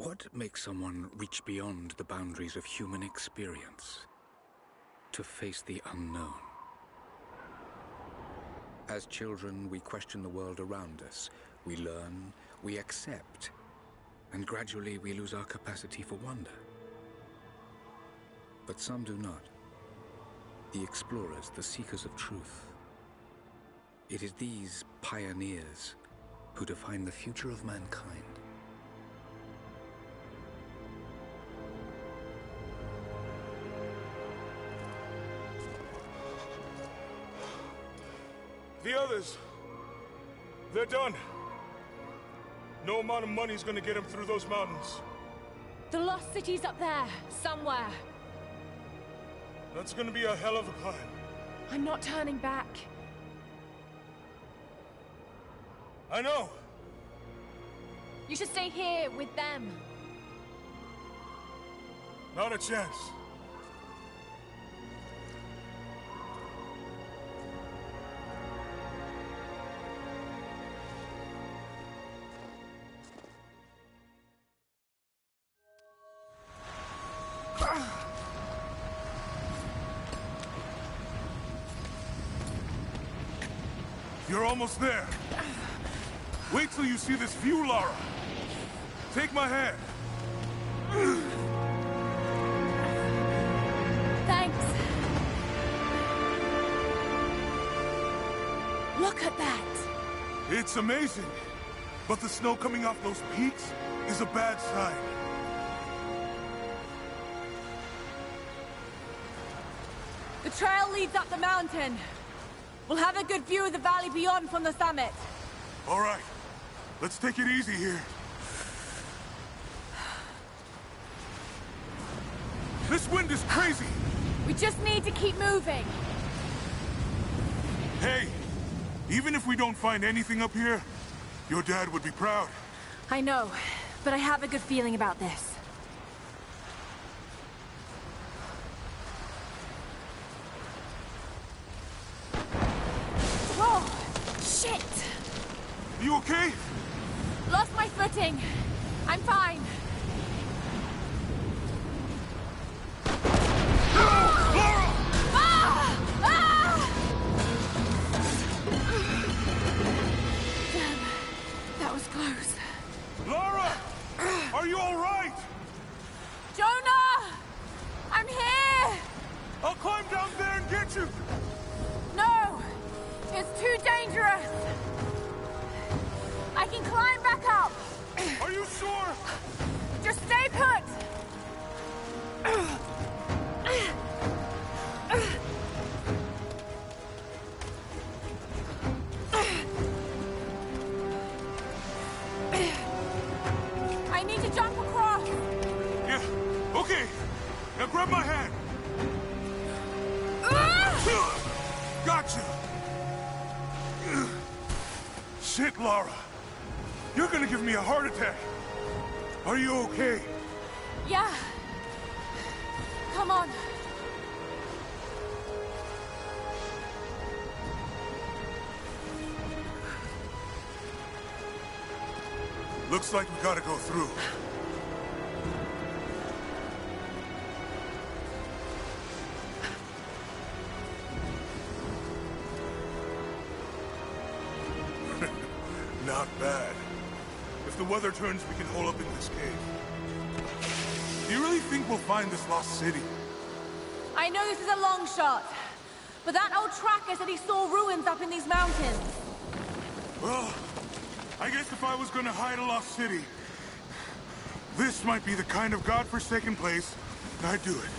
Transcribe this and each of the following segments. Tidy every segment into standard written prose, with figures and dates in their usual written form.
What makes someone reach beyond the boundaries of human experience to face the unknown? As children, we question the world around us. We learn, we accept, and gradually we lose our capacity for wonder. But some do not. The explorers, the seekers of truth. It is these pioneers who define the future of mankind. The others, they're done. No amount of money is gonna get them through those mountains. The lost city's up there, somewhere. That's gonna be a hell of a climb. I'm not turning back. I know. You should stay here with them. Not a chance. You're almost there. Wait till you see this view, Lara. Take my hand. Thanks. Look at that. It's amazing. But the snow coming off those peaks is a bad sign. The trail leads up the mountain. We'll have a good view of the valley beyond from the summit. All right. Let's take it easy here. This wind is crazy. We just need to keep moving. Hey, even if we don't find anything up here, your dad would be proud. I know, but I have a good feeling about this. Shit! You okay? Lost my footing. I'm fine. Lara! Ah! Ah! Damn, that was close. Lara! Are you all right? Jonah! I'm here! I'll climb down there and get you! No! It's too dangerous! I can climb back up! Are you sure? Just stay put! I need to jump across! Yeah, okay. Now grab my hand. Gotcha! Shit, Lara. You're gonna give me a heart attack. Are you okay? Yeah. Come on. Looks like we gotta go through. Not bad. If the weather turns, we can hole up in this cave. Do you really think we'll find this lost city? I know this is a long shot, but that old tracker said he saw ruins up in these mountains. Well, I guess if I was gonna hide a lost city, this might be the kind of godforsaken place I'd do it.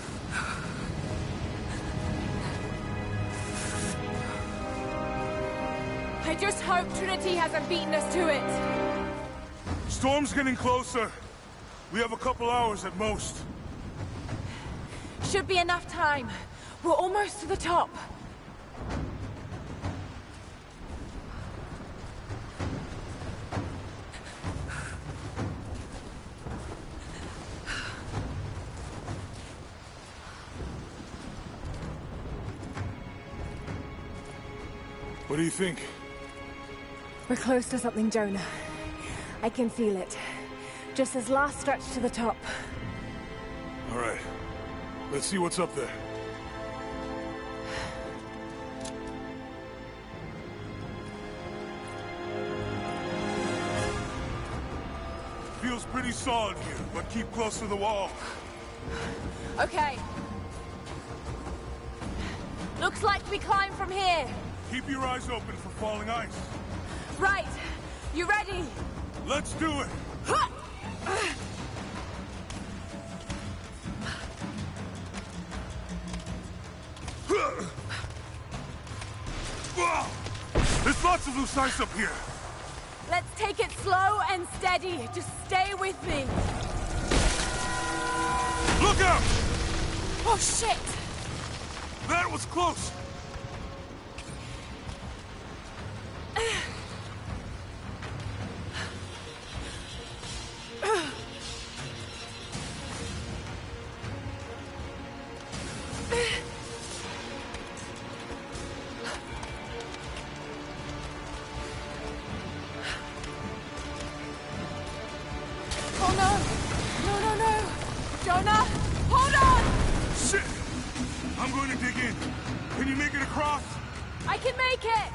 I just hope Trinity hasn't beaten us to it. Storm's getting closer. We have a couple hours at most. Should be enough time. We're almost to the top. What do you think? We're close to something, Jonah. I can feel it. Just this last stretch to the top. All right. Let's see what's up there. Feels pretty solid here, but keep close to the wall. Okay. Looks like we climb from here. Keep your eyes open for falling ice. Right. You ready? Let's do it! There's lots of loose ice up here. Let's take it slow and steady. Just stay with me. Look out! Oh, shit! That was close. Oh no! No, no, no! Jonah! Hold on! Shit! I'm going to dig in. Can you make it across? I can make it!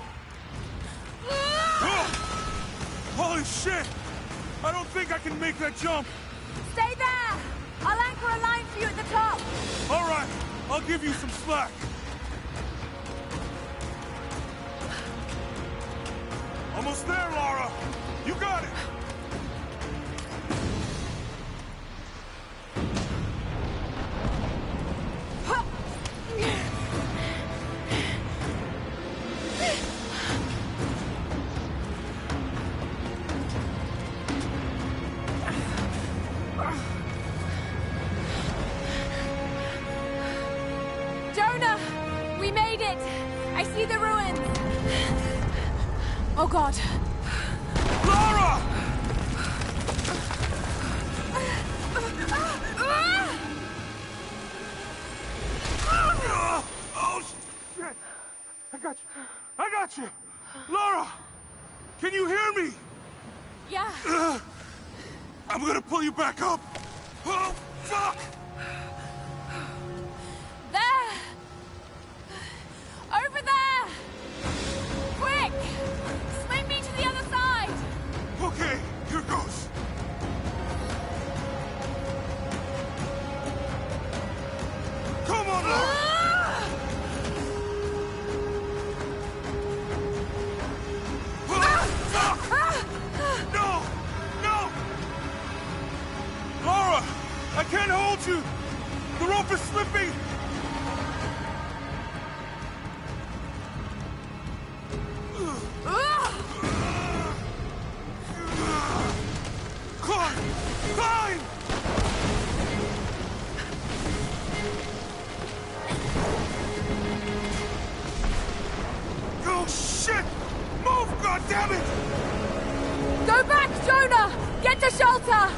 Oh! Holy shit! I don't think I can make that jump. Stay there! I'll anchor a line for you at the top. All right, I'll give you some slack. Almost there, Lara. You got it. Jonah! We made it! I see the ruins! Oh god. Lara! Oh, shit! I got you! I got you! Lara! Can you hear me? Yeah. I'm gonna pull you back up! Oh, fuck! There! Over there! Quick! Swing me to the other side! Okay, here goes. Come on, Lara! No! No! Lara! I can't hold you! The rope is slipping! Climb! Climb! Oh, shit! Move, goddammit! Go back, Jonah! Get to shelter!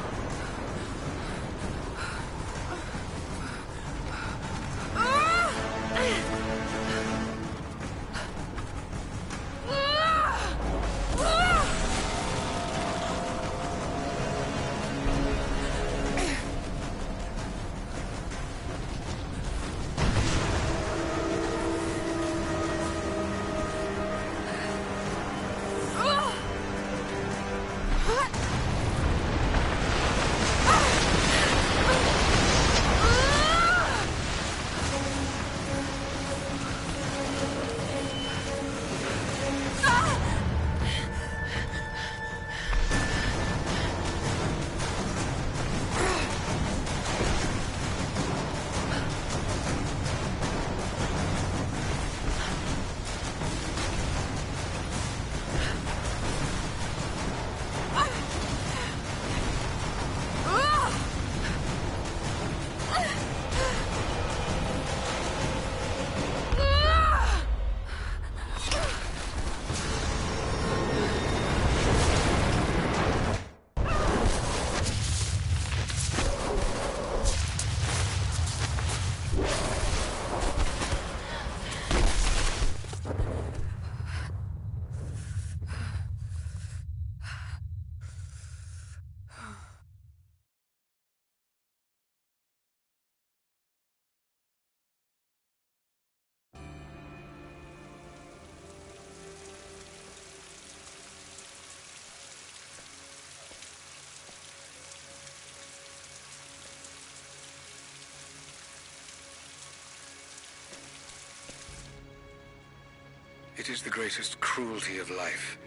It is the greatest cruelty of life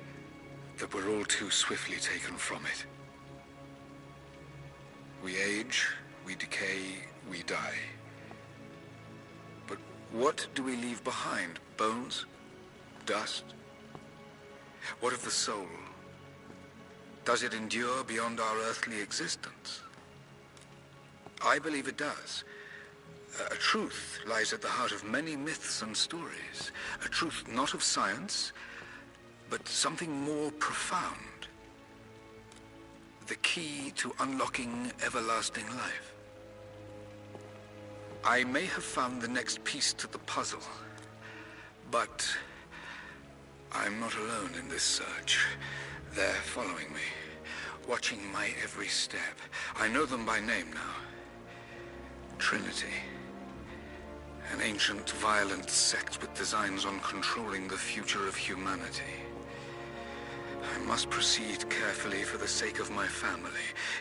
that we're all too swiftly taken from it. We age, we decay, we die. But what do we leave behind? Bones? Dust? What of the soul? Does it endure beyond our earthly existence? I believe it does. A truth lies at the heart of many myths and stories. A truth not of science, but something more profound. The key to unlocking everlasting life. I may have found the next piece to the puzzle, but I'm not alone in this search. They're following me, watching my every step. I know them by name now. Trinity. An ancient, violent sect with designs on controlling the future of humanity. I must proceed carefully for the sake of my family.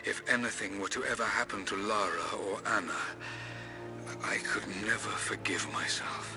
If anything were to ever happen to Lara or Anna, I could never forgive myself.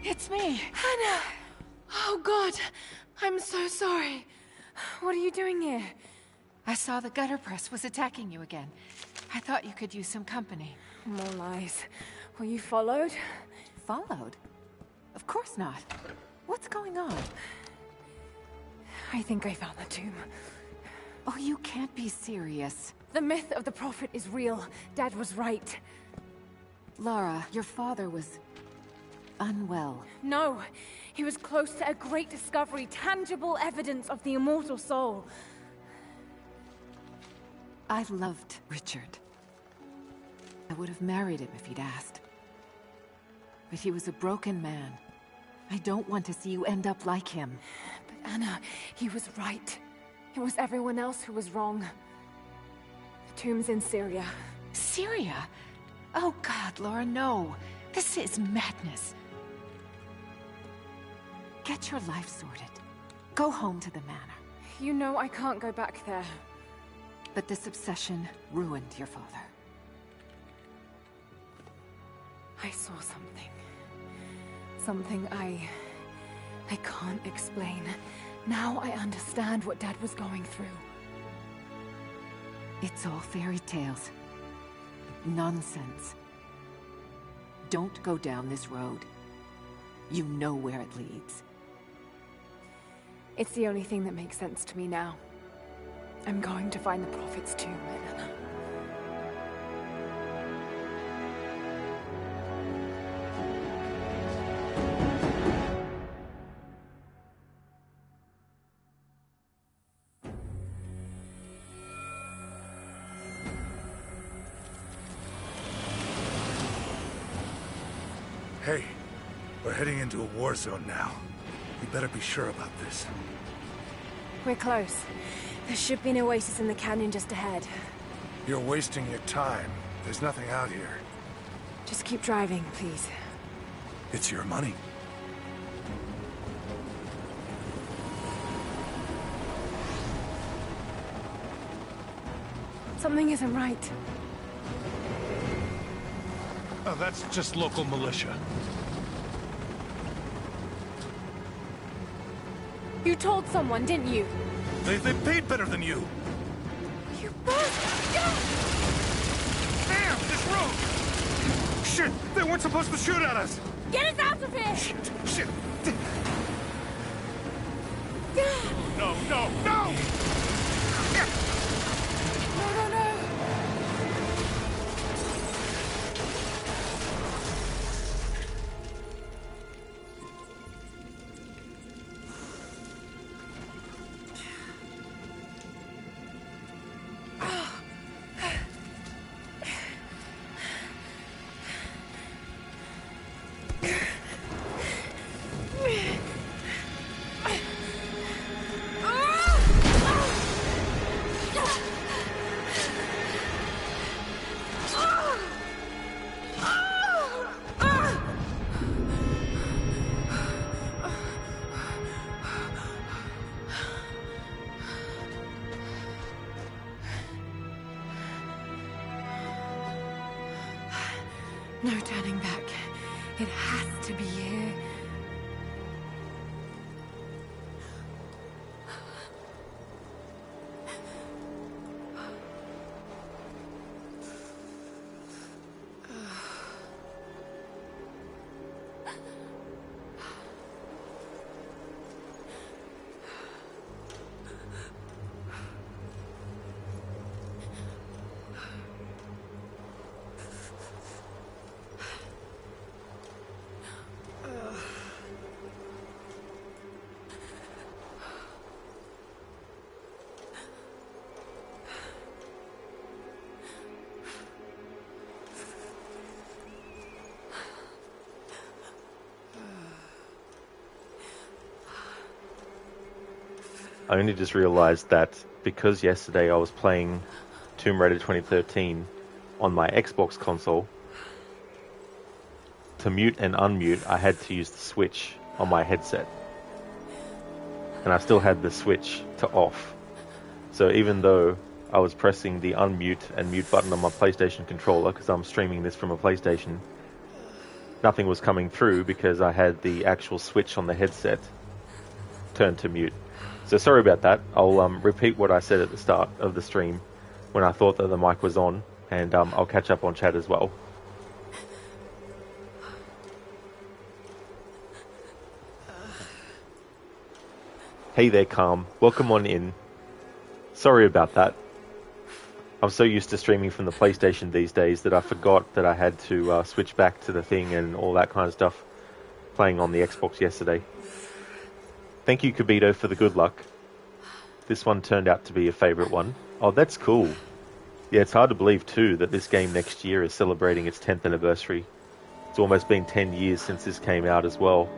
It's me. Anna! Oh God, I'm so sorry. What are you doing here? I saw the gutter press was attacking you again. I thought you could use some company. More lies. Were you followed? Followed? Of course not. What's going on? I think I found the tomb. Oh, you can't be serious. The myth of the Prophet is real. Dad was right. Lara, your father was unwell. No, he was close to a great discovery, tangible evidence of the immortal soul. I loved Richard. I would have married him if he'd asked. But he was a broken man. I don't want to see you end up like him. But Anna, he was right. It was everyone else who was wrong. The tomb's in Syria. Syria? Oh God, Lara, no. This is madness. Get your life sorted. Go home to the manor. You know I can't go back there. But this obsession ruined your father. I saw something. Something I can't explain. Now I understand what Dad was going through. It's all fairy tales. Nonsense. Don't go down this road. You know where it leads. It's the only thing that makes sense to me now. I'm going to find the Prophet's tomb, Anna. Hey, we're heading into a war zone now. We better be sure about this. We're close. There should be an oasis in the canyon just ahead. You're wasting your time. There's nothing out here. Just keep driving, please. It's your money. Something isn't right. Oh, that's just local militia. You told someone, didn't you? They paid better than you. You bastard! Shit! They weren't supposed to shoot at us! Get us out of here! Shit! No, no, no! No, no, no! No turning back. It has to be here. I only just realized that because yesterday I was playing Tomb Raider 2013 on my Xbox console, to mute and unmute I had to use the switch on my headset. And I still had the switch to off. So even though I was pressing the unmute and mute button on my PlayStation controller, because I'm streaming this from a PlayStation, nothing was coming through because I had the actual switch on the headset turned to mute. So sorry about that. I'll repeat what I said at the start of the stream when I thought that the mic was on, and I'll catch up on chat as well. Hey there, Calm. Welcome on in. Sorry about that. I'm so used to streaming from the PlayStation these days that I forgot that I had to switch back to the thing and all that kind of stuff playing on the Xbox yesterday. Thank you, Kibito, for the good luck. This one turned out to be a favourite one. Oh, that's cool. Yeah, it's hard to believe, too, that this game next year is celebrating its 10th anniversary. It's almost been 10 years since this came out as well.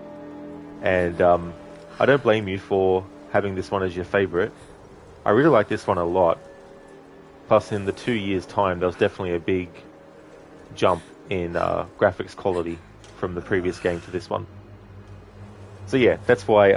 And I don't blame you for having this one as your favourite. I really like this one a lot. Plus, in the 2 years' time, there was definitely a big jump in graphics quality from the previous game to this one. So yeah, that's why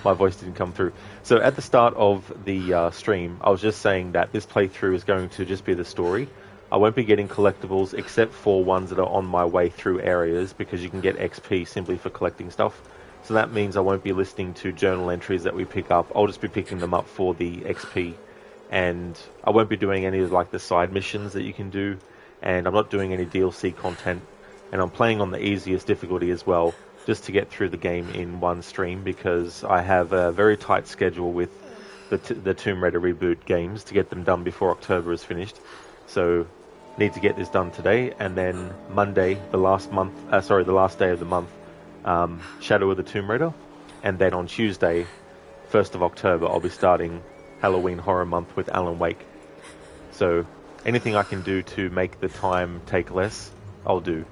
my voice didn't come through. So at the start of the stream, I was just saying that this playthrough is going to just be the story. I won't be getting collectibles except for ones that are on my way through areas, because you can get XP simply for collecting stuff. So that means I won't be listening to journal entries that we pick up. I'll just be picking them up for the XP. And I won't be doing any of like the side missions that you can do. And I'm not doing any DLC content. And I'm playing on the easiest difficulty as well, just to get through the game in one stream, because I have a very tight schedule with the Tomb Raider reboot games to get them done before October is finished. So need to get this done today, and then Monday, the last day of the month, Shadow of the Tomb Raider, and then on Tuesday, 1st of October, I'll be starting Halloween Horror Month with Alan Wake. So anything I can do to make the time take less, I'll do.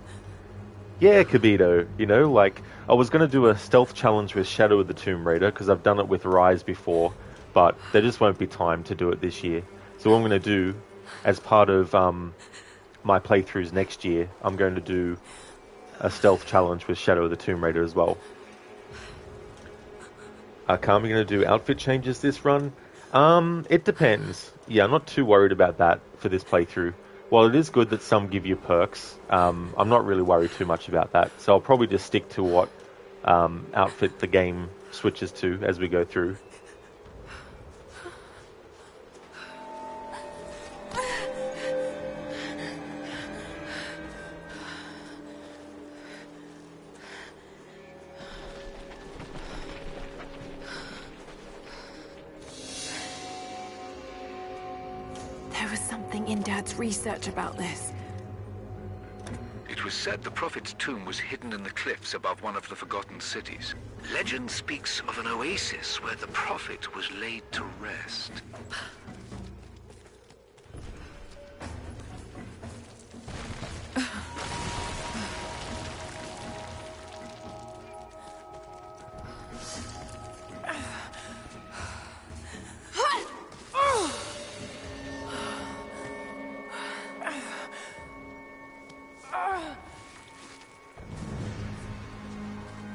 Yeah, Kibito, you know, like, I was going to do a stealth challenge with Shadow of the Tomb Raider, because I've done it with Rise before, but there just won't be time to do it this year. So what I'm going to do, as part of my playthroughs next year, I'm going to do a stealth challenge with Shadow of the Tomb Raider as well. Calm, you going to do outfit changes this run? It depends. Yeah, I'm not too worried about that for this playthrough. While it is good that some give you perks, I'm not really worried too much about that. So I'll probably just stick to what outfit the game switches to as we go through. There was something in Dad's research about this. It was said the Prophet's tomb was hidden in the cliffs above one of the forgotten cities. Legend speaks of an oasis where the Prophet was laid to rest.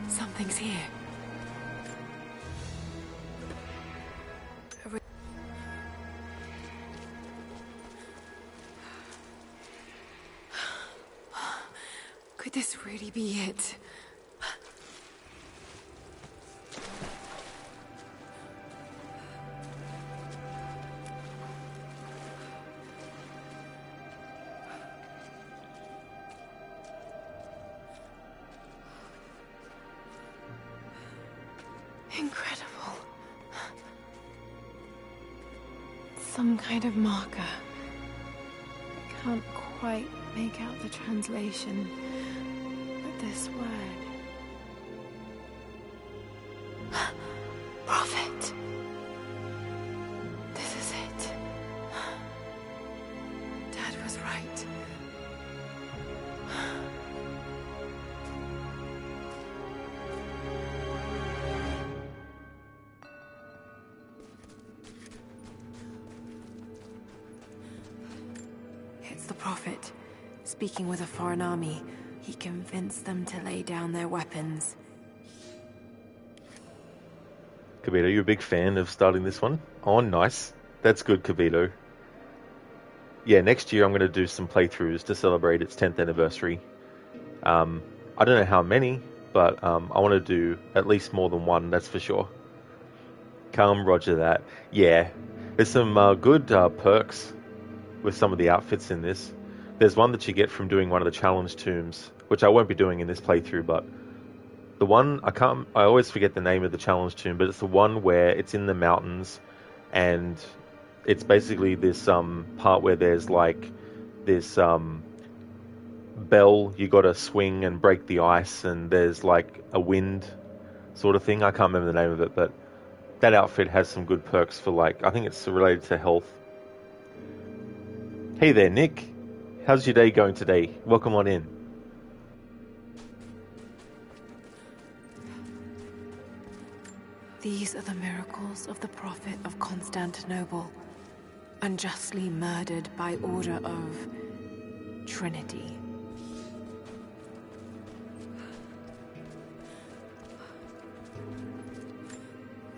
Something's here. Could this really be it? Incredible. Some kind of marker. I can't quite make out the translation, but this word. Prophet. This is it. Dad was right. It's the Prophet, speaking with a foreign army. He convinced them to lay down their weapons. Kibito, you a big fan of starting this one? Oh, nice. That's good, Kibito. Yeah, next year I'm going to do some playthroughs to celebrate its 10th anniversary. I don't know how many, but I want to do at least more than one, that's for sure. Roger that. Yeah, there's some good perks with some of the outfits in this. There's one that you get from doing one of the challenge tombs, which I won't be doing in this playthrough, but the one, I always forget the name of the challenge tomb, but it's the one where it's in the mountains, and it's basically this part where there's like this bell you gotta swing and break the ice, and there's like a wind sort of thing. I can't remember the name of it, but that outfit has some good perks for, like, I think it's related to health. Hey there, Nick. How's your day going today? Welcome on in. These are the miracles of the Prophet of Constantinople, unjustly murdered by order of Trinity.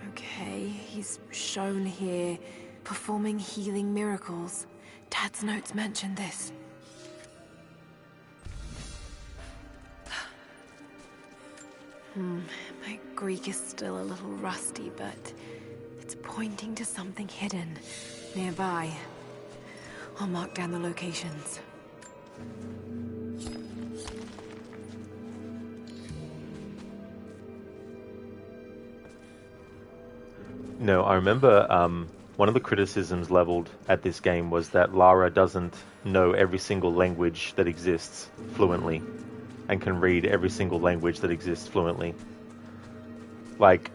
Okay, he's shown here performing healing miracles. Dad's notes mentioned this. My Greek is still a little rusty, but it's pointing to something hidden nearby. I'll mark down the locations. No, I remember one of the criticisms leveled at this game was that Lara doesn't know every single language that exists fluently, and can read every single language that exists fluently. Like,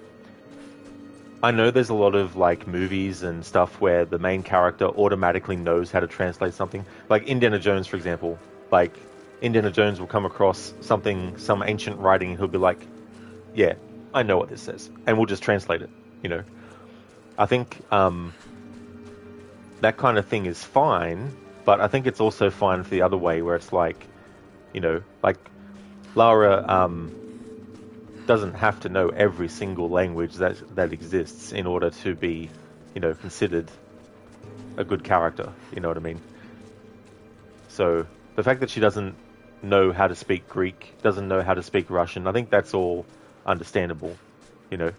I know there's a lot of like movies and stuff where the main character automatically knows how to translate something. Like Indiana Jones, for example. Like, Indiana Jones will come across something, some ancient writing, and he'll be like, yeah, I know what this says. And we'll just translate it, you know. I think that kind of thing is fine, but I think it's also fine for the other way, where it's like, you know, like Lara doesn't have to know every single language that exists in order to be, you know, considered a good character, you know what I mean? So the fact that she doesn't know how to speak Greek, doesn't know how to speak Russian, I think that's all understandable, you know.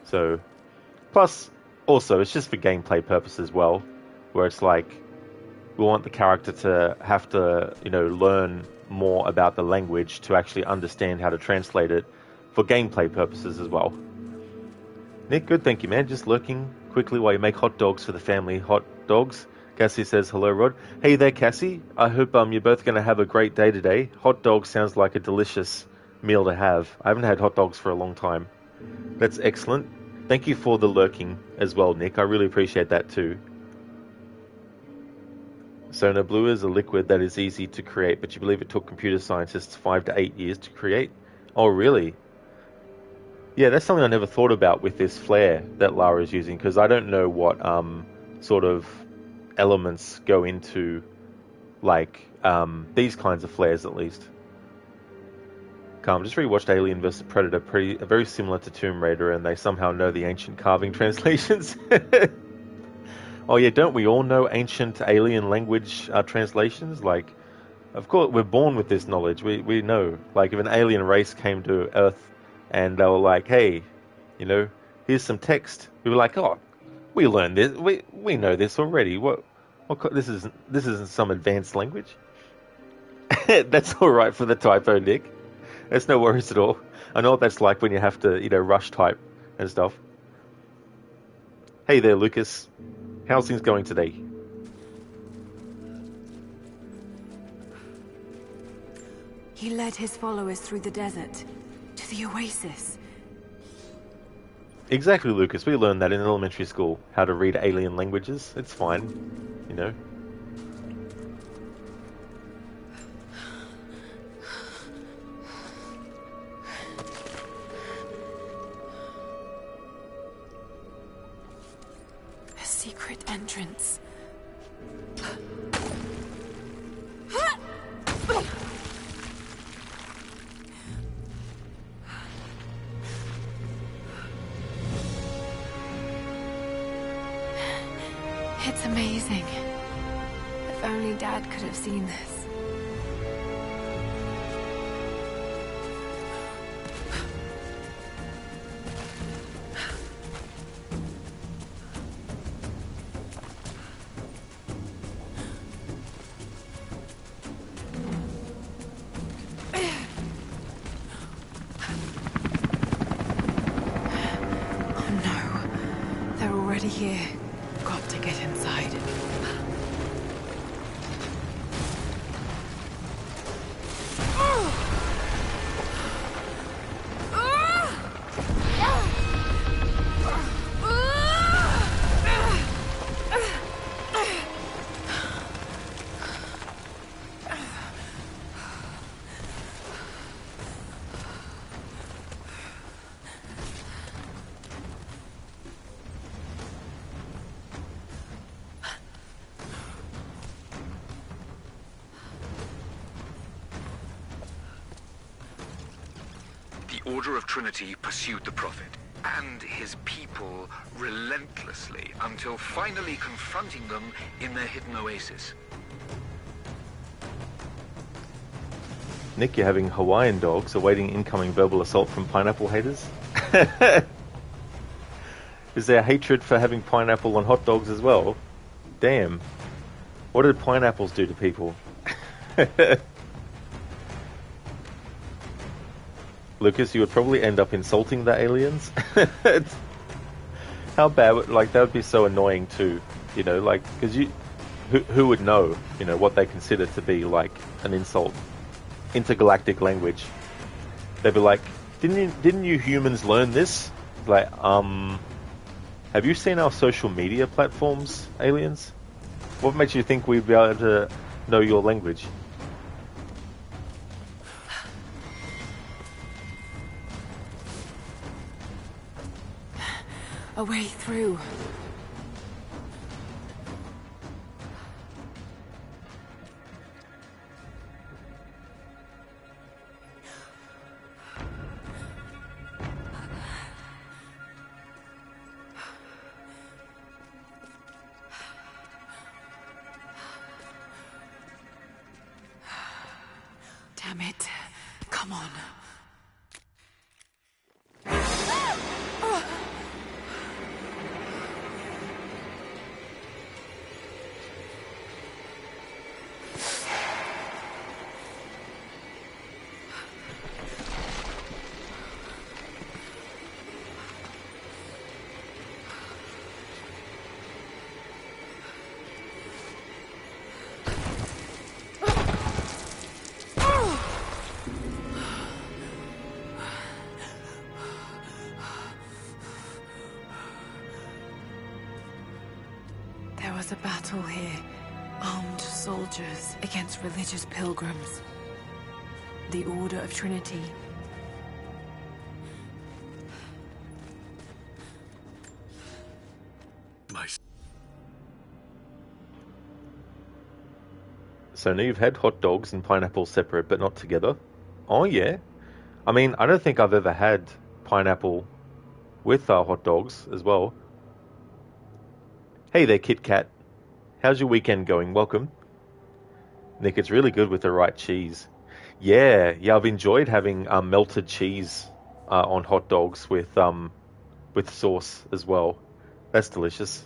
So, plus, also, it's just for gameplay purposes as well, where it's like, we want the character to have to, you know, learn more about the language to actually understand how to translate it for gameplay purposes as well. Nick, good, thank you, man. Just lurking quickly while you make hot dogs for the family. Hot dogs? Cassie says, hello, Rod. Hey there, Cassie. I hope you're both going to have a great day today. Hot dog sounds like a delicious meal to have. I haven't had hot dogs for a long time. That's excellent. Thank you for the lurking as well, Nick. I really appreciate that too. Sonar Blue is a liquid that is easy to create, but you believe it took computer scientists 5 to 8 years to create? Oh, really? Yeah, that's something I never thought about with this flare that Lara is using, because I don't know what sort of elements go into like these kinds of flares, at least. Calm, just rewatched Alien vs Predator, very similar to Tomb Raider, and they somehow know the ancient carving translations. Oh yeah, don't we all know ancient alien language translations? Like, of course, we're born with this knowledge. We know. Like, if an alien race came to Earth and they were like, hey, you know, here's some text, we were like, oh, we learned this. We know this already. What this isn't some advanced language. That's all right for the typo, Nick. That's no worries at all. I know what that's like when you have to, you know, rush type and stuff. Hey there, Lucas. How's things going today? He led his followers through the desert, to the oasis. Exactly, Lucas. We learned that in elementary school, how to read alien languages. It's fine, you know. A secret entrance. It's amazing. If only Dad could have seen this. Oh no. They're already here. Got to get inside. The Order of Trinity pursued the Prophet and his people relentlessly until finally confronting them in their hidden oasis. Nick, you're having Hawaiian dogs awaiting incoming verbal assault from pineapple haters? Is there hatred for having pineapple on hot dogs as well? Damn. What did pineapples do to people? Lucas, you would probably end up insulting the aliens. How bad? Like, that would be so annoying too. You know, like, because who would know? You know what they consider to be like an insult. Intergalactic language. They'd be like, didn't you humans learn this? Like, have you seen our social media platforms, aliens? What makes you think we'd be able to know your language? A way through. Damn it. Come on. was a battle here. Armed soldiers against religious pilgrims. The Order of Trinity. So now you've had hot dogs and pineapple separate but not together. Oh yeah. I mean, I don't think I've ever had pineapple with hot dogs as well. Hey there, Kit Kat. How's your weekend going? Welcome. Nick, it's really good with the right cheese. Yeah, I've enjoyed having melted cheese on hot dogs with sauce as well. That's delicious.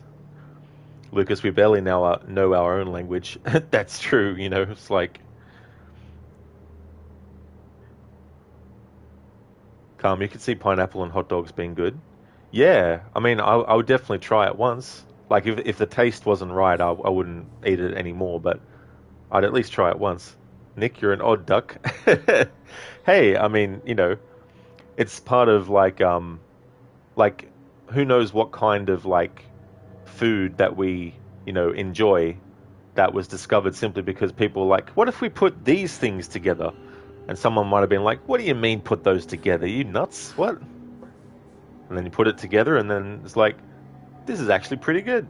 Lucas, we barely know our own language. That's true, you know, it's like... Calm, you could see pineapple and hot dogs being good. Yeah, I mean, I would definitely try it once. Like, if the taste wasn't right, I wouldn't eat it anymore, but I'd at least try it once. Nick, you're an odd duck. Hey, I mean, you know, it's part of, like, who knows what kind of, like, food that we, you know, enjoy that was discovered simply because people were like, what if we put these things together? And someone might have been like, what do you mean put those together? You nuts? What? And then you put it together and then it's like, this is actually pretty good.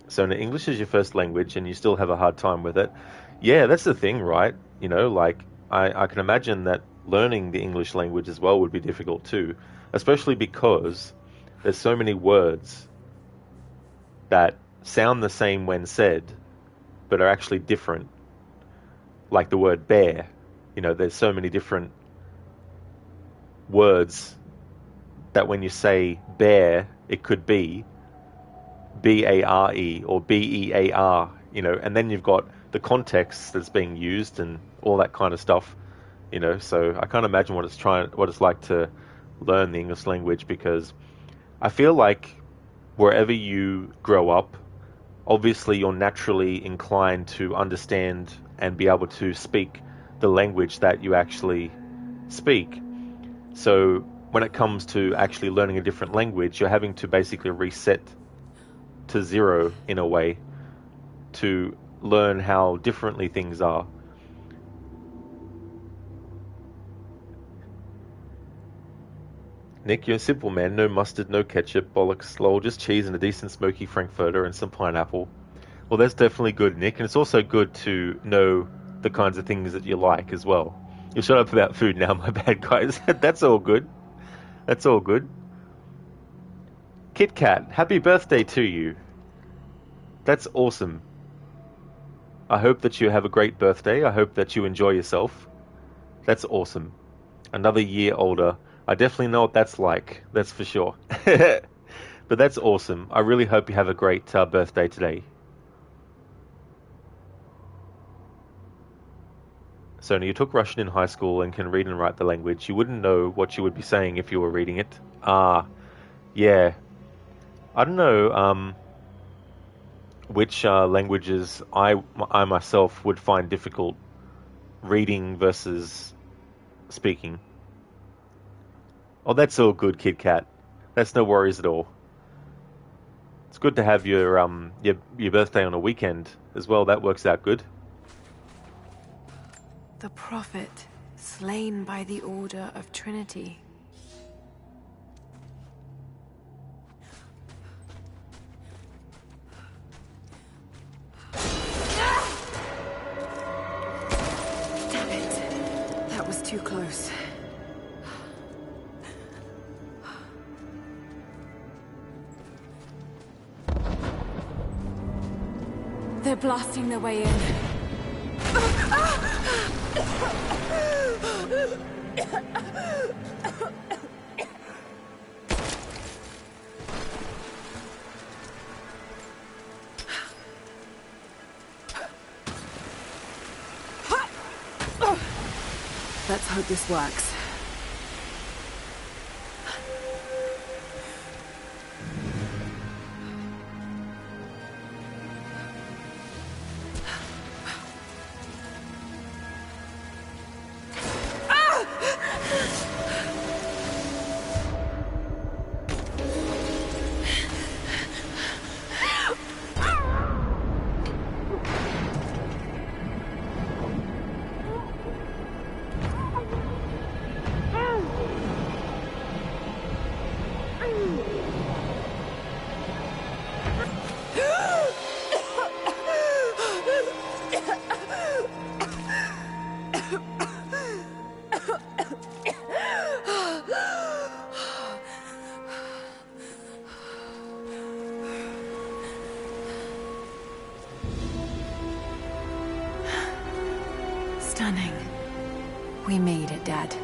So now English is your first language and you still have a hard time with it. Yeah, that's the thing, right? You know, like, I can imagine that learning the English language as well would be difficult too, especially because there's so many words that sound the same when said, but are actually different. Like the word bear. You know, there's so many different words that when you say bear, it could be B-A-R-E or B-E-A-R, you know, and then you've got the context that's being used and all that kind of stuff, you know, so I can't imagine what it's like to learn the English language, because I feel like wherever you grow up, obviously you're naturally inclined to understand and be able to speak the language that you actually speak. So when it comes to actually learning a different language, you're having to basically reset to zero in a way to learn how differently things are. Nick, you're a simple man. No mustard, no ketchup, bollocks, lol, just cheese and a decent smoky frankfurter and some pineapple. Well, that's definitely good, Nick, and it's also good to know the kinds of things that you like as well. You'll shut up about food now, my bad, guys. That's all good. That's all good. Kit Kat, happy birthday to you. That's awesome. I hope that you have a great birthday. I hope that you enjoy yourself. That's awesome. Another year older. I definitely know what that's like. That's for sure. But that's awesome. I really hope you have a great birthday today. So now you took Russian in high school and can read and write the language. You wouldn't know what you would be saying if you were reading it. Yeah. I don't know which languages I myself would find difficult reading versus speaking. Oh, that's all good, Kit Kat. That's no worries at all. It's good to have your birthday on a weekend as well. That works out good. The Prophet, slain by the Order of Trinity. Damn it. That was too close. They're blasting their way in. Let's hope this works. Stunning. We made it, Dad.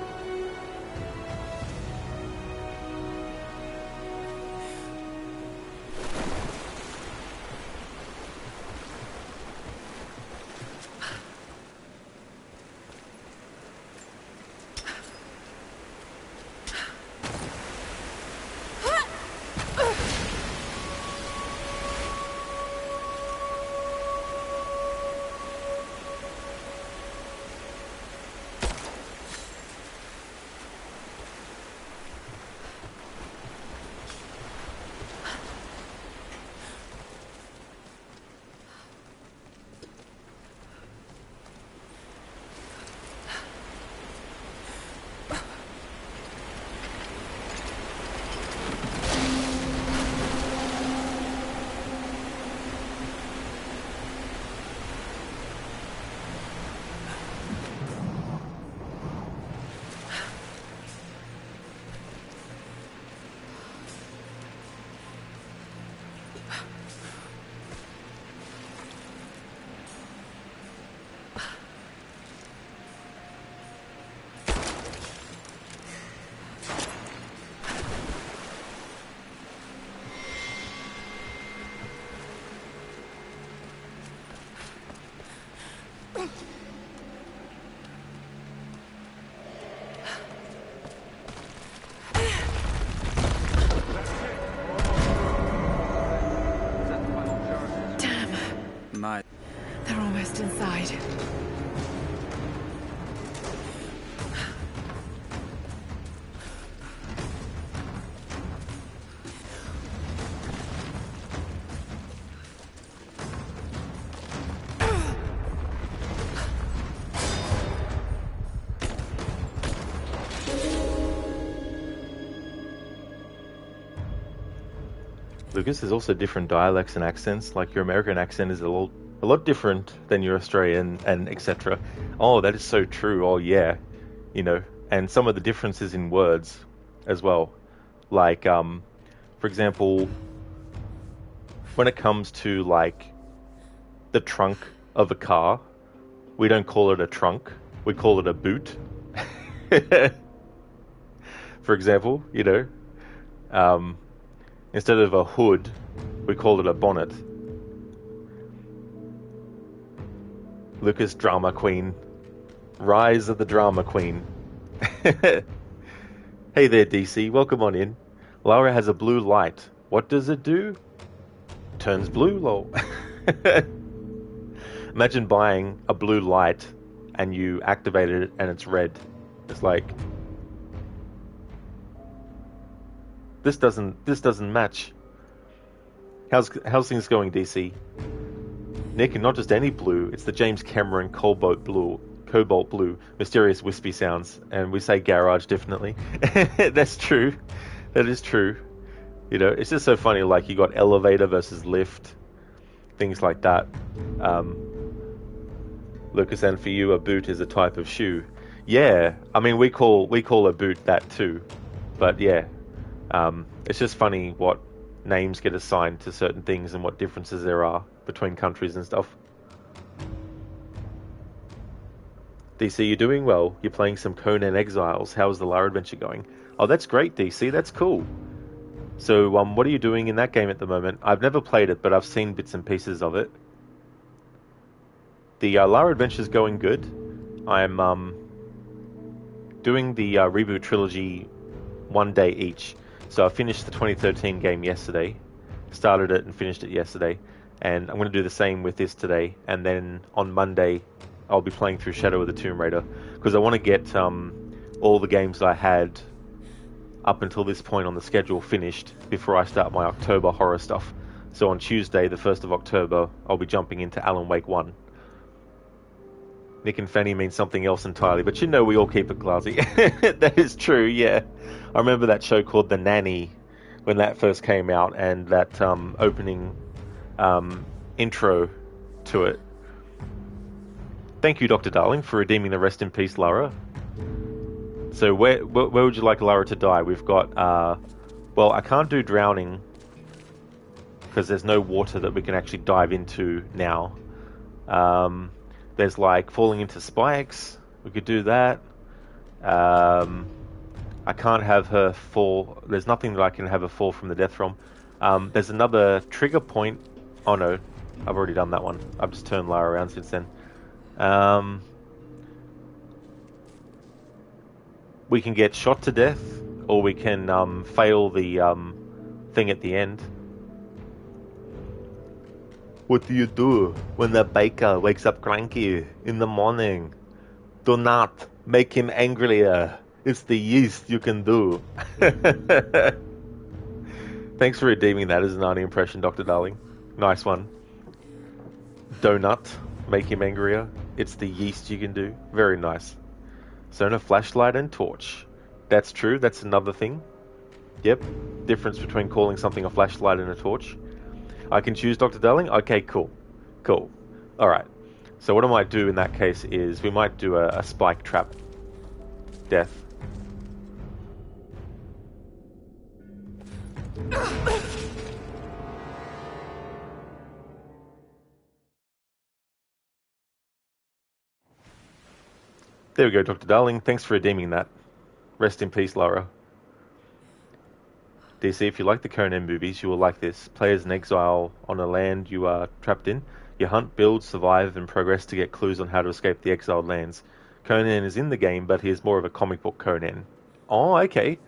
They're almost inside. Lucas, there's also different dialects and accents. Like your American accent is a lot different than your Australian and etc. Oh, that is so true. Oh yeah, you know, and some of the differences in words as well. Like, for example, when it comes to like the trunk of a car, we don't call it a trunk. We call it a boot. For example, you know, instead of a hood, we call it a bonnet. Lucas, drama queen. Rise of the drama queen. Hey there, DC. Welcome on in. Lara has a blue light. What does it do? Turns blue, lol. Imagine buying a blue light and you activate it and it's red. It's like, this doesn't match. How's things going, DC? Nick, and not just any blue, it's the James Cameron Cobalt Blue, mysterious wispy sounds, and we say garage definitely. That's true. That is true. You know, it's just so funny, like you got elevator versus lift, things like that. Lucas, and for you, a boot is a type of shoe. Yeah, I mean, we call a boot that too, but yeah, it's just funny what names get assigned to certain things and what differences there are between countries and stuff. DC, you're doing well. You're playing some Conan Exiles. How's the Lara adventure going? Oh, that's great, DC. That's cool. So, what are you doing in that game at the moment? I've never played it, but I've seen bits and pieces of it. The Lara adventure's going good. I'm doing the reboot trilogy one day each. So I finished the 2013 game yesterday, started it and finished it yesterday, and I'm going to do the same with this today, and then on Monday I'll be playing through Shadow of the Tomb Raider, because I want to get all the games I had up until this point on the schedule finished before I start my October horror stuff. So on Tuesday, the 1st of October, I'll be jumping into Alan Wake 1. Nick and Fanny means something else entirely, but you know we all keep it classy. That is true, yeah. I remember that show called The Nanny when that first came out, and that opening intro to it. Thank you, Dr. Darling, for redeeming the rest in peace, Lara. So where would you like Lara to die? We've got, well, I can't do drowning because there's no water that we can actually dive into now. There's like falling into spikes. We could do that. I can't have her fall. There's nothing that I can have her fall from the death realm. There's another trigger point. Oh no, I've already done that one. I've just turned Lara around since then. We can get shot to death, or we can fail the thing at the end. What do you do when the baker wakes up cranky in the morning? Do not make him angrier. It's the yeast you can do. Thanks for redeeming that as an Arnie impression, Dr. Darling. Nice one. Donut, make him angrier. It's the yeast you can do. Very nice. So no flashlight and torch. That's true, that's another thing. Yep, difference between calling something a flashlight and a torch. I can choose Dr. Darling? Okay, cool. Cool. Alright. So what I might do in that case is we might do a spike trap death. There we go, Dr. Darling. Thanks for redeeming that. Rest in peace, Lara. DC, if you like the Conan movies, you will like this. Play as an exile on a land you are trapped in. You hunt, build, survive, and progress to get clues on how to escape the exiled lands. Conan is in the game, but he is more of a comic book Conan. Oh, okay.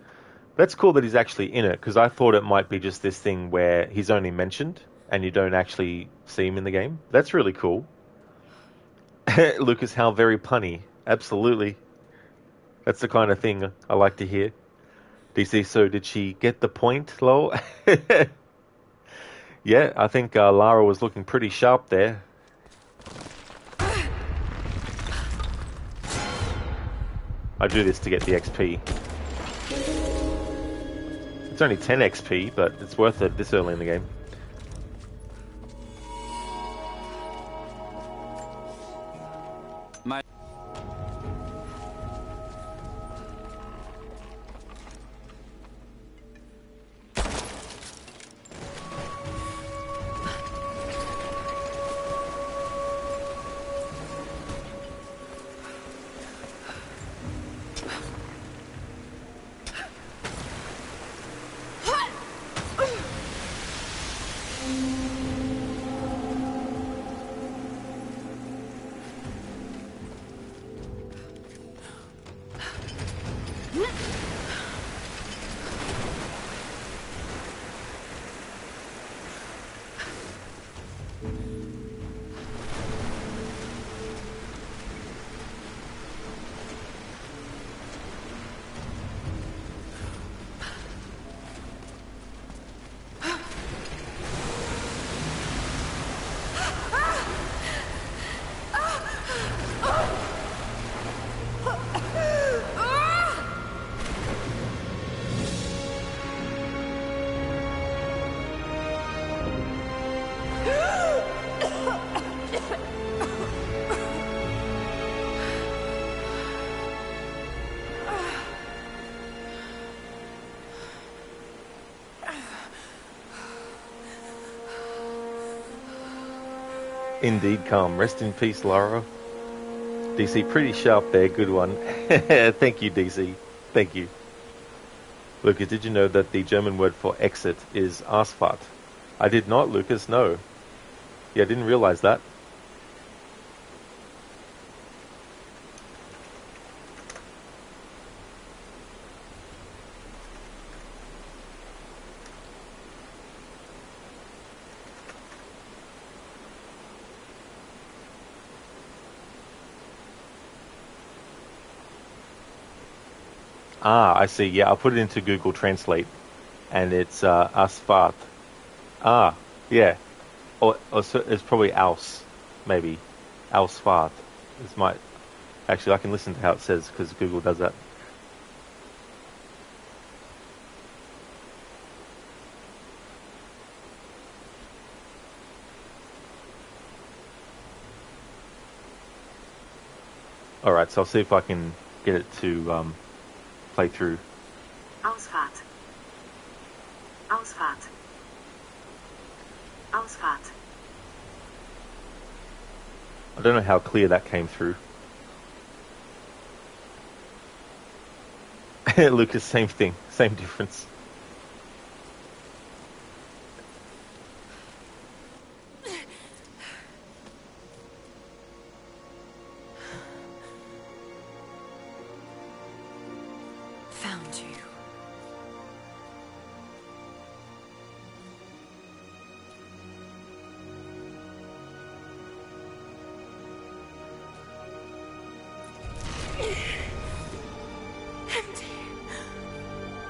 That's cool that he's actually in it, because I thought it might be just this thing where he's only mentioned, and you don't actually see him in the game. That's really cool. Lucas, how very punny. Absolutely. That's the kind of thing I like to hear. DC, so did she get the point, lol? Yeah, I think Lara was looking pretty sharp there. I do this to get the XP. It's only 10 XP, but it's worth it this early in the game. Indeed, calm. Rest in peace, Lara. DC, pretty sharp there. Good one. Thank you, DC. Thank you. Lucas, did you know that the German word for exit is Ausfahrt? I did not, Lucas, no. Yeah, I didn't realize that. Ah, I see. Yeah, I'll put it into Google Translate, and it's Ausfahrt. Ah, yeah. Or so it's probably Aus, maybe. Ausfahrt. This might... Actually, I can listen to how it says, because Google does that. Alright, so I'll see if I can get it to... play through. Ausfahrt. Ausfahrt. Ausfahrt. I don't know how clear that came through. Lucas, same thing, same difference. Found you. Empty.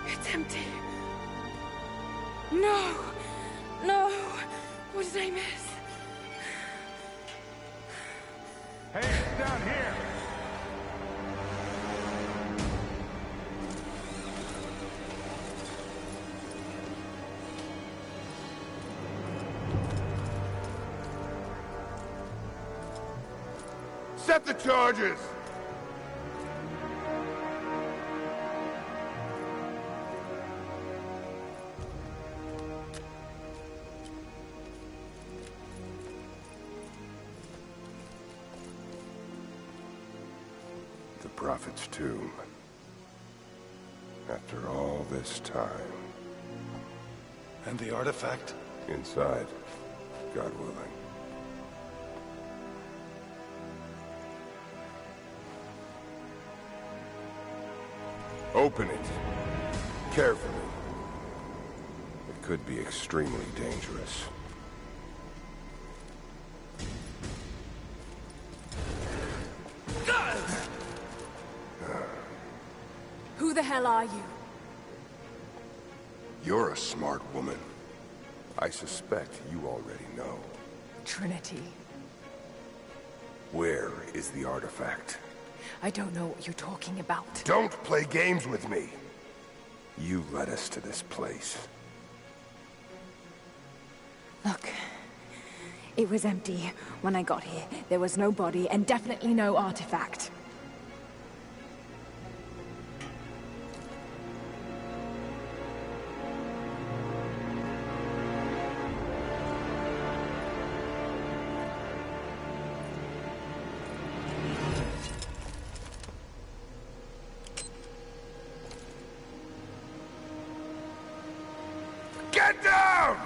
It's empty. No. No. What did I miss? Hey, it's down here. Set the charges! The Prophet's tomb. After all this time. And the artifact? Inside, God willing. Open it. Carefully. It could be extremely dangerous. Who the hell are you? You're a smart woman. I suspect you already know. Trinity. Where is the artifact? I don't know what you're talking about. Don't play games with me! You led us to this place. Look. It was empty when I got here. There was no body and definitely no artifact. Get down!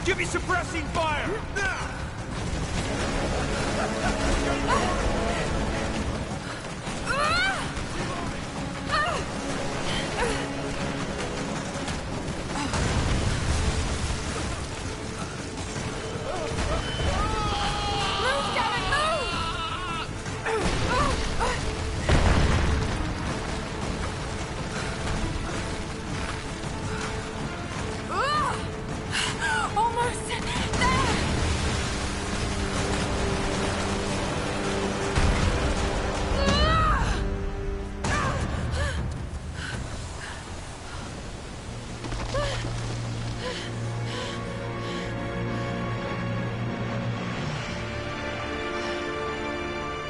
Give me suppressing fire! Almost there!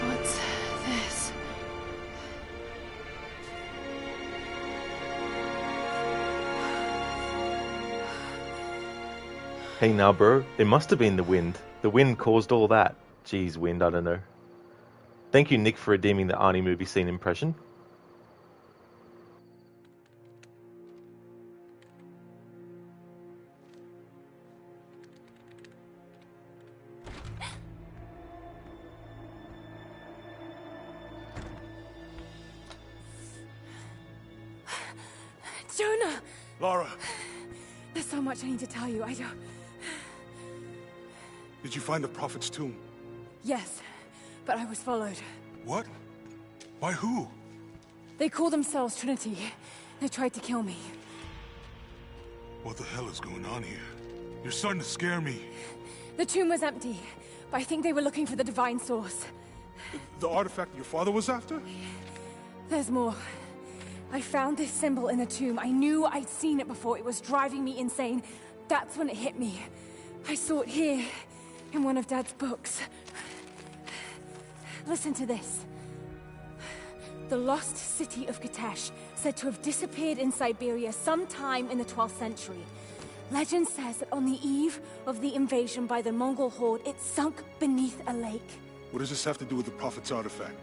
What's this? Hey now, bro, it must have been the wind. The wind caused all that. Jeez, wind, I don't know. Thank you, Nick, for redeeming the Arnie movie scene impression. Jonah! Lara, There's so much I need to tell you. I don't... did you find the Prophet's tomb? Yes, but I was followed. What? By who? They call themselves Trinity. They tried to kill me. What the hell is going on here? You're starting to scare me. The tomb was empty, but I think they were looking for the divine source. The artifact your father was after? There's more. I found this symbol in the tomb. I knew I'd seen it before. It was driving me insane. That's when it hit me. I saw it here, in one of Dad's books. Listen to this. The lost city of Kitezh, said to have disappeared in Siberia sometime in the 12th century. Legend says that on the eve of the invasion by the Mongol horde, it sunk beneath a lake. What does this have to do with the Prophet's artifact?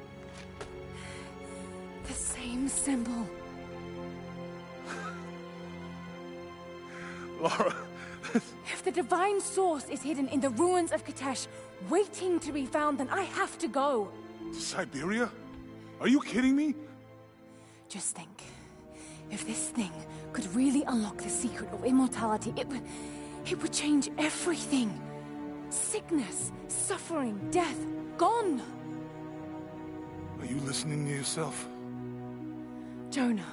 The same symbol. Lara... If the divine source is hidden in the ruins of Kitezh, waiting to be found, then I have to go. To Siberia? Are you kidding me? Just think. If this thing could really unlock the secret of immortality, it would change everything. Sickness, suffering, death, gone. Are you listening to yourself? Jonah,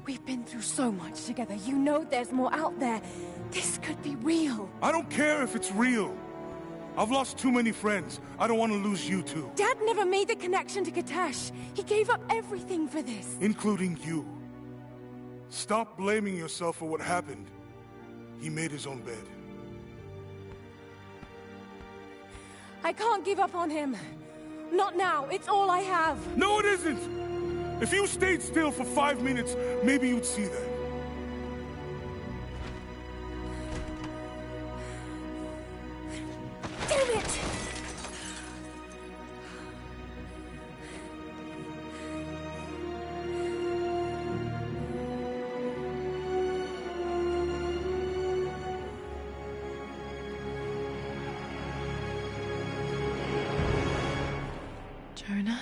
we've been through so much together. You know there's more out there. This could be real. I don't care if it's real. I've lost too many friends. I don't want to lose you too. Dad never made the connection to Kitezh. He gave up everything for this. Including you. Stop blaming yourself for what happened. He made his own bed. I can't give up on him. Not now. It's all I have. No, it isn't! If you stayed still for 5 minutes, maybe you'd see that. Damn it! Jonah?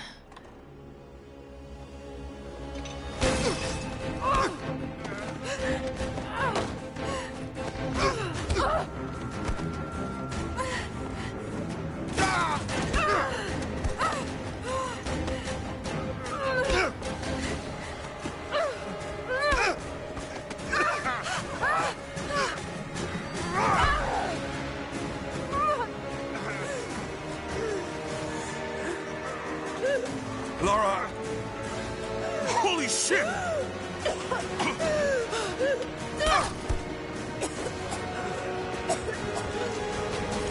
Lara! Holy shit!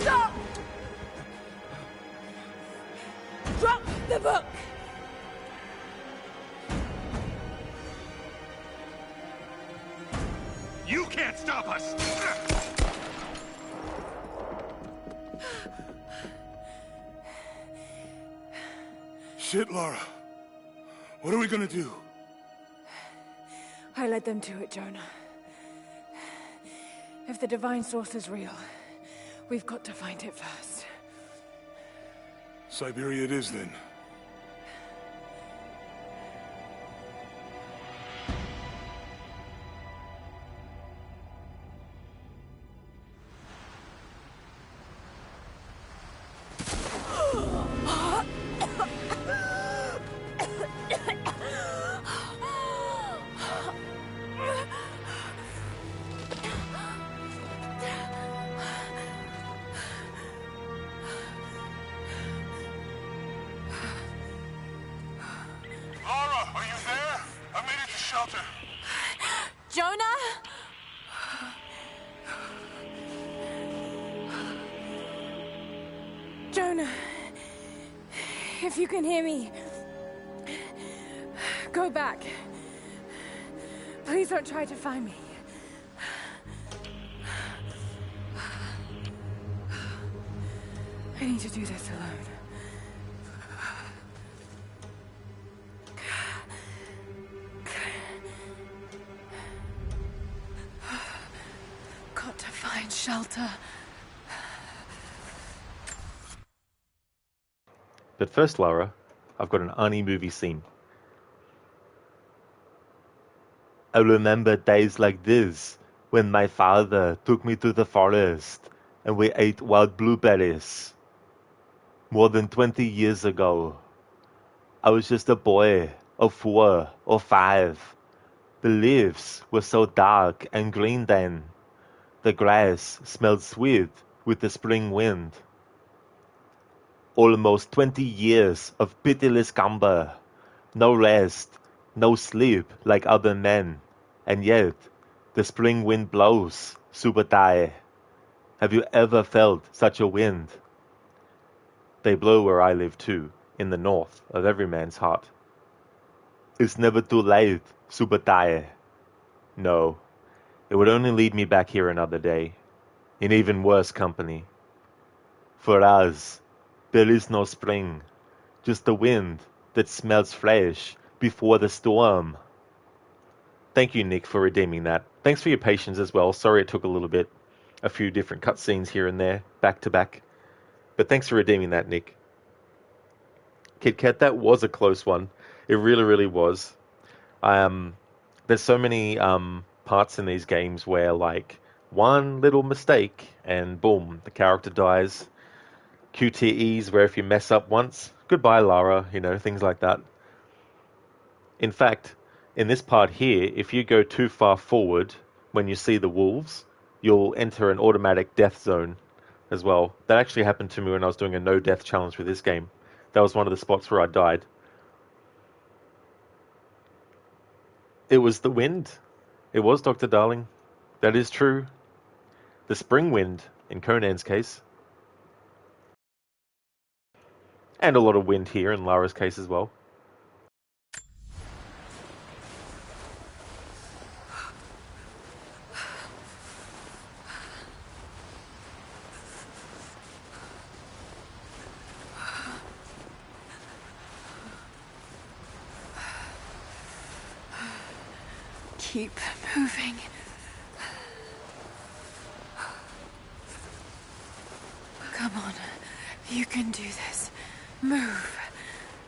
Stop! Drop the book! You can't stop us! Shit, Lara. What are we gonna do? I led them to it, Jonah. If the divine source is real, we've got to find it first. Siberia it is, then. Lara, are you there? I made it to shelter. Jonah? Jonah, if you can hear me, go back. Please don't try to find me. I need to do this alone. Got to find shelter. But first, Lara, I've got an Arnie movie scene. I remember days like this, when my father took me to the forest and we ate wild blueberries. More than 20 years ago. I was just a boy of 4 or 5. The leaves were so dark and green then. The grass smelled sweet with the spring wind. Almost 20 years of pitiless cumber. No rest, no sleep like other men. And yet, the spring wind blows, Subotai. Have you ever felt such a wind? They blow where I live too, in the north of every man's heart. It's never too late, Subataye. No, it would only lead me back here another day, in even worse company. For us, there is no spring, just the wind that smells fresh before the storm. Thank you, Nick, for redeeming that. Thanks for your patience as well. Sorry it took a little bit. A few different cutscenes here and there, back to back. But thanks for redeeming that, Nick. Kit Kat, that was a close one. It really, really was. There's so many parts in these games where, like, one little mistake and boom, the character dies. QTEs where if you mess up once, goodbye, Lara, things like that. In fact, in this part here, if you go too far forward when you see the wolves, you'll enter an automatic death zone as well. That actually happened to me when I was doing a no-death challenge with this game. That was one of the spots where I died. It was the wind. It was Dr. Darling. That is true. The spring wind, in Conan's case. And a lot of wind here in Lara's case as well. Keep moving. Come on, you can do this. Move.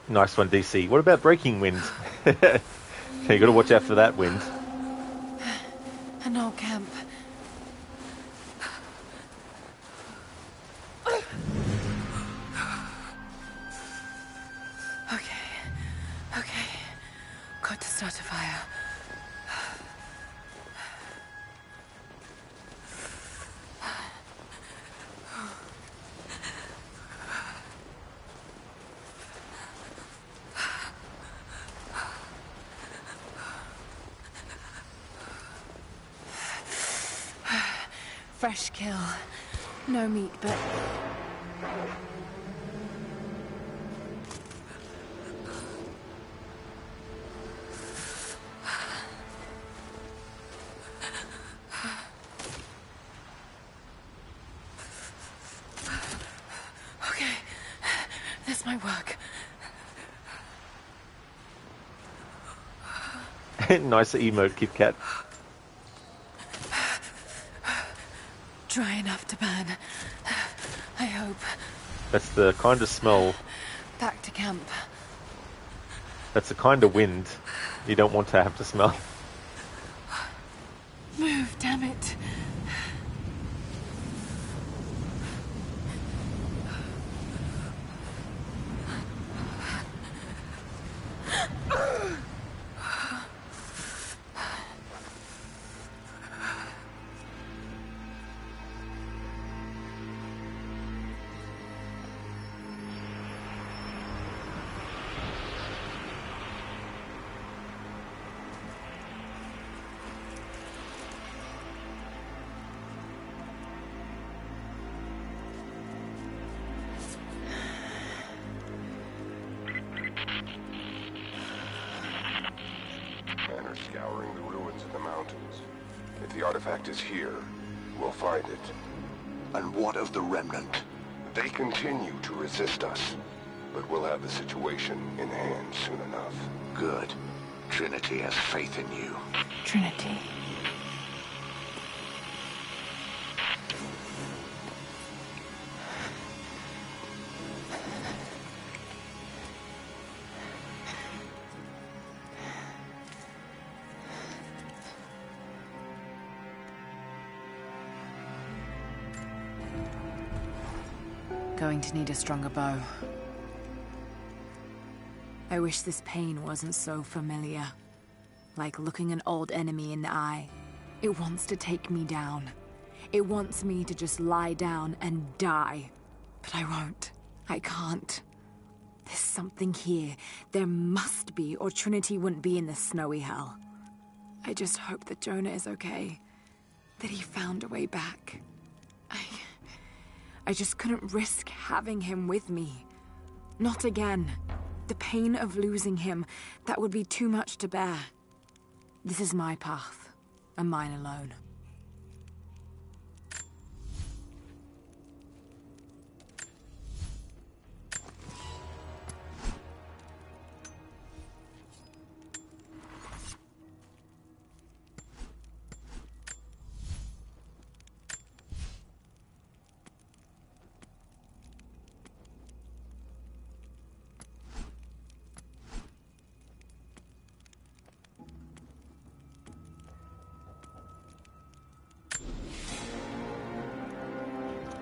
Nice one, DC. What about breaking wind? You got to watch out for that wind. An old camp. Okay. Got to start a fire. Fresh kill. No meat, but... Okay. This might work. Nice emote, Kit Kat. Dry enough to burn. I hope. That's the kind of smell. Back to camp. That's the kind of wind you don't want to have to smell. Move, damn it. Scouring the ruins of the mountains. If the artifact is here, we'll find it. And what of the Remnant? They continue to resist us, but we'll have the situation in hand soon enough. Good. Trinity has faith in you. Trinity. Going to need a stronger bow. I wish this pain wasn't so familiar. Like looking an old enemy in the eye. It wants to take me down. It wants me to just lie down and die. But I won't. I can't. There's something here. There must be, or Trinity wouldn't be in this snowy hell. I just hope that Jonah is okay. That he found a way back. I just couldn't risk having him with me. Not again. The pain of losing him, that would be too much to bear. This is my path, and mine alone.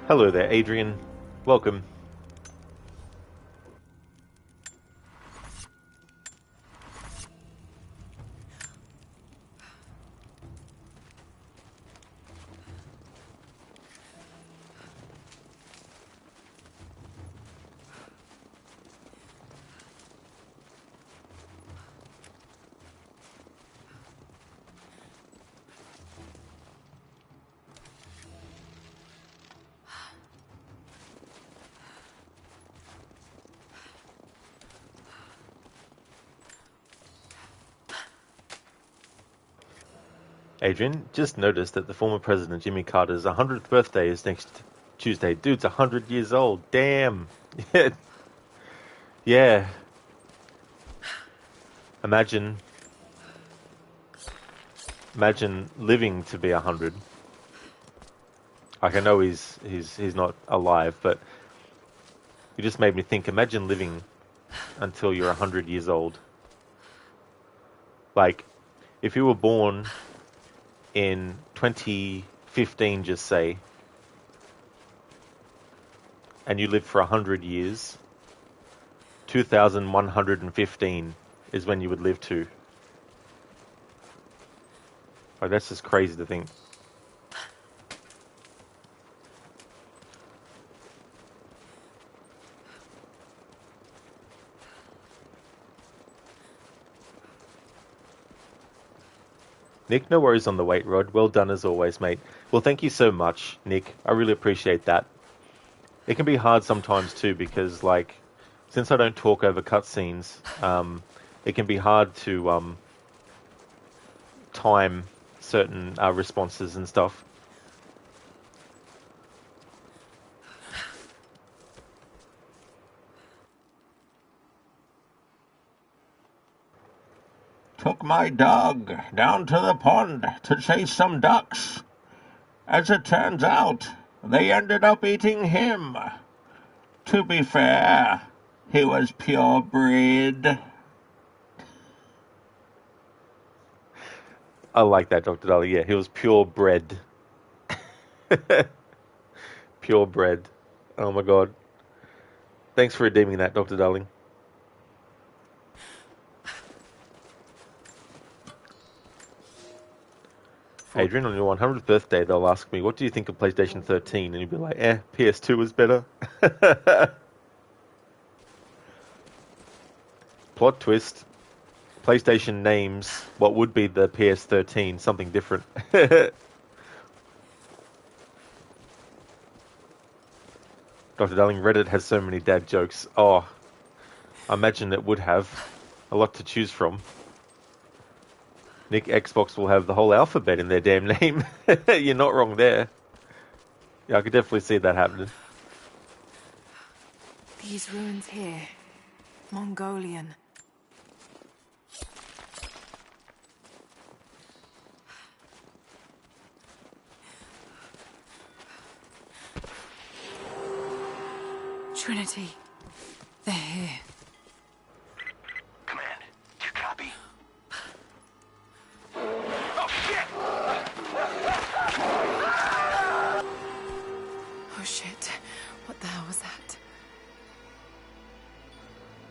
Hello there, Adrian. Welcome. Adrian, just noticed that the former president Jimmy Carter's 100th birthday is next Tuesday. Dude's 100 years old. Damn. Yeah. Imagine living to be 100. Like, I know he's not alive, but you just made me think. Imagine living until you're 100 years old. Like, if you were born in 2015, just say, and you live for 100 years, 2115 is when you would live to. Like, that's just crazy to think. Nick, no worries on the wait, Rod. Well done as always, mate. Well, thank you so much, Nick. I really appreciate that. It can be hard sometimes too, because, like, since I don't talk over cutscenes, it can be hard to time certain responses and stuff. Took my dog down to the pond to chase some ducks. As it turns out, they ended up eating him. To be fair, he was purebred. I like that, Dr. Dolly. Yeah, he was purebred. Purebred. Oh my god. Thanks for redeeming that, Dr. Darling. Adrian, on your 100th birthday, they'll ask me, what do you think of PlayStation 13? And you'll be like, PS2 was better. Plot twist. PlayStation names what would be the PS13 something different. Dr. Darling, Reddit has so many dad jokes. Oh, I imagine it would have a lot to choose from. Nick, Xbox will have the whole alphabet in their damn name. You're not wrong there. Yeah, I could definitely see that happening. These ruins here. Mongolian. Trinity. They're here. Command, do you copy? Oh, shit! Oh shit. What the hell was that?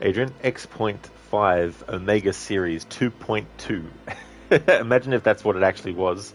Adrian, X.5 Omega Series 2.2. Imagine if that's what it actually was.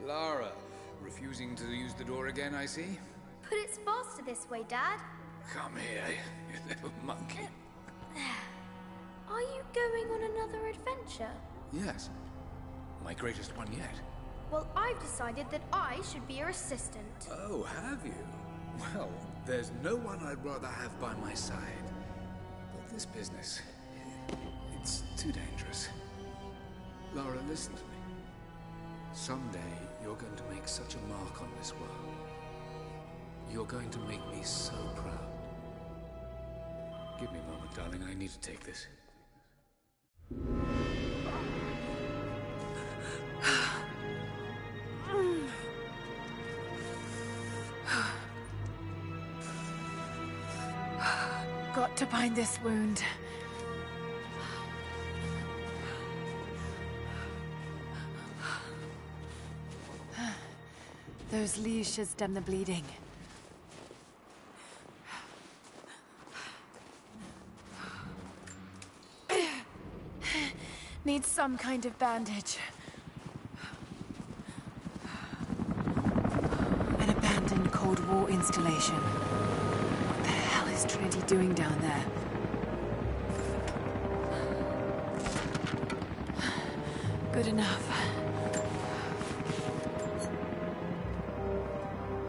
Lara, refusing to use the door again, I see? But it's faster this way, Dad. Come here, you little monkey. Are you going on another adventure? Yes. My greatest one yet. Well, I've decided that I should be your assistant. Oh, have you? Well, there's no one I'd rather have by my side. But this business, it's too dangerous. Lara, listen to me. Someday, you're going to make such a mark on this world. You're going to make me so proud. Give me a moment, darling. I need to take this. Got to bind this wound. Those leaves should stem the bleeding. Need some kind of bandage. An abandoned Cold War installation. What the hell is Trinity doing down there? Good enough.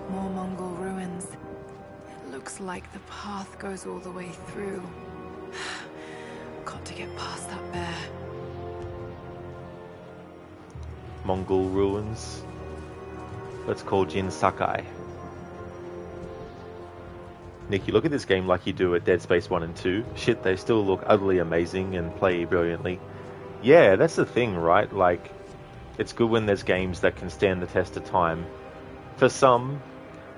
More Mongol ruins. It looks like the path goes all the way through. Got to get past that bear. Mongol ruins. Let's call Jin Sakai. Nick, you look at this game like you do at Dead Space 1 and 2. Shit, they still look utterly amazing and play brilliantly. Yeah, that's the thing, right? Like, it's good when there's games that can stand the test of time. For some,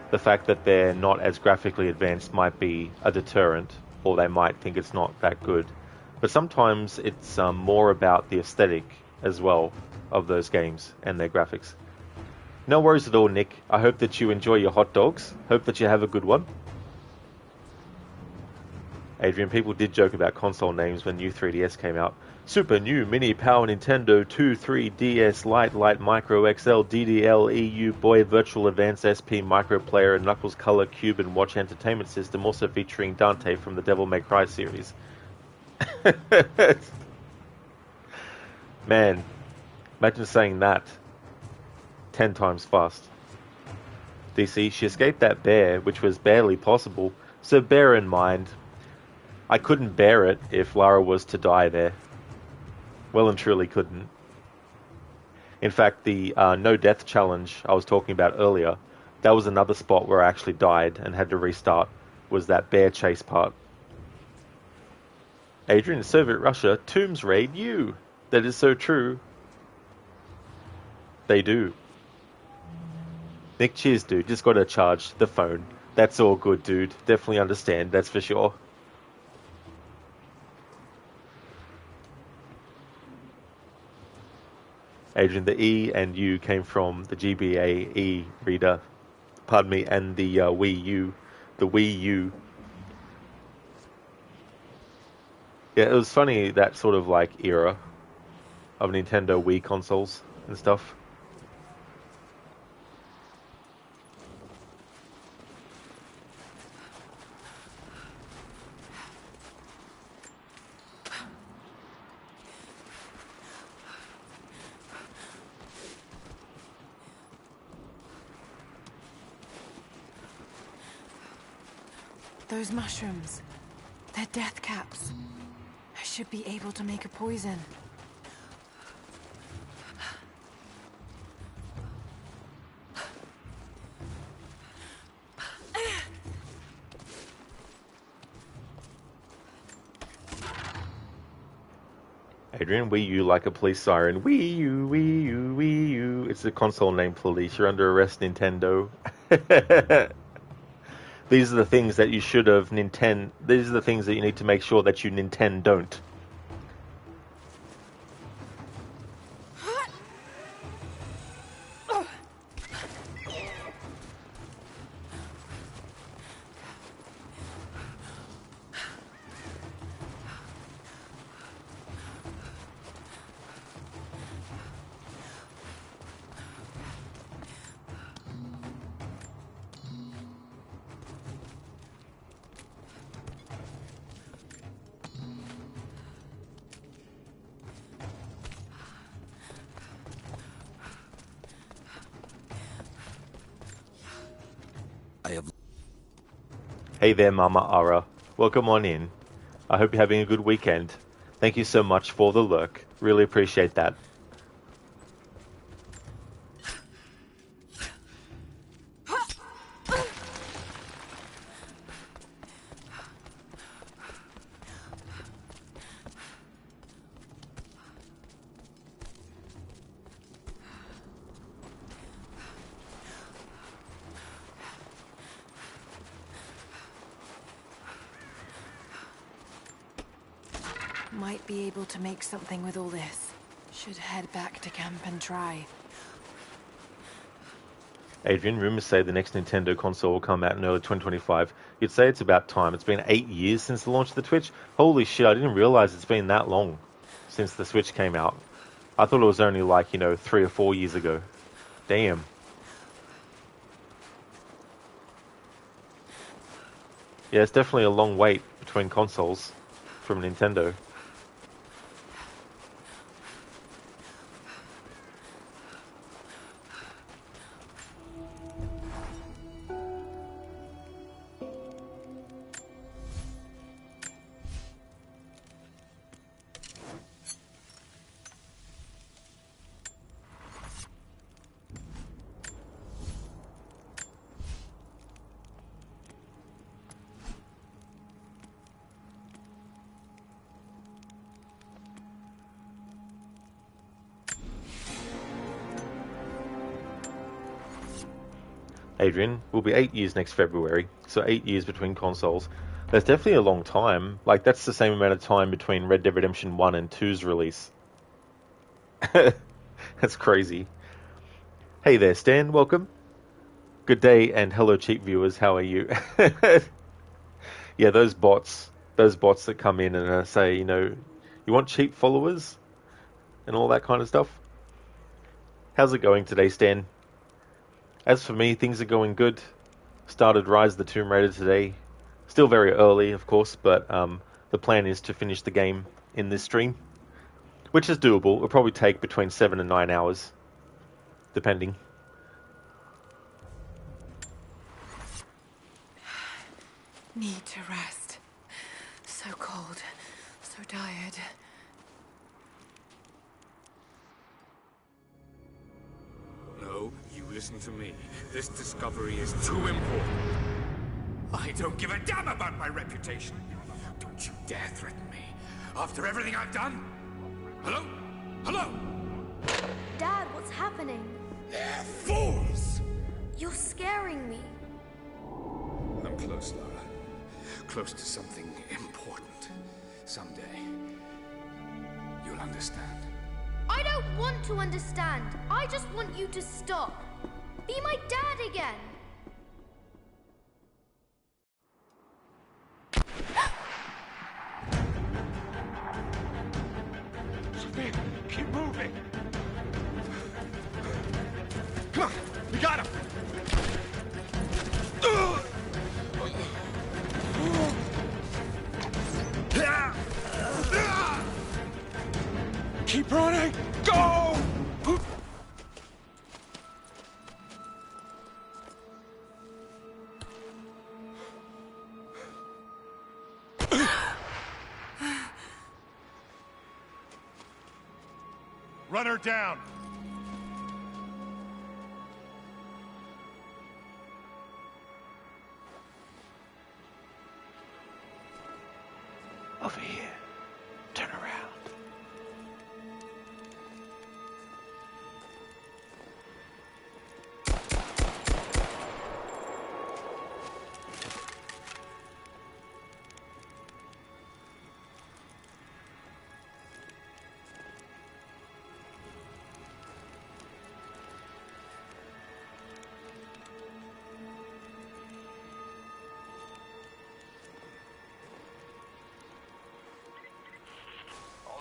the fact that they're not as graphically advanced might be a deterrent, or they might think it's not that good. But sometimes it's more about the aesthetic as well of those games and their graphics. No worries at all, Nick. I hope that you enjoy your hot dogs. Hope that you have a good one. Adrian, people did joke about console names when new 3DS came out. Super New Mini Power Nintendo 2 3DS Lite Lite Micro XL DDL EU Boy Virtual Advance SP Micro Player and Knuckles Color Cube and Watch Entertainment System, also featuring Dante from the Devil May Cry series. Man, imagine saying that 10 times fast. DC, she escaped that bear, which was barely possible, so bear in mind, I couldn't bear it if Lara was to die there. Well and truly couldn't. In fact, the no death challenge I was talking about earlier, that was another spot where I actually died and had to restart, was that bear chase part. Adrian, Soviet Russia, tombs raid you. That is so true. They do. Nick, cheers, dude. Just gotta charge the phone. That's all good, dude. Definitely understand, that's for sure. Adrian, the E and U came from the GBA E reader, pardon me, and the Wii U, the Wii U. Yeah, it was funny, that sort of like era of Nintendo Wii consoles and stuff. Those mushrooms, they're death caps. I should be able to make a poison. Adrian, Wii U like a police siren. Wii U, Wii U, Wii U. It's a console named Police. You're under arrest, Nintendo. These are the things that you should have These are the things that you need to make sure that you don't. Hey there, Mama Ara. Welcome on in. I hope you're having a good weekend. Thank you so much for the lurk. Really appreciate that. Might be able to make something with all this. Should head back to camp and try. Adrian, rumors say the next Nintendo console will come out in early 2025. You'd say it's about time. It's been 8 years since the launch of the Switch. Holy shit, I didn't realize it's been that long since the Switch came out. I thought it was only like, 3 or 4 years ago. Damn. Yeah, it's definitely a long wait between consoles from Nintendo. Adrian, will be 8 years next February, so 8 years between consoles. That's definitely a long time. Like, that's the same amount of time between Red Dead Redemption 1 and 2's release. That's crazy. Hey there, Stan, welcome. Good day, and hello, cheap viewers, how are you? Yeah, those bots that come in and say, you want cheap followers? And all that kind of stuff. How's it going today, Stan? As for me, things are going good. Started Rise of the Tomb Raider today. Still very early, of course, but the plan is to finish the game in this stream, which is doable. It'll probably take between 7 and 9 hours, depending. Need to rest. So cold, so tired. No, you listen to me. This discovery is too important. I don't give a damn about my reputation. Don't you dare threaten me. After everything I've done? Hello? Hello? Dad, what's happening? They're fools! You're scaring me. I'm close, Lara. Close to something important. Someday, you'll understand. I don't want to understand. I just want you to stop. Be my dad again. Sophia, keep moving. Come on, we got him. Keep running! Go! Run her down! Over here. Turn around.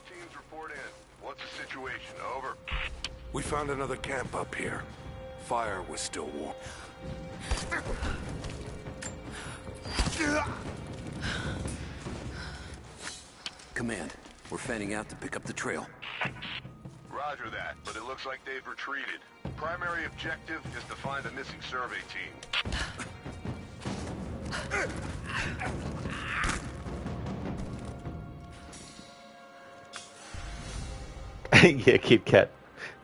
Teams report in. What's the situation? Over. We found another camp up here. Fire was still warm. Command, we're fanning out to pick up the trail. Roger that, but it looks like they've retreated. Primary objective is to find the missing survey team. Yeah, Kit Kat.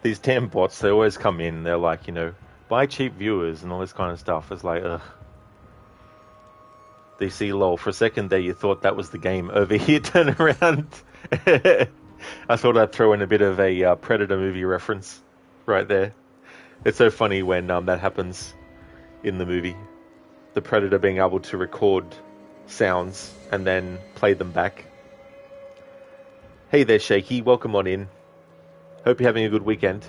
These damn bots, they always come in, they're like, you know, buy cheap viewers and all this kind of stuff. It's like, ugh. DC lol. For a second there, you thought that was the game. Over here, turn around. I thought I'd throw in a bit of a Predator movie reference right there. It's so funny when that happens in the movie. The Predator being able to record sounds and then play them back. Hey there, Shaky. Welcome on in. Hope you're having a good weekend.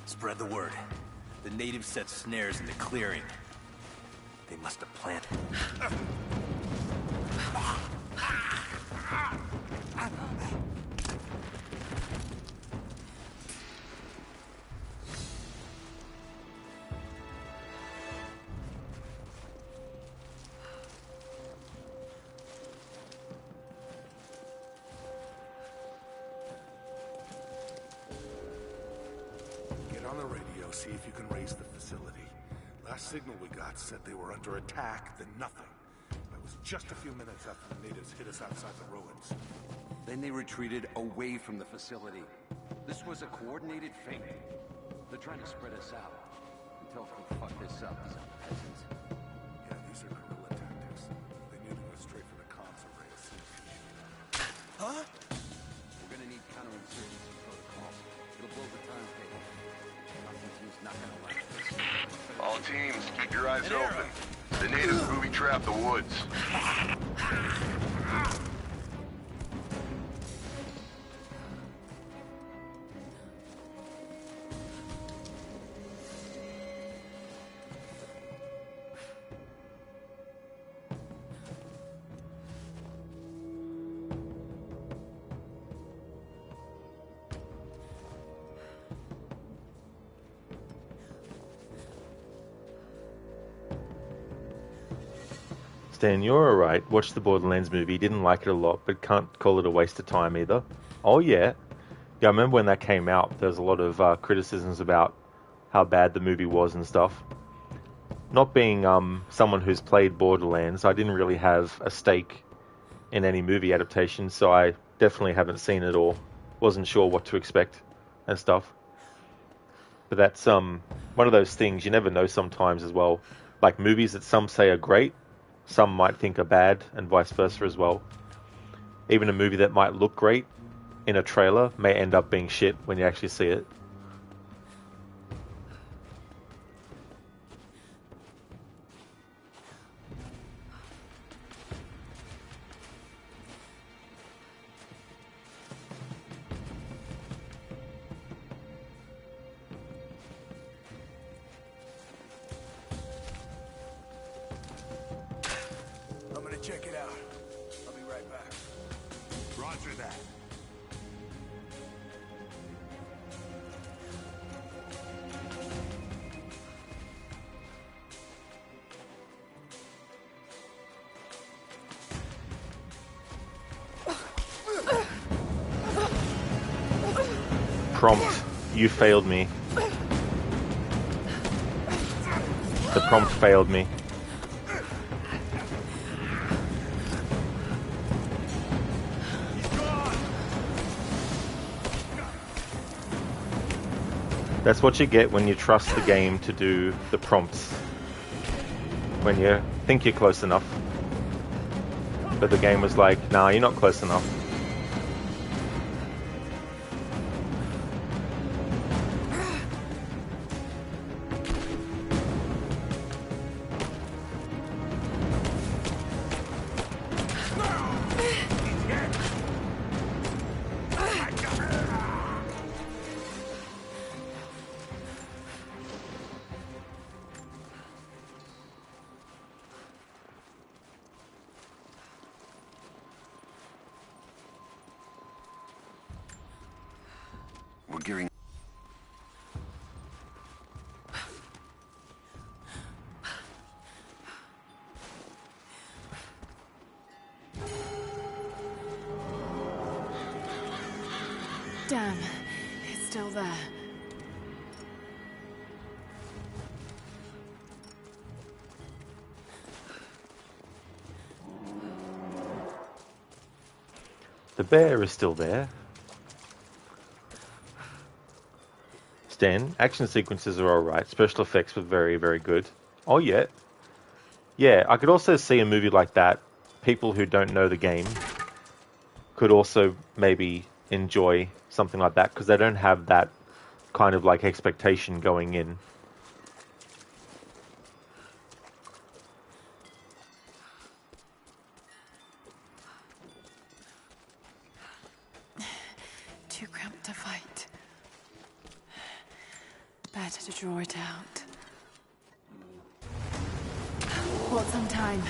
Spread the word. The natives set snares in the clearing. They must have planted. See if you can raise the facility. Last signal we got said they were under attack, then nothing. That was just a few minutes after the natives hit us outside the ruins. Then they retreated away from the facility. This was a coordinated feint. They're trying to spread us out. Until we fuck this up, these are peasants. Yeah, these are guerrilla tactics. They knew to go straight for the comms array as soon as we shoot up. Huh? We're gonna need counterinsurgency protocols. It'll blow the timetable. Not gonna last. All teams, keep your eyes open. The natives booby-trap the woods. Stan, you're alright. Watched the Borderlands movie, didn't like it a lot, but can't call it a waste of time either. Oh yeah. Yeah, I remember when that came out, there was a lot of criticisms about how bad the movie was and stuff. Not being someone who's played Borderlands, I didn't really have a stake in any movie adaptation, so I definitely haven't seen it or wasn't sure what to expect and stuff. But that's one of those things you never know sometimes as well. Like movies that some say are great, some might think are bad, and vice versa as well. Even a movie that might look great in a trailer may end up being shit when you actually see it. Check it out. I'll be right back. Roger that. Prompt. You failed me. The prompt failed me. That's what you get when you trust the game to do the prompts. When you think you're close enough. But the game was like, nah, you're not close enough. We're gearing. Damn, it's still there. The bear is still there. Stan, action sequences are alright. Special effects were very, very good. Oh, yeah. Yeah, I could also see a movie like that. People who don't know the game could also maybe enjoy something like that because they don't have that kind of like expectation going in. Too cramped to fight. Better to draw it out. Want some time?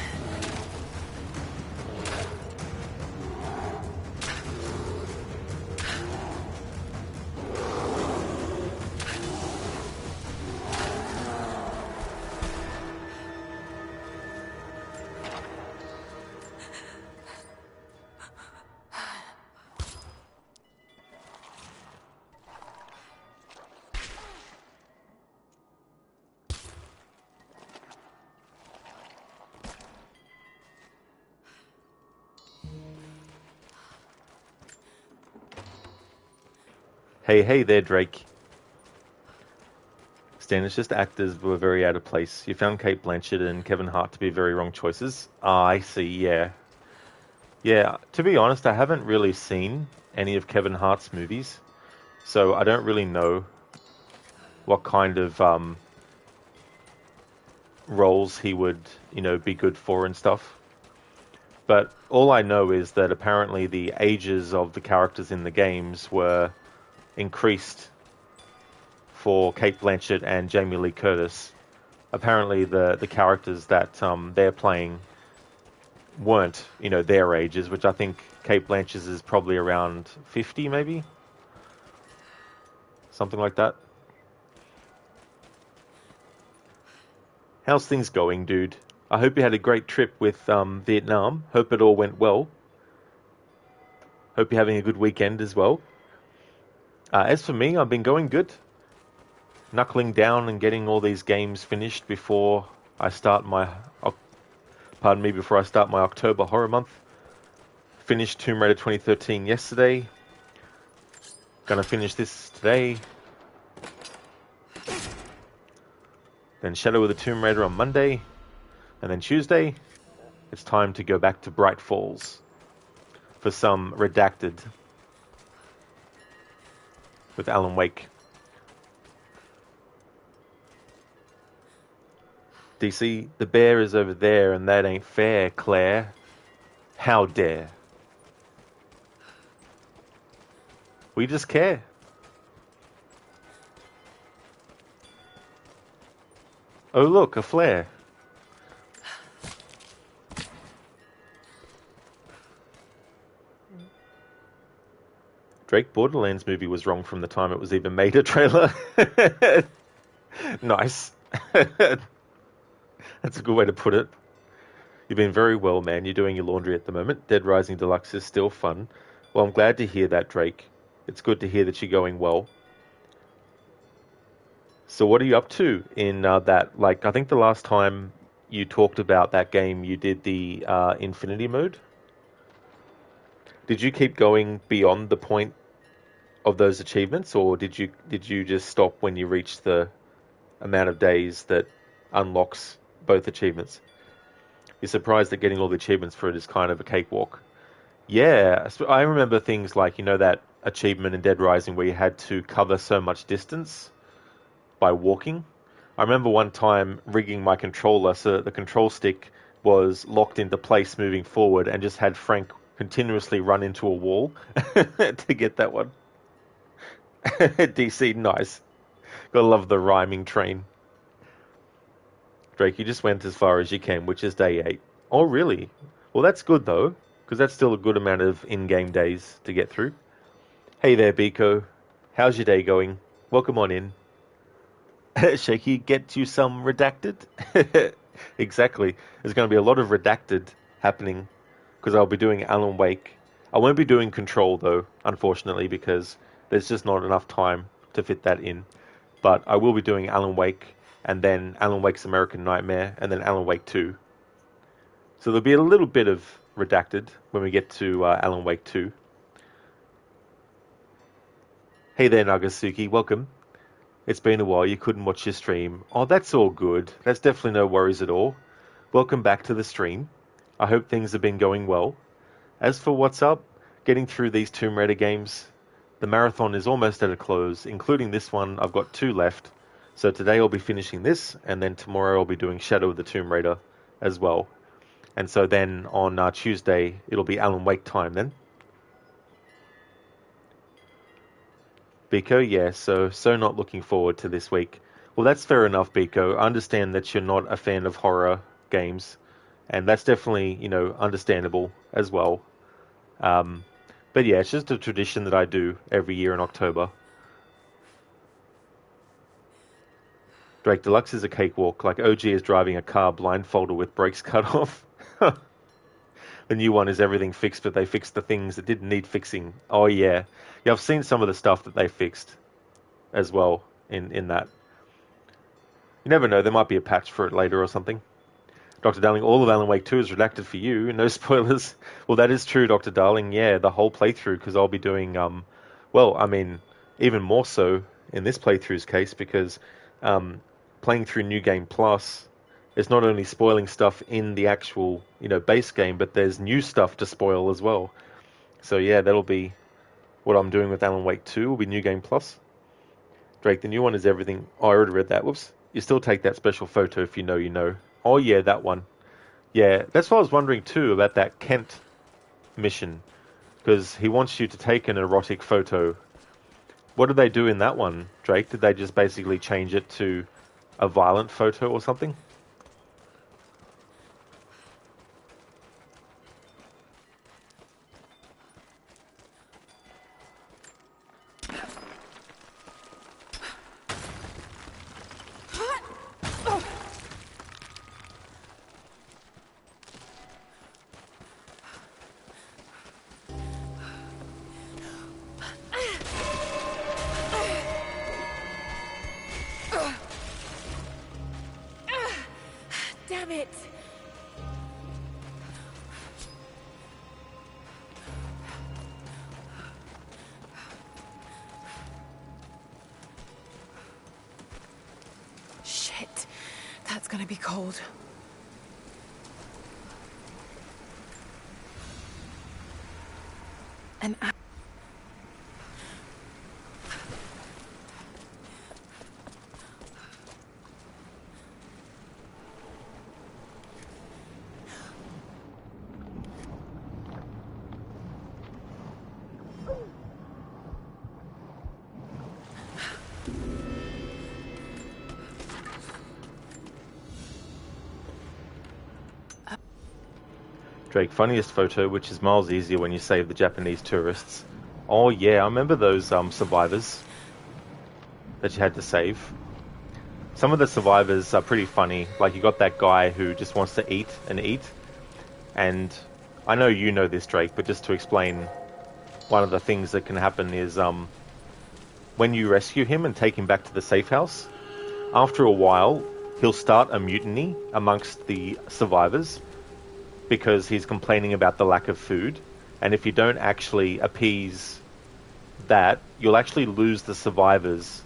Hey there, Drake. Stan, it's just actors were very out of place. You found Cate Blanchett and Kevin Hart to be very wrong choices. Ah, I see, yeah. Yeah, to be honest, I haven't really seen any of Kevin Hart's movies, so I don't really know what kind of roles he would, be good for and stuff. But all I know is that apparently the ages of the characters in the games were increased for Cate Blanchett and Jamie Lee Curtis. Apparently the characters that they're playing weren't, their ages, which I think Cate Blanchett's is probably around 50 maybe? Something like that. How's things going, dude? I hope you had a great trip with Vietnam. Hope it all went well. Hope you're having a good weekend as well. As for me, I've been going good. Knuckling down and getting all these games finished before I start my October horror month. Finished Tomb Raider 2013 yesterday. Gonna finish this today. Then Shadow of the Tomb Raider on Monday. And then Tuesday, it's time to go back to Bright Falls for some Redacted with Alan Wake. DC, the bear is over there and that ain't fair, Claire. How dare. We just care. Oh look, a flare. Drake Borderlands movie was wrong from the time it was even made a trailer. Nice. That's a good way to put it. You've been very well, man. You're doing your laundry at the moment. Dead Rising Deluxe is still fun. Well, I'm glad to hear that, Drake. It's good to hear that you're going well. So what are you up to in that? Like, I think the last time you talked about that game, you did the Infinity mode. Did you keep going beyond the point of those achievements, or did you just stop when you reached the amount of days that unlocks both achievements? You're surprised that getting all the achievements for it is kind of a cakewalk. Yeah, I remember things like, that achievement in Dead Rising where you had to cover so much distance by walking. I remember one time rigging my controller so that the control stick was locked into place moving forward and just had Frank continuously run into a wall to get that one. DC, nice. Gotta love the rhyming train. Drake, you just went as far as you can, which is day 8. Oh, really? Well, that's good, though, because that's still a good amount of in-game days to get through. Hey there, Biko. How's your day going? Welcome on in. Shaky, get you some redacted? Exactly. There's going to be a lot of redacted happening because I'll be doing Alan Wake. I won't be doing Control though, unfortunately, because there's just not enough time to fit that in. But I will be doing Alan Wake and then Alan Wake's American Nightmare and then Alan Wake 2. So there'll be a little bit of redacted when we get to Alan Wake 2. Hey there, Nagasuki. Welcome. It's been a while. You couldn't watch your stream. Oh, that's all good. That's definitely no worries at all. Welcome back to the stream. I hope things have been going well. As for what's up, getting through these Tomb Raider games, the marathon is almost at a close, including this one. I've got 2 left. So today I'll be finishing this, and then tomorrow I'll be doing Shadow of the Tomb Raider as well. And so then on Tuesday, it'll be Alan Wake time then. Biko, yeah, so not looking forward to this week. Well, that's fair enough, Biko. I understand that you're not a fan of horror games, and that's definitely, understandable as well. But yeah, it's just a tradition that I do every year in October. Drake Deluxe is a cakewalk, like OG is driving a car blindfolded with brakes cut off. The new one is everything fixed, but they fixed the things that didn't need fixing. Oh yeah. Yeah, I've seen some of the stuff that they fixed as well in that. You never know, there might be a patch for it later or something. Dr. Darling, all of Alan Wake 2 is redacted for you. No spoilers. Well, that is true, Dr. Darling. Yeah, the whole playthrough, because I'll be doing, even more so in this playthrough's case, because playing through New Game Plus, it's not only spoiling stuff in the actual, base game, but there's new stuff to spoil as well. So yeah, that'll be what I'm doing with Alan Wake 2, will be New Game Plus. Drake, the new one is everything. Oh, I already read that. Whoops. You still take that special photo if you know you know. Oh yeah, that one. Yeah, that's what I was wondering too about that Kent mission. Because he wants you to take an erotic photo. What did they do in that one, Drake? Did they just basically change it to a violent photo or something? Damn it! Shit. That's gonna be cold. And Drake, funniest photo, which is miles easier when you save the Japanese tourists. Oh yeah, I remember those survivors that you had to save. Some of the survivors are pretty funny. Like you got that guy who just wants to eat and eat. And I know you know this, Drake, but just to explain, one of the things that can happen is when you rescue him and take him back to the safe house, after a while, he'll start a mutiny amongst the survivors because he's complaining about the lack of food. And if you don't actually appease that, you'll actually lose the survivors.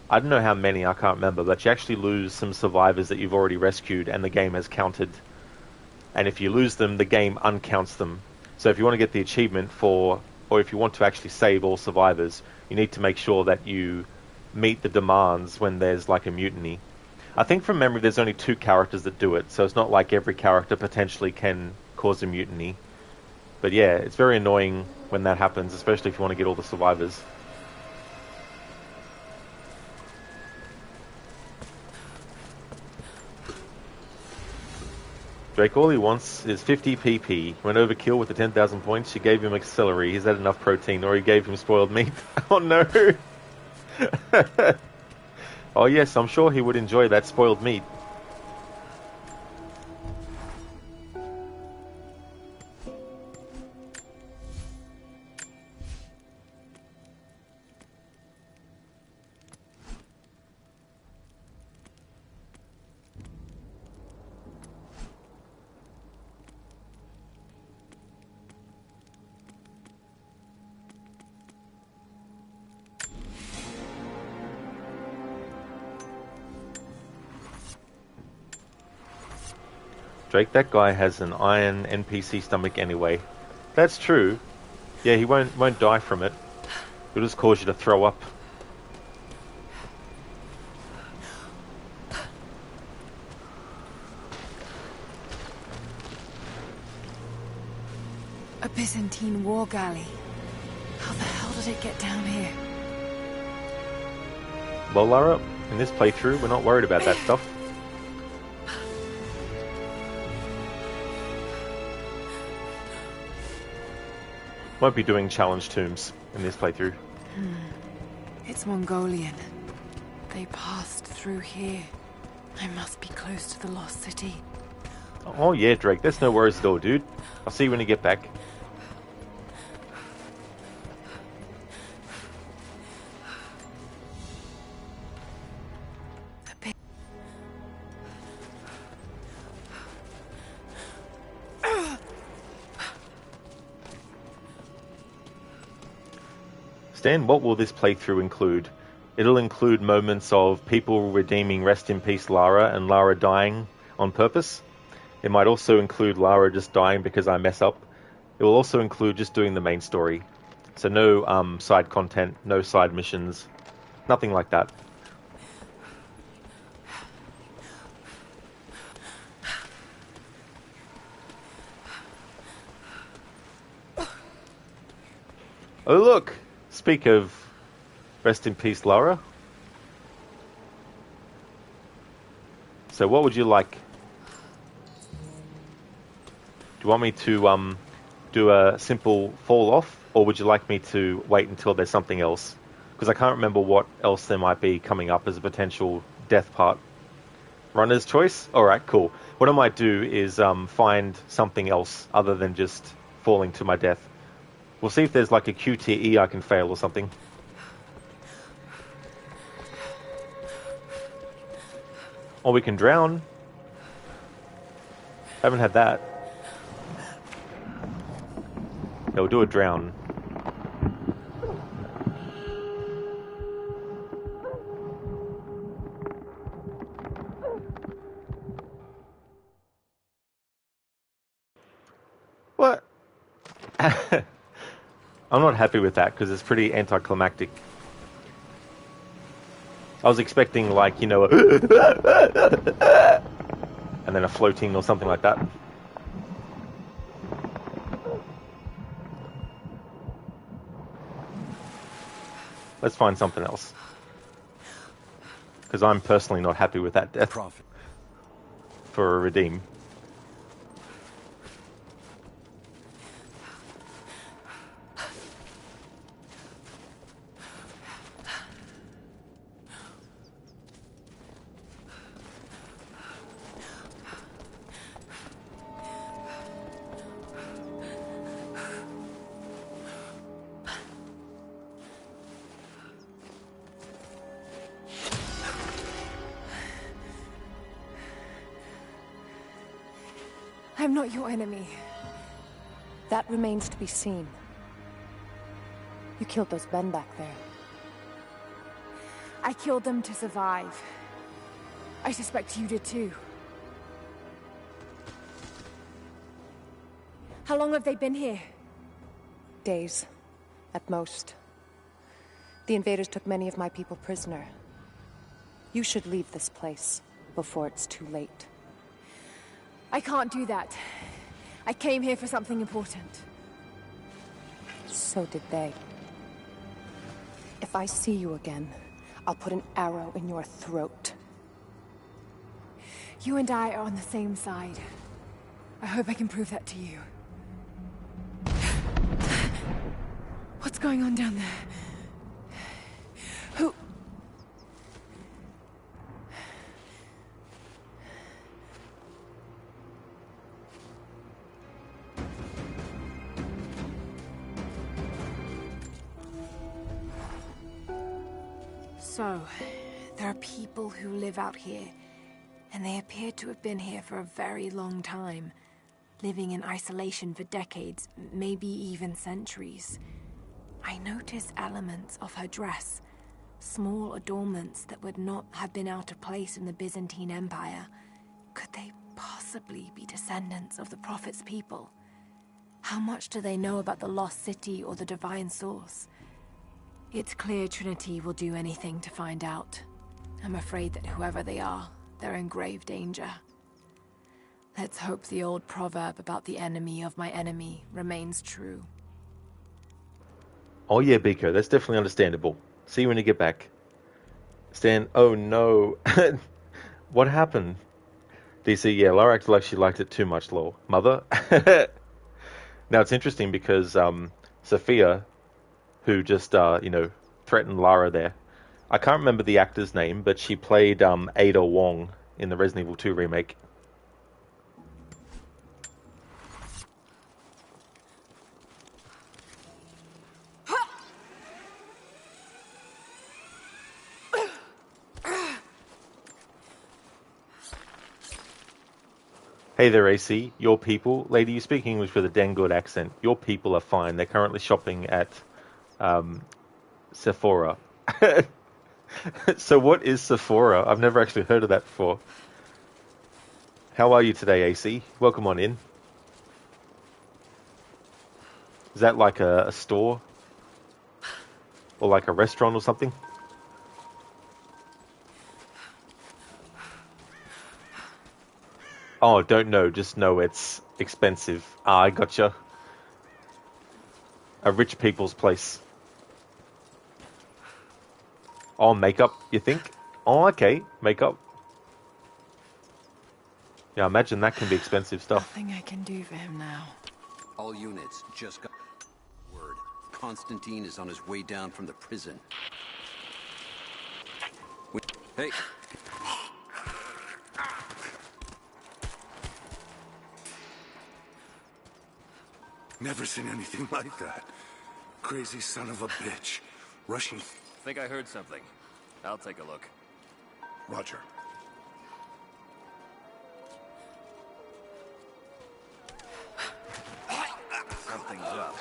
I don't know how many, I can't remember, but you actually lose some survivors that you've already rescued and the game has counted. And if you lose them, the game uncounts them. So if you want to get the achievement for, or if you want to actually save all survivors, you need to make sure that you meet the demands when there's like a mutiny. I think from memory there's only 2 characters that do it, so it's not like every character potentially can cause a mutiny. But yeah, it's very annoying when that happens, especially if you want to get all the survivors. Drake, all he wants is 50 PP. When overkill with the 10,000 points, she gave him a celery. He's had enough protein, or he gave him spoiled meat. Oh no! Oh yes, I'm sure he would enjoy that spoiled meat. Drake, that guy has an iron NPC stomach anyway. That's true. Yeah, he won't die from it. It'll just cause you to throw up. A Byzantine war galley. How the hell did it get down here? Well, Lara, in this playthrough, we're not worried about that stuff. Won't be doing challenge tombs in this playthrough. It's Mongolian. They passed through here. I must be close to the lost city. Oh yeah, Drake, that's no worries at all, dude. I'll see you when you get back. Stan, what will this playthrough include? It'll include moments of people redeeming Rest in Peace Lara and Lara dying on purpose. It might also include Lara just dying because I mess up. It will also include just doing the main story. So no side content, no side missions, nothing like that. Oh look! Speak of Rest in Peace Lara. So what would you like? Do you want me to do a simple fall off, or would you like me to wait until there's something else? Because I can't remember what else there might be coming up as a potential death part. Runner's choice? Alright, cool. What I might do is find something else other than just falling to my death. We'll see if there's like a QTE I can fail or something. Or we can drown. Haven't had that. Yeah, we'll do a drown. What? I'm not happy with that because it's pretty anticlimactic. I was expecting, like, you know, and then a floating or something like that. Let's find something else. Because I'm personally not happy with that death. For a redeem. I'm not your enemy. That remains to be seen. You killed those men back there. I killed them to survive. I suspect you did too. How long have they been here? Days, at most. The invaders took many of my people prisoner. You should leave this place before it's too late. I can't do that. I came here for something important. So did they. If I see you again, I'll put an arrow in your throat. You and I are on the same side. I hope I can prove that to you. What's going on down there? So, there are people who live out here, and they appear to have been here for a very long time, living in isolation for decades, maybe even centuries. I notice elements of her dress, small adornments that would not have been out of place in the Byzantine Empire. Could they possibly be descendants of the Prophet's people? How much do they know about the Lost City or the Divine Source? It's clear Trinity will do anything to find out. I'm afraid that whoever they are, they're in grave danger. Let's hope the old proverb about the enemy of my enemy remains true. Oh yeah, Biko, that's definitely understandable. See you when you get back. Stan, oh no. What happened? DC, yeah, Lara acted like she liked it too much, lol. Mother? Now it's interesting because Sophia, who just, threatened Lara there, I can't remember the actor's name, but she played Ada Wong in the Resident Evil 2 remake. Hey there, AC. Your people. Lady, you speak English with a dang good accent. Your people are fine. They're currently shopping at Sephora. So what is Sephora? I've never actually heard of that before. How are you today, AC? Welcome on in. Is that like a store? Or like a restaurant or something? Oh, don't know. Just know it's expensive. Ah, I gotcha. A rich people's place. Oh, makeup, you think? Oh, okay. Makeup. Yeah, I imagine that can be expensive stuff. Nothing I can do for him now. All units just got word. Constantine is on his way down from the prison. Hey. Never seen anything like that. Crazy son of a bitch. Rushing. Think I heard something. I'll take a look. Roger. Something's up.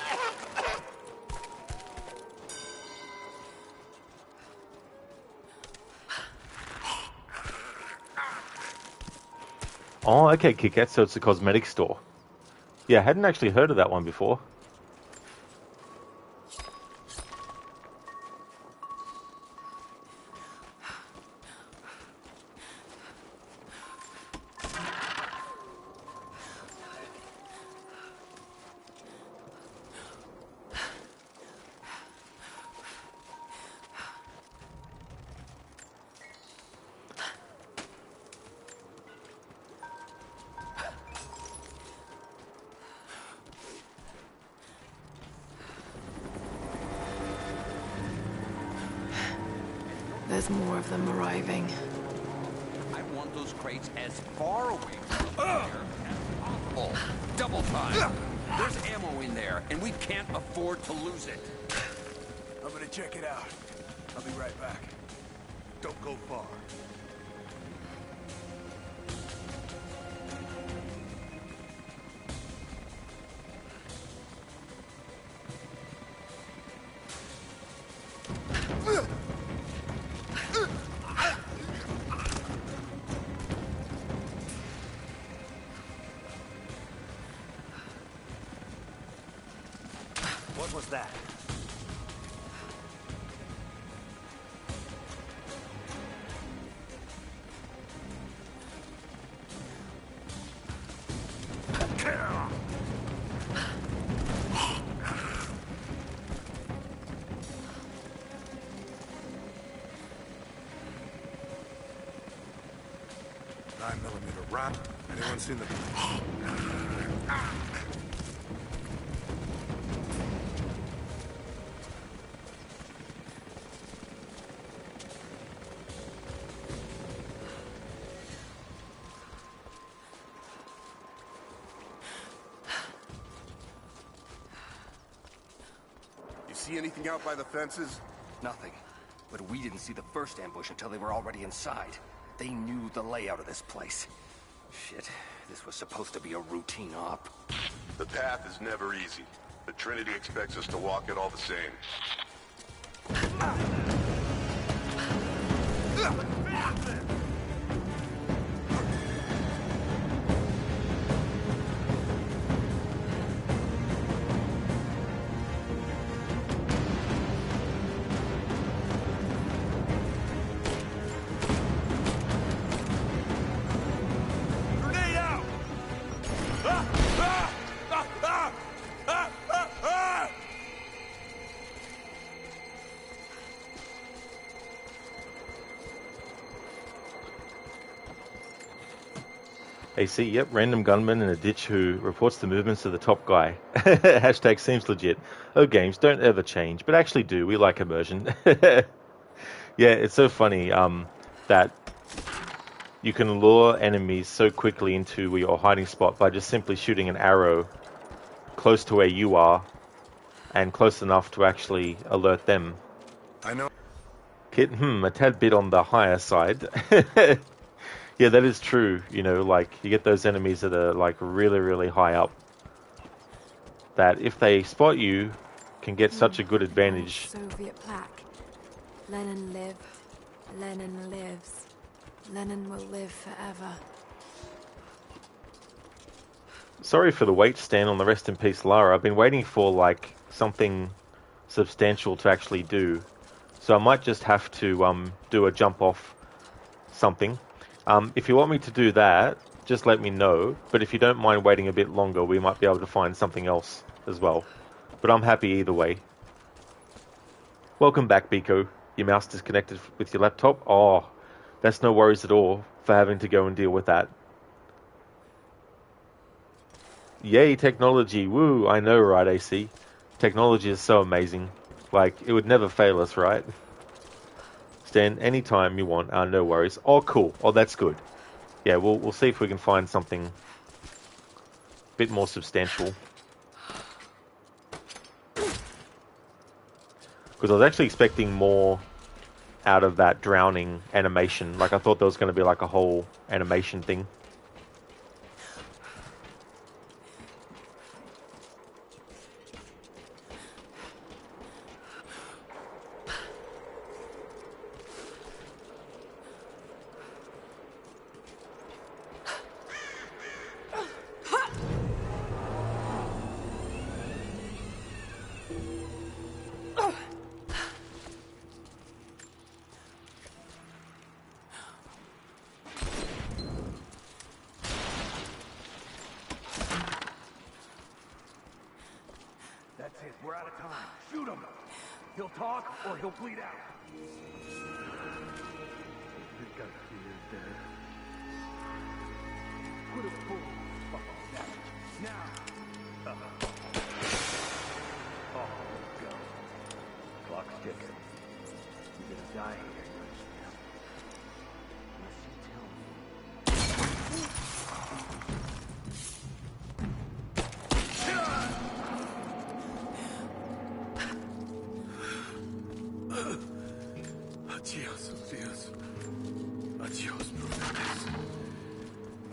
Oh, okay, Kit-Kat, so it's a cosmetic store. Yeah, I hadn't actually heard of that one before. There's more of them arriving. I want those crates as far away from here as possible. Double time. There's ammo in there, and we can't afford to lose it. I'm gonna check it out. I'll be right back. Don't go far. What was that? Rob, anyone seen the... You see anything out by the fences? Nothing. But we didn't see the first ambush until they were already inside. They knew the layout of this place. Shit, this was supposed to be a routine op. The path is never easy, but Trinity expects us to walk it all the same. Grenade out! AC, yep, random gunman in a ditch who reports the movements of the top guy. Hashtag seems legit. Oh, games, don't ever change, but actually do. We like immersion. Yeah, it's so funny that you can lure enemies so quickly into your hiding spot by just simply shooting an arrow close to where you are and close enough to actually alert them. I know. Kit, a tad bit on the higher side. Yeah, that is true. You know, like, you get those enemies that are, like, really, really high up, that if they spot you, can get such a good advantage. Soviet plaque. Lenin live. Lenin lives. Lenin will live forever. Sorry for the wait, Stan, on the Rest in Peace Lara. I've been waiting for, like, something substantial to actually do. So I might just have to do a jump off something. If you want me to do that, just let me know. But if you don't mind waiting a bit longer, we might be able to find something else as well. But I'm happy either way. Welcome back, Biko. Your mouse disconnected with your laptop? Oh, that's no worries at all for having to go and deal with that. Yay, technology. Woo, I know, right, AC? Technology is so amazing. Like, it would never fail us, right? Stan, anytime you want. No worries. Oh, cool. Oh, that's good. Yeah, we'll see if we can find something a bit more substantial. Because I was actually expecting more out of that drowning animation. Like, I thought there was going to be like a whole animation thing. That's it, we're out of time. Shoot him! He'll talk or he'll bleed out. Think I see you're dead. Put a full fuck on that. Now! Oh, go. Clock's ticking. You're gonna die here, you understand? Unless you tell me. Adios, Dios. Adios, brothers.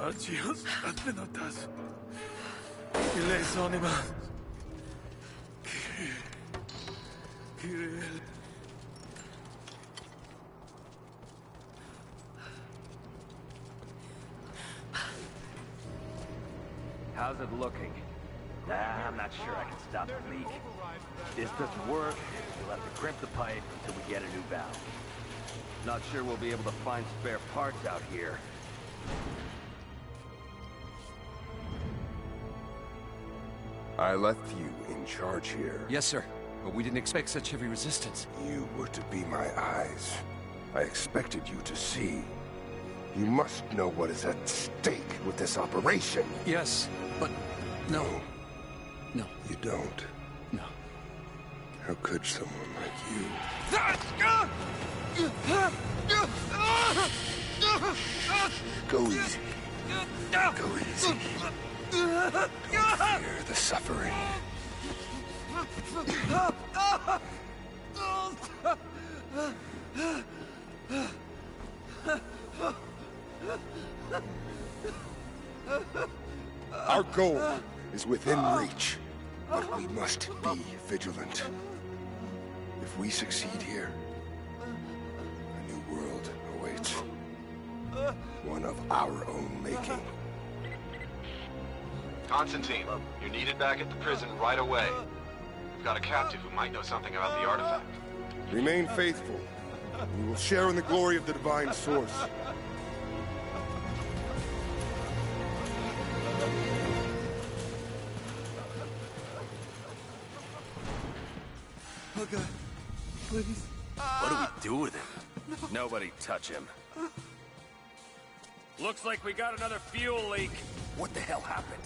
Adios, adminotas. Y les animas. Kirill. How's it looking? I'm not sure I can stop the leak. This doesn't work. We'll have to crimp the pipe until we get a new valve. Not sure we'll be able to find spare parts out here. I left you in charge here. Yes, sir. But we didn't expect such heavy resistance. You were to be my eyes. I expected you to see. You must know what is at stake with this operation. Yes, but no. No. You don't. No. How could someone like you? Go easy. Go easy. Don't fear the suffering. Our goal is within reach, but we must be vigilant. If we succeed here, a new world awaits. One of our own making. Constantine, you're needed back at the prison right away. We've got a captive who might know something about the artifact. Remain faithful. We will share in the glory of the Divine Source. Oh God, please. What do we do with him? Nobody touch him. Looks like we got another fuel leak. What the hell happened?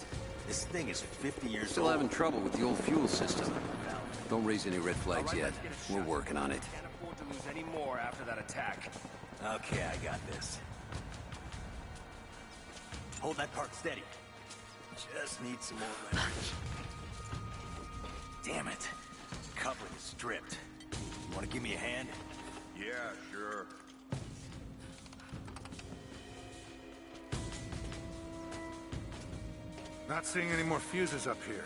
This thing is 50 years Still old. having trouble with the old fuel system. Don't raise any red flags yet. We're working on it. Can't afford to lose any more after that attack. Okay, I got this. Hold that part steady. Just need some more leverage. Damn it. Coupling is stripped. You want to give me a hand? Yeah, sure. Not seeing any more fuses up here.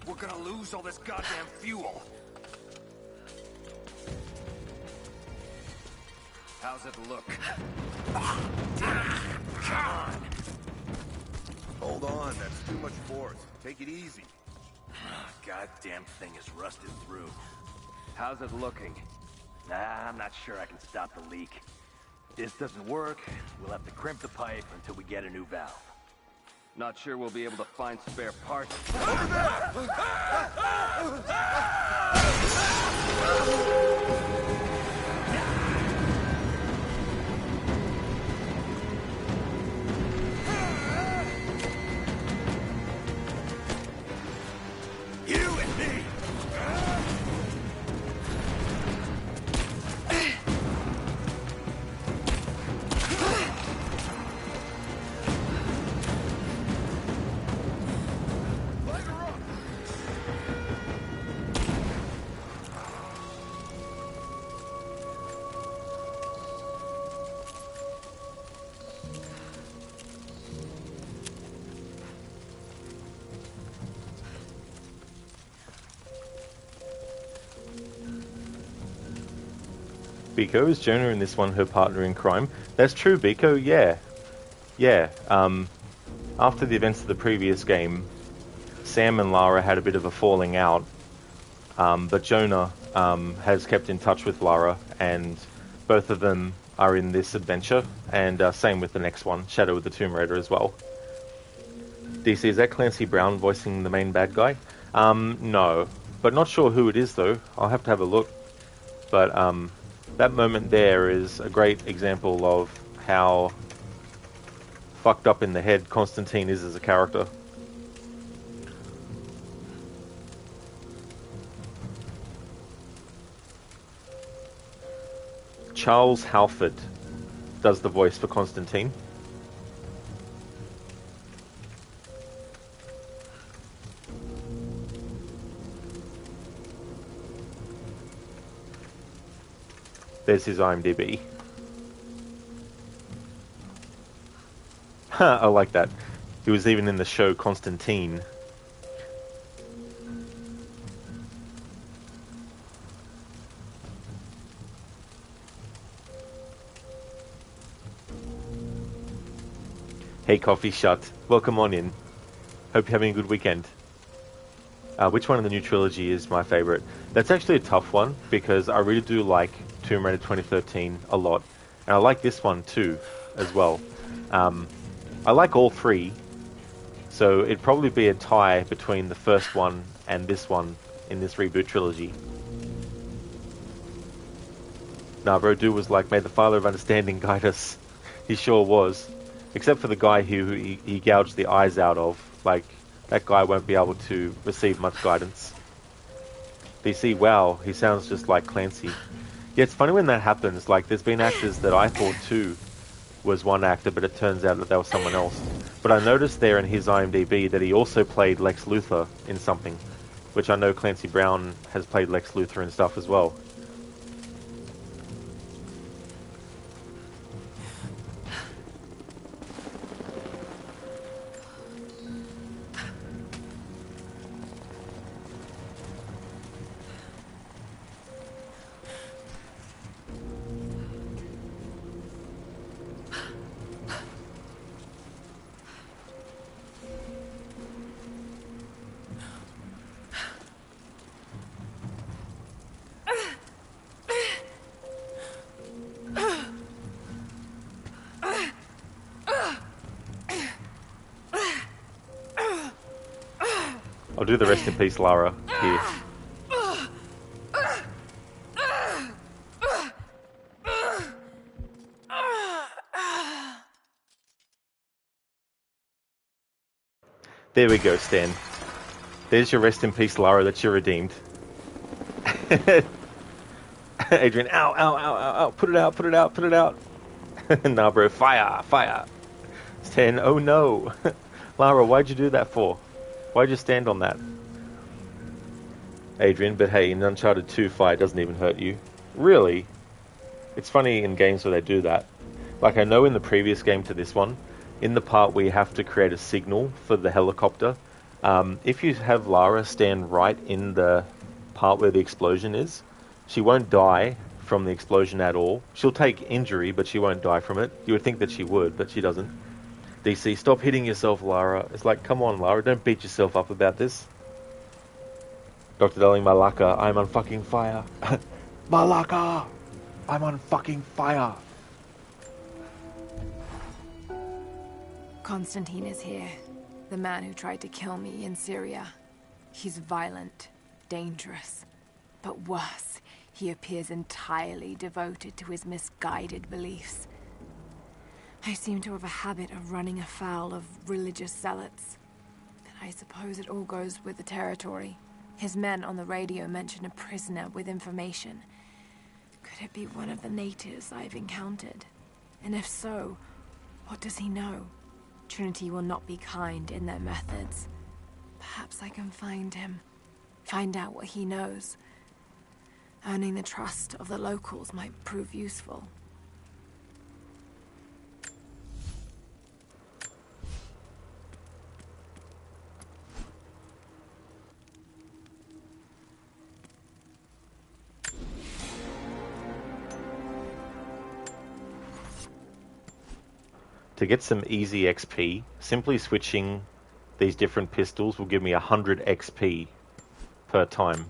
We're gonna lose all this goddamn fuel. How's it look? Come on. Hold on, that's too much force. Take it easy. Goddamn thing is rusted through. How's it looking? Nah, I'm not sure I can stop the leak. If this doesn't work, we'll have to crimp the pipe until we get a new valve. Not sure we'll be able to find spare parts. You and me! Biko, is Jonah in this one her partner in crime? That's true, Biko, yeah. Yeah, after the events of the previous game, Sam and Lara had a bit of a falling out, but Jonah has kept in touch with Lara, and both of them are in this adventure, and same with the next one, Shadow of the Tomb Raider as well. DC, is that Clancy Brown voicing the main bad guy? No, but not sure who it is though. I'll have to have a look. But that moment there is a great example of how fucked up in the head Constantine is as a character. Charles Halford does the voice for Constantine. There's his IMDb. I like that. He was even in the show Constantine. Hey Coffee Shut, welcome on in. Hope you're having a good weekend. Which one in the new trilogy is my favourite? That's actually a tough one, because I really do like Tomb Raider 2013 a lot. And I like this one too, as well. I like all three, so it'd probably be a tie between the first one and this one in this reboot trilogy. Nah, bro, dude was like, may the Father of Understanding guide us. He sure was. Except for the guy who he gouged the eyes out of. Like, that guy won't be able to receive much guidance. DC, wow, he sounds just like Clancy. Yeah, it's funny when that happens. Like, there's been actors that I thought too was one actor, but it turns out that they were someone else. But I noticed there in his IMDb that he also played Lex Luthor in something, which I know Clancy Brown has played Lex Luthor and stuff as well. I'll do the rest in peace, Lara, here. There we go, Stan. There's your rest in peace, Lara, that you're redeemed. Adrian, ow, ow, ow, ow, ow, put it out, put it out, put it out. Nah, bro, fire, fire. Stan, oh no. Lara, why'd you do that for? Why'd you stand on that? Adrian, but hey, in Uncharted 2, fire doesn't even hurt you. Really? It's funny in games where they do that. Like, I know in the previous game to this one, in the part where you have to create a signal for the helicopter, if you have Lara stand right in the part where the explosion is, she won't die from the explosion at all. She'll take injury, but she won't die from it. You would think that she would, but she doesn't. DC, stop hitting yourself, Lara. It's like, come on, Lara, don't beat yourself up about this. Dr. Darling, Malaka, I'm on fucking fire. Malaka! I'm on fucking fire. Constantine is here. The man who tried to kill me in Syria. He's violent, dangerous, but worse, he appears entirely devoted to his misguided beliefs. I seem to have a habit of running afoul of religious zealots. But I suppose it all goes with the territory. His men on the radio mentioned a prisoner with information. Could it be one of the natives I've encountered? And if so, what does he know? Trinity will not be kind in their methods. Perhaps I can find him. Find out what he knows. Earning the trust of the locals might prove useful. To get some easy XP, simply switching these different pistols will give me 100 XP per time.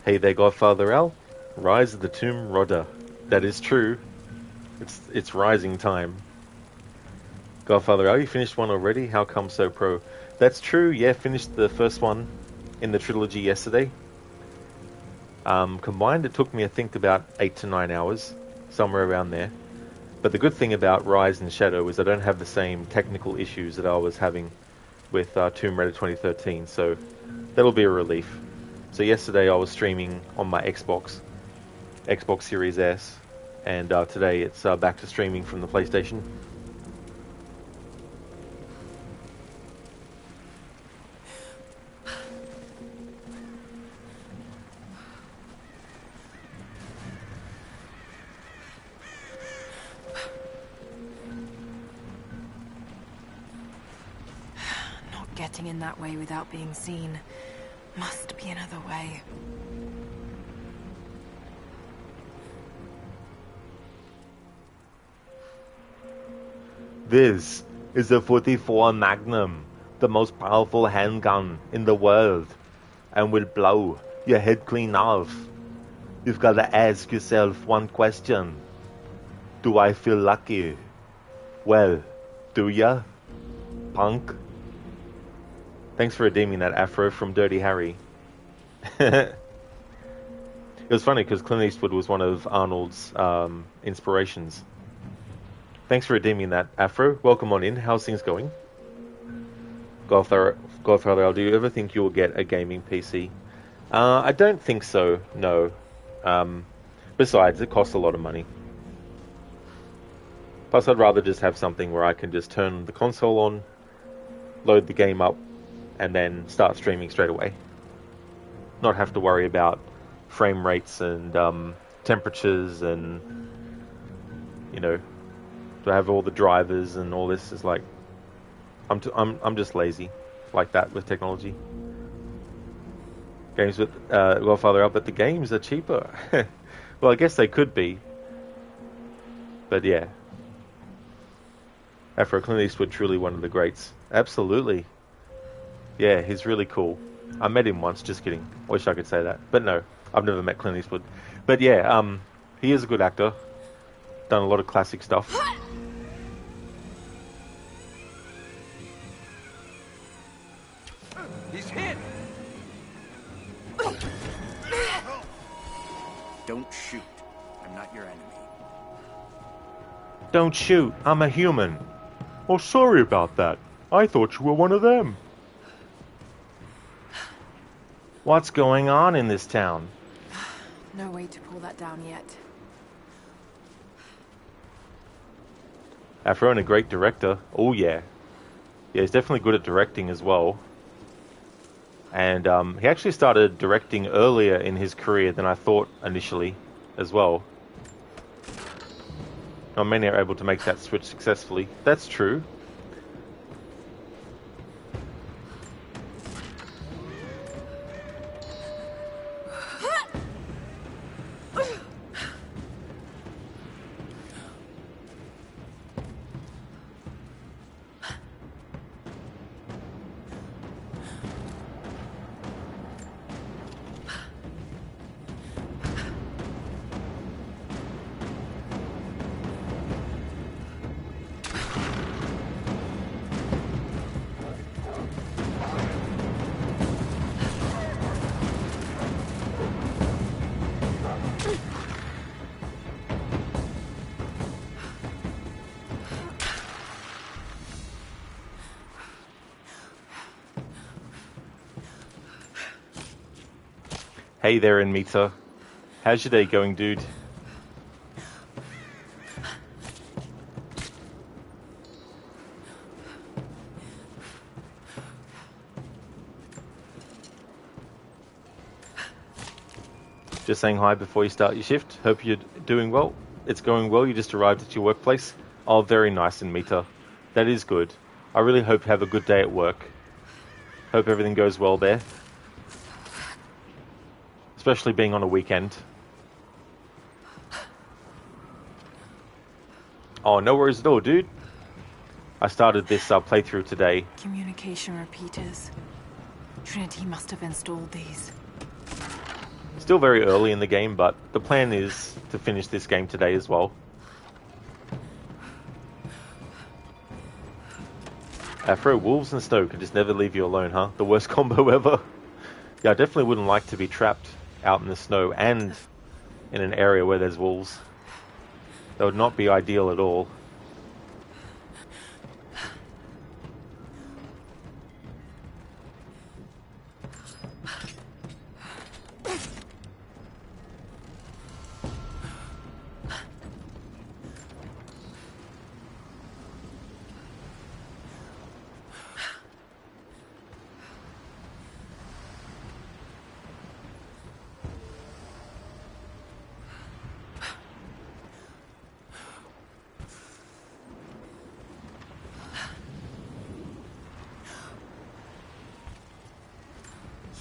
Hey there, Godfather Al. Rise of the Tomb Raider. That is true. It's rising time. Godfather Al, you finished one already? How come so pro? That's true, yeah, finished the first one in the trilogy yesterday. Combined, it took me, I think, about 8 to 9 hours, somewhere around there. But the good thing about Rise and Shadow is I don't have the same technical issues that I was having with Tomb Raider 2013, so that'll be a relief. So yesterday I was streaming on my Xbox Series S, and today it's back to streaming from the PlayStation. Getting in that way without being seen. Must be another way. This is a 44 Magnum, the most powerful handgun in the world, and will blow your head clean off. You've got to ask yourself one question. Do I feel lucky? Well, do ya, punk? Thanks for redeeming that afro from Dirty Harry. It was funny because Clint Eastwood was one of Arnold's inspirations. Thanks for redeeming that afro. Welcome on in. How's things going? Godfather, do you ever think you'll get a gaming PC? I don't think so, no. Besides, it costs a lot of money. Plus, I'd rather just have something where I can just turn the console on, load the game up, and then start streaming straight away. Not have to worry about frame rates and temperatures and, you know, to have all the drivers and all this. Is like, I'm just lazy like that with technology. Games with Godfather up, but the games are cheaper. Well, I guess they could be, but yeah. Afro Clint Eastwood, truly one of the greats. Absolutely. Yeah, he's really cool. I met him once, just kidding. Wish I could say that. But no, I've never met Clint Eastwood. But yeah, he is a good actor. Done a lot of classic stuff. He's hit! Don't shoot. I'm not your enemy. Don't shoot, I'm a human. Oh, sorry about that. I thought you were one of them. What's going on in this town? No way to pull that down yet. Afro and a great director. Oh yeah. Yeah, he's definitely good at directing as well. And he actually started directing earlier in his career than I thought initially as well. Not many are able to make that switch successfully. That's true. Hey there, Anmita. How's your day going, dude? Just saying hi before you start your shift. Hope you're doing well. It's going well. You just arrived at your workplace. Oh, very nice, Anmita. That is good. I really hope you have a good day at work. Hope everything goes well there. Especially being on a weekend. Oh, no worries at all, dude. I started this playthrough today. Communication repeaters. Trinity must have installed these. Still very early in the game, but the plan is to finish this game today as well. Afro, wolves and snow can just never leave you alone, huh? The worst combo ever. Yeah, I definitely wouldn't like to be trapped out in the snow and in an area where there's wolves. That would not be ideal at all.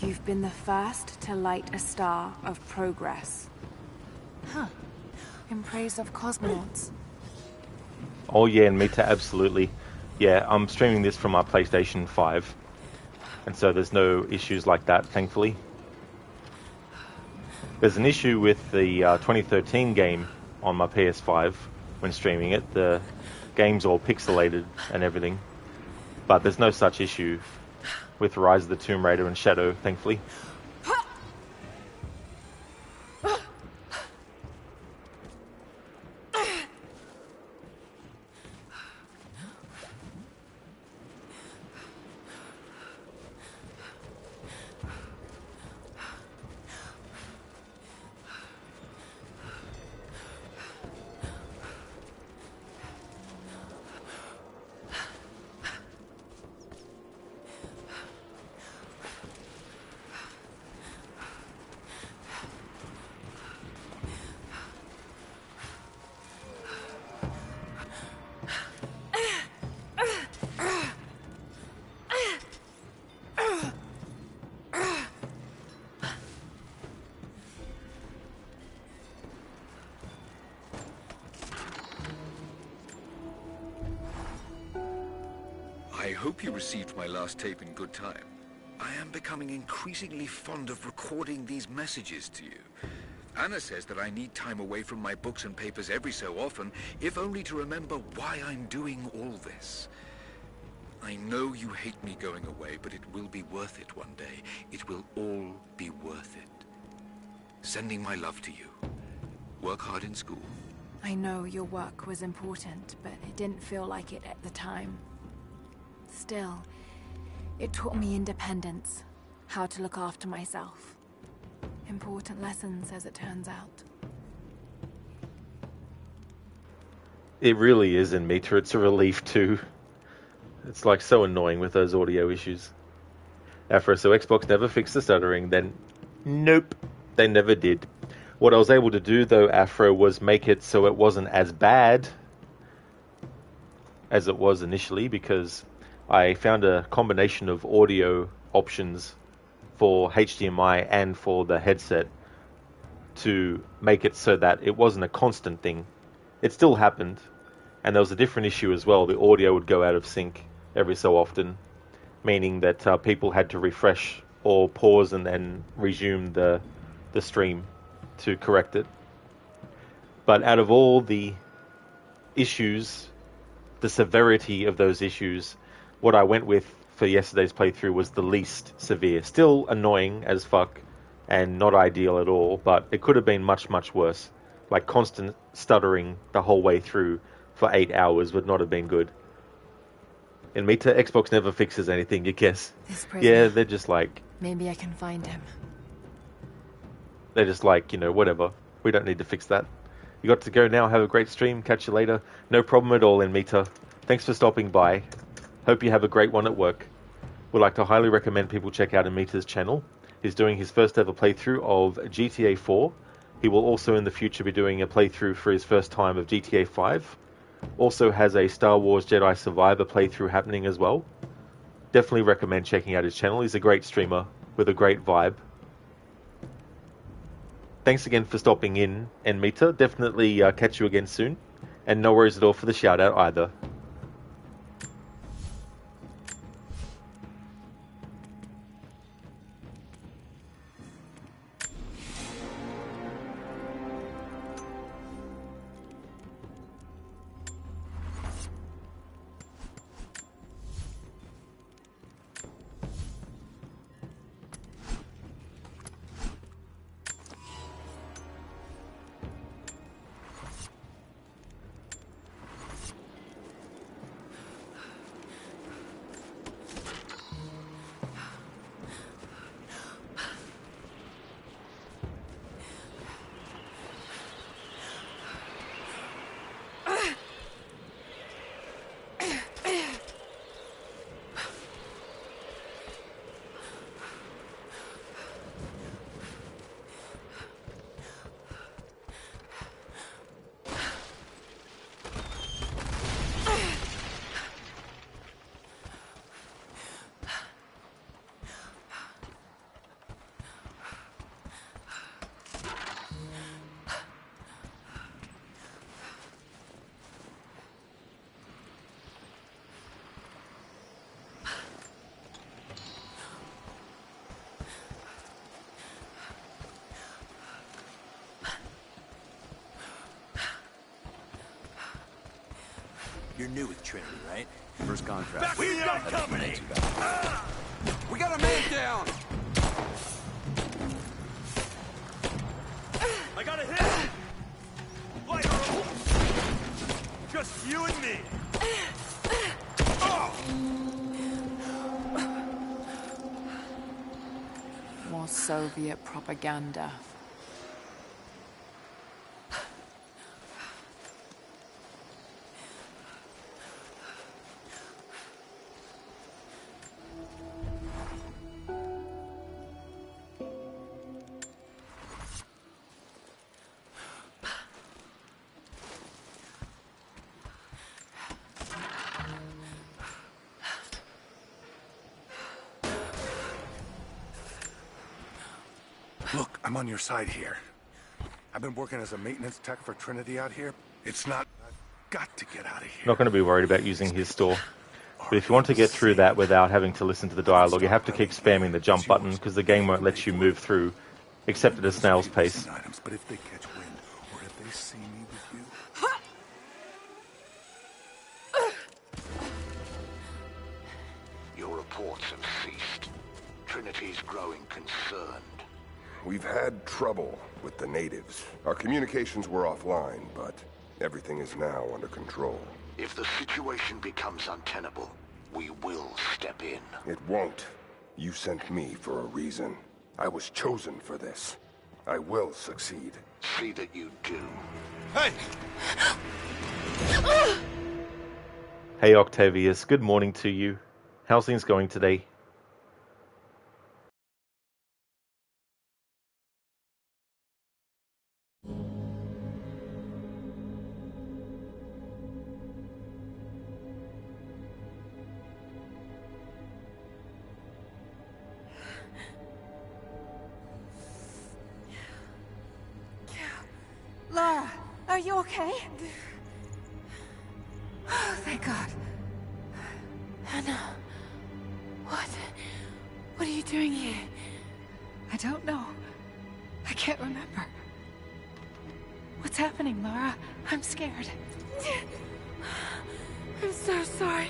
You've been the first to light a star of progress. Huh. In praise of cosmonauts. Oh yeah, and Mita, absolutely. Yeah, I'm streaming this from my PlayStation 5. And so there's no issues like that, thankfully. There's an issue with the 2013 game on my PS5 when streaming it. The game's all pixelated and everything. But there's no such issue with Rise of the Tomb Raider and Shadow, thankfully. I hope you received my last tape in good time. I am becoming increasingly fond of recording these messages to you. Anna says that I need time away from my books and papers every so often, if only to remember why I'm doing all this. I know you hate me going away, but it will be worth it one day. It will all be worth it. Sending my love to you. Work hard in school. I know your work was important, but it didn't feel like it at the time. Still, it taught me independence, how to look after myself. Important lessons, as it turns out. It really is in Mita. It's a relief too. It's like so annoying with those audio issues. Afro, so Xbox never fixed the stuttering, then nope, they never did. What I was able to do though, Afro, was make it so it wasn't as bad as it was initially, because I found a combination of audio options for HDMI and for the headset to make it so that it wasn't a constant thing. It still happened, and there was a different issue as well. The audio would go out of sync every so often, meaning that people had to refresh or pause and then resume the stream to correct it. But out of all the issues, the severity of those issues, what I went with for yesterday's playthrough was the least severe. Still annoying as fuck and not ideal at all, but it could have been much, much worse. Like constant stuttering the whole way through for 8 hours would not have been good. In Mita, Xbox never fixes anything, you guess. Yeah, they're just like... Maybe I can find him. They're just like, you know, whatever. We don't need to fix that. You got to go now. Have a great stream. Catch you later. No problem at all in Mita. Thanks for stopping by. Hope you have a great one at work. Would like to highly recommend people check out Amita's channel. He's doing his first ever playthrough of GTA 4. He will also in the future be doing a playthrough for his first time of GTA 5. Also has a Star Wars Jedi Survivor playthrough happening as well. Definitely recommend checking out his channel. He's a great streamer with a great vibe. Thanks again for stopping in, Mita. Definitely catch you again soon. And no worries at all for the shout out either. You're new with Trinity, right? First contract. Back We've got company! We got a man down! I got a hit! Lighter! Just you and me! More Soviet propaganda. Look, I'm on your side here. I've been working as a maintenance tech for Trinity out here. It's not... I've got to get out of here. Not going to be worried about using his store. But if you want to get through that without having to listen to the dialogue, you have to keep spamming the jump button, because the game won't let you move through, except at a snail's pace. But if they catch wind, or if they see me with you... Your reports have ceased. Trinity's growing concerned. We've had trouble with the natives. Our communications were offline, but everything is now under control. If the situation becomes untenable, we will step in. It won't. You sent me for a reason. I was chosen for this. I will succeed. See that you do. Hey! Hey Octavius, good morning to you. How's things going today? Lara, are you okay? Oh, thank God. Anna, what are you doing here? I don't know. I can't remember. What's happening, Lara? I'm scared. I'm so sorry.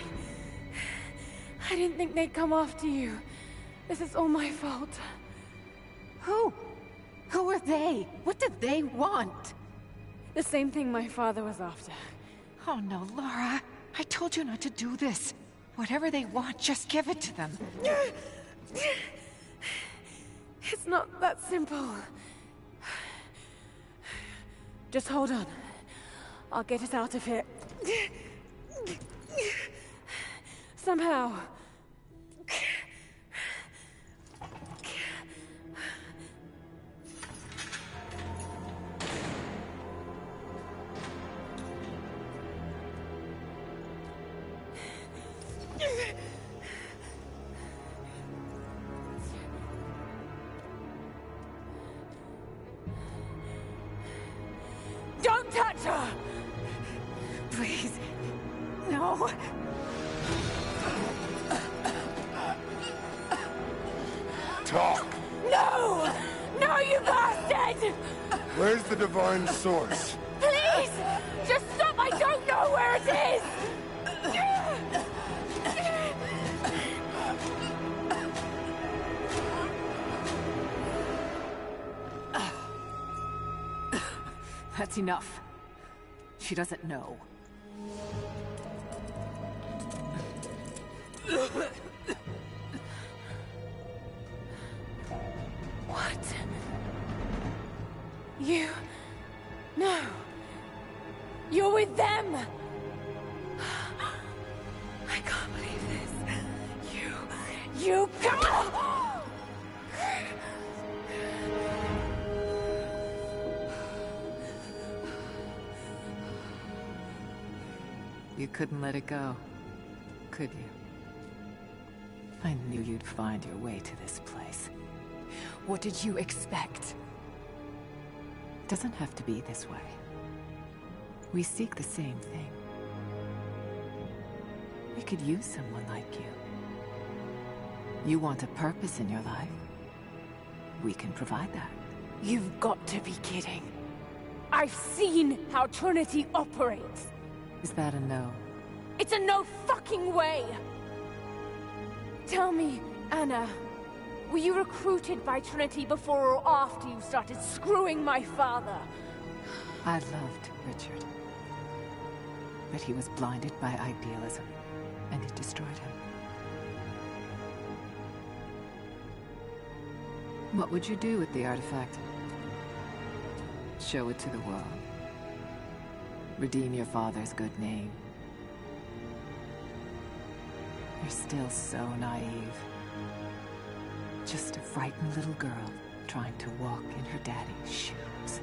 I didn't think they'd come after you. This is all my fault. Who? Who are they? What did they want? The same thing my father was after. Oh no, Lara. I told you not to do this. Whatever they want, just give it to them. It's not that simple. Just hold on. I'll get us out of here. Somehow. Don't touch her! Please. No. Talk! No! No, you bastard! Where's the divine source? Please! Just stop! I don't know where it is! That's enough. She doesn't know. What? You... No. You're with them! I can't believe this. You can't! You couldn't let it go, could you? I knew you'd find your way to this place. What did you expect? It doesn't have to be this way. We seek the same thing. We could use someone like you. You want a purpose in your life. We can provide that. You've got to be kidding. I've seen how Trinity operates. Is that a no? It's a no fucking way! Tell me, Anna, were you recruited by Trinity before or after you started screwing my father? I loved Richard. But he was blinded by idealism, and it destroyed him. What would you do with the artifact? Show it to the world. Redeem your father's good name. You're still so naive. Just a frightened little girl trying to walk in her daddy's shoes.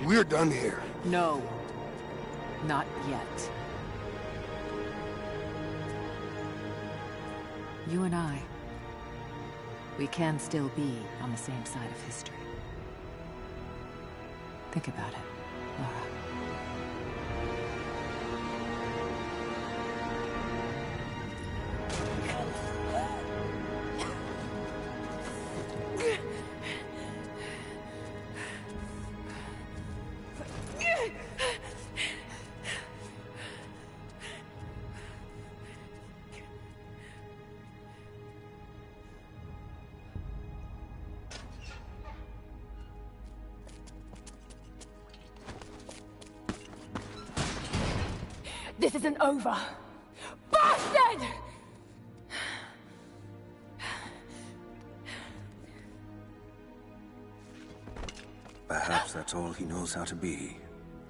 We're done here. No. Not yet. You and I, we can still be on the same side of history. Think about it, Lara. This isn't over. Bastard! Perhaps that's all he knows how to be.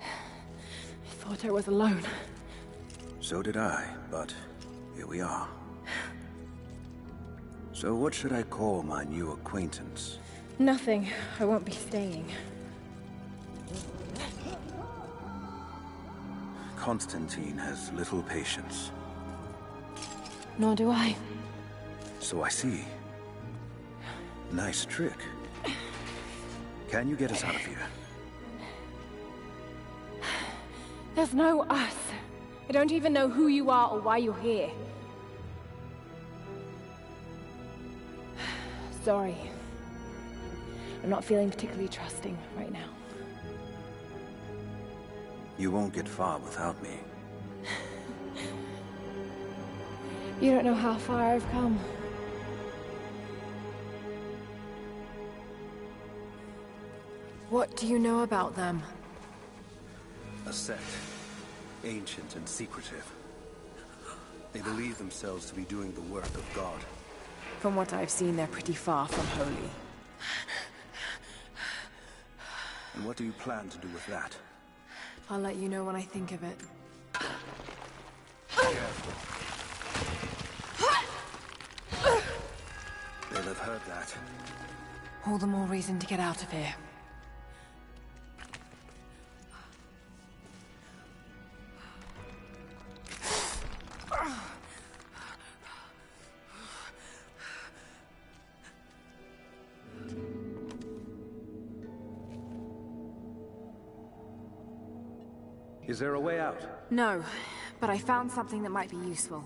I thought I was alone. So did I, but here we are. So what should I call my new acquaintance? Nothing. I won't be staying. Constantine has little patience. Nor do I. So I see. Nice trick. Can you get us out of here? There's no us. I don't even know who you are or why you're here. Sorry. I'm not feeling particularly trusting right now. You won't get far without me. You don't know how far I've come. What do you know about them? A sect. Ancient and secretive. They believe themselves to be doing the work of God. From what I've seen, they're pretty far from holy. And what do you plan to do with that? I'll let you know when I think of it. They'll have heard that. All the more reason to get out of here. Is there a way out? No, but I found something that might be useful.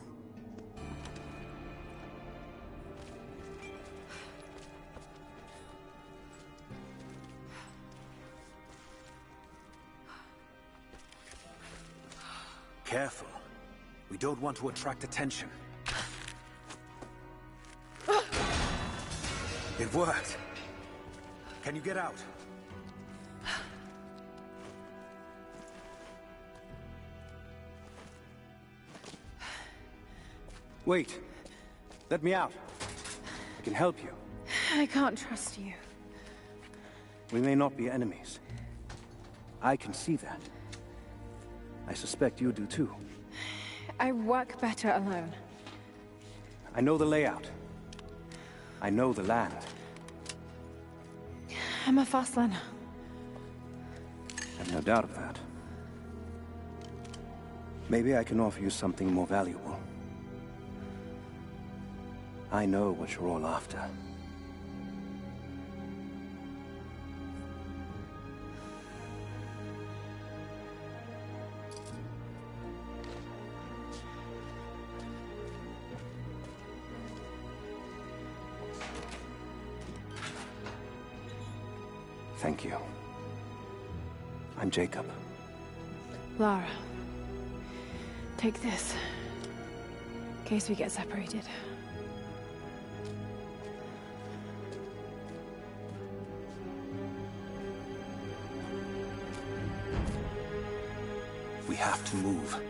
Careful. We don't want to attract attention. It worked. Can you get out? Wait. Let me out. I can help you. I can't trust you. We may not be enemies. I can see that. I suspect you do too. I work better alone. I know the layout. I know the land. I'm a fast learner. I've no doubt of that. Maybe I can offer you something more valuable. I know what you're all after. Thank you. I'm Jacob. Lara, take this. In case we get separated. We have to move.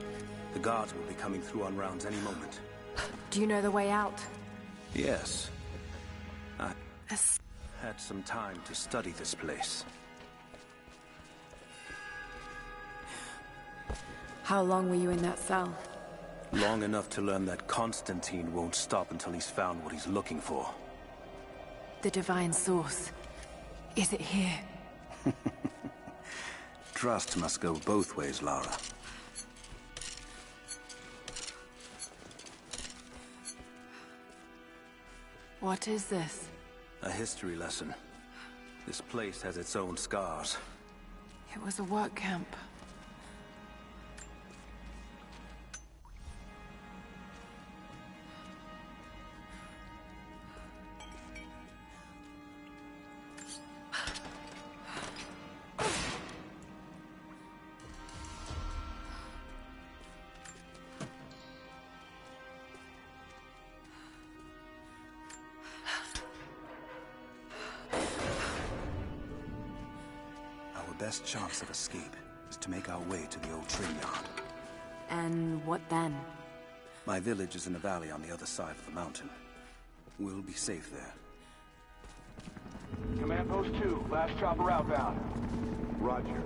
The guards will be coming through on rounds any moment. Do you know the way out? Yes. I had some time to study this place. How long were you in that cell? Long enough to learn that Constantine won't stop until he's found what he's looking for. The divine source. Is it here? Trust must go both ways, Lara. What is this? A history lesson. This place has its own scars. It was a work camp. Best chance of escape is to make our way to the old train yard. And what then? My village is in a valley on the other side of the mountain. We'll be safe there. Command Post 2, last chopper outbound. Roger.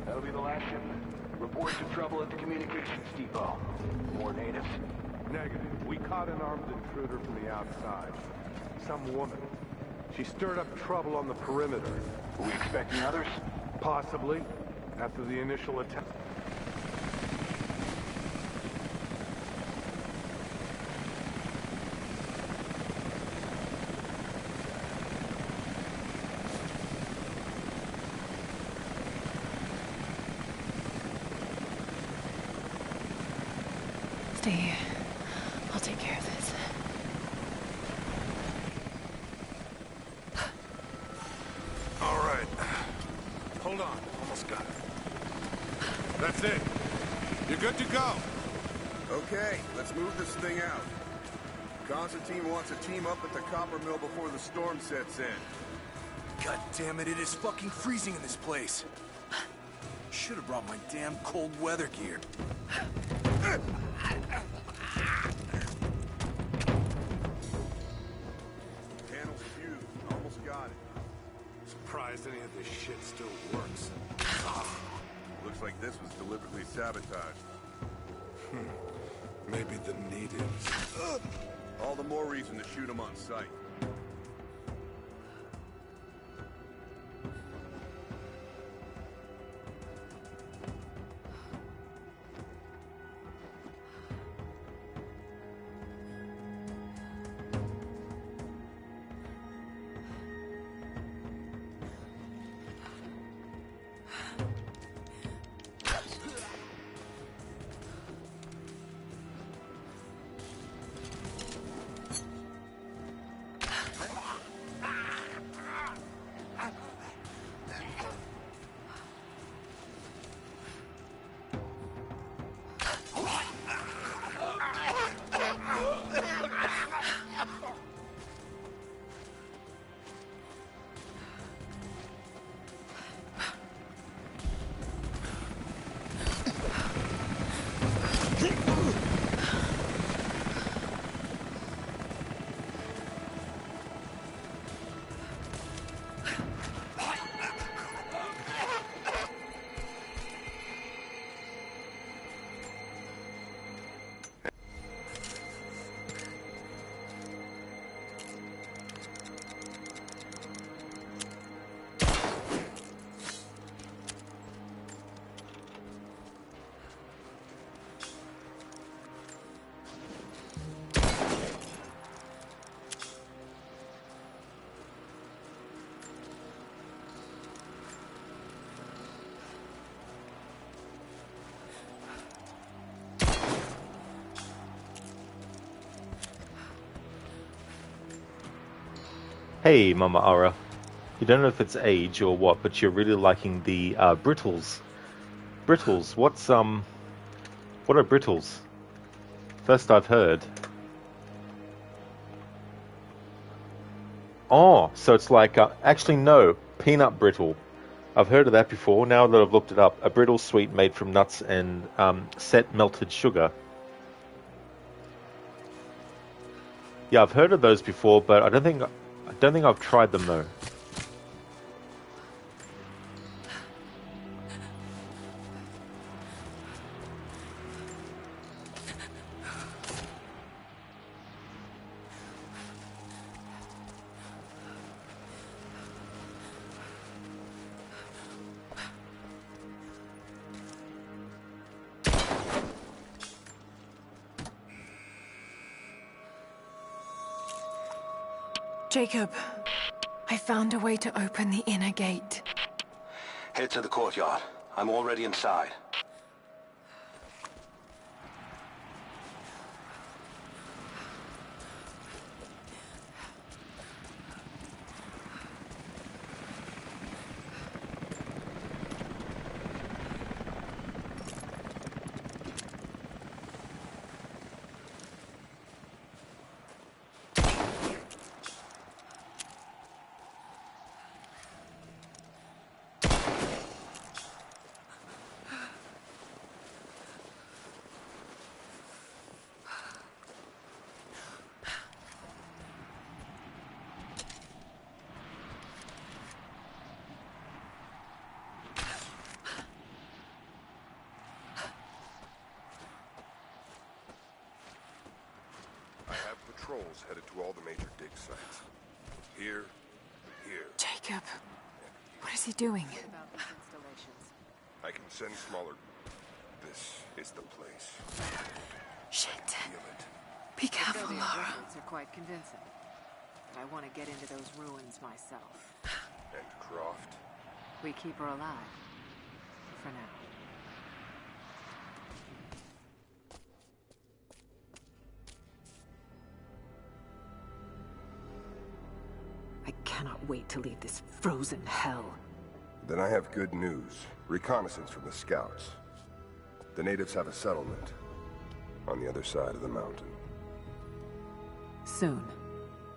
That'll be the last shipment. Reports of trouble at the communications depot. More natives? Negative. We caught an armed intruder from the outside. Some woman. She stirred up trouble on the perimeter. Are we expecting others? Possibly, after the initial attack. Stay here. I'll take care of this. Hold on. Almost got it. That's it. You're good to go. Okay, let's move this thing out. Constantine wants a team up at the copper mill before the storm sets in. God damn it, it is fucking freezing in this place. Should have brought my damn cold weather gear. Panel's fused. Almost got it. Surprised any of this shit still works. Looks like this was deliberately sabotaged. Maybe the natives. All the more reason to shoot them on sight. Hey, Mama Ara. You don't know if it's age or what, but you're really liking the brittles. Brittles. What are brittles? First I've heard. Oh, so it's like actually no, peanut brittle. I've heard of that before. Now that I've looked it up, a brittle sweet made from nuts and set melted sugar. Yeah, I've heard of those before, but I don't think I've tried them though. Jacob, I found a way to open the inner gate. Head to the courtyard. I'm already inside. Patrols headed to all the major dig sites. Here, here. Jacob, what is he doing? I can send smaller... This is the place. Shit. Feel it. Be careful, The Lara. records are quite convincing. But I want to get into those ruins myself. And Croft? We keep her alive. For now. I cannot wait to leave this frozen hell. Then I have good news. Reconnaissance from the scouts. The natives have a settlement on the other side of the mountain. Soon,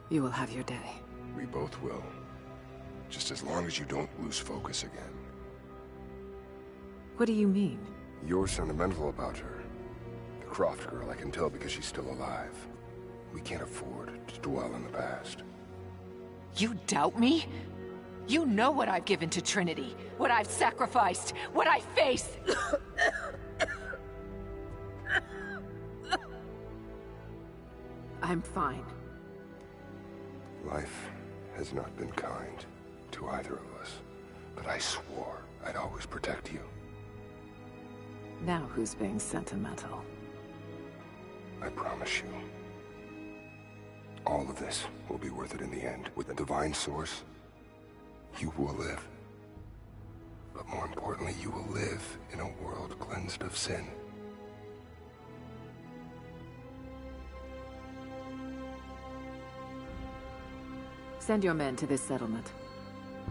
you will have your day. We both will. Just as long as you don't lose focus again. What do you mean? You're sentimental about her. The Croft girl, I can tell because she's still alive. We can't afford to dwell in the past. You doubt me? You know what I've given to Trinity, what I've sacrificed, what I face. I'm fine. Life has not been kind to either of us, but I swore I'd always protect you. Now who's being sentimental? I promise you. All of this will be worth it in the end. With the divine source, you will live. But more importantly, you will live in a world cleansed of sin. Send your men to this settlement.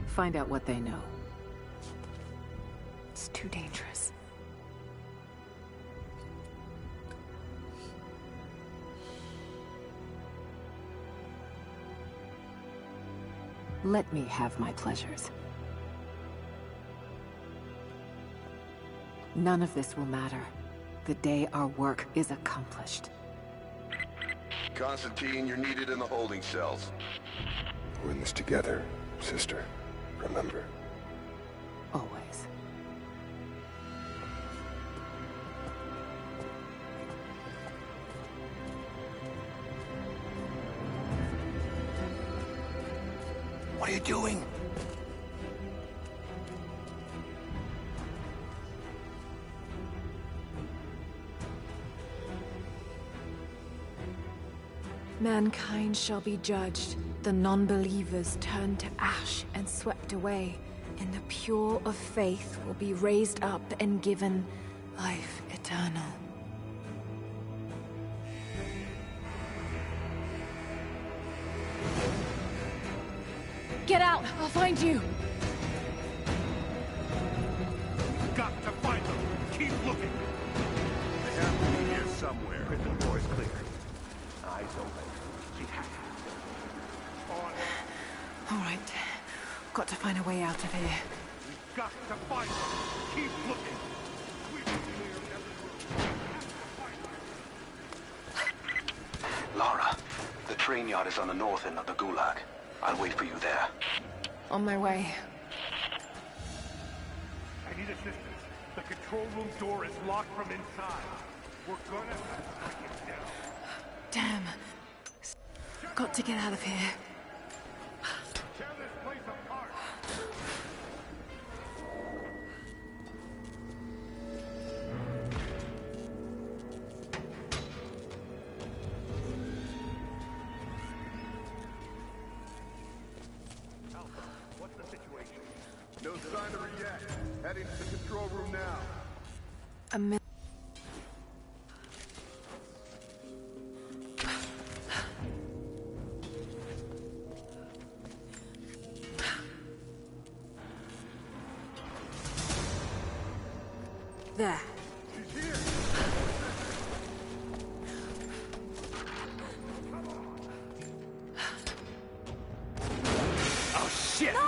Find out what they know. It's too dangerous. Let me have my pleasures. None of this will matter the day our work is accomplished. Constantine, you're needed in the holding cells. We're in this together, sister. Remember. Always. What are you doing? Mankind shall be judged. The non-believers turned to ash and swept away, and the pure of faith will be raised up and given life eternal. Get out! I'll find you! Got to find them! Keep looking! They have to be here somewhere. Prison door is clear. Eyes open. All right. Got to find a way out of here. We've got to find them! Keep looking! Lara, the train yard is on the north end of the Gulag. I'll wait for you there. On my way. I need assistance. The control room door is locked from inside. We're gonna have to break it down. Damn. Got to get out of here. Tear this place apart! Alpha, what's the situation? No sign of her yet. Heading to the control room now. A minute. There. She's here! Oh, shit! No!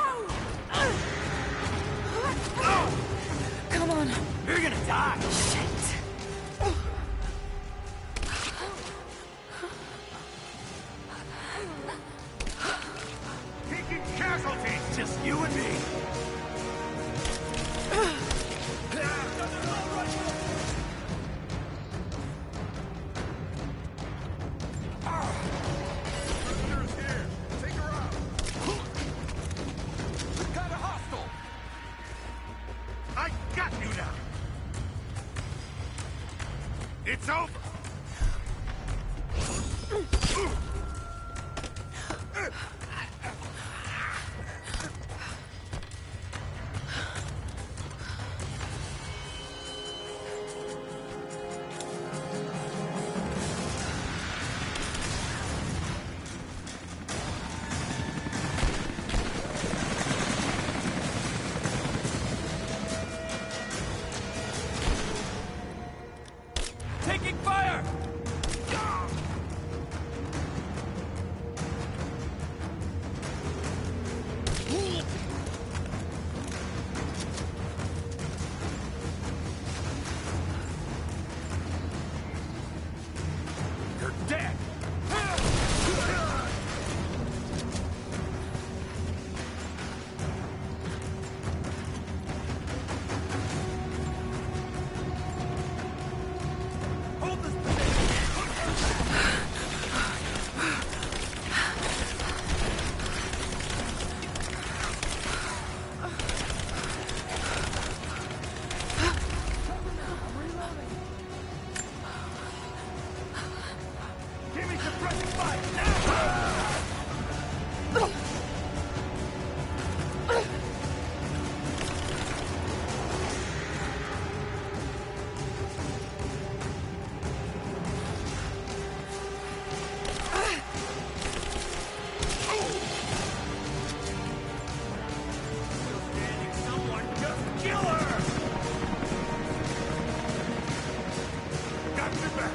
Come on. You're gonna die! Shit. Taking casualties! Just you and me! Prisoner's here! Take her out! We've got a hostile! I got you now! It's over! Taking fire! You're dead! Hold this Give me suppressing fire now! Someone just kill her! Got your back!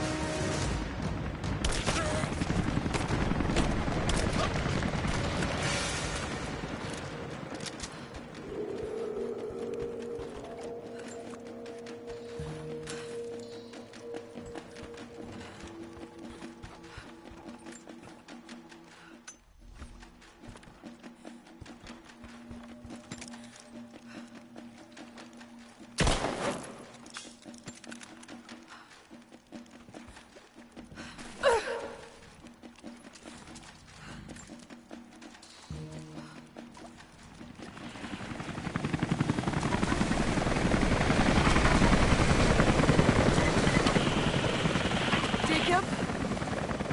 Jacob?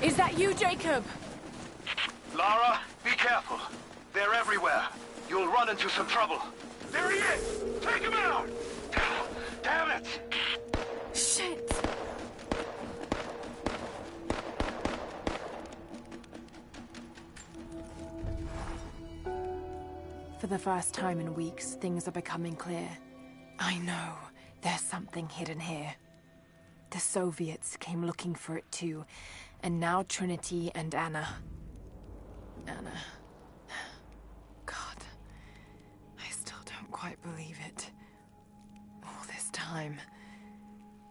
Is that you, Jacob? Lara, be careful. They're everywhere. You'll run into some trouble. There he is! Take him out! Damn it! Shit! For the first time in weeks, things are becoming clear. I know there's something hidden here. The Soviets came looking for it too, and now Trinity and Anna. Anna. God, I still don't quite believe it. All this time,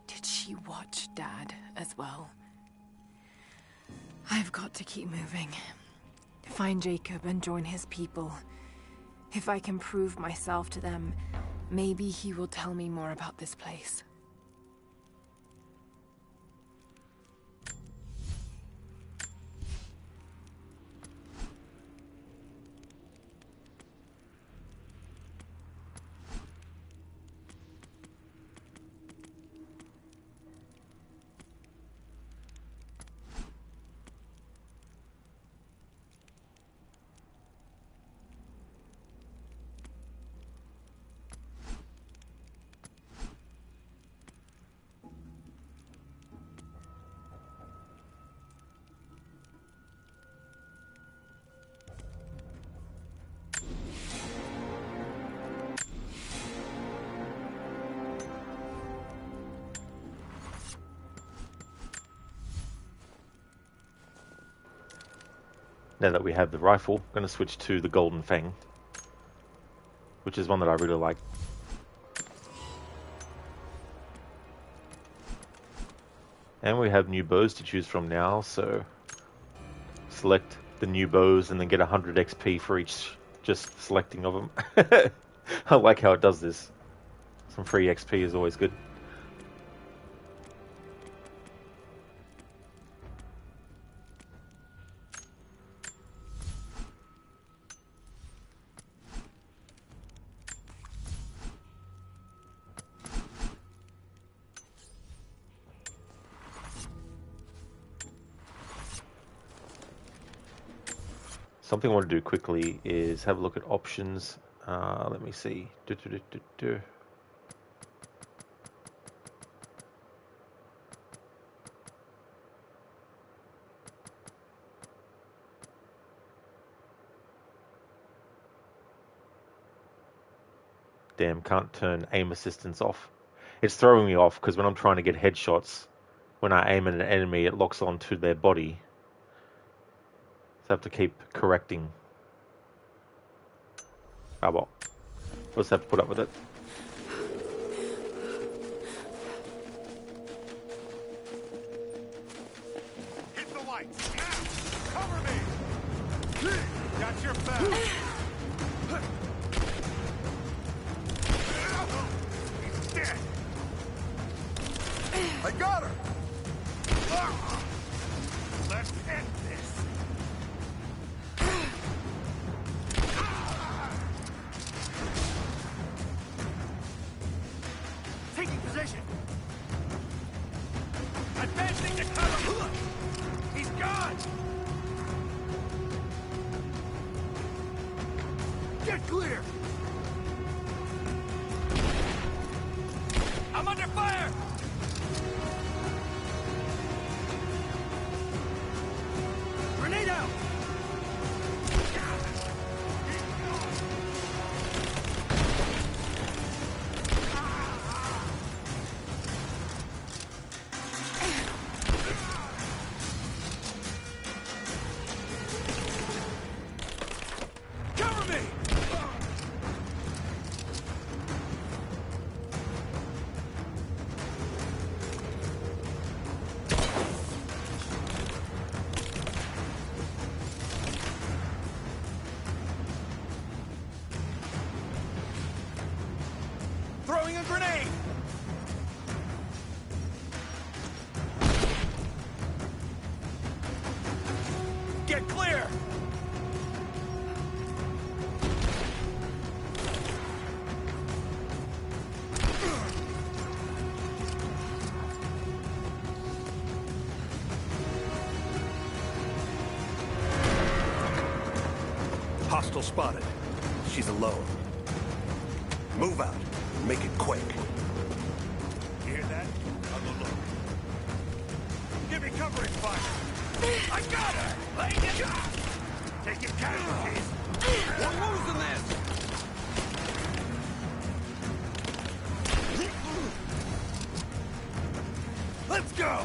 did she watch Dad as well? I've got to keep moving. Find Jacob and join his people. If I can prove myself to them, maybe he will tell me more about this place. Now that we have the rifle, I'm going to switch to the Golden Fang, which is one that I really like. And we have new bows to choose from now, so select the new bows and then get 100 XP for each just selecting of them. I like how it does this. Some free XP is always good. Something I want to do quickly is have a look at options. Let me see. Damn, can't turn aim assistance off. It's throwing me off because when I'm trying to get headshots, when I aim at an enemy, it locks onto their body. So I have to keep correcting. Ah, well. We'll just have to put up with it. Hit the lights! Now! Cover me! Got your back! He's dead! I got her! Let's end this! Taking position. Advancing to cover. He's gone. Get clear. I'm under fire. Grenade out. Throwing a grenade! Get clear! Hostile spotted. She's alone. Move out. Make it quick. You hear that? I'll go look. Give me covering fire! I got her! Taking Taking casualties! We're losing this! Let's go!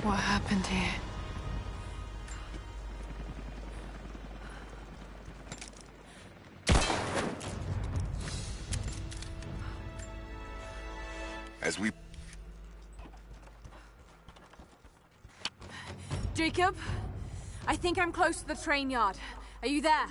What happened here? As we... Jacob, I think I'm close to the train yard. Are you there?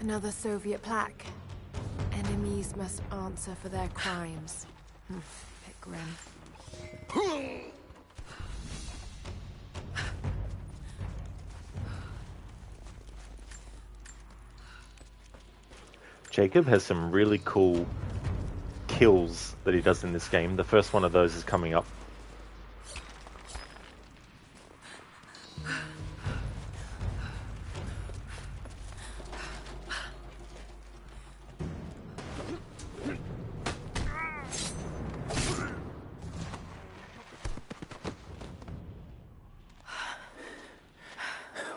Another Soviet plaque. Enemies must answer for their crimes. Bit grim. Jacob has some really cool kills that he does in this game. The first one of those is coming up.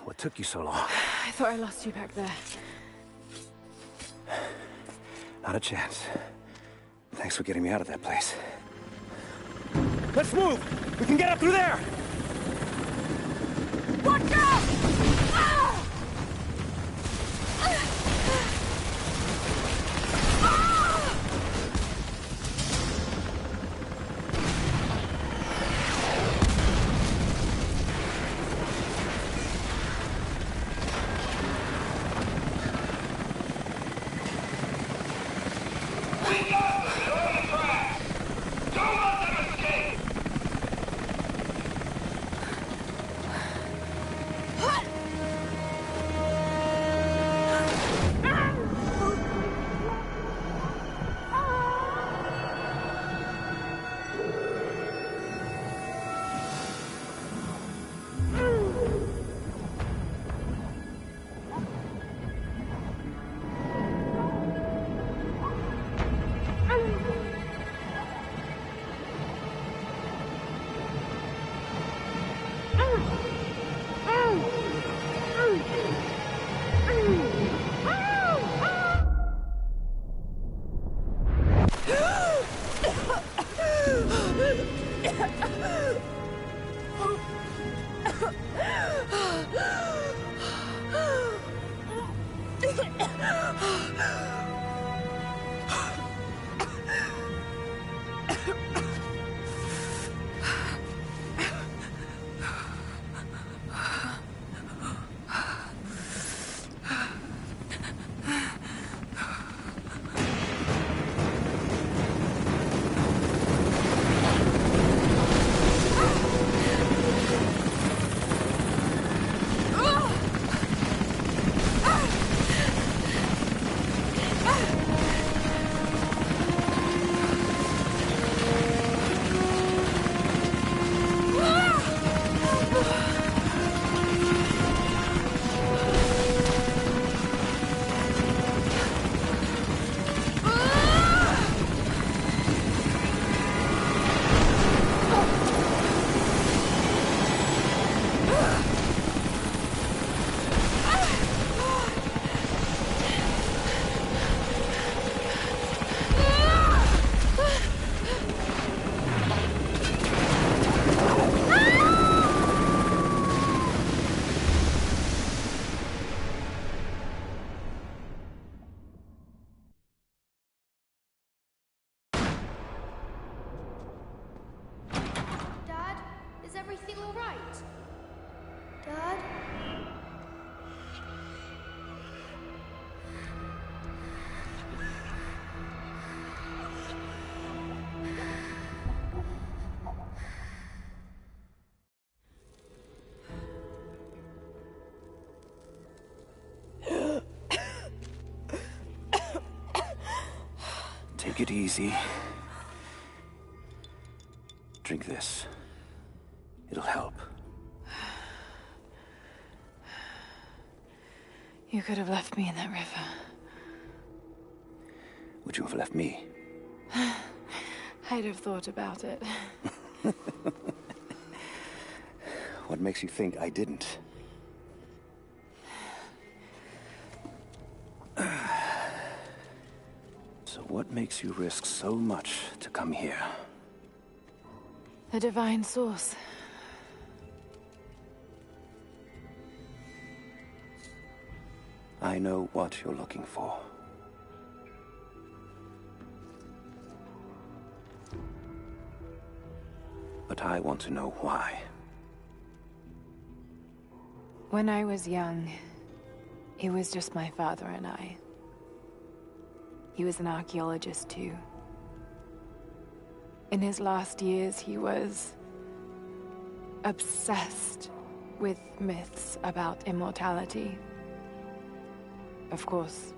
What took you so long? I thought I lost you back there. Not a chance. Thanks for getting me out of that place. Let's move! We can get up through there! Watch out! Don't let them escape! Take it easy. Drink this. It'll help. You could have left me in that river. Would you have left me? I'd have thought about it. What makes you think I didn't? So what makes you risk so much to come here? The divine source. I know what you're looking for. But I want to know why. When I was young, it was just my father and I. He was an archaeologist too. In his last years, he was obsessed with myths about immortality. Of course,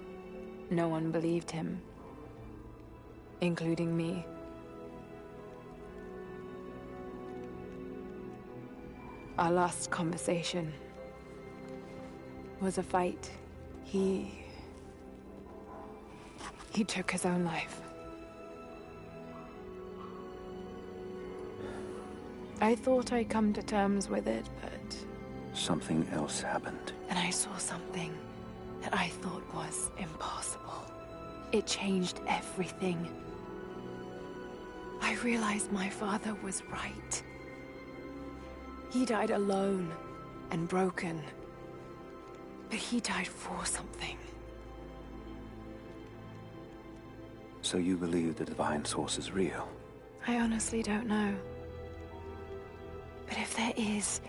no one believed him, including me. Our last conversation was a fight. He took his own life. I thought I'd come to terms with it, but... Something else happened. And I saw something that I thought was impossible. It changed everything. I realized my father was right. He died alone and broken. But he died for something. So you believe the divine source is real? I honestly don't know. But if there is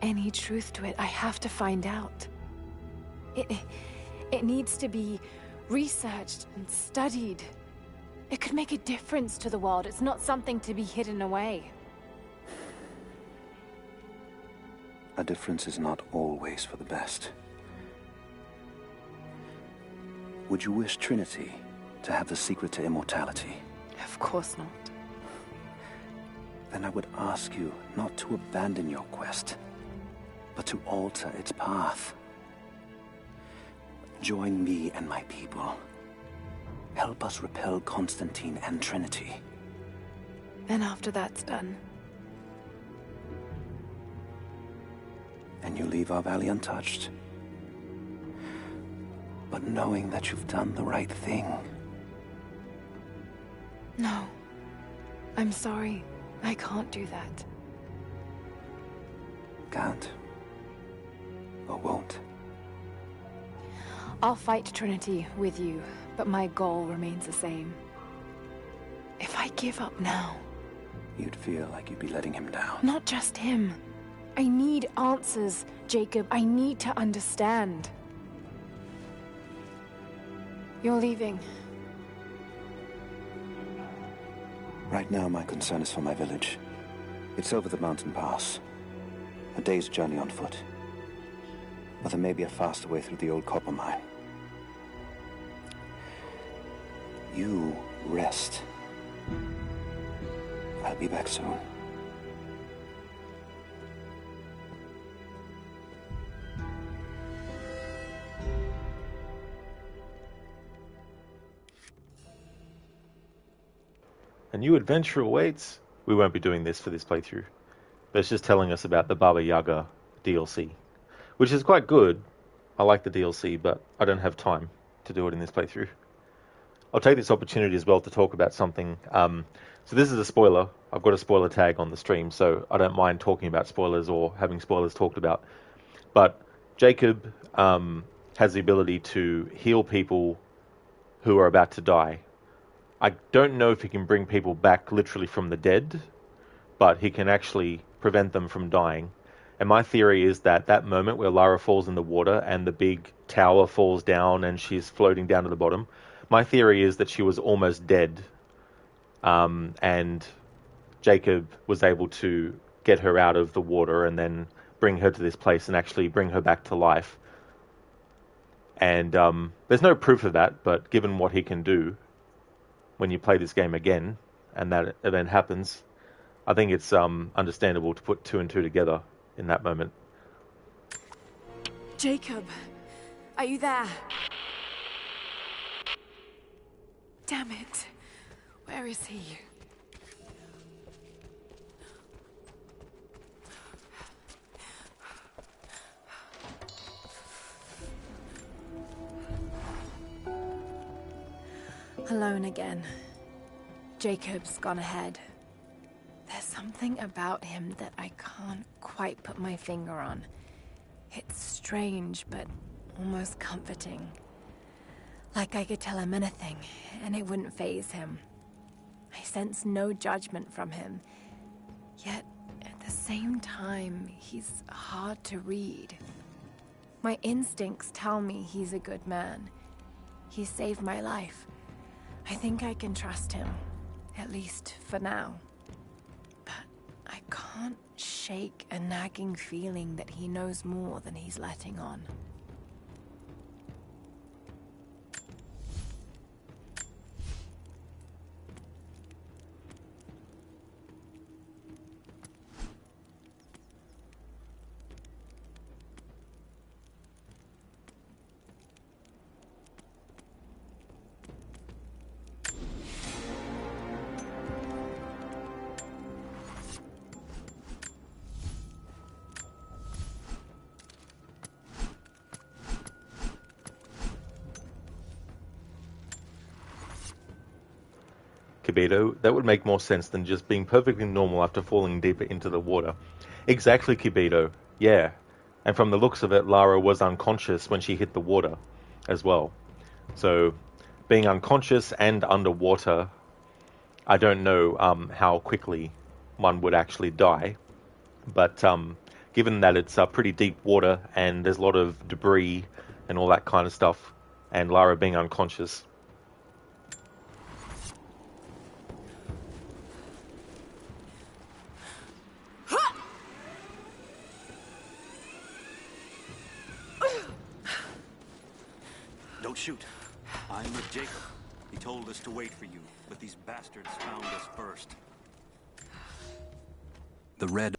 any truth to it, I have to find out. It needs to be researched and studied. It could make a difference to the world. It's not something to be hidden away. A difference is not always for the best. Would you wish Trinity to have the secret to immortality? Of course not. Then I would ask you not to abandon your quest, but to alter its path. Join me and my people. Help us repel Constantine and Trinity. Then after that's done... And you leave our valley untouched. But knowing that you've done the right thing. No. I'm sorry. I can't do that. Can't. Or won't. I'll fight Trinity with you, but my goal remains the same. If I give up now... You'd feel like you'd be letting him down. Not just him. I need answers, Jacob. I need to understand. You're leaving. Right now, my concern is for my village. It's over the mountain pass. A day's journey on foot. But there may be a faster way through the old copper mine. You rest. I'll be back soon. A new adventure awaits. We won't be doing this for this playthrough, but it's just telling us about the Baba Yaga DLC, which is quite good. I like the DLC, but I don't have time to do it in this playthrough. I'll take this opportunity as well to talk about something. So this is a spoiler. I've got a spoiler tag on the stream, so I don't mind talking about spoilers or having spoilers talked about. But Jacob has the ability to heal people who are about to die. I don't know if he can bring people back literally from the dead, but he can actually prevent them from dying. And my theory is that that moment where Lara falls in the water and the big tower falls down and she's floating down to the bottom, my theory is that she was almost dead. And Jacob was able to get her out of the water and then bring her to this place and actually bring her back to life. And there's no proof of that, but given what he can do, when you play this game again and that event happens, I think it's understandable to put 2 and 2 together in that moment. Jacob, are you there? Damn it. Where is he? Alone again. Jacob's gone ahead. There's something about him that I can't quite put my finger on. It's strange, but almost comforting. Like I could tell him anything, and it wouldn't faze him. I sense no judgment from him. Yet, at the same time, he's hard to read. My instincts tell me he's a good man. He saved my life. I think I can trust him, at least for now. But I can't shake a nagging feeling that he knows more than he's letting on. Kibedo, that would make more sense than just being perfectly normal after falling deeper into the water. Exactly, Kibedo. Yeah. And from the looks of it, Lara was unconscious when she hit the water as well. So, being unconscious and underwater, I don't know how quickly one would actually die. But given that it's pretty deep water and there's a lot of debris and all that kind of stuff, and Lara being unconscious, Shoot. I'm with Jacob. He told us to wait for you, but these bastards found us first. The red...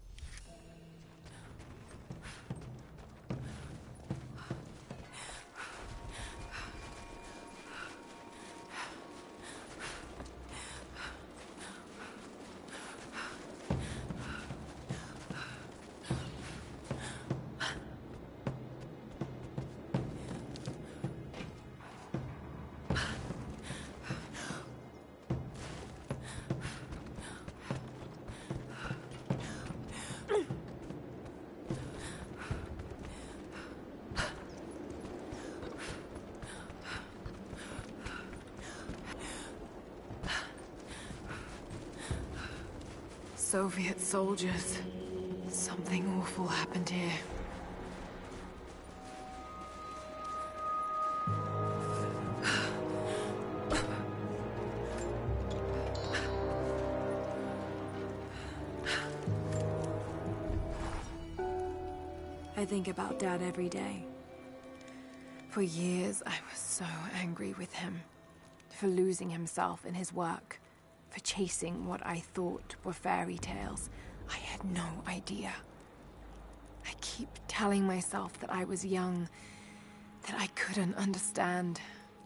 Soviet soldiers. Something awful happened here. I think about Dad every day. For years, I was so angry with him. For losing himself in his work. For chasing what I thought were fairy tales. I had no idea. I keep telling myself that I was young, that I couldn't understand,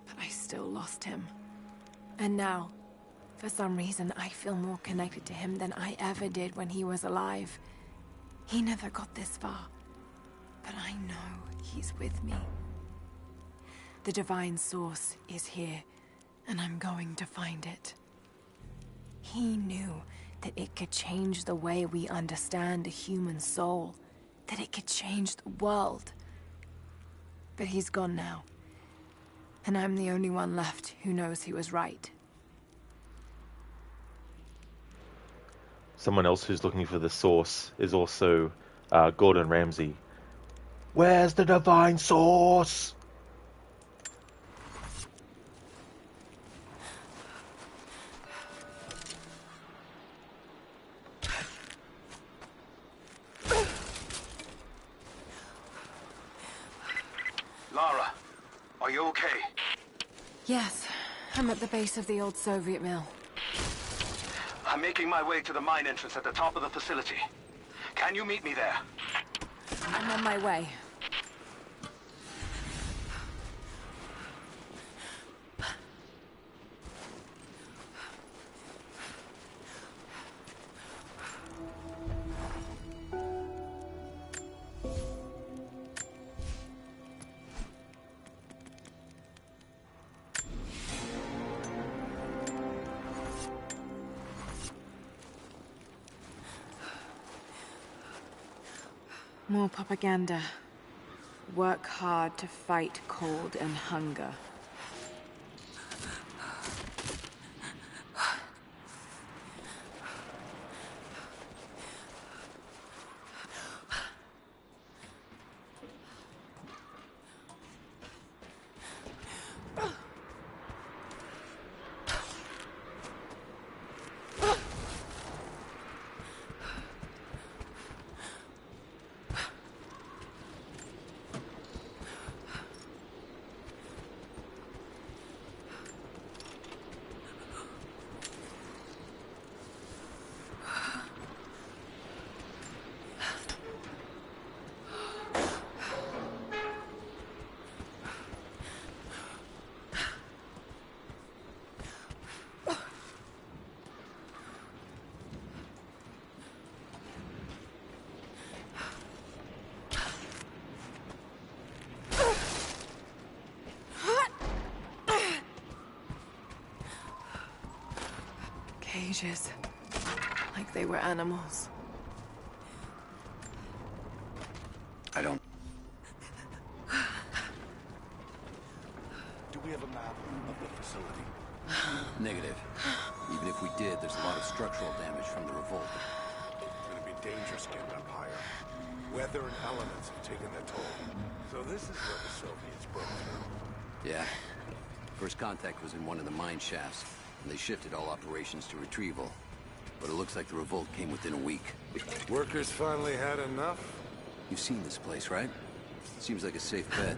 but I still lost him. And now, for some reason, I feel more connected to him than I ever did when he was alive. He never got this far, but I know he's with me. The divine source is here, and I'm going to find it. He knew that it could change the way we understand a human soul, that it could change the world. But he's gone now, and I'm the only one left who knows he was right. Someone else who's looking for the source is also Gordon Ramsay. Where's the divine source? Lara, are you okay? Yes, I'm at the base of the old Soviet mill. I'm making my way to the mine entrance at the top of the facility. Can you meet me there? I'm on my way. More propaganda. Work hard to fight cold and hunger. Cages. Like they were animals. I don't... Do we have a map of the facility? Negative. Even if we did, there's a lot of structural damage from the revolt. It's gonna be dangerous getting up higher. Weather and elements have taken their toll. So this is where the Soviets broke through. Yeah. First contact was in one of the mine shafts, and they shifted all operations to retrieval. But it looks like the revolt came within a week. Workers finally had enough? You've seen this place, right? Seems like a safe bet.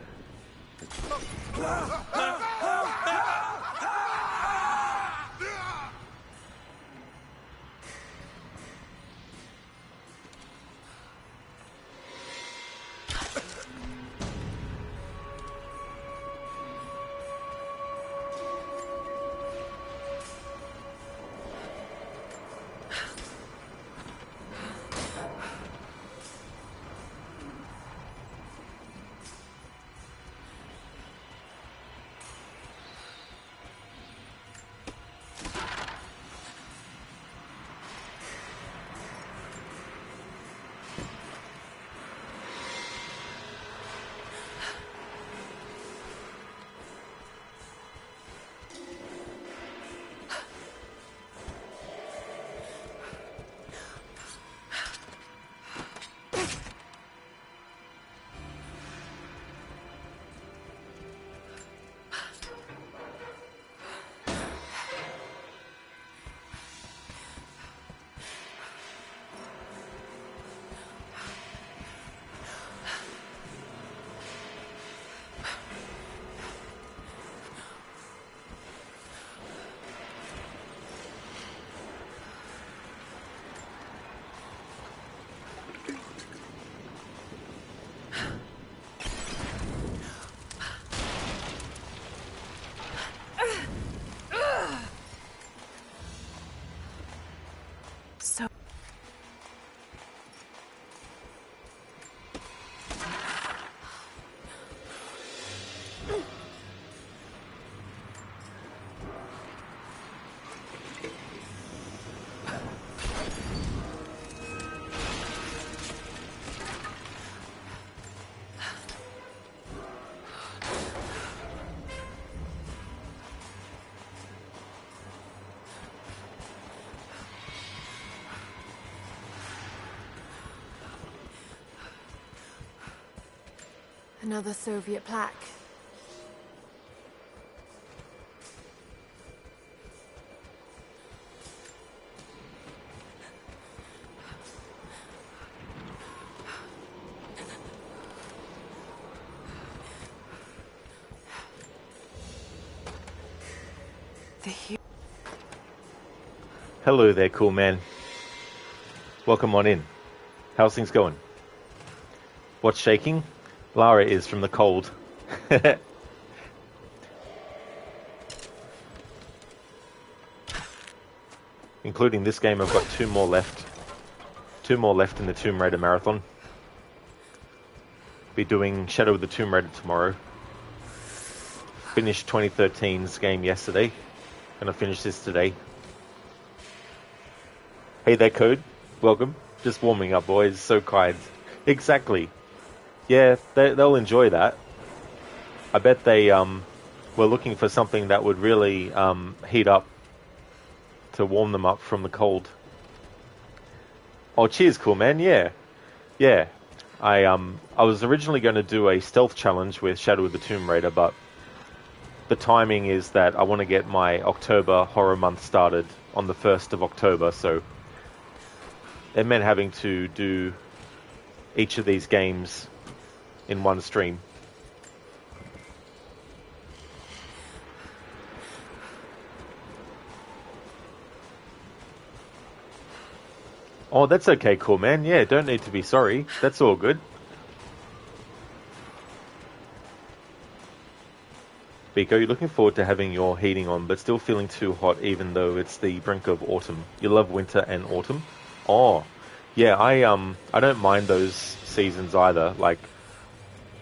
Another Soviet plaque. Hello there, cool man. Welcome on in. How's things going? What's shaking? Lara is from the cold. Including this game, I've got 2 more left. 2 more left in the Tomb Raider marathon. Be doing Shadow of the Tomb Raider tomorrow. Finished 2013's game yesterday. Gonna finish this today. Hey there, Code. Welcome. Just warming up, boys. So kind. Exactly. Yeah, they'll enjoy that. I bet they were looking for something that would really heat up to warm them up from the cold. Oh, cheers, cool man. Yeah. I was originally going to do a stealth challenge with Shadow of the Tomb Raider, but the timing is that I want to get my October horror month started on the 1st of October, so it meant having to do each of these games in one stream. Oh, that's okay, cool man. Yeah, don't need to be sorry. That's all good. Biko, you're looking forward to having your heating on, but still feeling too hot even though it's the brink of autumn. You love winter and autumn? Oh, yeah, I don't mind those seasons either. Like,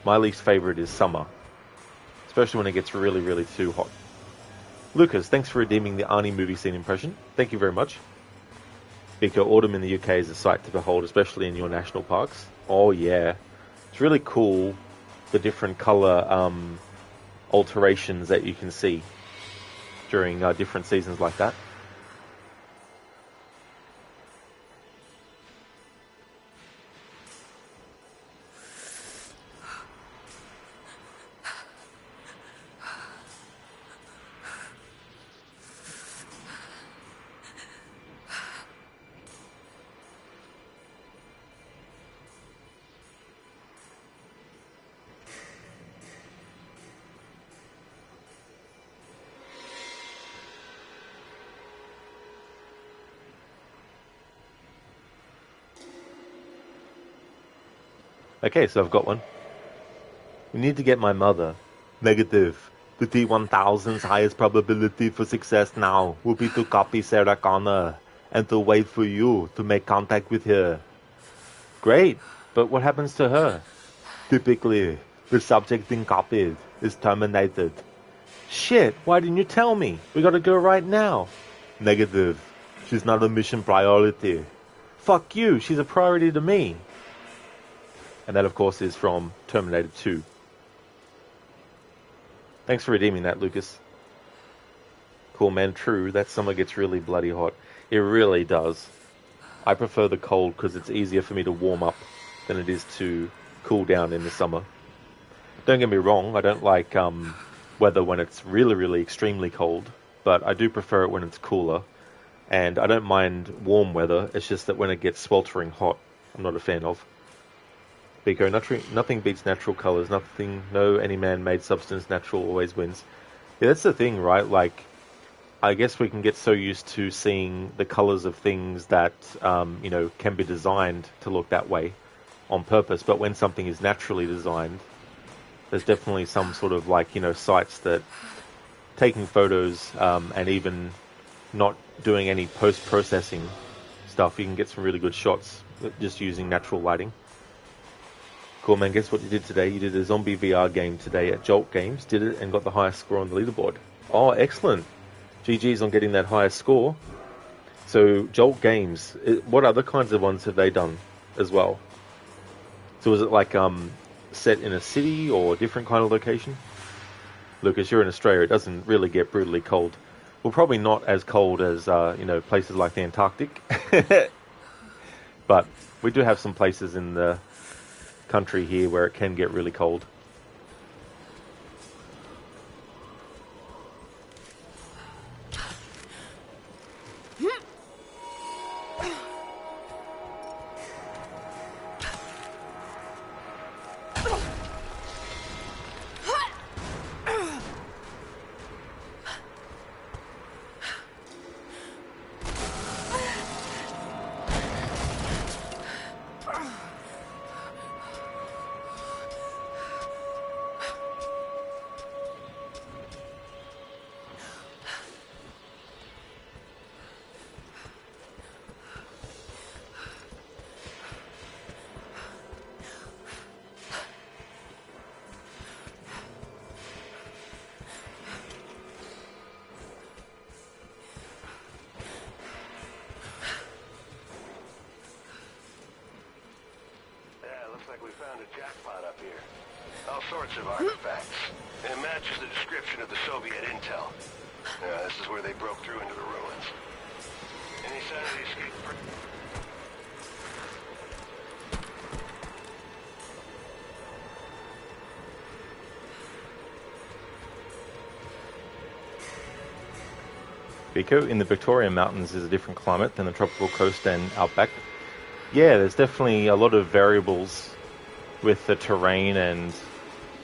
my least favorite is summer. Especially when it gets really, really too hot. Lucas, thanks for redeeming the Arnie movie scene impression. Thank you very much. Biko, autumn in the UK is a sight to behold, especially in your national parks. Oh yeah, it's really cool, the different colour alterations that you can see during different seasons like that. Okay, so I've got one. We need to get my mother. Negative. The T-1000's highest probability for success now will be to copy Sarah Connor and to wait for you to make contact with her. Great, but what happens to her? Typically, the subject being copied is terminated. Shit, why didn't you tell me? We gotta go right now. Negative. She's not a mission priority. Fuck you, she's a priority to me. And that, of course, is from Terminator 2. Thanks for redeeming that, Lucas. Cool, man. True, that summer gets really bloody hot. It really does. I prefer the cold because it's easier for me to warm up than it is to cool down in the summer. Don't get me wrong, I don't like weather when it's really, really extremely cold, but I do prefer it when it's cooler. And I don't mind warm weather, it's just that when it gets sweltering hot, I'm not a fan of. Biko, nothing beats natural colours, no any man-made substance, natural always wins. Yeah, that's the thing, right? Like, I guess we can get so used to seeing the colours of things that, can be designed to look that way on purpose, but when something is naturally designed, there's definitely some sort of, sites that taking photos and even not doing any post-processing stuff, you can get some really good shots just using natural lighting. Cool, man. Guess what you did today? You did a zombie VR game today at Jolt Games. Did it and got the highest score on the leaderboard. Oh, excellent. GG's on getting that highest score. So, Jolt Games, what other kinds of ones have they done as well? So, was it set in a city or a different kind of location? Lucas, you're in Australia. It doesn't really get brutally cold. Well, probably not as cold as, places like the Antarctic. But we do have some places in the country here where it can get really cold. like we found a jackpot up here. All sorts of artifacts. It matches the description of the Soviet intel. This is where they broke through into the ruins. Any sign of the escape? Biko, in the Victorian mountains is a different climate than the tropical coast and outback. Yeah, there's definitely a lot of variables with the terrain and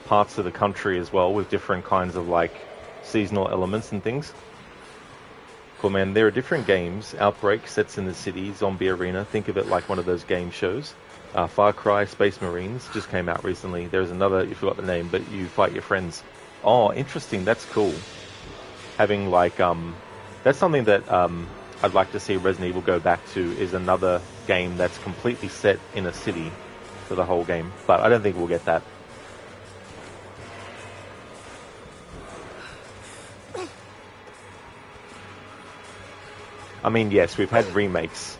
parts of the country as well, with different kinds of like seasonal elements and things. Cool, man. There are different games. Outbreak sets in the city, Zombie Arena. Think of it like one of those game shows. Far Cry Space Marines just came out recently. There's another, you forgot the name, but you fight your friends. Oh, interesting. That's cool. Having like that's something that I'd like to see Resident Evil go back to, is another game that's completely set in a city for the whole game. But I don't think we'll get that. I mean, yes, we've had remakes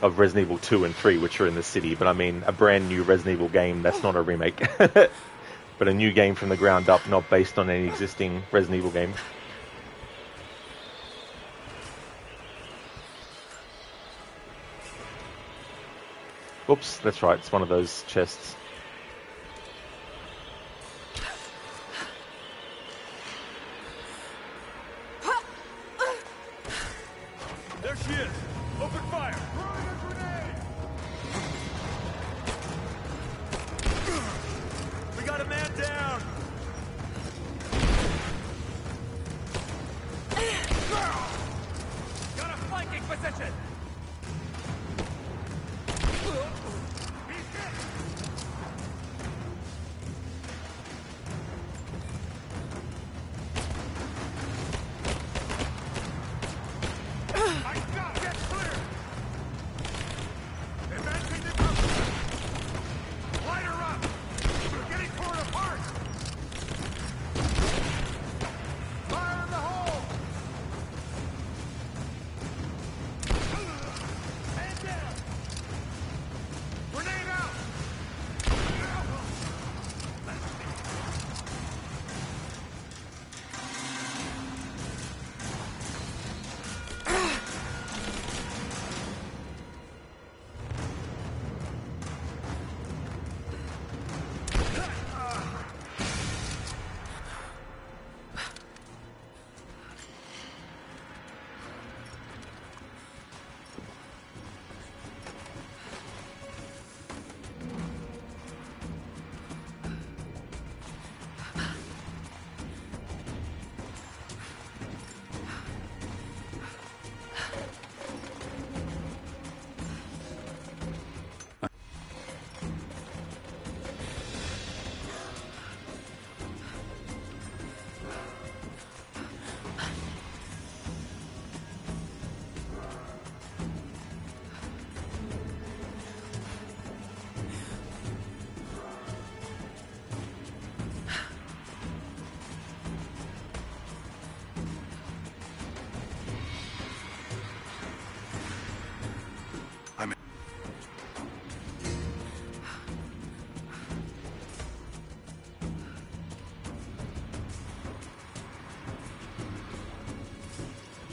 of Resident Evil 2 and 3, which are in the city, but I mean, a brand new Resident Evil game, that's not a remake. But a new game from the ground up, not based on any existing Resident Evil game. Oops, that's right, it's one of those chests. There she is! Open fire! We got a man down! Got a flanking position!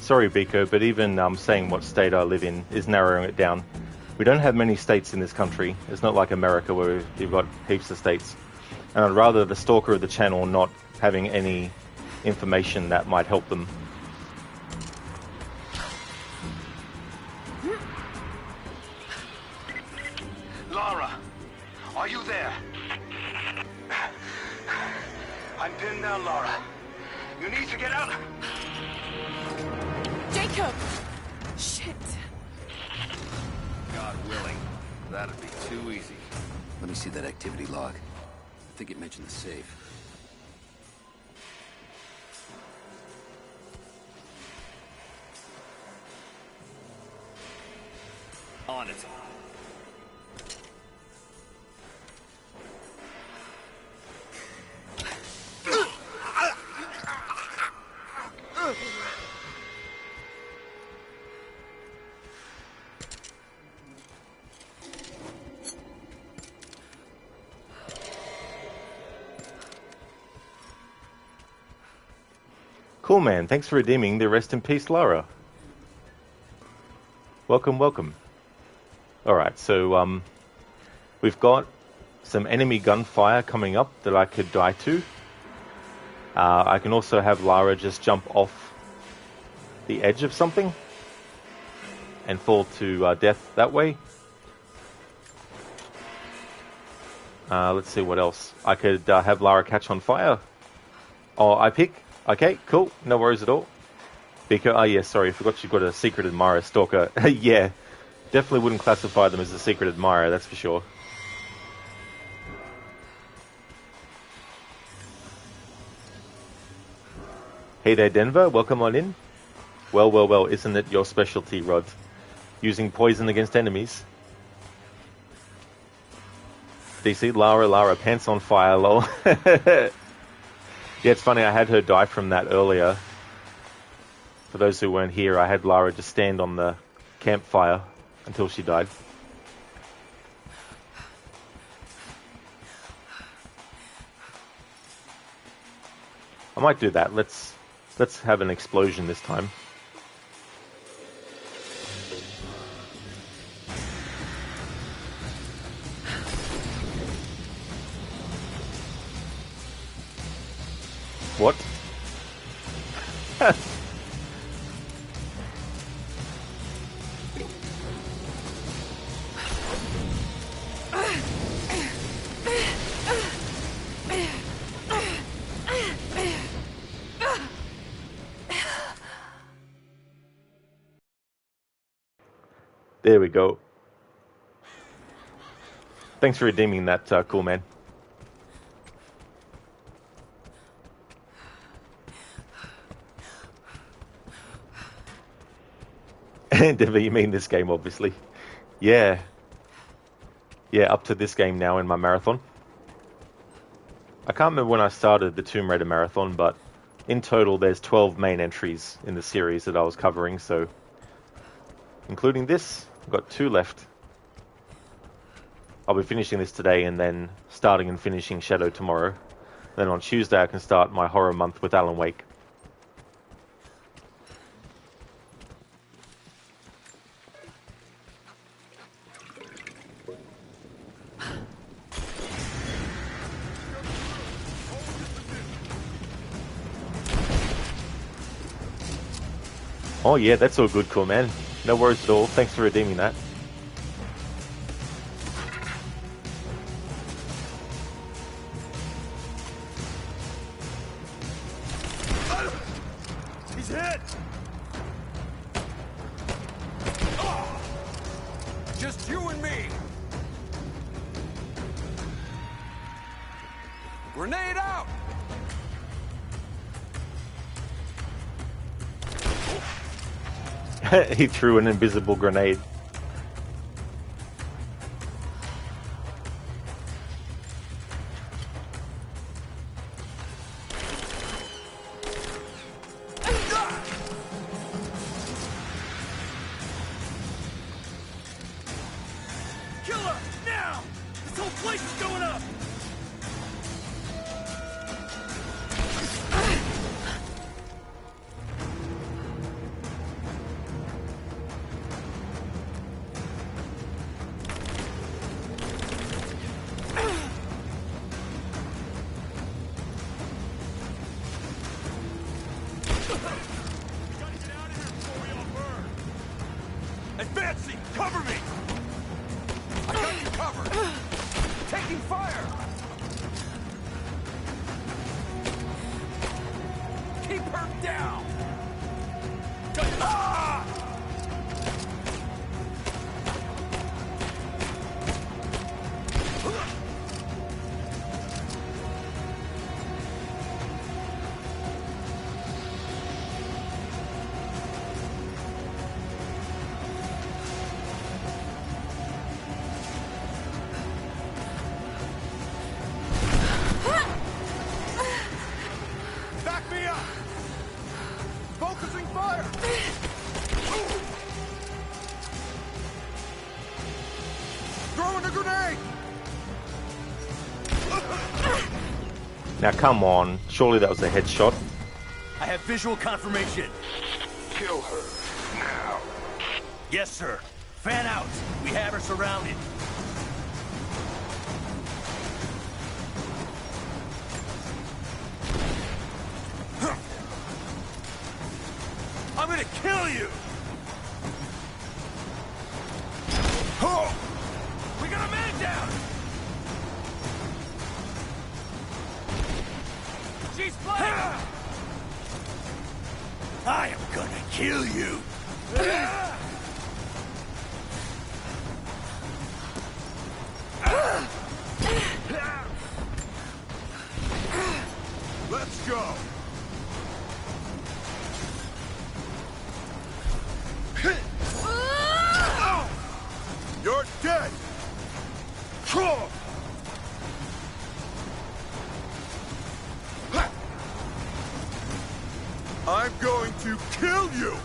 Sorry, Biko, but even saying what state I live in is narrowing it down. We don't have many states in this country. It's not like America where you've got heaps of states. And I'd rather the stalker of the channel not having any information that might help them. Lara, are you there? I'm pinned down, Lara. You need to get out. Jacob! Shit. God willing, that'd be too easy. Let me see that activity log. I think it mentioned the safe. On it. Cool man, thanks for redeeming the Rest in Peace Lara. Welcome, welcome. Alright, so we've got some enemy gunfire coming up that I could die to. I can also have Lara just jump off the edge of something and fall to death that way. Let's see what else. I could have Lara catch on fire. Oh, I pick. Okay, cool. No worries at all. Because, oh yeah, sorry, I forgot you've got a secret admirer stalker. Yeah, definitely wouldn't classify them as a secret admirer, that's for sure. Hey there, Denver. Welcome on in. Well, well, well, isn't it your specialty, Rod? Using poison against enemies. DC, Lara, pants on fire, lol. Yeah, it's funny, I had her die from that earlier. For those who weren't here, I had Lara just stand on the campfire until she died. I might do that. Let's have an explosion this time. What? There we go. Thanks for redeeming that, cool man. Denver, you mean this game, obviously. Yeah. Yeah, up to this game now in my marathon. I can't remember when I started the Tomb Raider marathon, but in total there's 12 main entries in the series that I was covering, so including this, I've got 2 left. I'll be finishing this today and then starting and finishing Shadow tomorrow. Then on Tuesday I can start my horror month with Alan Wake. Oh yeah, that's all good, cool man. No worries at all. Thanks for redeeming that. He's hit! Just you and me! Grenade out! He threw an invisible grenade. Killer! Now! This whole place is going up! Advancing! Cover me! I got you covered! Taking fire! Keep her down! Ah! Back me up! Focusing fire! Throwing a grenade! Now come on, surely that was a headshot. I have visual confirmation. Kill her, now. Yes, sir. Fan out. We have her surrounded. I'm gonna kill you! We got a man down! She's flying! I am gonna kill you! Let's go! You're dead! I'm going to kill you!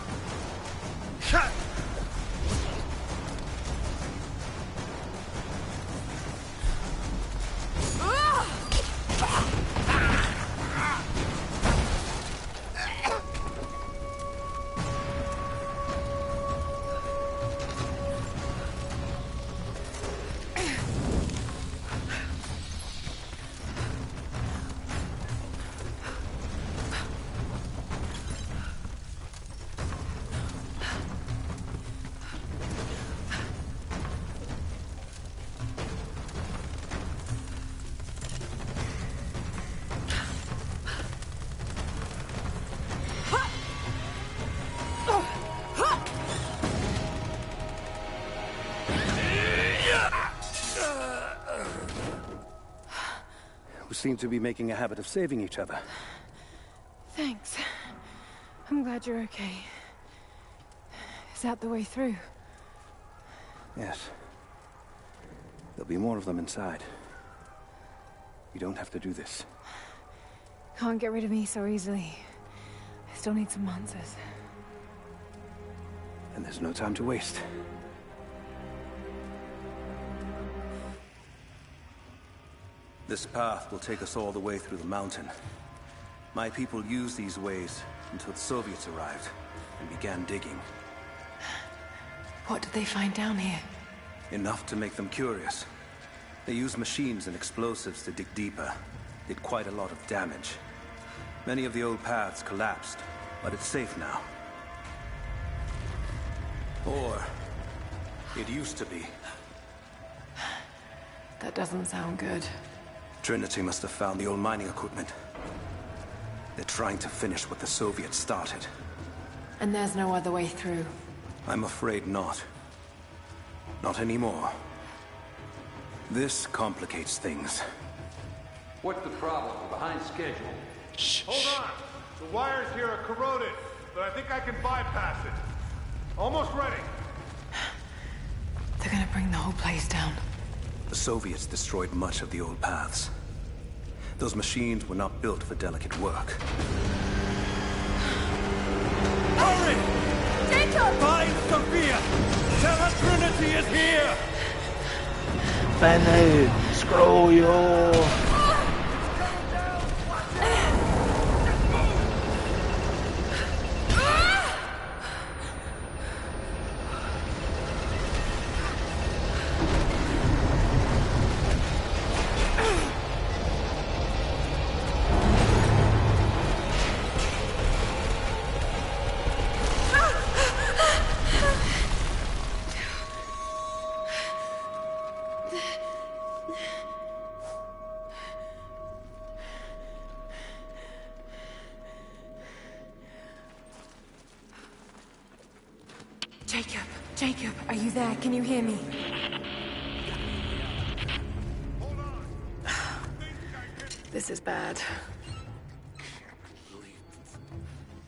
We seem to be making a habit of saving each other. Thanks. I'm glad you're okay. Is that the way through? Yes. There'll be more of them inside. You don't have to do this. Can't get rid of me so easily. I still need some answers. And there's no time to waste. This path will take us all the way through the mountain. My people used these ways until the Soviets arrived and began digging. What did they find down here? Enough to make them curious. They used machines and explosives to dig deeper. Did quite a lot of damage. Many of the old paths collapsed, but it's safe now. Or it used to be. That doesn't sound good. Trinity must have found the old mining equipment. They're trying to finish what the Soviets started. And there's no other way through. I'm afraid not. Not anymore. This complicates things. What's the problem? We're behind schedule. Hold on! The wires here are corroded, but I think I can bypass it. Almost ready. They're gonna bring the whole place down. The Soviets destroyed much of the old paths. Those machines were not built for delicate work. Hurry! Jacob! Find Sophia! Tell her Trinity is here! Benny, screw you! Jacob, are you there? Can you hear me? This is bad.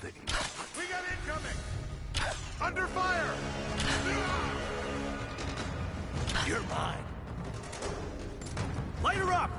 We got incoming! Under fire! You're mine. Light her up!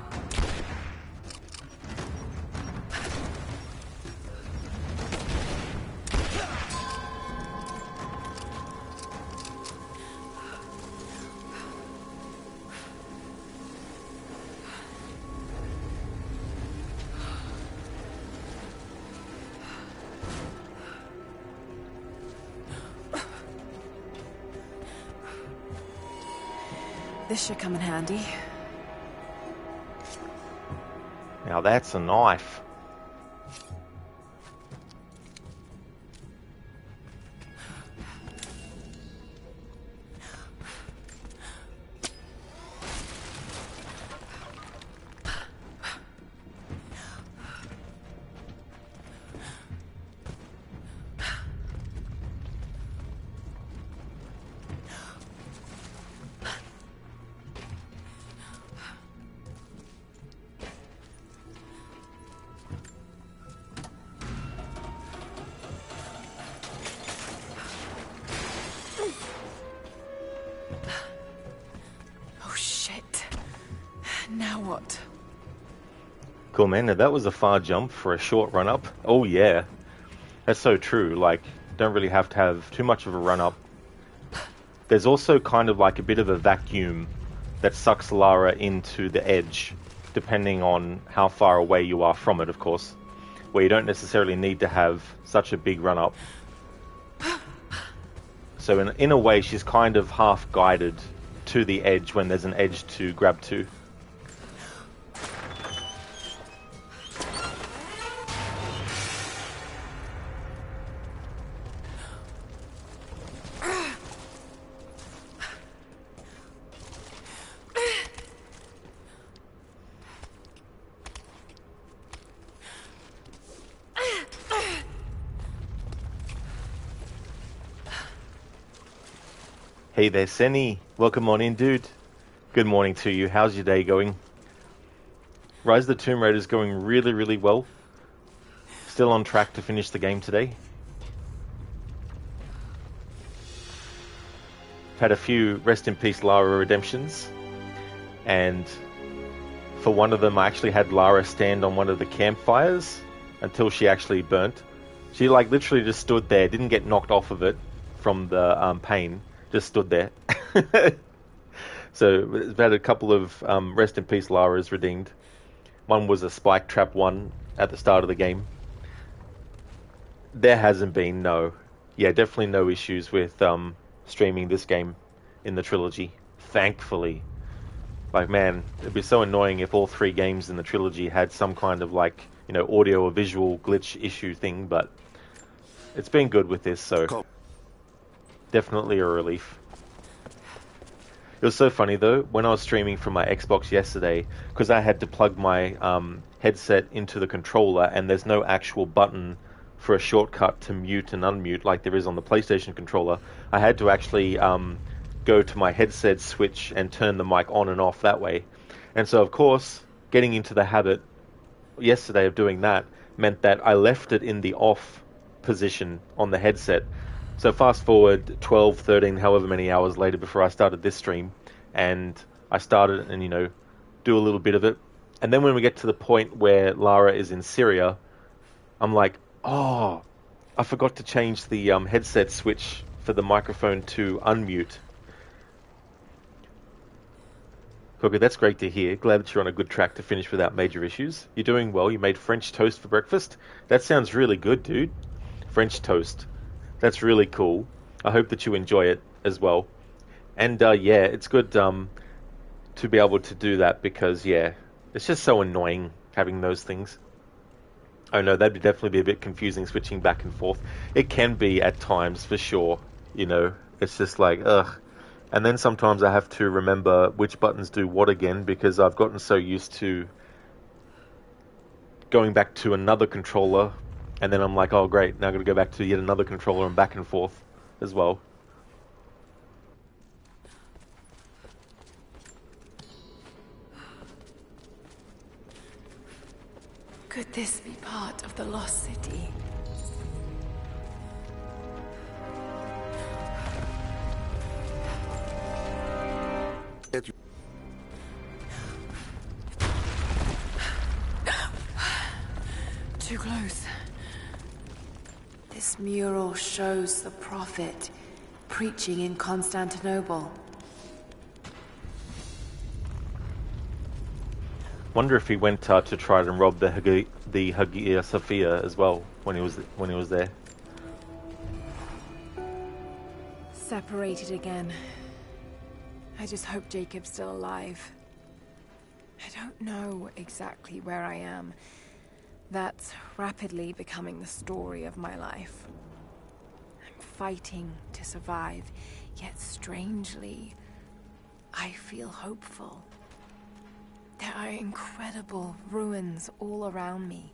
This should come in handy. Now that's a knife. Now what? Cool, man. Now that was a far jump for a short run-up. Oh, yeah. That's so true. Like, don't really have to have too much of a run-up. There's also kind of like a bit of a vacuum that sucks Lara into the edge, depending on how far away you are from it, of course, where you don't necessarily need to have such a big run-up. So in a way, she's kind of half-guided to the edge when there's an edge to grab to. Hey there, Senny. Welcome on in, dude. Good morning to you. How's your day going? Rise of the Tomb Raider is going really, really well. Still on track to finish the game today. Had a few rest in peace Lara redemptions. And for one of them, I actually had Lara stand on one of the campfires until she actually burnt. She like literally just stood there, didn't get knocked off of it from the pain. Just stood there. So we've had a couple of rest in peace Laras redeemed. One was a spike trap one at the start of the game. There hasn't been, no. Yeah, definitely no issues with streaming this game in the trilogy. Thankfully. Like, man, it'd be so annoying if all three games in the trilogy had some kind of, like, you know, audio or visual glitch issue thing, but it's been good with this, so definitely a relief. It was so funny, though, when I was streaming from my Xbox yesterday, because I had to plug my headset into the controller, and there's no actual button for a shortcut to mute and unmute like there is on the PlayStation controller. I had to actually go to my headset switch and turn the mic on and off that way. And so, of course, getting into the habit yesterday of doing that meant that I left it in the off position on the headset. So fast forward 12, 13, however many hours later before I started this stream, and I started and, you know, do a little bit of it. And then when we get to the point where Lara is in Syria, I'm like, oh, I forgot to change the headset switch for the microphone to unmute. Okay, that's great to hear. Glad that you're on a good track to finish without major issues. You're doing well. You made French toast for breakfast. That sounds really good, dude. French toast. That's really cool. I hope that you enjoy it as well. And yeah, it's good to be able to do that because, yeah, it's just so annoying having those things. Oh no, that'd definitely be a bit confusing switching back and forth. It can be at times, for sure. You know, it's just like, ugh. And then sometimes I have to remember which buttons do what again because I've gotten so used to going back to another controller. And then I'm like, oh great, now I've got to go back to yet another controller and back and forth as well. Could this be part of the Lost City? Too close. This mural shows the prophet preaching in Constantinople. Wonder if he went to try and rob the Hagia Sophia as well when he was there. Separated again. I just hope Jacob's still alive. I don't know exactly where I am. That's rapidly becoming the story of my life. I'm fighting to survive, yet strangely, I feel hopeful. There are incredible ruins all around me.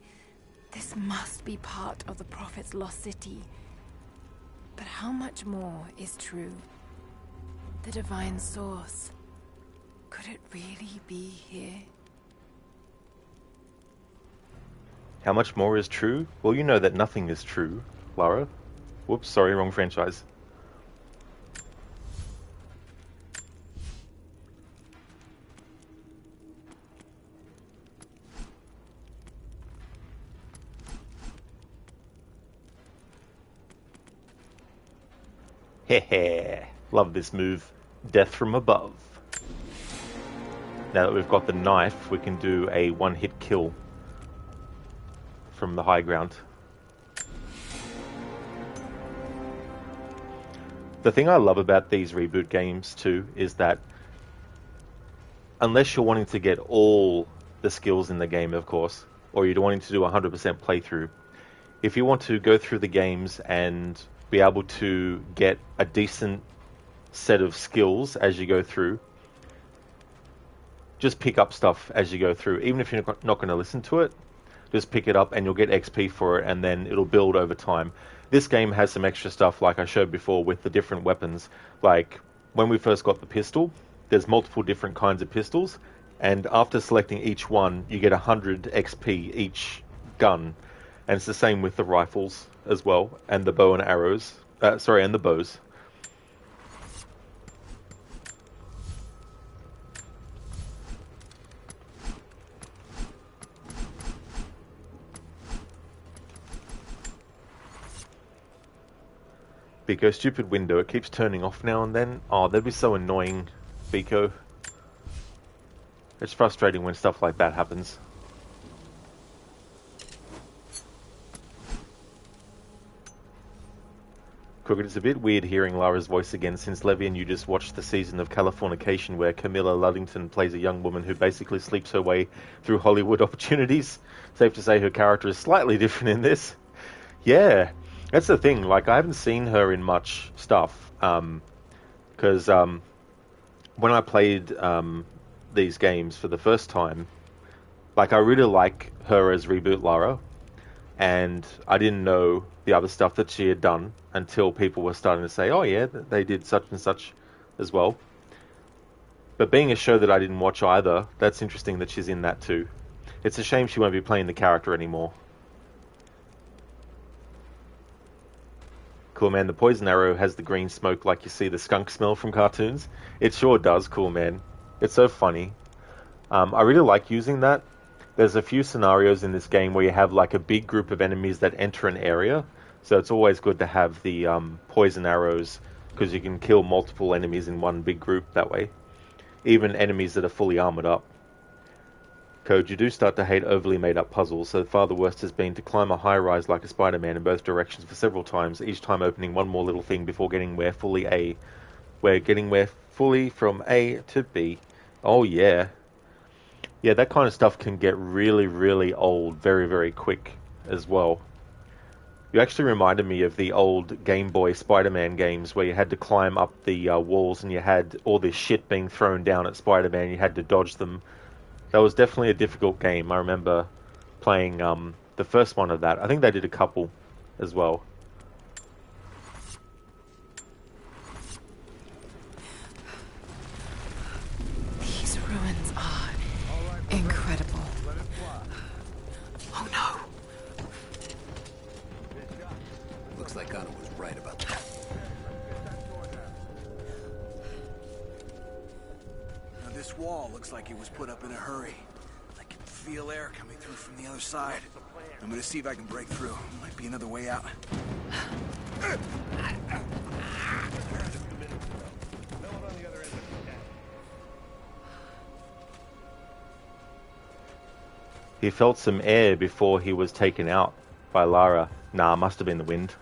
This must be part of the Prophet's lost city. But how much more is true? The divine source. Could it really be here? How much more is true? Well, you know that nothing is true, Lara. Whoops, sorry, wrong franchise. Heh. Love this move. Death from above. Now that we've got the knife, we can do a one-hit kill from the high ground. The thing I love about these reboot games too is that unless you're wanting to get all the skills in the game, of course, or you're wanting to do a 100% playthrough, if you want to go through the games and be able to get a decent set of skills as you go through, just pick up stuff as you go through. Even if you're not going to listen to it, just pick it up and you'll get XP for it, and then it'll build over time. This game has some extra stuff like I showed before with the different weapons. Like when we first got the pistol, there's multiple different kinds of pistols, and after selecting each one you get 100 XP each gun. And it's the same with the rifles as well, and the bow and arrows. And the bows. Biko, stupid window. It keeps turning off now and then. Oh, that'd be so annoying, Biko. It's frustrating when stuff like that happens. Crooked, it's a bit weird hearing Lara's voice again since Levy and you just watched the season of Californication where Camilla Luddington plays a young woman who basically sleeps her way through Hollywood opportunities. Safe to say her character is slightly different in this. Yeah, that's the thing. Like, I haven't seen her in much stuff. Because when I played these games for the first time, like, I really like her as Reboot Lara. And I didn't know the other stuff that she had done until people were starting to say, oh yeah, they did such and such as well. But being a show that I didn't watch either, that's interesting that she's in that too. It's a shame she won't be playing the character anymore. Cool, man. The poison arrow has the green smoke like you see the skunk smell from cartoons. It sure does, cool, man. It's so funny. I really like using that. There's a few scenarios in this game where you have like a big group of enemies that enter an area. So it's always good to have the poison arrows because you can kill multiple enemies in one big group that way. Even enemies that are fully armored up. Code, you do start to hate overly made up puzzles, so far the worst has been to climb a high rise like a Spider-Man in both directions for several times, each time opening one more little thing before getting where fully from A to B. Oh yeah. Yeah, that kind of stuff can get really, really old very, very quick as well. You actually reminded me of the old Game Boy Spider-Man games where you had to climb up the walls and you had all this shit being thrown down at Spider-Man. You had to dodge them. That was definitely a difficult game. I remember playing the first one of that. I think they did a couple as well. These ruins are incredible. Oh no! Looks like Anna was right about that. Now this wall looks like it was put up in a hurry. I can feel air coming through from the other side. I'm gonna see if I can break through. Might be another way out. He felt some air before he was taken out by Lara. Nah, must have been the wind.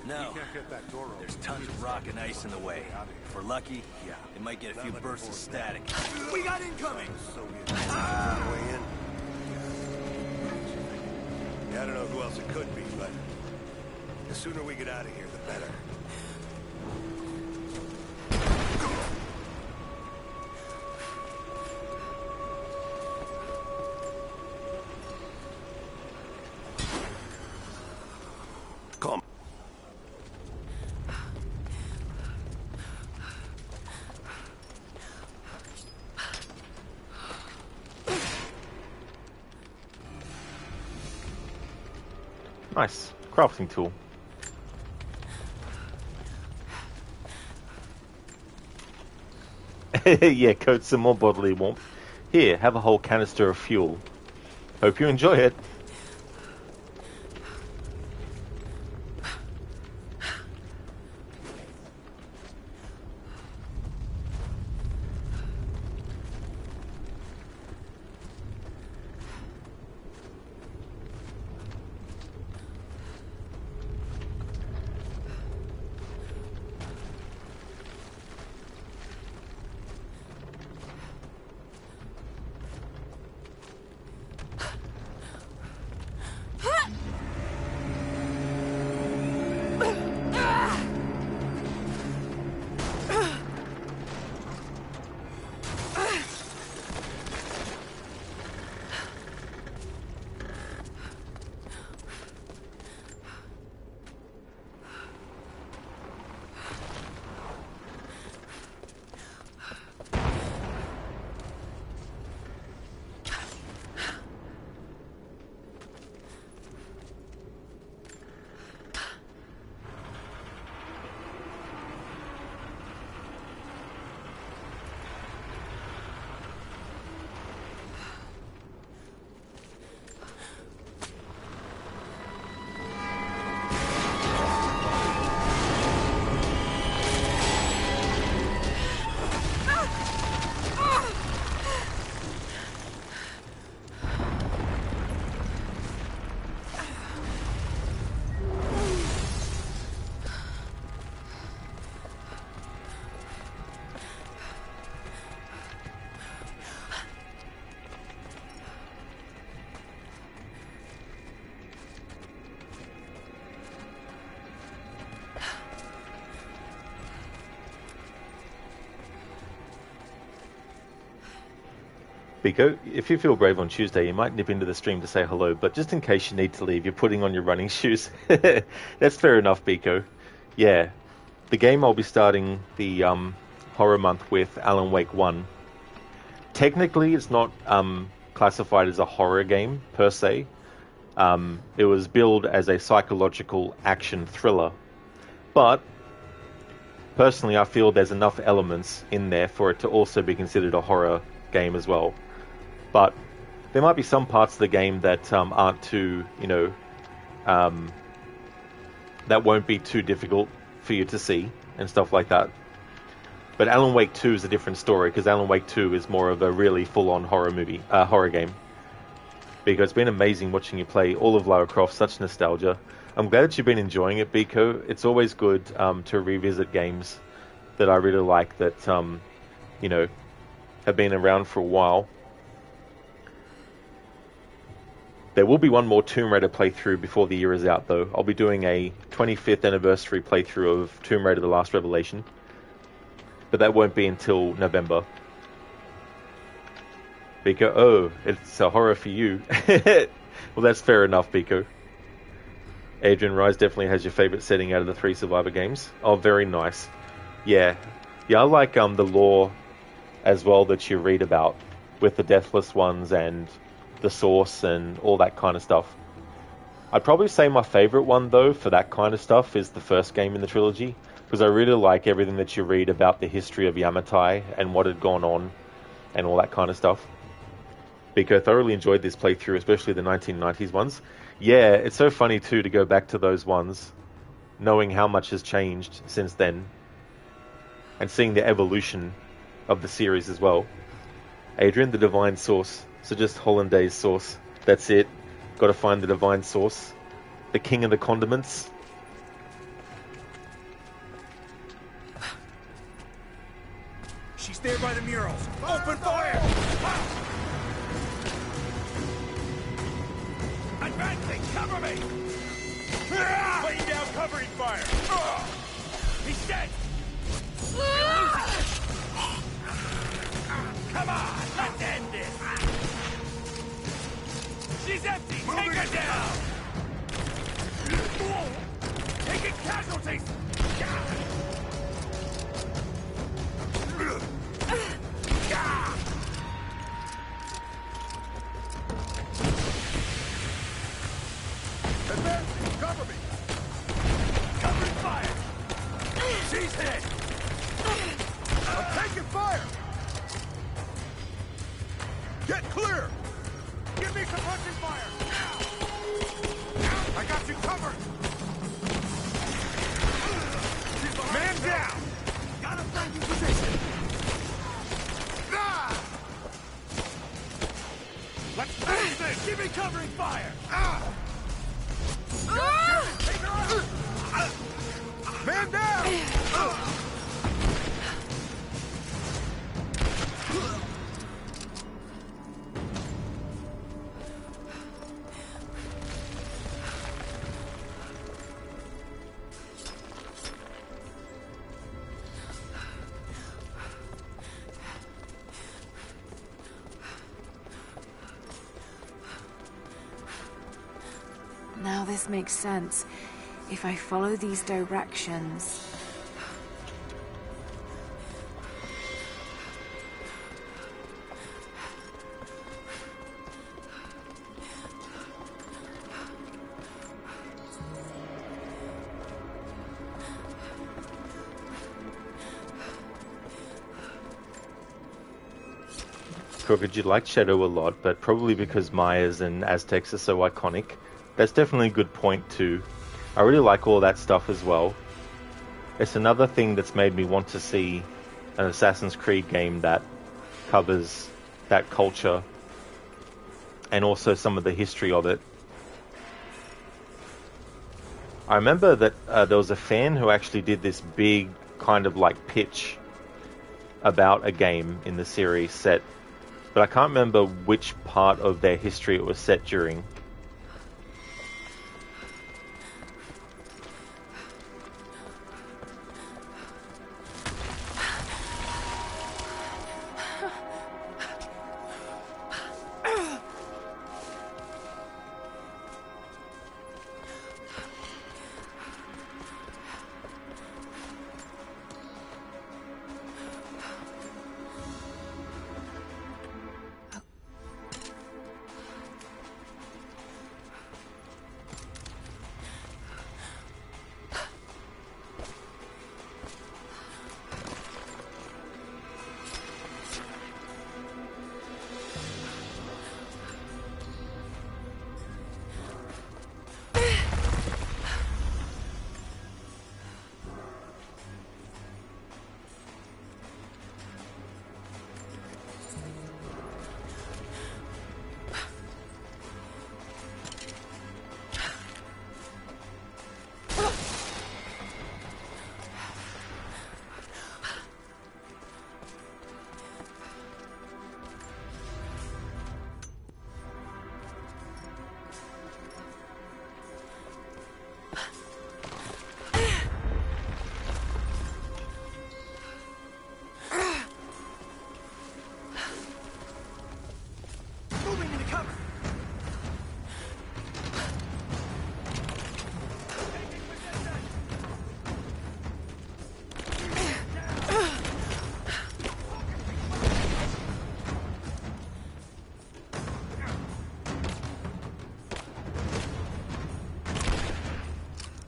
No. We can't get that door open. There's tons of rock and ice in the way. If we're lucky, it might get a few bursts of static. We got incoming! Way in. Yeah, I don't know who else it could be, but the sooner we get out of here, the better. Come. Nice. Crafting tool. Yeah, coat some more bodily warmth. Here, have a whole canister of fuel. Hope you enjoy it. Biko, if you feel brave on Tuesday, you might nip into the stream to say hello, but just in case you need to leave, you're putting on your running shoes. That's fair enough, Biko. Yeah, the game I'll be starting the horror month with, Alan Wake 1. Technically, it's not classified as a horror game, per se. It was billed as a psychological action thriller. But, personally, I feel there's enough elements in there for it to also be considered a horror game as well. But there might be some parts of the game that aren't too, that won't be too difficult for you to see and stuff like that. But Alan Wake 2 is a different story, because Alan Wake 2 is more of a really full-on horror game. Biko, it's been amazing watching you play all of Lara Croft, such nostalgia. I'm glad that you've been enjoying it, Biko. It's always good to revisit games that I really like that, have been around for a while. There will be one more Tomb Raider playthrough before the year is out, though. I'll be doing a 25th anniversary playthrough of Tomb Raider The Last Revelation. But that won't be until November. Biko, oh, it's a horror for you. Well, that's fair enough, Biko. Adrian Rise definitely has your favourite setting out of the 3 Survivor games. Oh, very nice. Yeah, I like the lore as well that you read about with the Deathless Ones and the Source and all that kind of stuff. I'd probably say my favourite one, though, for that kind of stuff is the first game in the trilogy, because I really like everything that you read about the history of Yamatai and what had gone on and all that kind of stuff. Because I thoroughly enjoyed this playthrough, especially the 1990s ones. Yeah, it's so funny, too, to go back to those ones, knowing how much has changed since then, and seeing the evolution of the series as well. Adrian, the divine source. So just hollandaise sauce. That's it. Got to find the divine sauce. The king of the condiments. She's there by the murals. Open fire! Advancing! Cover me! Laying down covering fire! He's dead! Come on! Let's end this! She's empty! Take her down! Taking casualties! Advancing! Cover me! Covering fire! She's hit! I'm taking fire! Get clear! Give me some punching fire! I got you covered! Man down! Got a flanking position! Let's finish this! Give me covering fire! Take her out! Man down! Now this makes sense. If I follow these directions... Crooked, you like Shadow a lot, but probably because Mayas and Aztecs are so iconic. That's definitely a good point too. I really like all that stuff as well. It's another thing that's made me want to see an Assassin's Creed game that covers that culture and also some of the history of it. I remember that there was a fan who actually did this big kind of like pitch about a game in the series set, but I can't remember which part of their history it was set during.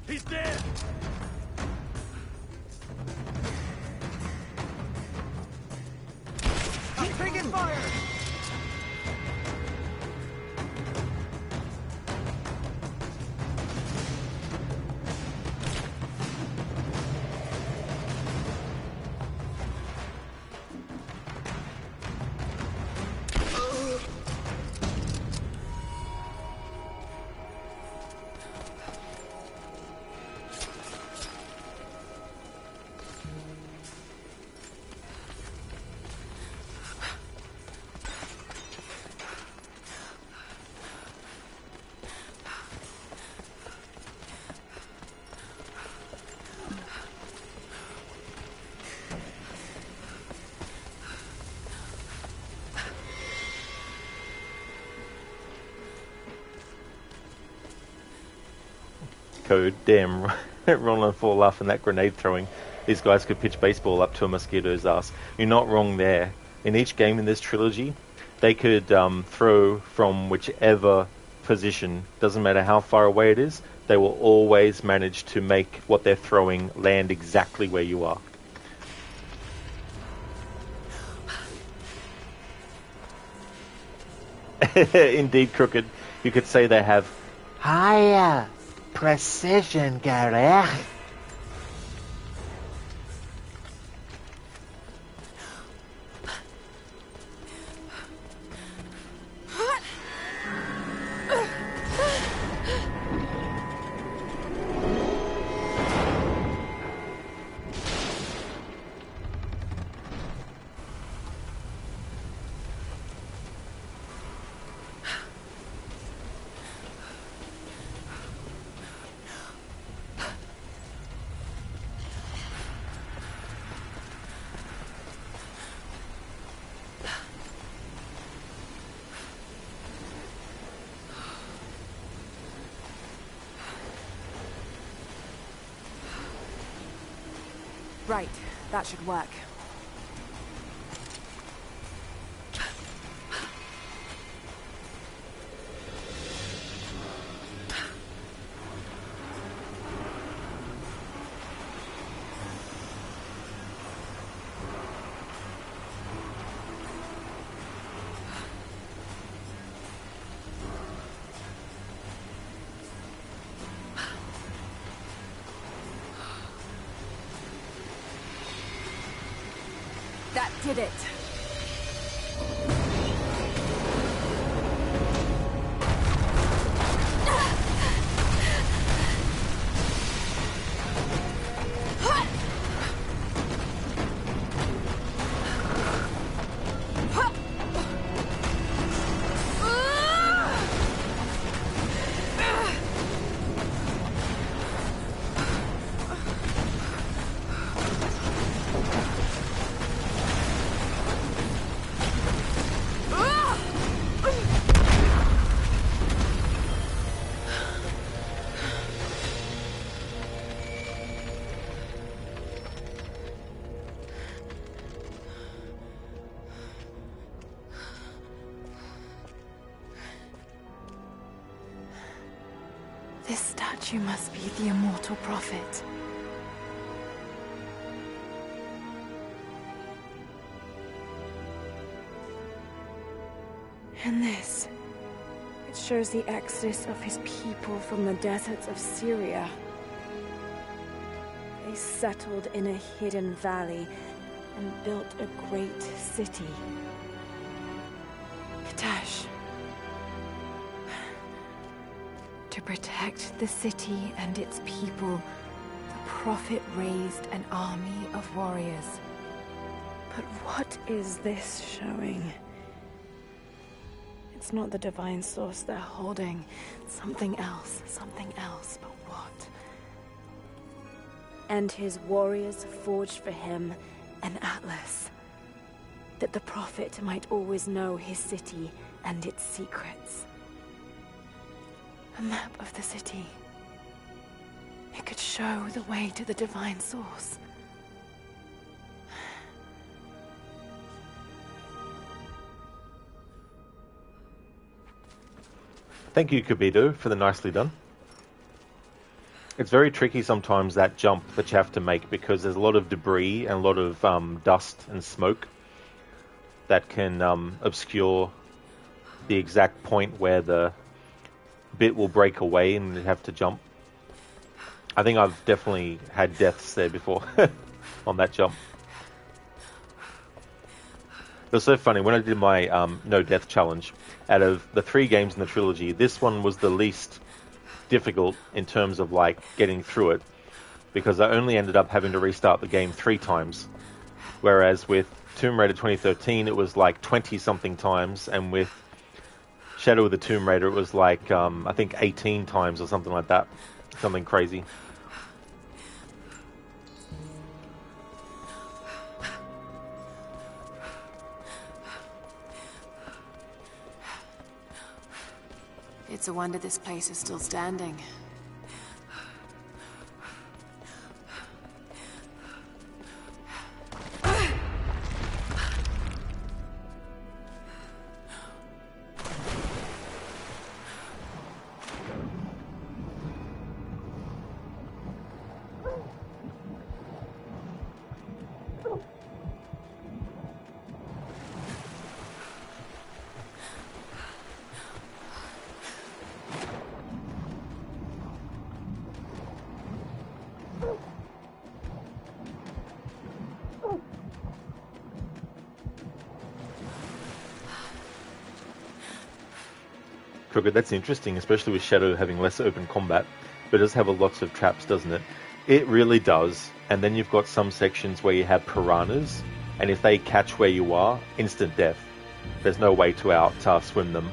He's dead! I'm taking fire! code. Damn, Ron and Fall laughing that grenade throwing. These guys could pitch baseball up to a mosquito's ass. You're not wrong there. In each game in this trilogy, they could throw from whichever position. Doesn't matter how far away it is. They will always manage to make what they're throwing land exactly where you are. Indeed, Crooked. You could say they have higher precision, Gareth. Right, that should work. That did it. This statue must be the immortal prophet. And this, it shows the exodus of his people from the deserts of Syria. They settled in a hidden valley and built a great city. Kitezh. To protect the city and its people, the Prophet raised an army of warriors. But what is this showing? It's not the divine source they're holding. Something else, but what? And his warriors forged for him an atlas, that the Prophet might always know his city and its secrets. A map of the city. It could show the way to the divine source. Thank you, Kabido, for the nicely done. It's very tricky sometimes, that jump that you have to make, because there's a lot of debris and a lot of dust and smoke that can obscure the exact point where the bit will break away and you have to jump. I think I've definitely had deaths there before on that jump. It was so funny when I did my no death challenge. Out of the 3 games in the trilogy, this one was the least difficult in terms of like getting through it, because I only ended up having to restart the game 3 times, whereas with Tomb Raider 2013 it was like 20 something times, and with Shadow of the Tomb Raider it was like I think 18 times or something like that, something crazy. It's a wonder this place is still standing. Crooked, that's interesting, especially with Shadow having less open combat, but it does have lots of traps, doesn't it? It really does. And then you've got some sections where you have piranhas, and if they catch where you are, instant death. There's no way to swim them.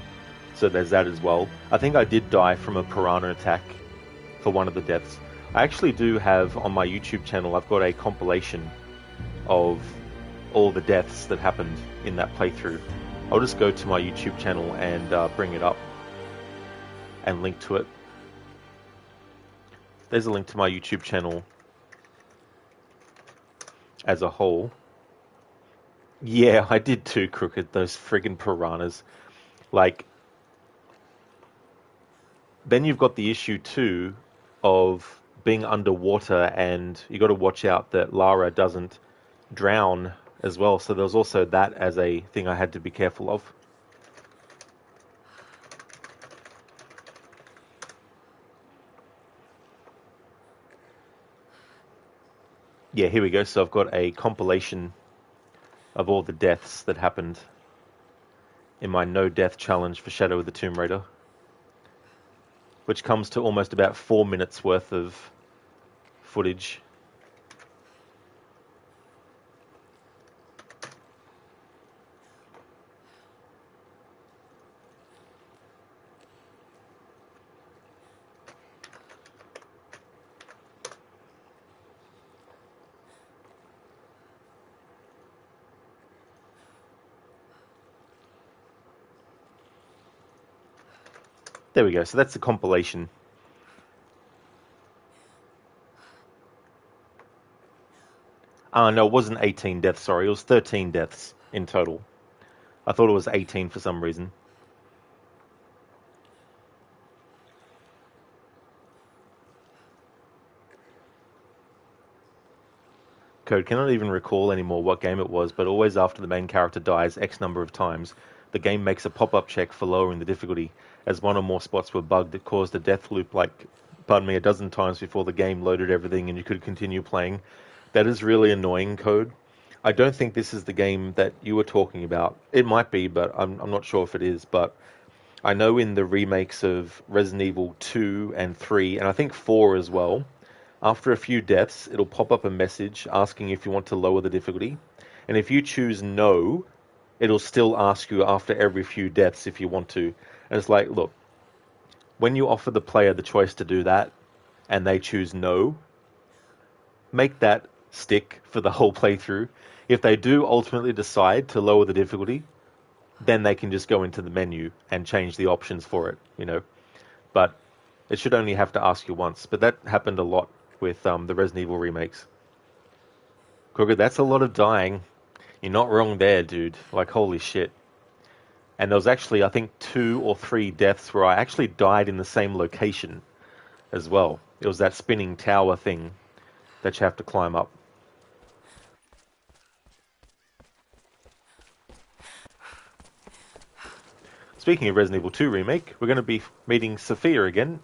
So there's that as well. I think I did die from a piranha attack for one of the deaths. I actually do have, on my YouTube channel, I've got a compilation of all the deaths that happened in that playthrough. I'll just go to my YouTube channel and bring it up and link to it. There's a link to my YouTube channel as a whole. Yeah, I did too, Crooked. Those friggin' piranhas. Like, then you've got the issue too of being underwater, and you got to watch out that Lara doesn't drown as well. So there's also that as a thing I had to be careful of. Yeah, here we go. So I've got a compilation of all the deaths that happened in my no death challenge for Shadow of the Tomb Raider, which comes to almost about 4 minutes worth of footage. There we go, so that's the compilation. No, it wasn't 18 deaths, sorry. It was 13 deaths in total. I thought it was 18 for some reason. Code cannot even recall anymore what game it was, but always after the main character dies X number of times, the game makes a pop-up check for lowering the difficulty, as one or more spots were bugged that caused a death loop a dozen times before the game loaded everything and you could continue playing. That is really annoying, Code. I don't think this is the game that you were talking about. It might be, but I'm not sure if it is. But I know in the remakes of Resident Evil 2 and 3, and I think 4 as well, after a few deaths, it'll pop up a message asking if you want to lower the difficulty. And if you choose no, it'll still ask you after every few deaths if you want to. And it's like, look, when you offer the player the choice to do that, and they choose no, make that stick for the whole playthrough. If they do ultimately decide to lower the difficulty, then they can just go into the menu and change the options for it, you know. But it should only have to ask you once. But that happened a lot with the Resident Evil remakes. Kroger, that's a lot of dying. You're not wrong there, dude. Like, holy shit. And there was actually, I think, 2 or 3 deaths where I actually died in the same location as well. It was that spinning tower thing that you have to climb up. Speaking of Resident Evil 2 Remake, we're going to be meeting Sophia again,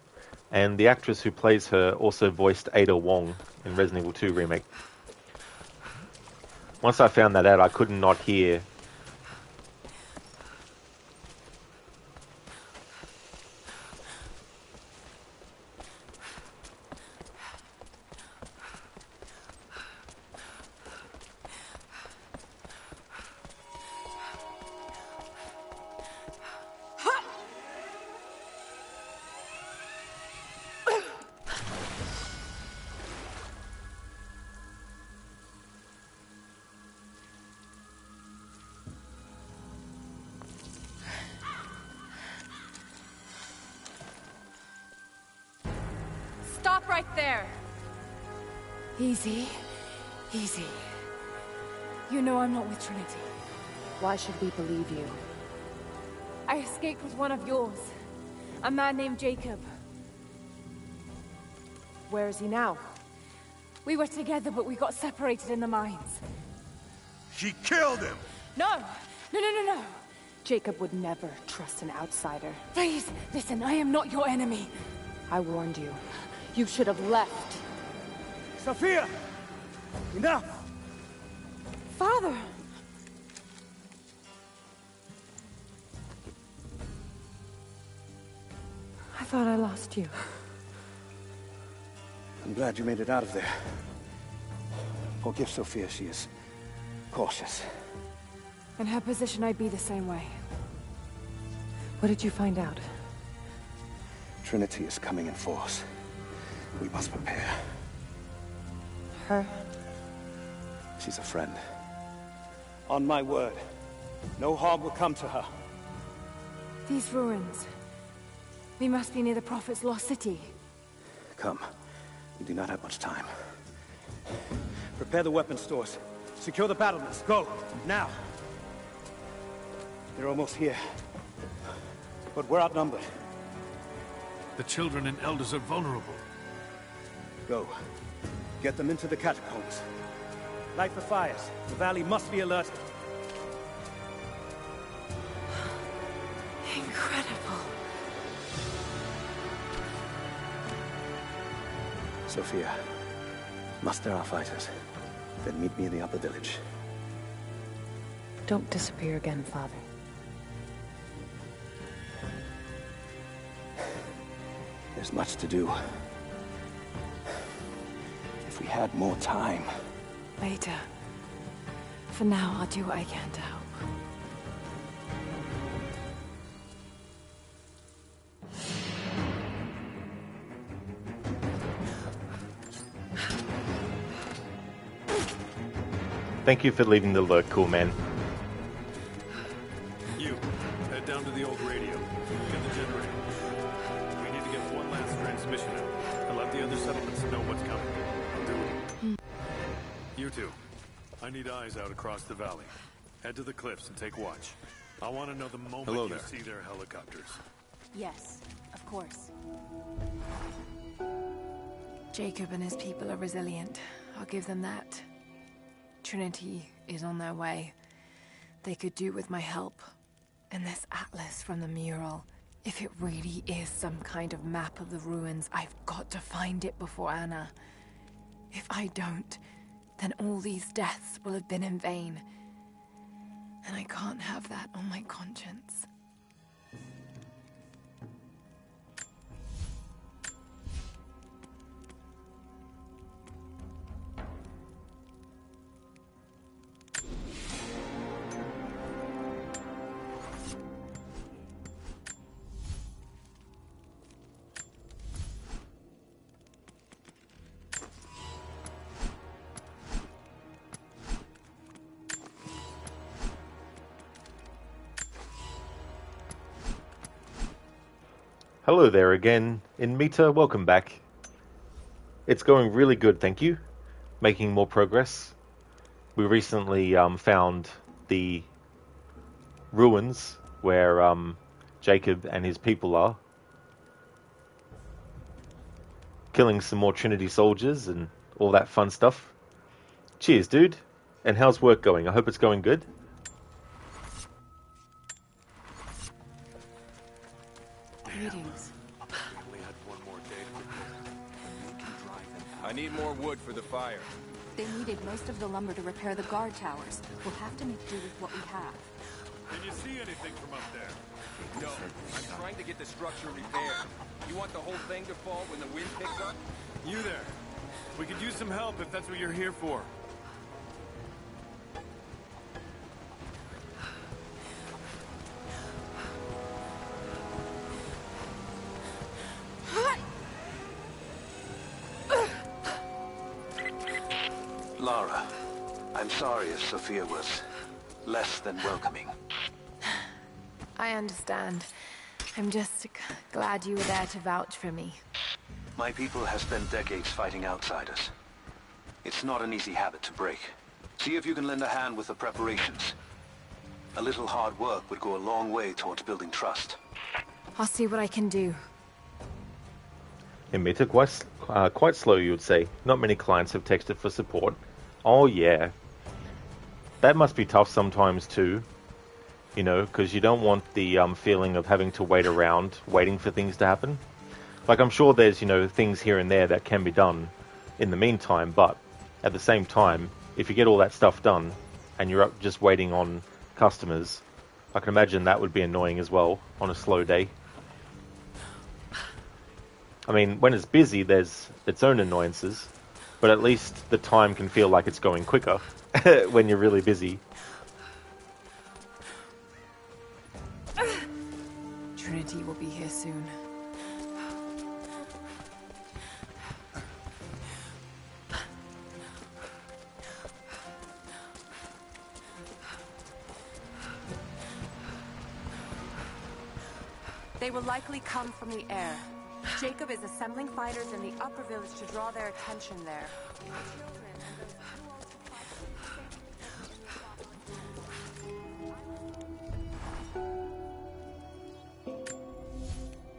and the actress who plays her also voiced Ada Wong in Resident Evil 2 Remake. Once I found that out, I could not hear Stop right there! Easy. Easy. You know I'm not with Trinity. Why should we believe you? I escaped with one of yours. A man named Jacob. Where is he now? We were together, but we got separated in the mines. She killed him! No! No! Jacob would never trust an outsider. Please, listen, I am not your enemy. I warned you. You should have left. Sophia! Enough! Father! thought I lost you. I'm glad you made it out of there. Forgive Sophia, she is cautious. In her position, I'd be the same way. What did you find out? Trinity is coming in force. We must prepare. Her? She's a friend. On my word, no harm will come to her. These ruins. We must be near the Prophet's lost city. Come. We do not have much time. Prepare the weapon stores. Secure the battlements. Go! Now! They're almost here. But we're outnumbered. The children and elders are vulnerable. Go. Get them into the catacombs. Light the fires. The valley must be alerted. Incredible. Sophia, muster our fighters. Then meet me in the upper village. Don't disappear again, Father. There's much to do. If we had more time. Later. For now, I'll do what I can to help. Thank you for leaving the lurk, cool man. You, head down to the old radio. Get the generator. We need to get one last transmission out. And let the other settlements know what's coming. I'll do it. You two, I need eyes out across the valley. Head to the cliffs and take watch. I want to know the moment you see their helicopters. Yes, of course. Jacob and his people are resilient. I'll give them that. Trinity is on their way. They could do with my help. And this atlas from the mural. If it really is some kind of map of the ruins, I've got to find it before Anna. If I don't, then all these deaths will have been in vain. And I can't have that on my conscience. Hello there again, Inmita, welcome back. It's going really good, thank you. Making more progress. We recently found the ruins where Jacob and his people are. Killing some more Trinity soldiers and all that fun stuff. Cheers, dude. And how's work going? I hope it's going good. Greetings. I need more wood for the fire. They needed most of the lumber to repair the guard towers. We'll have to make do with what we have. Can you see anything from up there? No, I'm trying to get the structure repaired. You want the whole thing to fall when the wind picks up? You there. We could use some help if that's what you're here for. Lara, I'm sorry if Sophia was less than welcoming. I understand. I'm just glad you were there to vouch for me. My people have spent decades fighting outsiders. It's not an easy habit to break. See if you can lend a hand with the preparations. A little hard work would go a long way towards building trust. I'll see what I can do. Inmita, quite slow, you would say. Not many clients have texted for support. Oh yeah. That must be tough sometimes too. You know, because you don't want the feeling of having to wait around, waiting for things to happen. Like, I'm sure there's, you know, things here and there that can be done in the meantime, but at the same time, if you get all that stuff done, and you're up just waiting on customers, I can imagine that would be annoying as well, on a slow day. I mean, when it's busy, there's its own annoyances, but at least the time can feel like it's going quicker when you're really busy. Trinity will be here soon. They will likely come from the air. Jacob is assembling fighters in the upper village to draw their attention there.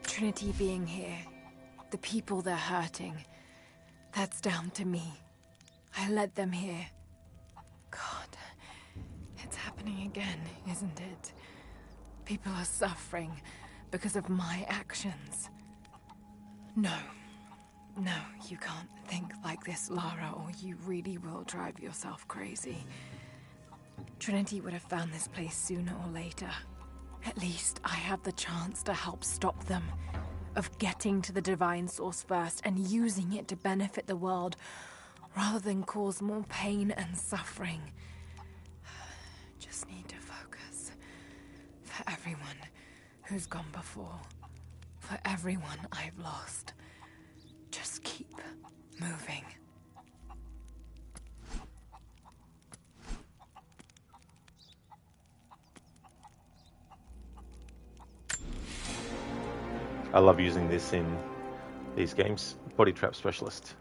Trinity being here, the people they're hurting, that's down to me. I led them here. God, it's happening again, isn't it? People are suffering because of my actions. No, you can't think like this, Lara, or you really will drive yourself crazy. Trinity would have found this place sooner or later. At least I have the chance to help stop them. Of getting to the Divine Source first and using it to benefit the world, rather than cause more pain and suffering. Just need to focus. For everyone who's gone before. For everyone I've lost. Just keep moving. I love using this in these games. Body Trap Specialist.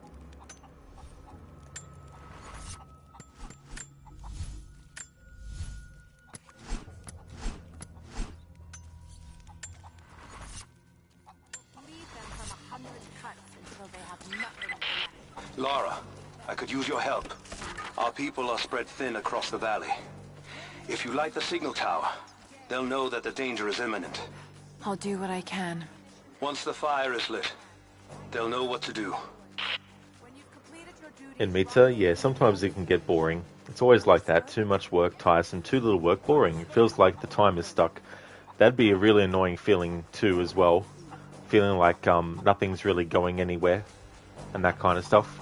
Lara, I could use your help. Our people are spread thin across the valley. If you light the signal tower, they'll know that the danger is imminent. I'll do what I can. Once the fire is lit, they'll know what to do. In Mita, yeah, sometimes it can get boring. It's always like that. Too much work, tiresome. Too little work, boring. It feels like the time is stuck. That'd be a really annoying feeling too as well. Feeling like nothing's really going anywhere and that kind of stuff.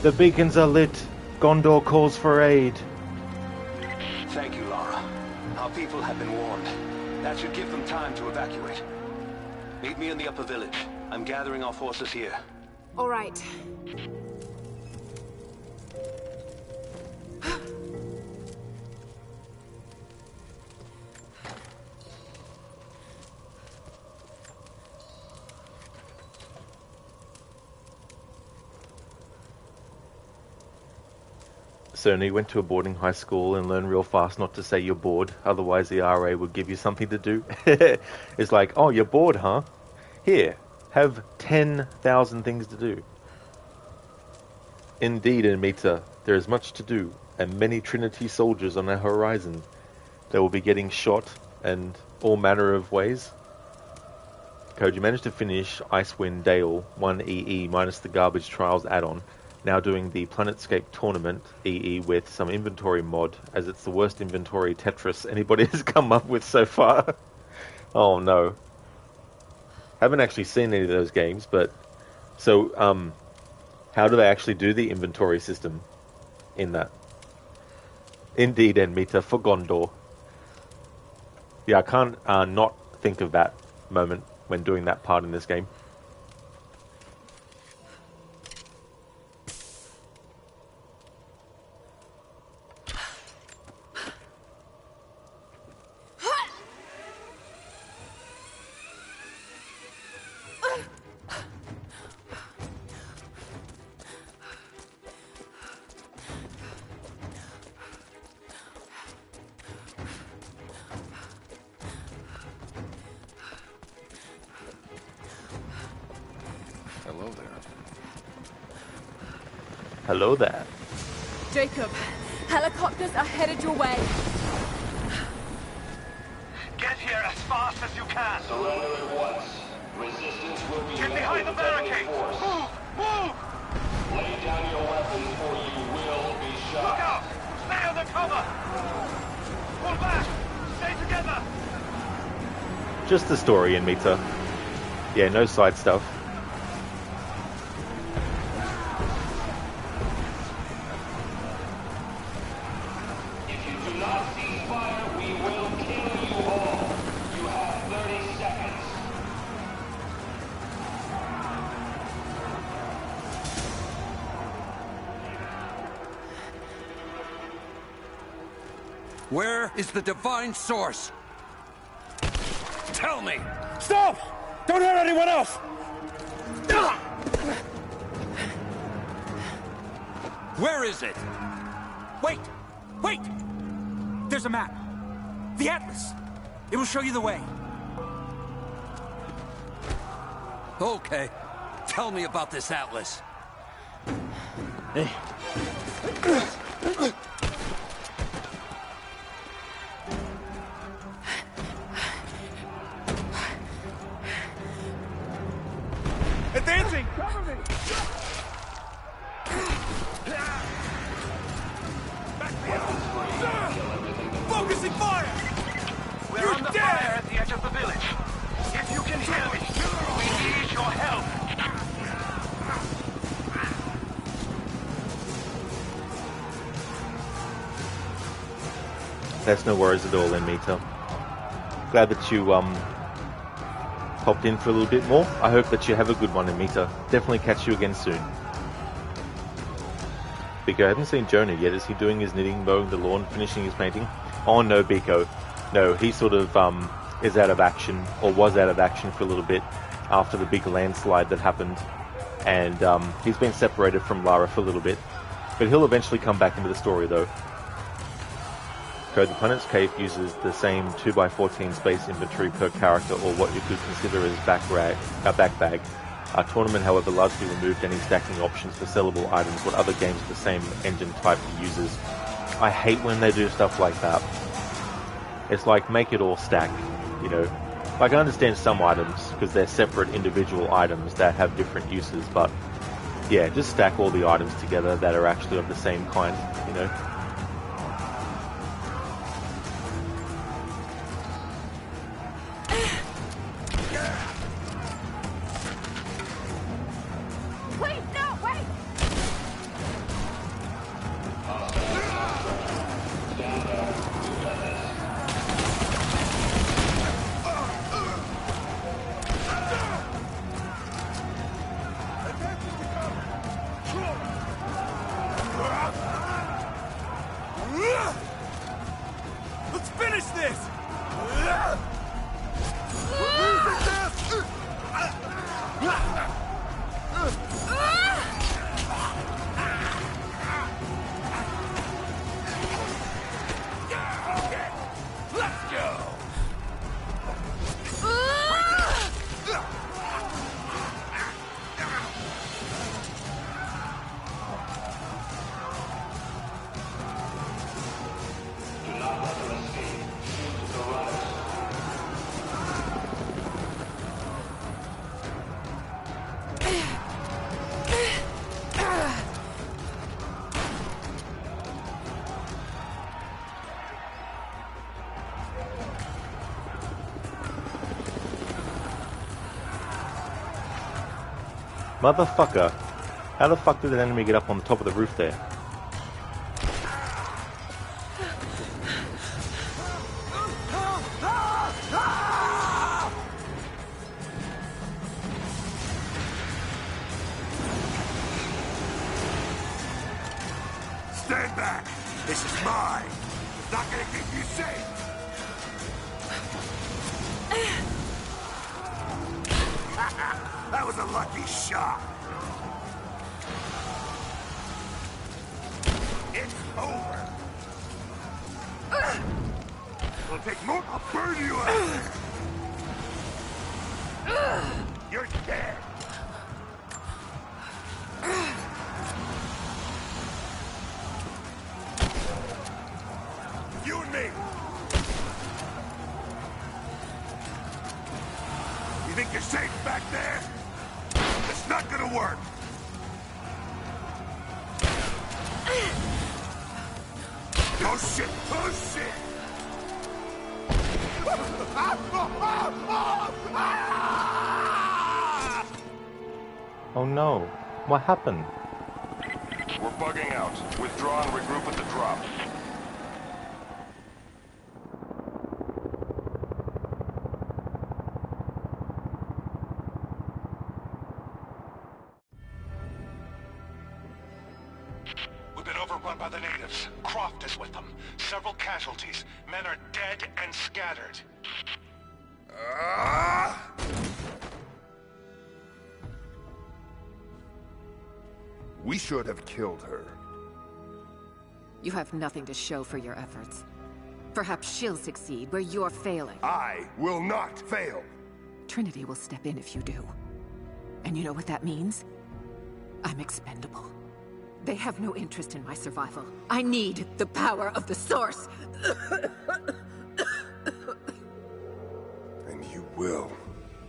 The beacons are lit. Gondor calls for aid. Thank you, Lara. Our people have been warned. That should give them time to evacuate. Meet me in the upper village. I'm gathering our forces here. All right. Cerny went to a boarding high school and learned real fast not to say you're bored, otherwise the RA would give you something to do. It's like, oh, you're bored, huh? Here, have 10,000 things to do. Indeed, Amita, there is much to do, and many Trinity soldiers on our horizon. They will be getting shot, and all manner of ways. Code, you managed to finish Icewind Dale 1EE minus the Garbage Trials add-on. Now doing the Planetscape Tournament EE with some inventory mod, as it's the worst inventory Tetris anybody has come up with so far. Oh no. Haven't actually seen any of those games, but... So, how do they actually do the inventory system in that? Indeed, Enmita, for Gondor. Yeah, I can't not think of that moment when doing that part in this game. Hello there. Jacob, helicopters are headed your way. Get here as fast as you can. Surrender at once. Resistance will be Get behind the barricade. Move! Move! Lay down your weapons or you will be shot. Look out! Stay under cover! Pull back! Stay together! Just the story, Enmita. Yeah, no side stuff. Where is the divine source? Tell me! Stop! Don't hurt anyone else! Where is it? Wait! Wait! There's a map. The Atlas. It will show you the way. Okay. Tell me about this Atlas. Hey. Advancing! Cover me! Focusing fire! We're under fire at the edge of the village. If you can hear me, we need your help. That's no worries at all, Enmita. Glad that you popped in for a little bit more. I hope that you have a good one, Enmita. Definitely catch you again soon. Biko, I haven't seen Jonah yet. Is he doing his knitting, mowing the lawn, finishing his painting? Oh no, Biko. No, he sort of is out of action, or was out of action for a little bit after the big landslide that happened. And he's been separated from Lara for a little bit. But he'll eventually come back into the story though. Code, the Planetscape uses the same 2x14 space inventory per character, or what you could consider as back bag. Our tournament, however, largely removed any stacking options for sellable items, what other games of the same engine type uses. I hate when they do stuff like that. It's like, make it all stack, you know. Like, I understand some items, because they're separate individual items that have different uses, but yeah, just stack all the items together that are actually of the same kind, you know. Let's go! Motherfucker. How the fuck did an enemy get up on the top of the roof there? Stand back! This is mine! It's not gonna keep you safe! That was a lucky shot! It's over! It'll take more. I'll burn you out! You're dead! You and me! You think you're safe back there? It's not gonna work! Oh shit! Oh shit! Oh no. What happened? We're bugging out. Withdraw and regroup at the drop. We've been overrun by the natives. Croft is with them. Several casualties. Men are dead and scattered. We should have killed her. You have nothing to show for your efforts. Perhaps she'll succeed where you're failing. I will not fail! Trinity will step in if you do. And you know what that means? I'm expendable. They have no interest in my survival. I need the power of the Source! And you will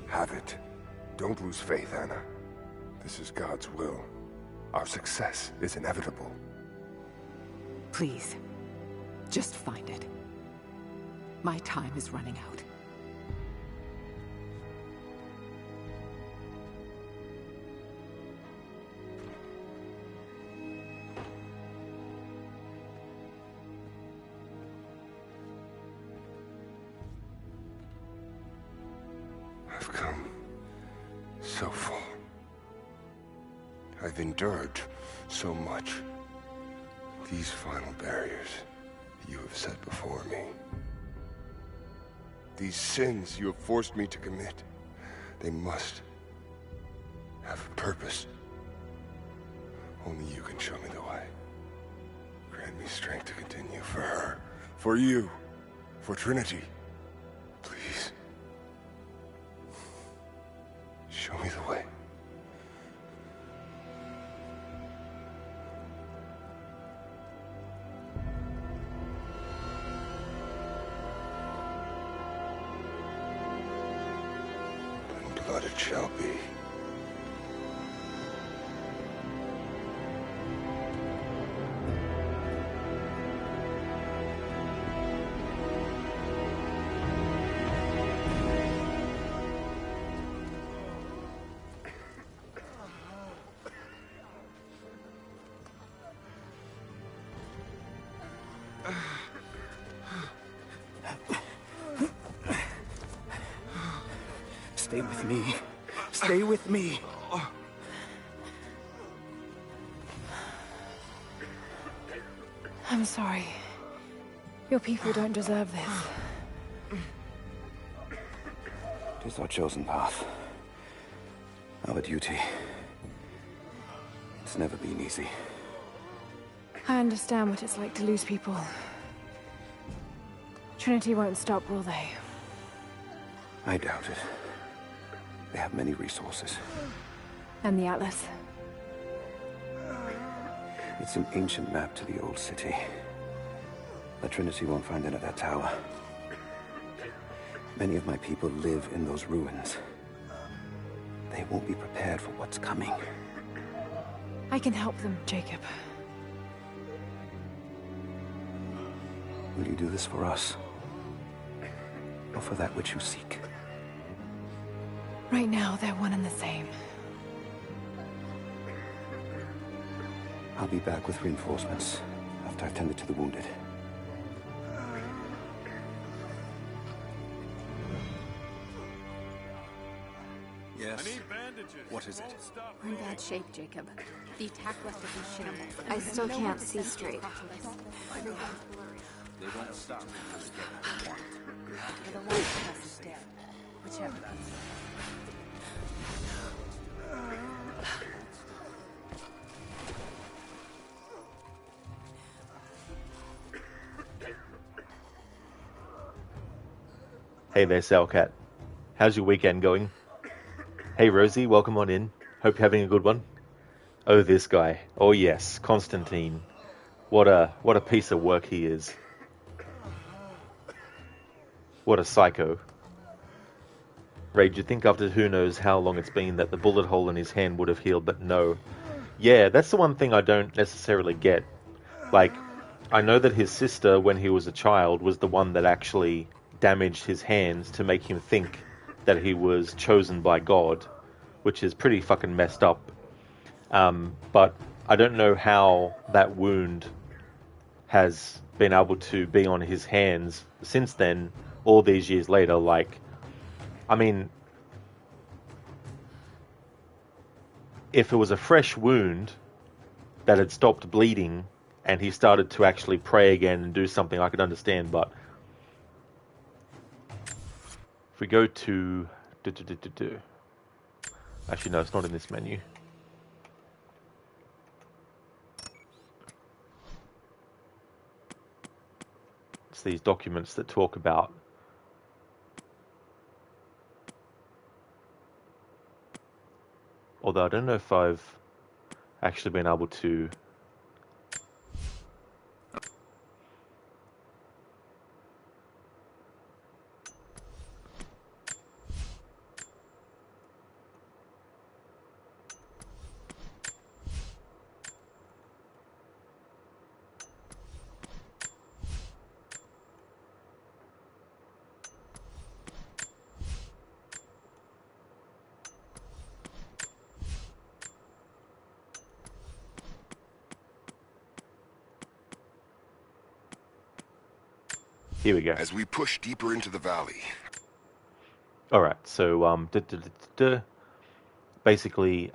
have it. Don't lose faith, Anna. This is God's will. Our success is inevitable. Please, just find it. My time is running out. I've come so far. I've endured so much. These final barriers you have set before me. These sins you have forced me to commit, they must have a purpose. Only you can show me the way. Grant me strength to continue for her, for you, for Trinity. Please. Show me the way. And blood it shall be. Stay with me. Stay with me. I'm sorry. Your people don't deserve this. It is our chosen path. Our duty. It's never been easy. I understand what it's like to lose people. Trinity won't stop, will they? I doubt it. They have many resources. And the Atlas? It's an ancient map to the old city. But Trinity won't find it at that tower. Many of my people live in those ruins. They won't be prepared for what's coming. I can help them, Jacob. Will you do this for us? Or for that which you seek? Right now, they're one and the same. I'll be back with reinforcements after I've tended to the wounded. Yes. What is it? We're in bad shape, Jacob. The attack left a few shingles. I still can't see straight. They won't stop until they get what they want. The light of us is dead. Whichever. Hey there, Salcat. How's your weekend going? Hey Rosie, welcome on in. Hope you're having a good one. Oh, this guy. Oh yes, Constantine. What a piece of work he is. What a psycho. Rage, you think after who knows how long it's been that the bullet hole in his hand would have healed, but no. Yeah, that's the one thing I don't necessarily get. Like, I know that his sister, when he was a child, was the one that actually damaged his hands to make him think that he was chosen by God, which is pretty fucking messed up. But I don't know how that wound has been able to be on his hands since then, all these years later. Like, I mean, if it was a fresh wound that had stopped bleeding and he started to actually pray again and do something, I could understand. But if we go to actually no, it's not in this menu. It's these documents that talk about although I don't know if I've actually been able to here we go. As we push deeper into the valley. Alright, so, basically,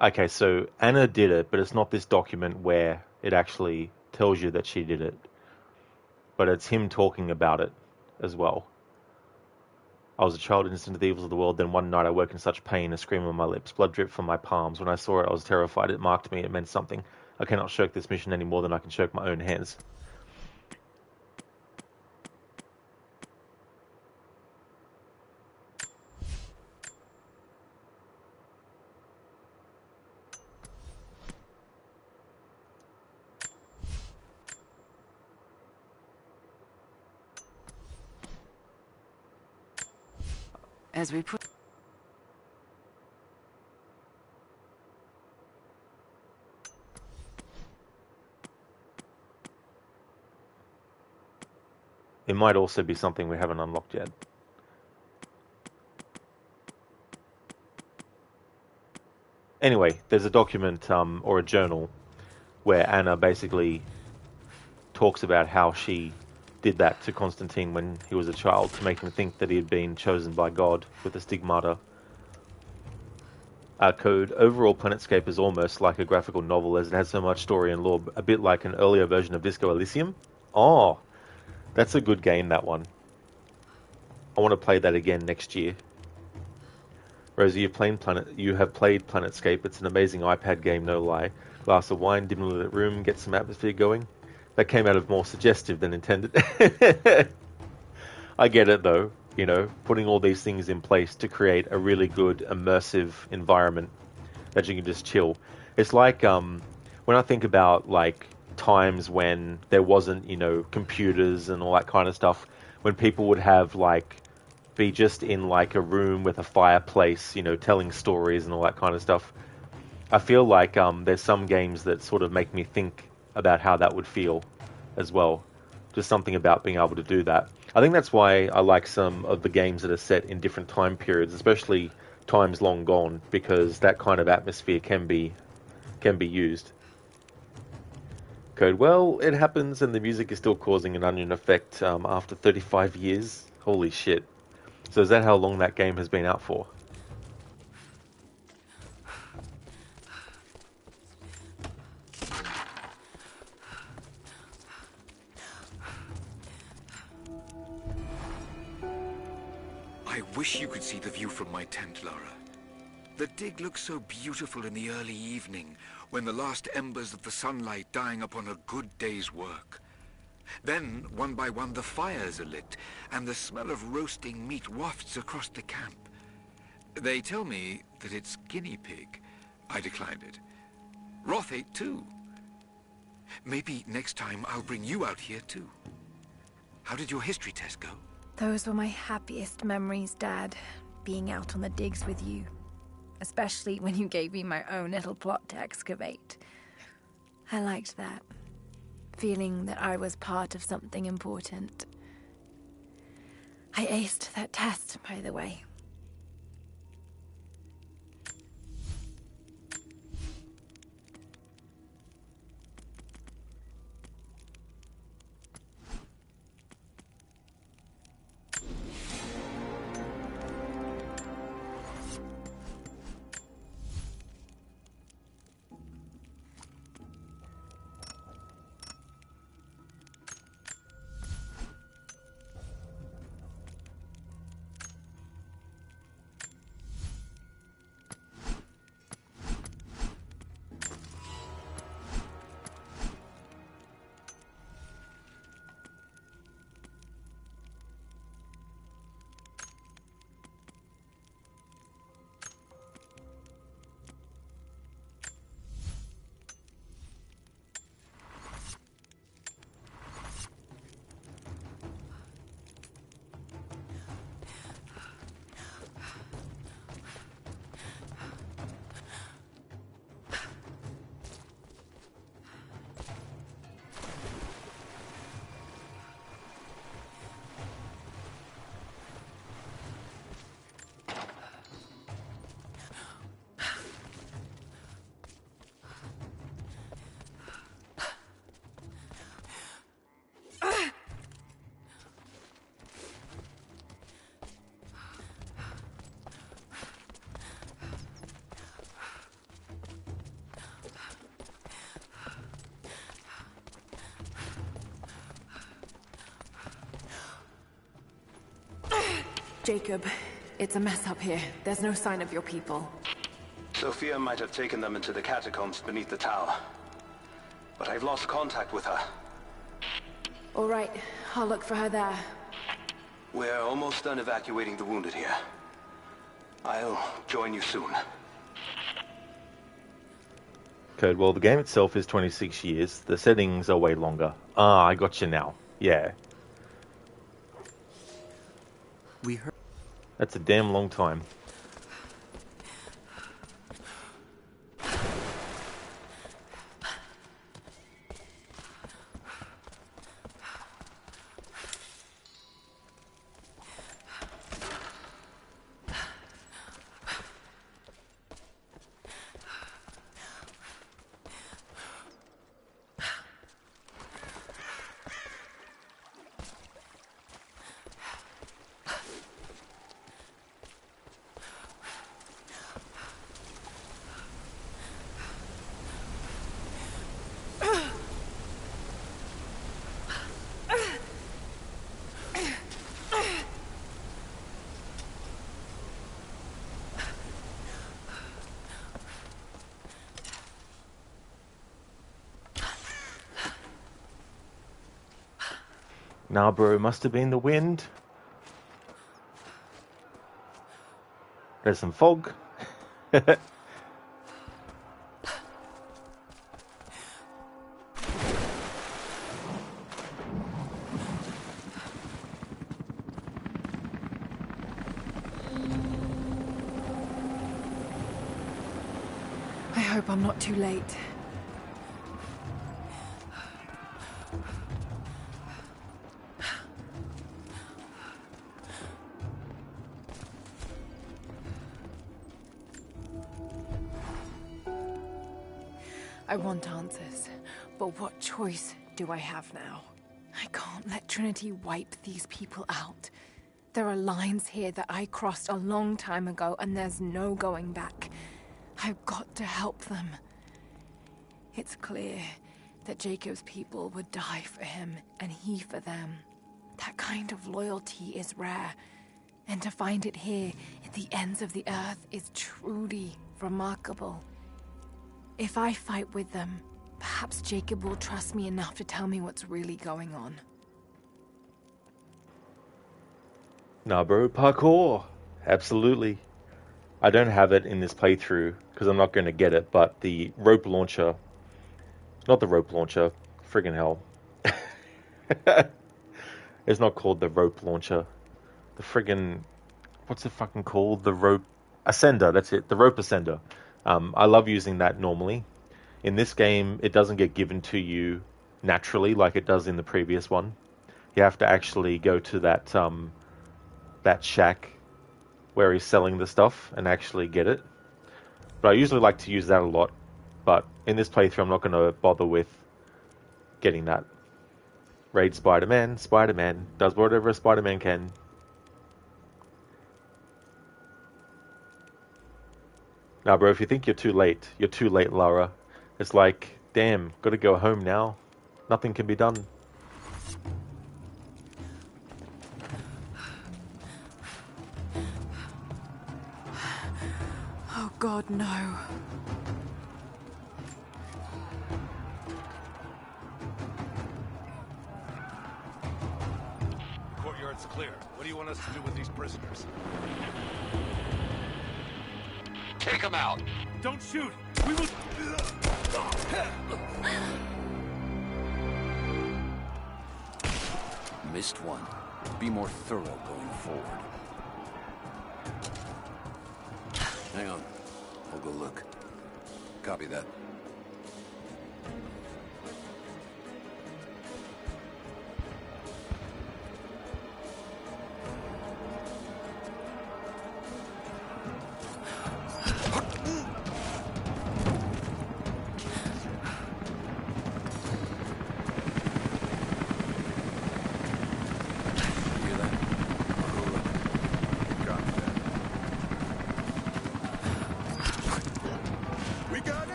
okay, so Anna did it, but it's not this document where it actually tells you that she did it. But it's him talking about it as well. I was a child innocent of the evils of the world, then one night I woke in such pain, a scream on my lips, blood dripped from my palms. When I saw it, I was terrified. It marked me, it meant something. I cannot shirk this mission any more than I can shirk my own hands. As we put... It might also be something we haven't unlocked yet. Anyway, there's a document or a journal where Anna basically talks about how she did that to Constantine when he was a child to make him think that he had been chosen by God with the stigmata. Code. Overall, Planetscape is almost like a graphical novel as it has so much story and lore, a bit like an earlier version of Disco Elysium. Oh, that's a good game, that one. I want to play that again next year. Rosie, you have played Planetscape. It's an amazing iPad game, no lie. Glass of wine, dimly lit room, get some atmosphere going. That came out of more suggestive than intended. I get it though, you know, putting all these things in place to create a really good immersive environment that you can just chill. It's like when I think about like times when there wasn't, you know, computers and all that kind of stuff, when people would have like be just in like a room with a fireplace, you know, telling stories and all that kind of stuff. I feel like there's some games that sort of make me think about how that would feel as well. Just something about being able to do that. I think that's why I like some of the games that are set in different time periods, especially times long gone, because that kind of atmosphere can be used. Code, well, it happens and the music is still causing an onion effect after 35 years. Holy shit. So is that how long that game has been out for? I wish you could see the view from my tent, Lara. The dig looks so beautiful in the early evening, when the last embers of the sunlight dying upon a good day's work. Then, one by one, the fires are lit, and the smell of roasting meat wafts across the camp. They tell me that it's guinea pig. I declined it. Roth ate too. Maybe next time I'll bring you out here too. How did your history test go? Those were my happiest memories, Dad. Being out on the digs with you. Especially when you gave me my own little plot to excavate. I liked that. Feeling that I was part of something important. I aced that test, by the way. Jacob, it's a mess up here. There's no sign of your people. Sophia might have taken them into the catacombs beneath the tower. But I've lost contact with her. All right, I'll look for her there. We're almost done evacuating the wounded here. I'll join you soon. Code, well, the game itself is 26 years. The settings are way longer. Ah, I got you now. Yeah. We heard. That's a damn long time. Nah, bro, it must have been the wind. There's some fog. I hope I'm not too late. I want answers, but what choice do I have now? I can't let Trinity wipe these people out. There are lines here that I crossed a long time ago, and there's no going back. I've got to help them. It's clear that Jacob's people would die for him, and he for them. That kind of loyalty is rare, and to find it here at the ends of the earth is truly remarkable. If I fight with them, perhaps Jacob will trust me enough to tell me what's really going on. Nah, bro, parkour. Absolutely. I don't have it in this playthrough because I'm not going to get it, but the rope launcher... Not the rope launcher. Friggin' hell. It's not called the rope launcher. The friggin'... What's it fucking called? The rope... Ascender, that's it. The rope ascender. I love using that normally. In this game, it doesn't get given to you naturally like it does in the previous one. You have to actually go to that shack where he's selling the stuff and actually get it. But I usually like to use that a lot. But in this playthrough, I'm not going to bother with getting that. Raid Spider-Man. Spider-Man does whatever a Spider-Man can. Now, bro, if you think you're too late, Lara. It's like, damn, gotta go home now. Nothing can be done. Oh God, no. The courtyard's clear. What do you want us to do with these prisoners? Take him out! Don't shoot! We will... Missed one. Be more thorough going forward. Hang on. I'll go look. Copy that.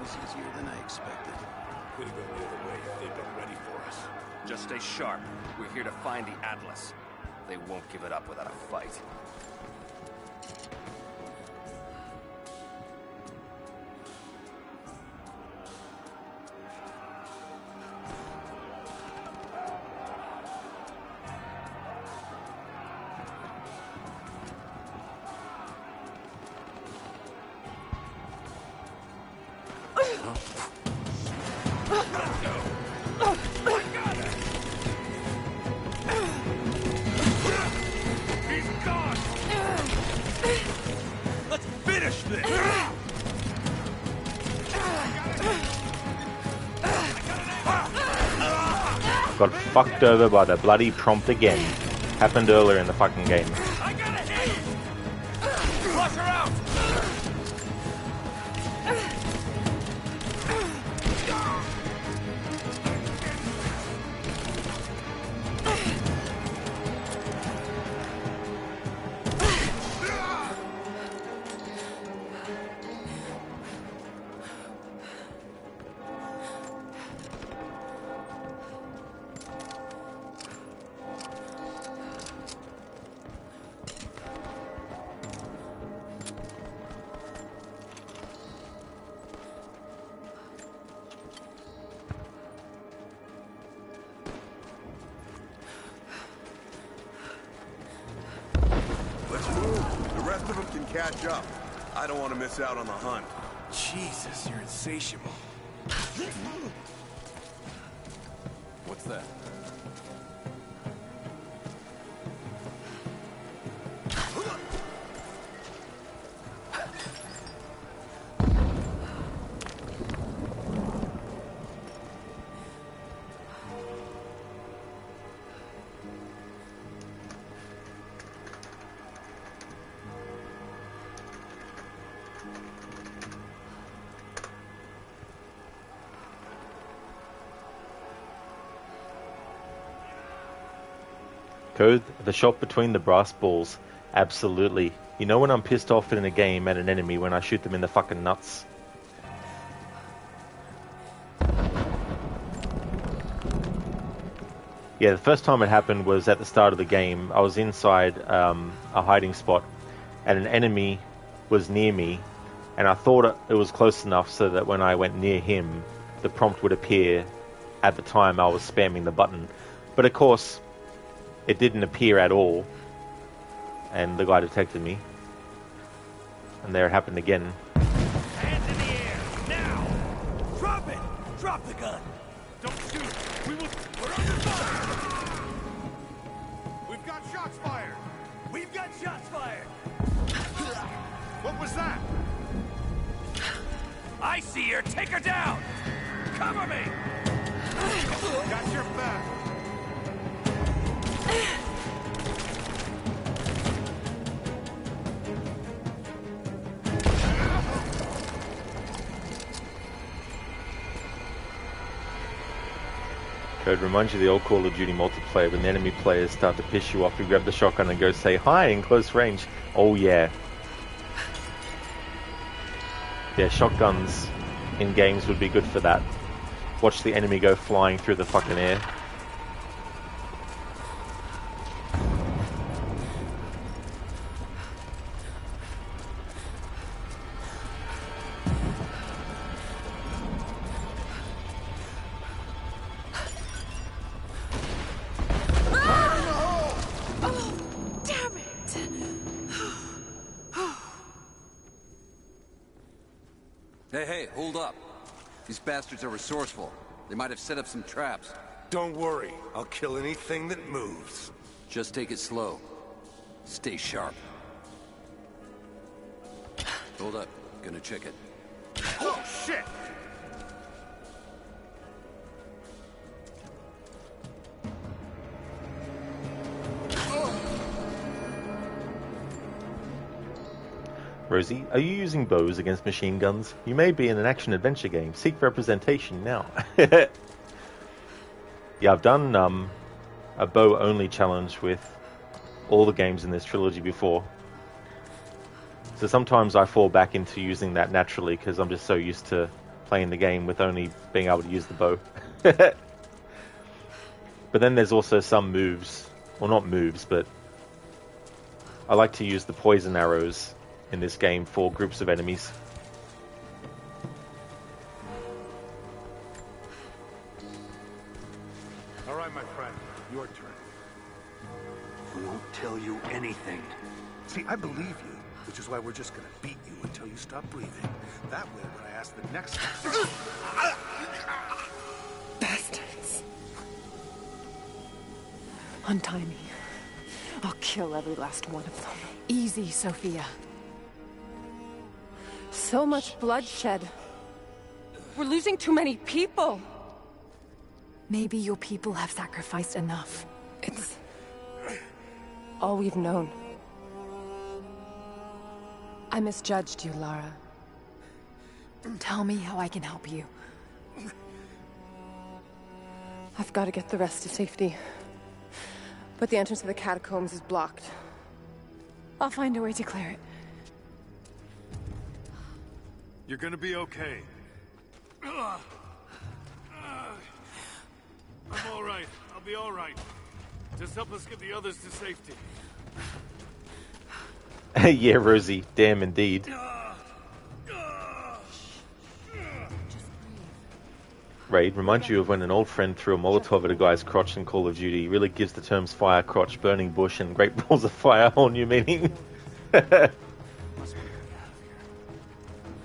Easier than I expected. Could have gone the other way if they'd been ready for us. Just stay sharp. We're here to find the Atlas. They won't give it up without a fight. Got fucked over by the bloody prompt again. Happened earlier in the fucking game. Flush her out! catch up. I don't want to miss out on the hunt. Jesus, you're insatiable. What's that? Code, the shot between the brass balls. Absolutely. You know when I'm pissed off in a game at an enemy when I shoot them in the fucking nuts? Yeah, the first time it happened was at the start of the game. I was inside a hiding spot and an enemy was near me, and I thought it was close enough so that when I went near him, the prompt would appear at the time I was spamming the button. But of course, it didn't appear at all, and the guy detected me. And there it happened again. Hands in the air, now! Drop it! Drop the gun! Don't shoot! We're under fire! We've got shots fired! We've got shots fired! What was that? I see her! Take her down! Cover me! Got your back! Code reminds you of the old Call of Duty multiplayer when the enemy players start to piss you off. You grab the shotgun and go say hi in close range. Oh yeah. Yeah, shotguns in games would be good for that. Watch the enemy go flying through the fucking air. Hey, hold up. These bastards are resourceful. They might have set up some traps. Don't worry. I'll kill anything that moves. Just take it slow. Stay sharp. Hold up. Gonna check it. Oh, shit! Rosie, are you using bows against machine guns? You may be in an action-adventure game. Seek representation now. Yeah, I've done a bow-only challenge with all the games in this trilogy before. So sometimes I fall back into using that naturally because I'm just so used to playing the game with only being able to use the bow. But then there's also some moves, well not moves, but I like to use the poison arrows in this game for groups of enemies. All right, my friend, your turn. We won't tell you anything. See, I believe you, which is why we're just gonna beat you until you stop breathing. That way, when I ask the next time... Bastards. Untie me. I'll kill every last one of them. Easy, Sophia. So much bloodshed. We're losing too many people. Maybe your people have sacrificed enough. It's all we've known. I misjudged you, Lara. Tell me how I can help you. I've got to get the rest to safety. But the entrance to the catacombs is blocked. I'll find a way to clear it. You're gonna be okay. I'm all right. I'll be all right. Just help us get the others to safety. Yeah, Rosie. Damn indeed. Raid reminds you of when an old friend threw a Molotov at a guy's crotch in Call of Duty. Really gives the terms fire crotch, burning bush, and great balls of fire whole new meaning.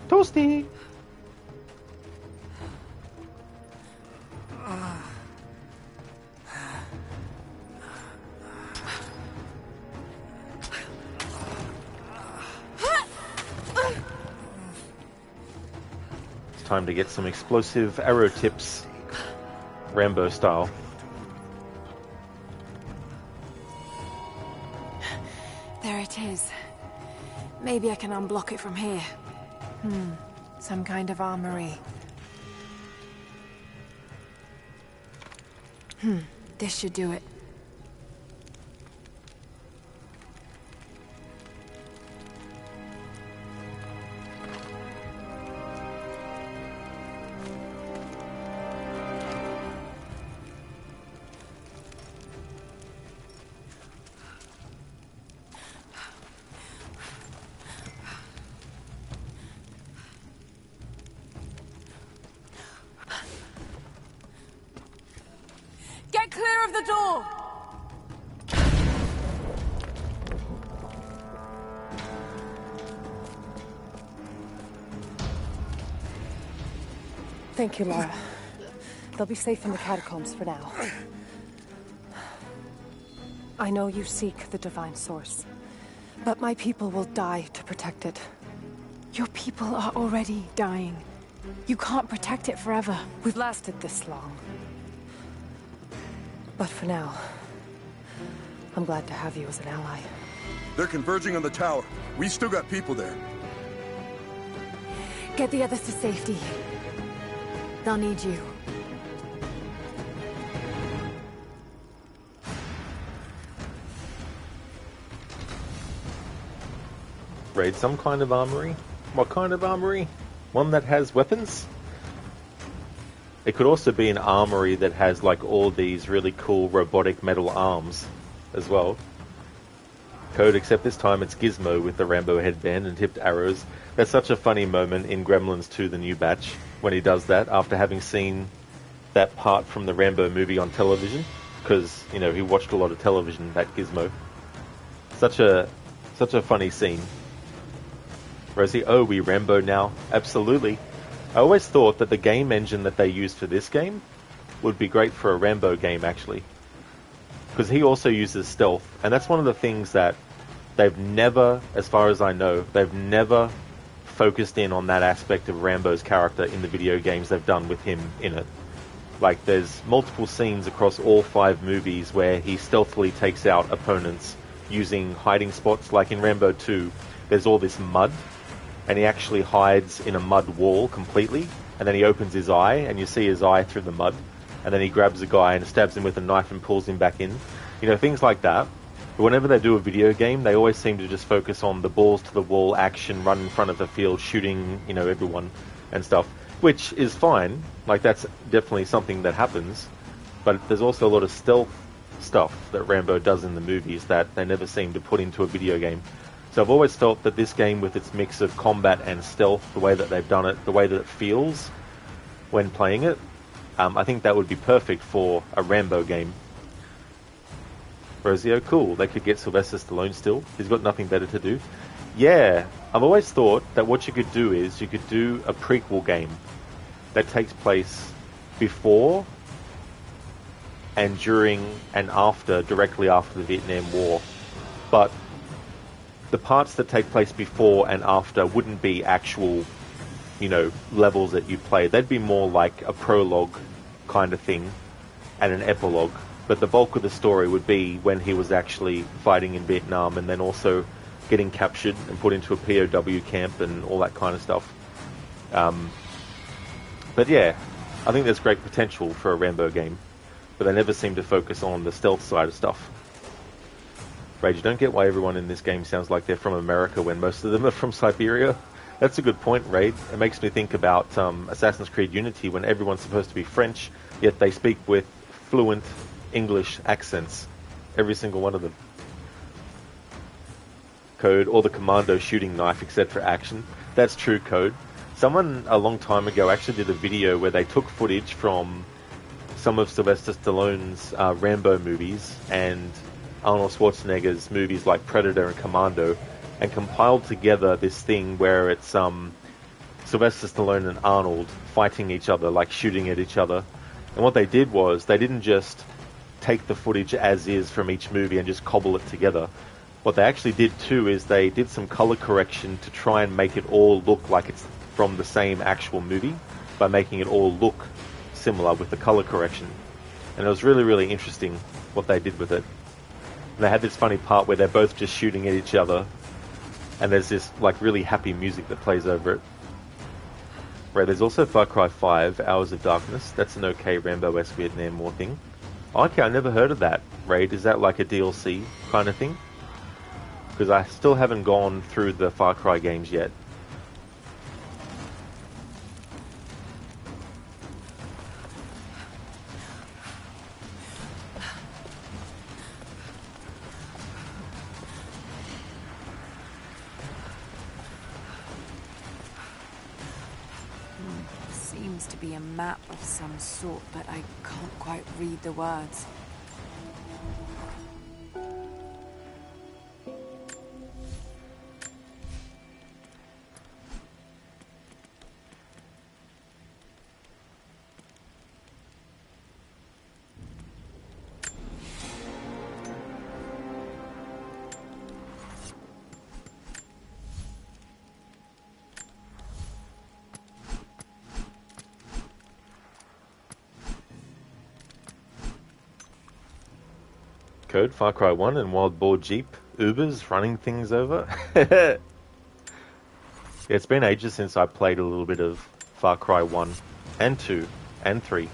Toasty! It's time to get some explosive arrow tips, Rambo style. There it is. Maybe I can unblock it from here. Some kind of armory. This should do it. Get clear of the door! Thank you, Lara. They'll be safe in the catacombs for now. I know you seek the Divine Source, but my people will die to protect it. Your people are already dying. You can't protect it forever. We've lasted this long. But for now, I'm glad to have you as an ally. They're converging on the tower. We still got people there. Get the others to safety. They'll need you. Raid some kind of armory? What kind of armory? One that has weapons? It could also be an armory that has like all these really cool robotic metal arms as well. Code, except this time it's Gizmo with the Rambo headband and tipped arrows. That's such a funny moment in Gremlins 2, the new batch, when he does that after having seen that part from the Rambo movie on television. Because, you know, he watched a lot of television, that Gizmo. Such a funny scene. Rosie, oh, we Rambo now? Absolutely. I always thought that the game engine that they used for this game would be great for a Rambo game, actually. Because he also uses stealth, and that's one of the things that they've never, as far as I know, they've never focused in on that aspect of Rambo's character in the video games they've done with him in it. Like, there's multiple scenes across all 5 movies where he stealthily takes out opponents using hiding spots. Like in Rambo 2, there's all this mud, and he actually hides in a mud wall completely, and then he opens his eye, and you see his eye through the mud, and then he grabs a guy and stabs him with a knife and pulls him back in. You know, things like that. But whenever they do a video game, they always seem to just focus on the balls to the wall action, run in front of the field, shooting, you know, everyone and stuff, which is fine. Like, that's definitely something that happens. But there's also a lot of stealth stuff that Rambo does in the movies that they never seem to put into a video game. So I've always felt that this game, with its mix of combat and stealth, the way that they've done it, the way that it feels when playing it, I think that would be perfect for a Rambo game. Rosio, cool. They could get Sylvester Stallone still. He's got nothing better to do. Yeah, I've always thought that what you could do is you could do a prequel game that takes place before and during and after, directly after the Vietnam War. But the parts that take place before and after wouldn't be actual, you know, levels that you play. They'd be more like a prologue kind of thing and an epilogue. But the bulk of the story would be when he was actually fighting in Vietnam and then also getting captured and put into a POW camp and all that kind of stuff. But yeah, I think there's great potential for a Rambo game. But they never seem to focus on the stealth side of stuff. Rage, you don't get why everyone in this game sounds like they're from America when most of them are from Siberia. That's a good point, Raid. It makes me think about Assassin's Creed Unity, when everyone's supposed to be French, yet they speak with fluent English accents. Every single one of them. Code, or the commando shooting knife, except for action. That's true, Code. Someone a long time ago actually did a video where they took footage from some of Sylvester Stallone's Rambo movies and Arnold Schwarzenegger's movies like Predator and Commando, and compiled together this thing where it's Sylvester Stallone and Arnold fighting each other, like shooting at each other. And what they did was, they didn't just take the footage as is from each movie and just cobble it together. What they actually did too is they did some color correction to try and make it all look like it's from the same actual movie, by making it all look similar with the color correction. And it was really, really interesting what they did with it. And they had this funny part where they're both just shooting at each other, and there's this like really happy music that plays over it. Right, there's also Far Cry 5, Hours of Darkness. That's an okay Rambo-esque Vietnam War thing. Okay, I never heard of that. Raid, is that like a DLC kind of thing? Because I still haven't gone through the Far Cry games yet. Seems to be a map of some sort, but I can't quite read the words. Code, Far Cry 1 and Wild Boar Jeep, Ubers running things over. Yeah, it's been ages since I played a little bit of Far Cry 1 and 2 and 3.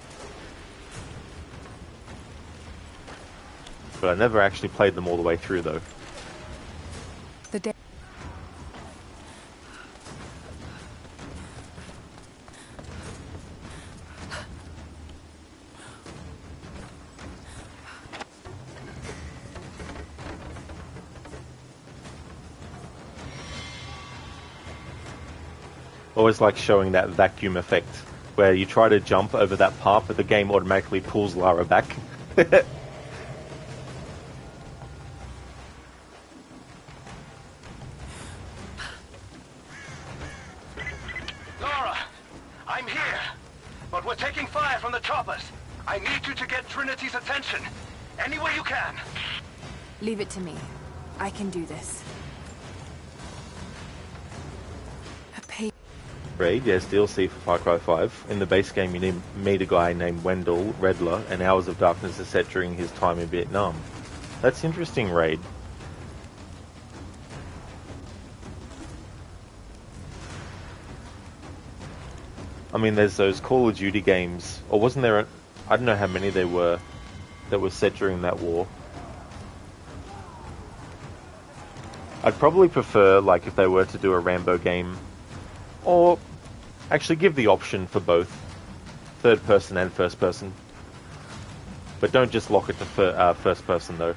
But I never actually played them all the way through though. The day. Always like showing that vacuum effect, where you try to jump over that part, but the game automatically pulls Lara back. Lara, I'm here, but we're taking fire from the choppers. I need you to get Trinity's attention, any way you can. Leave it to me. I can do this. Raid, yes, DLC for Far Cry 5. In the base game, you meet a guy named Wendell Redler, and Hours of Darkness is set during his time in Vietnam. That's interesting, Raid. I mean, there's those Call of Duty games, or wasn't there I don't know how many there were that were set during that war. I'd probably prefer, like, if they were to do a Rambo game, or actually give the option for both third person and first person, but don't just lock it to first person though.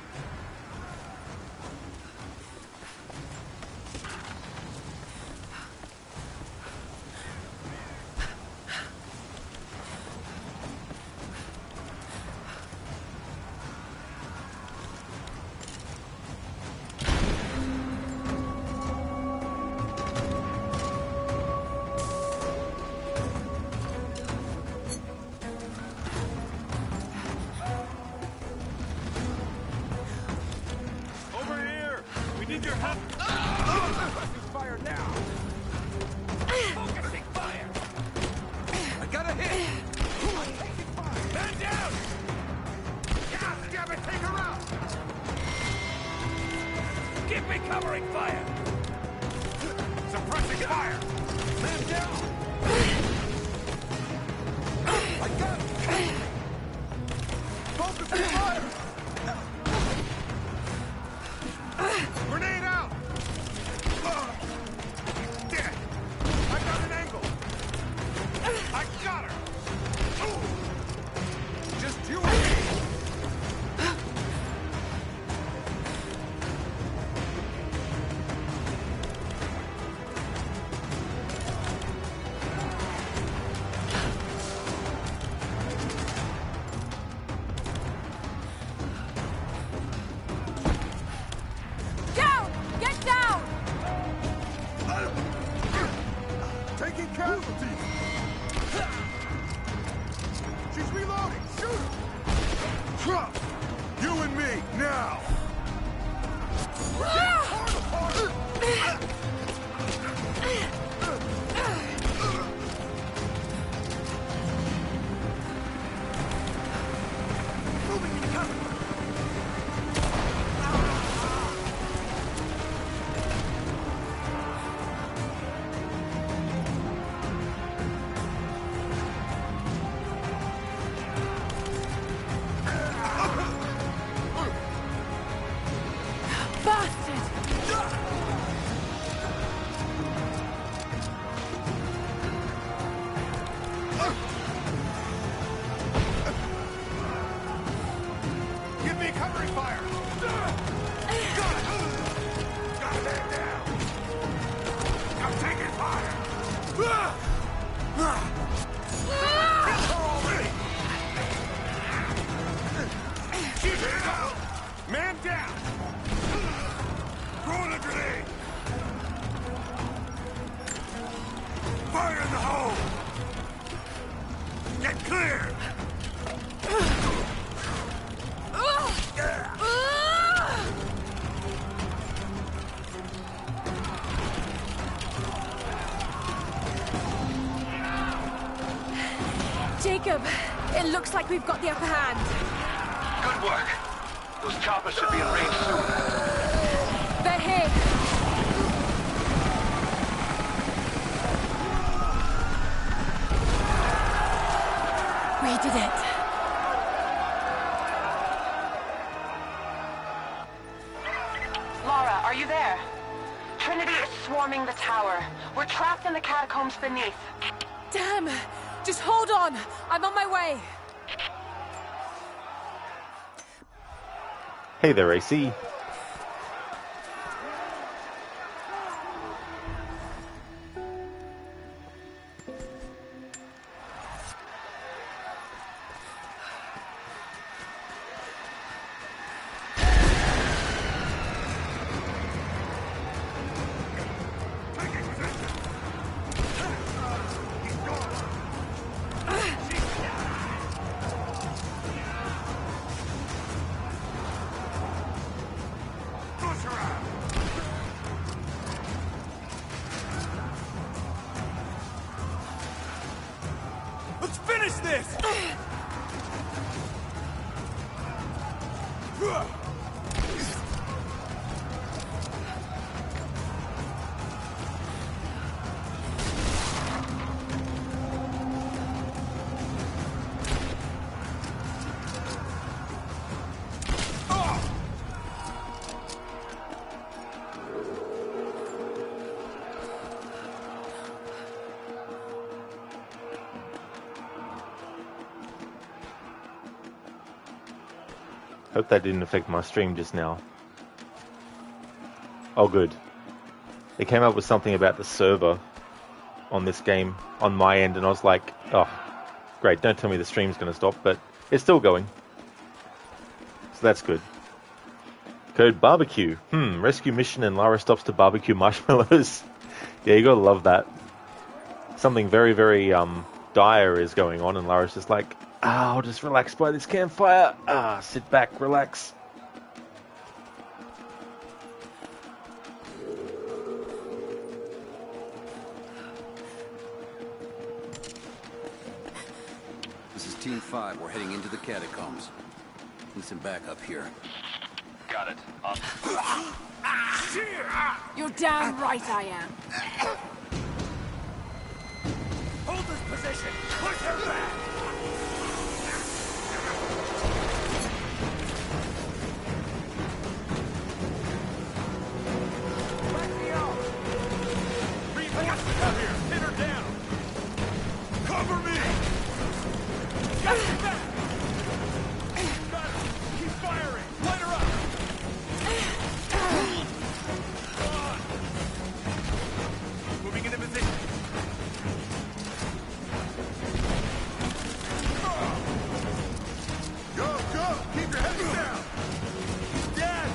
bastard! Give me covering fire! Got a man down! I'm taking fire! Kill her already! Keep it up! Man down! Throwing a grenade! Fire in the hole! Get clear! Jacob, it looks like we've got the upper hand. Good work. Those choppers should be in range soon. They're here. We did it. Lara, are you there? Trinity is swarming the tower. We're trapped in the catacombs beneath. Damn! Just hold on. I'm on my way. Hey there, AC. Let's finish this! Hope that didn't affect my stream just now. Oh, good. They came up with something about the server on this game on my end, and I was like, oh, great, don't tell me the stream's going to stop, but it's still going. So that's good. Code barbecue. Rescue mission and Lara stops to barbecue marshmallows. Yeah, you gotta love that. Something very, very dire is going on, and Lara's just like, I'll just relax by this campfire. Sit back, relax. This is Team 5. We're heading into the catacombs. Need some backup here. Got it. You're damn right I am. Hold this position! Push her back! Back me up! Reinforcements out here! Pin her down! Cover me! Get her back! Got her! Keep firing! Light her up! Moving into position. Go, go! Keep your head down! He's dead!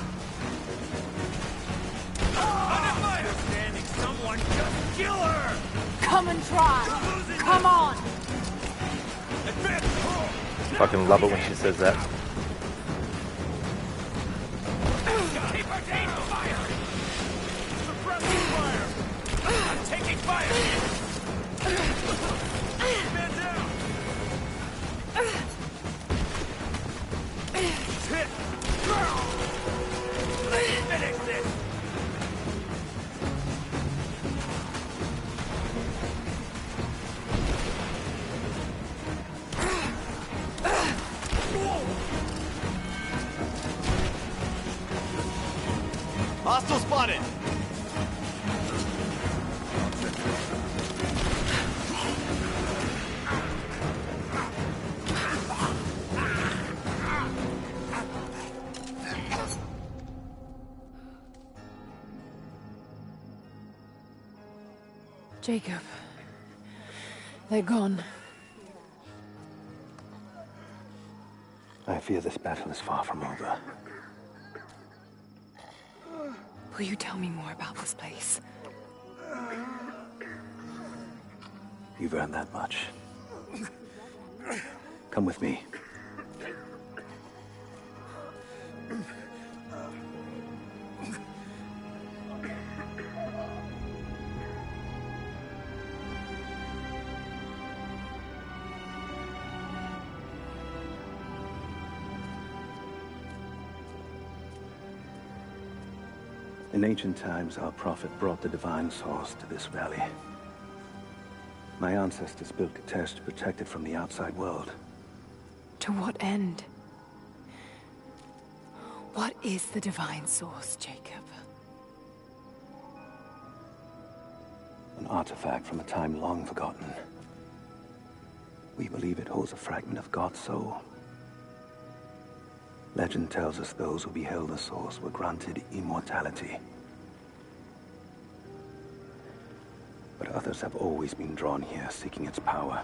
Understanding someone, just kill her! Come and try. Come on. Fucking love it when she says that. Keep her down! Fire! Suppressing fire! I'm taking fire! Man down! He's hit! Finish this! Hostile spotted! Jacob. They're gone. I fear this battle is far from over. Will you tell me more about this place? You've earned that much. Come with me. In ancient times, our prophet brought the divine source to this valley. My ancestors built Kitezh to protect it from the outside world. To what end? What is the divine source, Jacob? An artifact from a time long forgotten. We believe it holds a fragment of God's soul. Legend tells us those who beheld the source were granted immortality. But others have always been drawn here, seeking its power.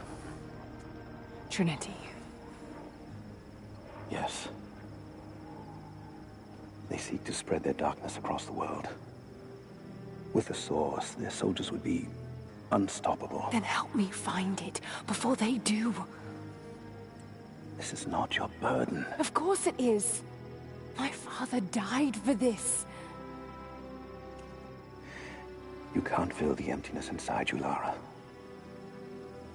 Trinity. Yes. They seek to spread their darkness across the world. With the source, their soldiers would be unstoppable. Then help me find it before they do. This is not your burden. Of course it is. My father died for this. You can't fill the emptiness inside you, Lara.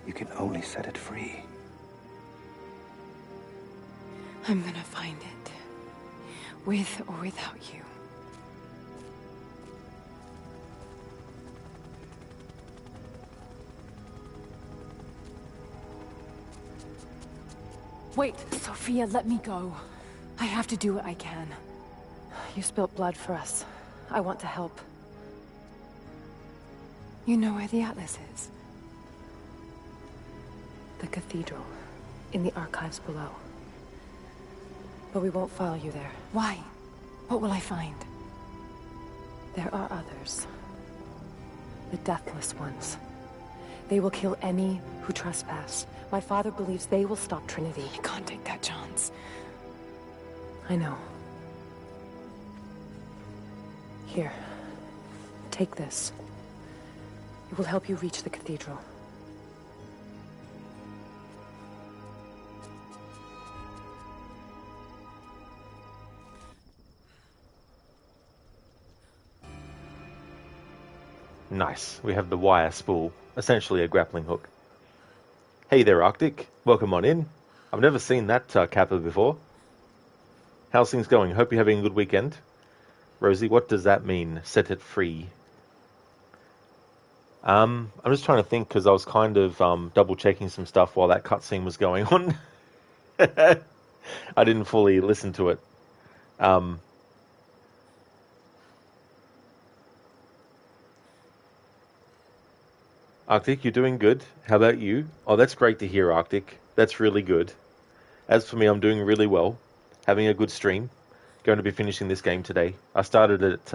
You can only set it free. I'm gonna find it. With or without you. Wait, Sophia, let me go. I have to do what I can. You spilt blood for us. I want to help. You know where the Atlas is? The cathedral. In the archives below. But we won't follow you there. Why? What will I find? There are others. The Deathless Ones. They will kill any who trespass. My father believes they will stop Trinity. You can't take that chance. I know. Here. Take this. It will help you reach the cathedral. Nice. We have the wire spool, essentially a grappling hook. Hey there, Arctic. Welcome on in. I've never seen that kappa before. How's things going? Hope you're having a good weekend. Rosie, what does that mean? Set it free. I'm just trying to think because I was kind of double checking some stuff while that cutscene was going on. I didn't fully listen to it. Arctic, you're doing good. How about you? Oh, that's great to hear, Arctic. That's really good. As for me, I'm doing really well. Having a good stream. Going to be finishing this game today. I started it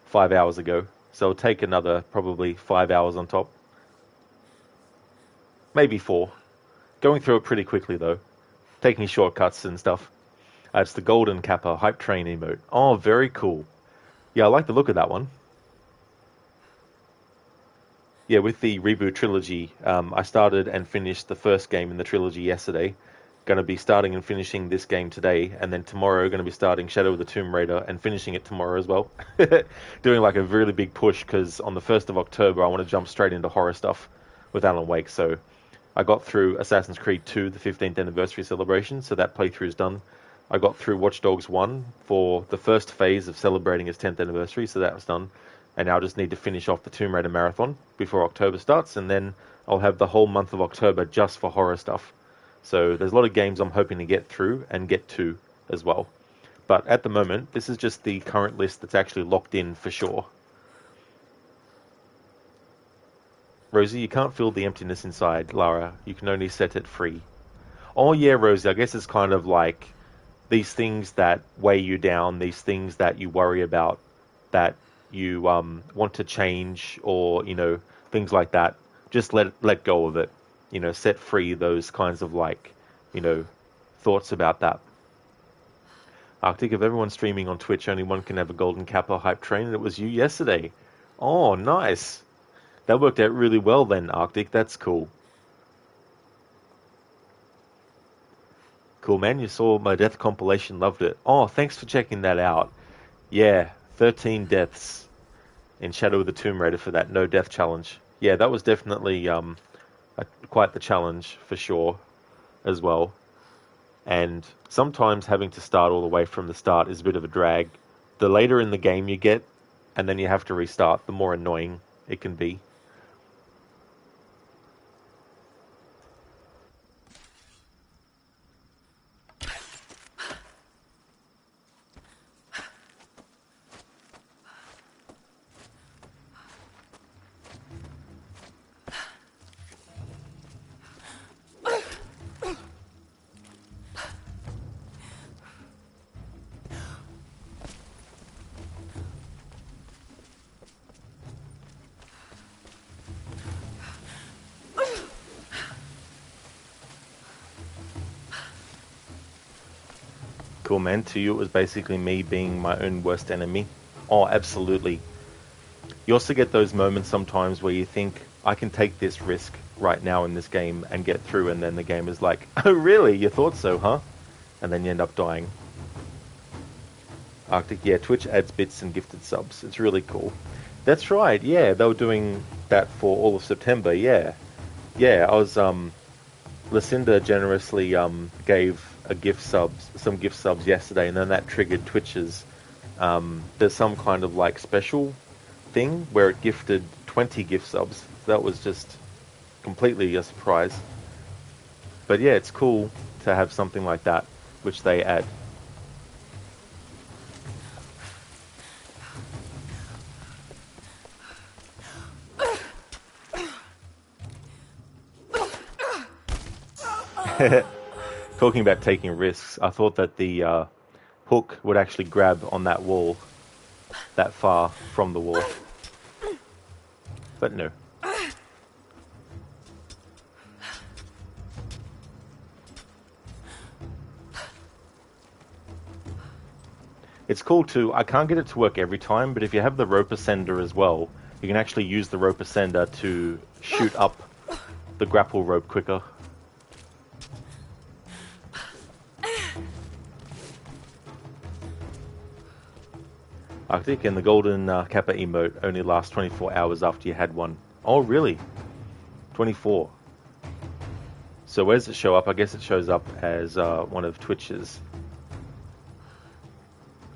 5 hours ago, so it'll take another probably 5 hours on top. Maybe 4. Going through it pretty quickly, though. Taking shortcuts and stuff. It's the Golden Kappa Hype Train emote. Oh, very cool. Yeah, I like the look of that one. Yeah, with the Reboot trilogy, I started and finished the first game in the trilogy yesterday. Going to be starting and finishing this game today, and then tomorrow going to be starting Shadow of the Tomb Raider and finishing it tomorrow as well. Doing like a really big push because on the 1st of October I want to jump straight into horror stuff with Alan Wake. So I got through Assassin's Creed 2, the 15th anniversary celebration, so that playthrough is done. I got through Watch Dogs 1 for the first phase of celebrating its 10th anniversary, so that was done. And now I just need to finish off the Tomb Raider marathon before October starts, and then I'll have the whole month of October just for horror stuff. So there's a lot of games I'm hoping to get through and get to as well. But at the moment, this is just the current list that's actually locked in for sure. Rosie, you can't feel the emptiness inside, Lara. You can only set it free. Oh yeah, Rosie, I guess it's kind of like these things that weigh you down, these things that you worry about, that you want to change, or, you know, things like that. Just let go of it. You know, set free those kinds of, like, you know, thoughts about that. Arctic, if everyone's streaming on Twitch, only one can have a Golden Kappa hype train, and it was you yesterday. Oh, nice. That worked out really well then, Arctic. That's cool. Cool, man. You saw my death compilation. Loved it. Oh, thanks for checking that out. Yeah, 13 deaths in Shadow of the Tomb Raider for that no death challenge. Yeah, that was definitely quite the challenge for sure as well. And sometimes having to start all the way from the start is a bit of a drag. The later in the game you get, and then you have to restart, the more annoying it can be. Cool, man. To you, it was basically me being my own worst enemy. Oh, absolutely. You also get those moments sometimes where you think, I can take this risk right now in this game and get through, and then the game is like, oh, really? You thought so, huh? And then you end up dying. Arctic, yeah, Twitch adds bits and gifted subs. It's really cool. That's right, yeah, they were doing that for all of September, yeah. Yeah, I was, Lucinda generously gave some gift subs yesterday, and then that triggered Twitch's. There's some kind of like special thing where it gifted 20 gift subs. That was just completely a surprise. But yeah, it's cool to have something like that, which they add. Talking about taking risks, I thought that the hook would actually grab on that wall, that far from the wall. But no. It's cool too. I can't get it to work every time, but if you have the rope ascender as well, you can actually use the rope ascender to shoot up the grapple rope quicker. Arctic, and the golden Kappa emote only lasts 24 hours after you had one. Oh, really? 24. So where does it show up? I guess it shows up as one of Twitch's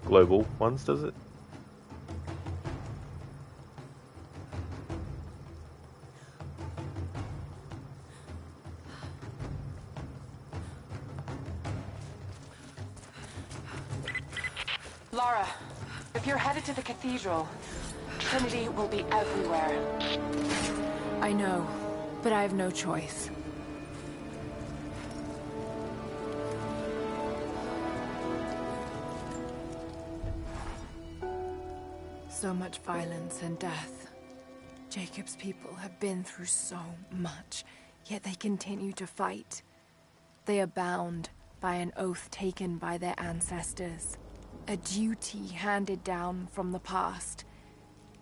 global ones, does it? Lara, if you're headed to the cathedral, Trinity will be everywhere. I know, but I have no choice. So much violence and death. Jacob's people have been through so much, yet they continue to fight. They are bound by an oath taken by their ancestors. A duty handed down from the past.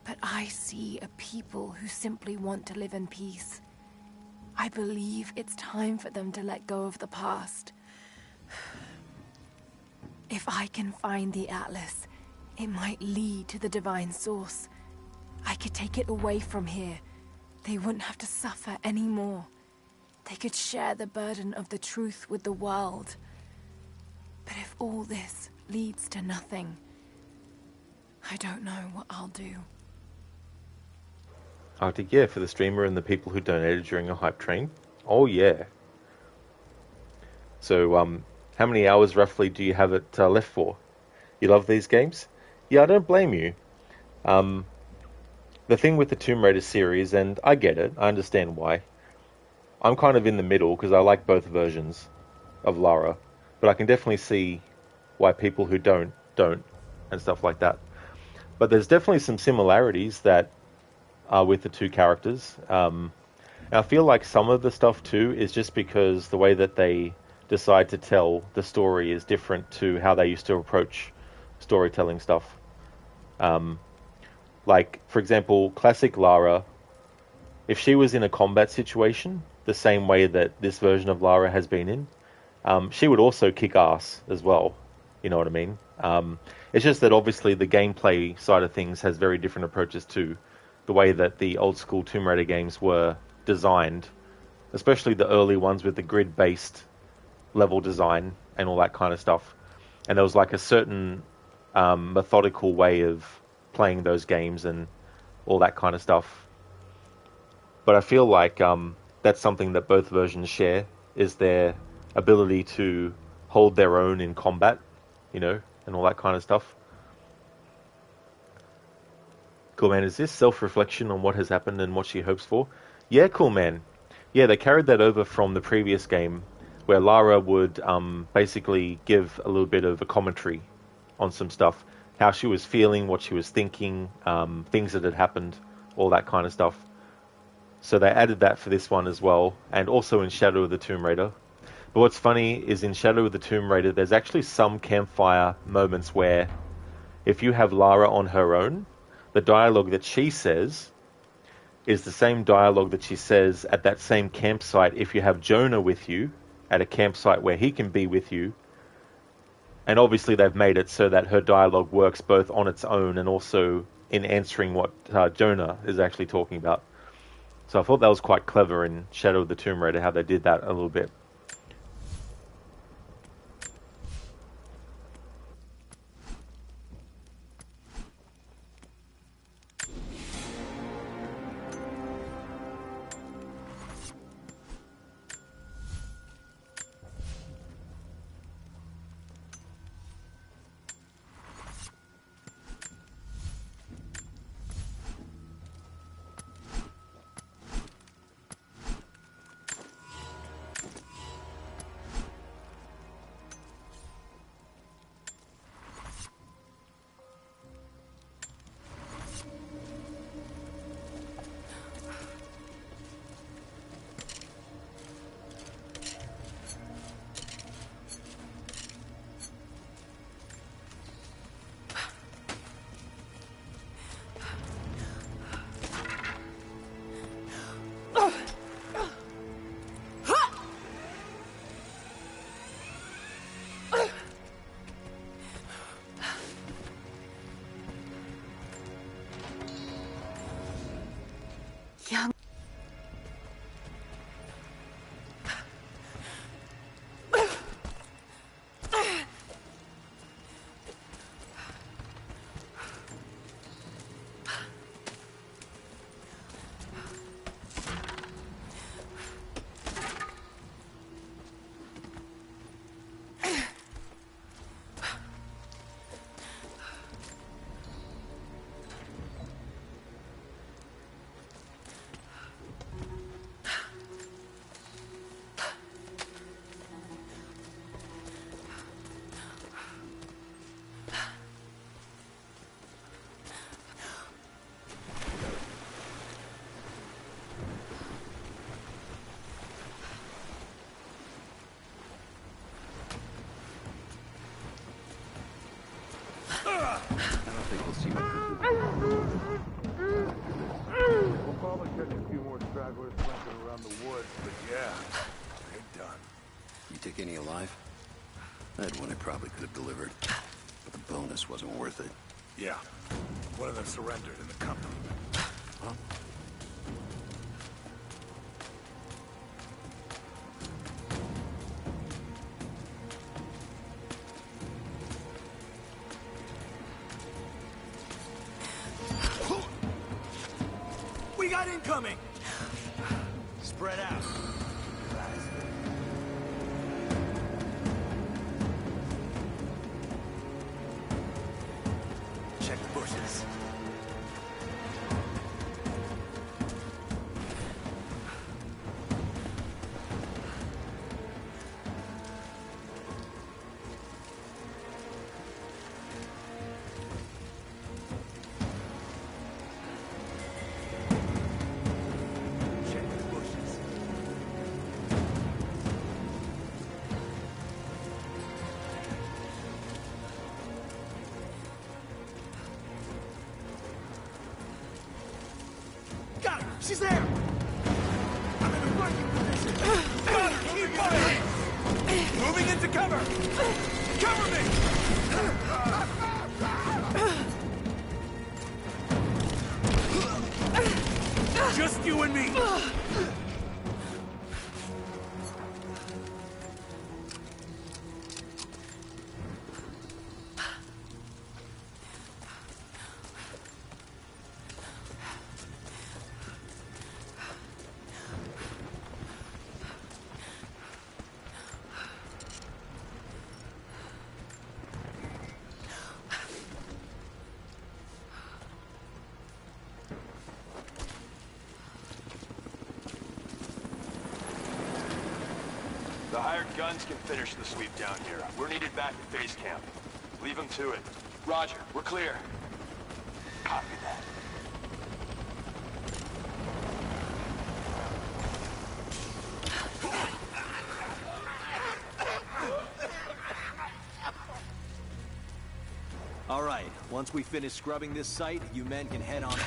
But I see a people who simply want to live in peace. I believe it's time for them to let go of the past. If I can find the Atlas, it might lead to the divine source. I could take it away from here. They wouldn't have to suffer anymore. They could share the burden of the truth with the world. But if all this leads to nothing, I don't know what I'll do. Arctic, yeah, for the streamer and the people who donated during a hype train. Oh, yeah. So, how many hours roughly do you have it left for? You love these games? Yeah, I don't blame you. The thing with the Tomb Raider series, and I get it, I understand why. I'm kind of in the middle because I like both versions of Lara, but I can definitely see why people who don't, and stuff like that. But there's definitely some similarities that are with the two characters. And I feel like some of the stuff too is just because the way that they decide to tell the story is different to how they used to approach storytelling stuff. Like, for example, classic Lara, if she was in a combat situation, the same way that this version of Lara has been in, she would also kick ass as well. You know what I mean? It's just that obviously the gameplay side of things has very different approaches to the way that the old school Tomb Raider games were designed, especially the early ones with the grid-based level design and all that kind of stuff. And there was like a certain methodical way of playing those games and all that kind of stuff. But I feel like that's something that both versions share, is their ability to hold their own in combat, you know, and all that kind of stuff. Cool Man, is this self-reflection on what has happened and what she hopes for? Yeah, Cool Man. Yeah, they carried that over from the previous game, where Lara would basically give a little bit of a commentary on some stuff. How she was feeling, what she was thinking, things that had happened, all that kind of stuff. So they added that for this one as well, and also in Shadow of the Tomb Raider. But what's funny is in Shadow of the Tomb Raider, there's actually some campfire moments where if you have Lara on her own, the dialogue that she says is the same dialogue that she says at that same campsite if you have Jonah with you at a campsite where he can be with you. And obviously they've made it so that her dialogue works both on its own and also in answering what Jonah is actually talking about. So I thought that was quite clever in Shadow of the Tomb Raider, how they did that a little bit. We'll probably catch a few more stragglers flanking around the woods, but yeah, they're done. You take any alive? I had one I probably could have delivered, but the bonus wasn't worth it. Yeah. One of them surrendered in the company. Huh? We got incoming! Spread out. She's there! I'm in a working position! Got her! Keep firing! Moving into cover! Cover me! Just you and me! The hired guns can finish the sweep down here. We're needed back at base camp. Leave them to it. Roger, we're clear. Copy that. All right, once we finish scrubbing this site, you men can head on.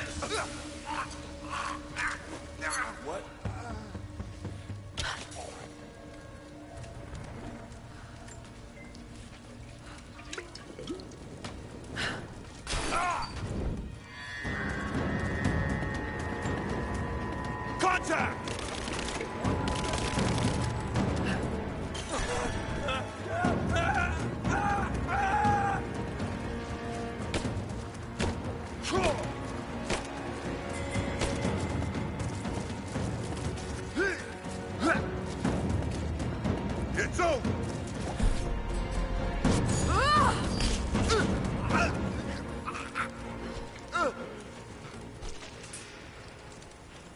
What? Contact! It's over!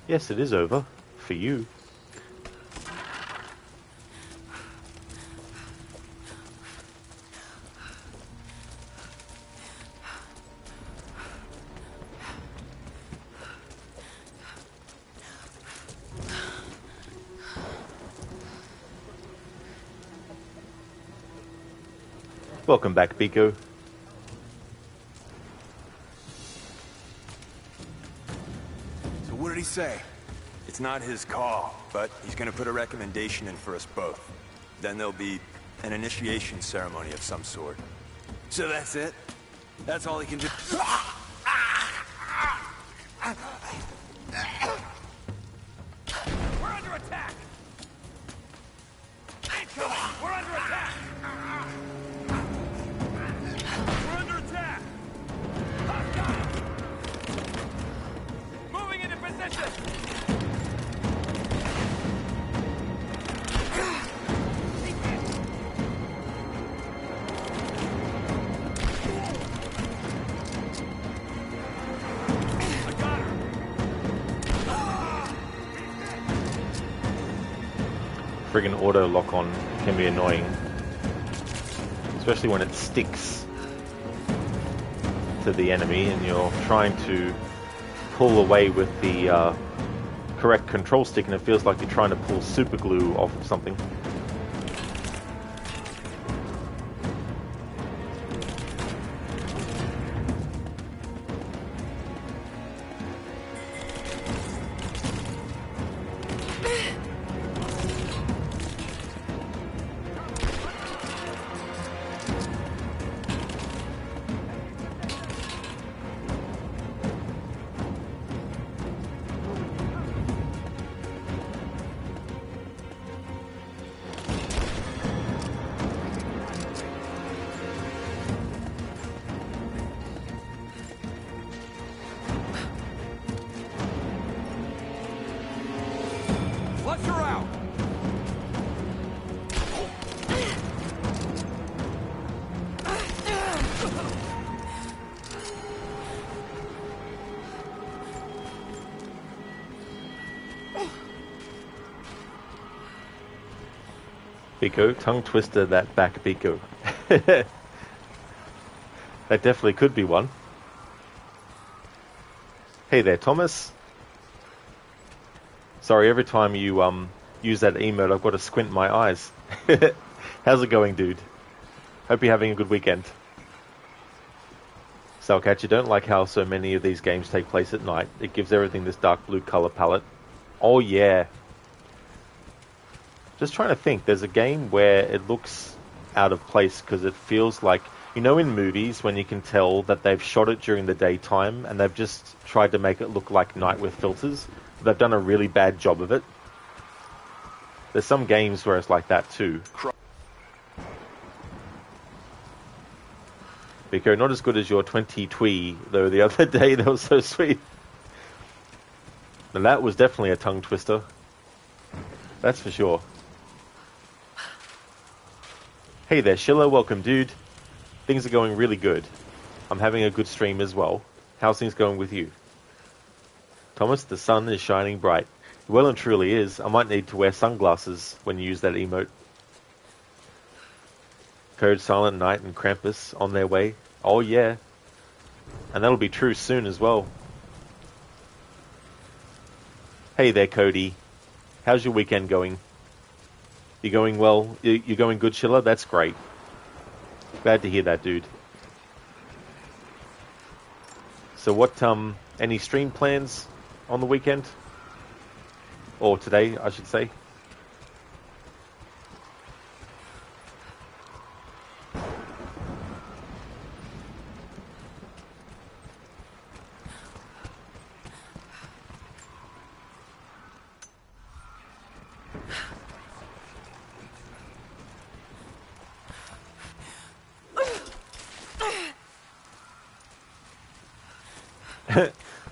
Yes, it is over. For you. Welcome back, Biko. So what did he say? It's not his call, but he's gonna put a recommendation in for us both. Then there'll be an initiation ceremony of some sort. So that's it? That's all he can do? We're under attack! Incoming! We're under attack! We're under attack! I've got him! Moving into position! Friggin' auto lock on can be annoying, especially when it sticks to the enemy and you're trying to pull away with the correct control stick and it feels like you're trying to pull super glue off of something. Flush her out! Biko, tongue twister that back Biko. That definitely could be one. Hey there, Thomas. Sorry, every time you use that emote, I've got to squint my eyes. How's it going, dude? Hope you're having a good weekend. Salcatch, you don't like how so many of these games take place at night. It gives everything this dark blue color palette. Oh yeah. Just trying to think. There's a game where it looks out of place because it feels like, you know, in movies when you can tell that they've shot it during the daytime and they've just tried to make it look like night with filters. They've done a really bad job of it. There's some games where it's like that too. Biko, not as good as your 20 Twee, though the other day that was so sweet. And that was definitely a tongue twister. That's for sure. Hey there, Schiller, welcome dude. Things are going really good. I'm having a good stream as well. How's things going with you? Thomas, the sun is shining bright. Well and truly is. I might need to wear sunglasses when you use that emote. Code, Silent Night, and Krampus on their way. Oh yeah. And that'll be true soon as well. Hey there, Cody. How's your weekend going? You going well? You going good, Schiller? That's great. Glad to hear that, dude. So what, any stream plans on the weekend? Or today, I should say.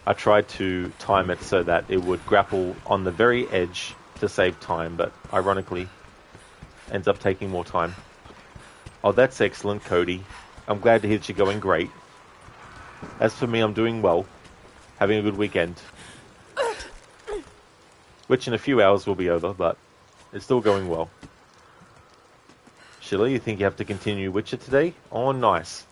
I tried to time it so that it would grapple on the very edge to save time, but ironically ends up taking more time. Oh, that's excellent, Cody. I'm glad to hear that you're going great. As for me, I'm doing well. Having a good weekend. Which in a few hours will be over, but it's still going well. Schiller, you think you have to continue Witcher today? Oh, nice.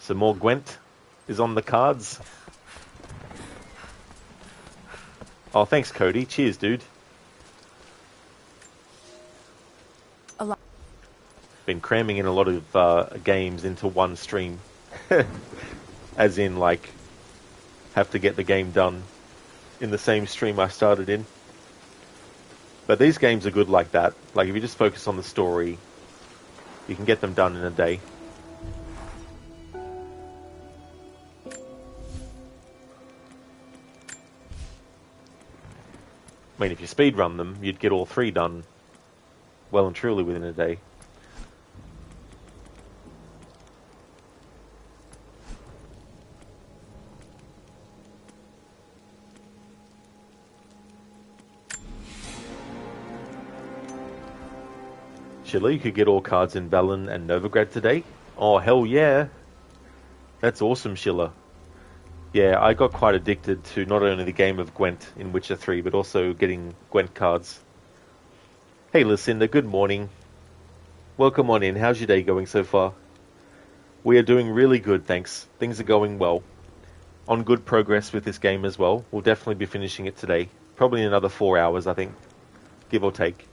So more Gwent is on the cards. Oh, thanks, Cody. Cheers, dude. Been cramming in a lot of games into one stream. As in, like, have to get the game done in the same stream I started in. But these games are good like that. Like, if you just focus on the story, you can get them done in a day. I mean, if you speedrun them, you'd get all 3 done well and truly within a day. Schiller, you could get all cards in Velen and Novigrad today? Oh, hell yeah! That's awesome, Schiller. Yeah, I got quite addicted to not only the game of Gwent in Witcher 3, but also getting Gwent cards. Hey Lucinda, good morning. Welcome on in. How's your day going so far? We are doing really good, thanks. Things are going well. On good progress with this game as well. We'll definitely be finishing it today. Probably in another 4 hours, I think. Give or take.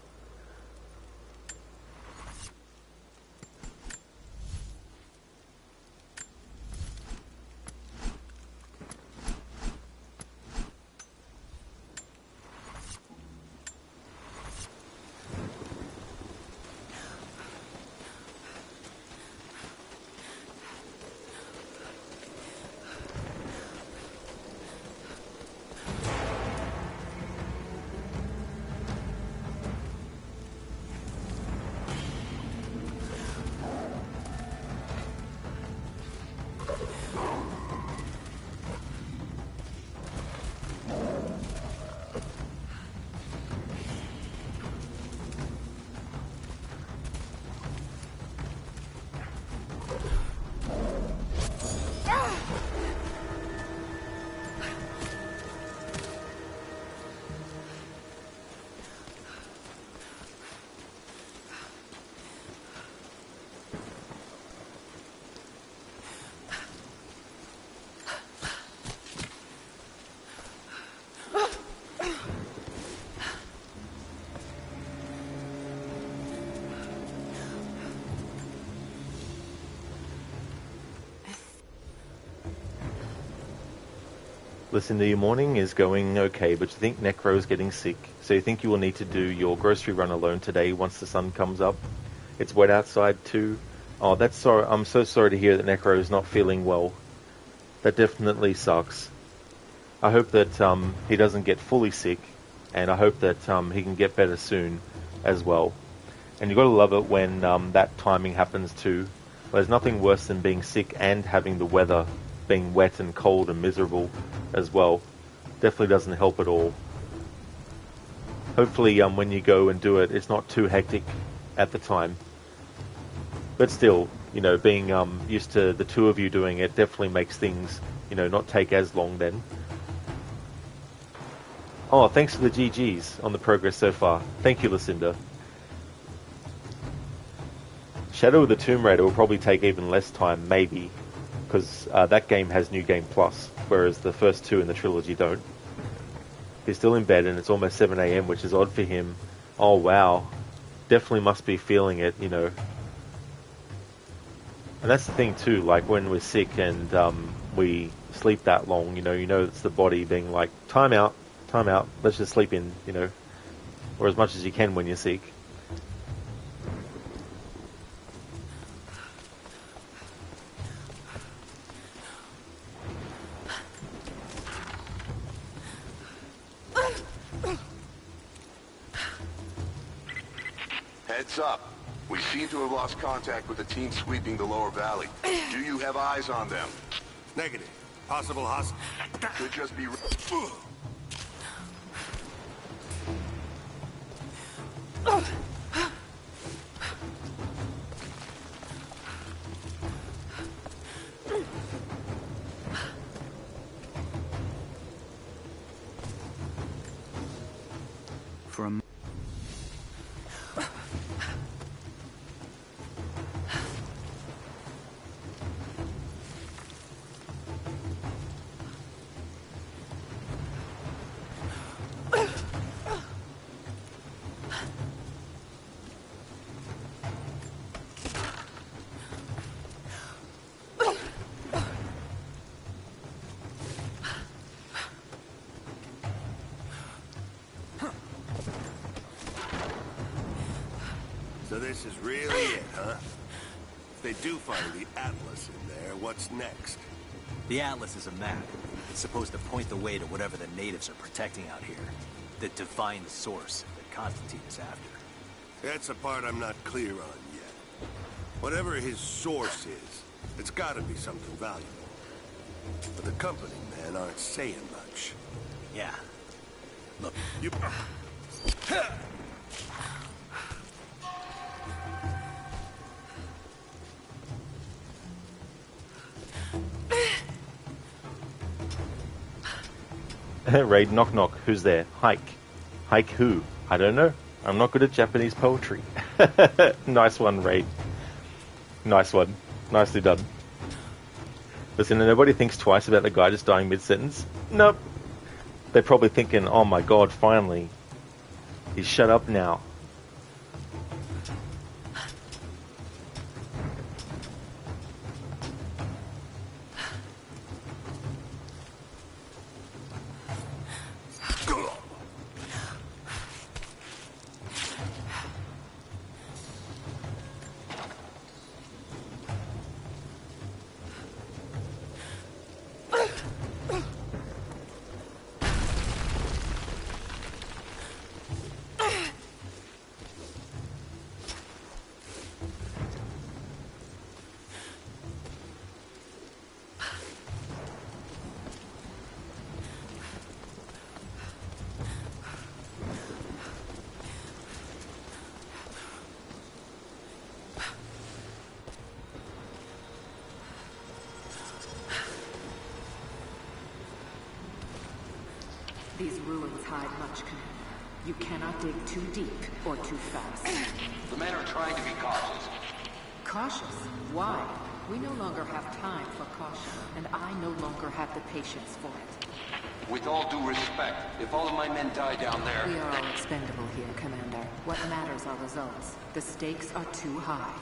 Listen, your morning is going okay, but you think Necro's getting sick, so you think you will need to do your grocery run alone today once the sun comes up. It's wet outside too. Oh, that's sorry. I'm so sorry to hear that Necro is not feeling well. That definitely sucks. I hope that he doesn't get fully sick, and I hope that he can get better soon as well. And you've got to love it when that timing happens too. There's nothing worse than being sick and having the weather being wet and cold and miserable as well. Definitely doesn't help at all. Hopefully when you go and do it, it's not too hectic at the time. But still, you know, being used to the two of you doing it definitely makes things, you know, not take as long then. Oh, thanks for the GGs on the progress so far. Thank you, Lucinda. Shadow of the Tomb Raider will probably take even less time, maybe, because that game has New Game Plus, whereas the first two in the trilogy don't. He's still in bed and it's almost 7 AM, which is odd for him. Oh, wow. Definitely must be feeling it, you know. And that's the thing too, like when we're sick and we sleep that long, you know it's the body being like, time out, let's just sleep in, you know, or as much as you can when you're sick. Heads up. We seem to have lost contact with the team sweeping the lower valley. Do you have eyes on them? Negative. Possible hostile. Could just be... From So this is really it, huh? If they do find the Atlas in there, what's next? The Atlas is a map. It's supposed to point the way to whatever the natives are protecting out here. The divine source that Constantine is after. That's the part I'm not clear on yet. Whatever his source is, it's gotta be something valuable. But the company men aren't saying much. Yeah. Look, you... Raid, knock knock, who's there? Hike. Hike who? I don't know. I'm not good at Japanese poetry. Nice one, Raid. Nice one. Nicely done. Listen, nobody thinks twice about the guy just dying mid-sentence. Nope. They're probably thinking, oh my god, finally. He's shut up now. These ruins hide much, Commander. You cannot dig too deep or too fast. The men are trying to be cautious. Cautious? Why? We no longer have time for caution, and I no longer have the patience for it. With all due respect, if all of my men die down there... We are all expendable here, Commander. What matters are results. The stakes are too high.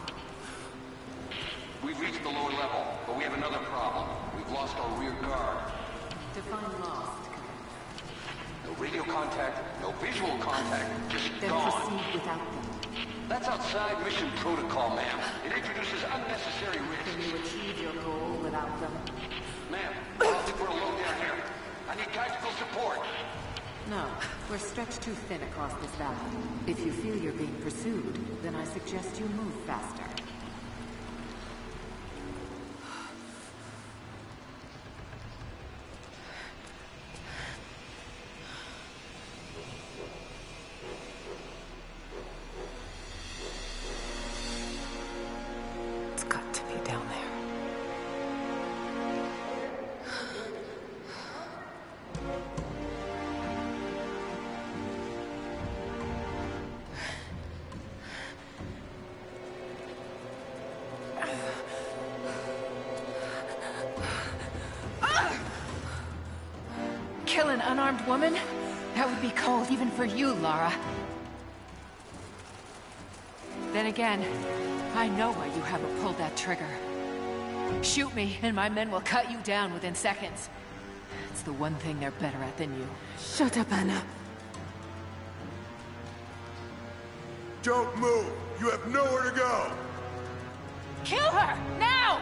We've reached the lower level, but we have another problem. We've lost our rear guard. Define loss. contact, no visual contact, just Then gone. proceed without them. That's outside mission protocol, ma'am. It introduces unnecessary risks. Can you achieve your goal without them? Ma'am, I don't think we're alone down here. I need tactical support. No, we're stretched too thin across this valley. If you feel you're being pursued, then I suggest you move faster. It's got to be down there. Kill an unarmed woman? That would be cold even for you, Lara. Then again, I know why you haven't pulled that trigger. Shoot me, and my men will cut you down within seconds. It's the one thing they're better at than you. Shut up, Anna. Don't move! You have nowhere to go! Kill her! Now!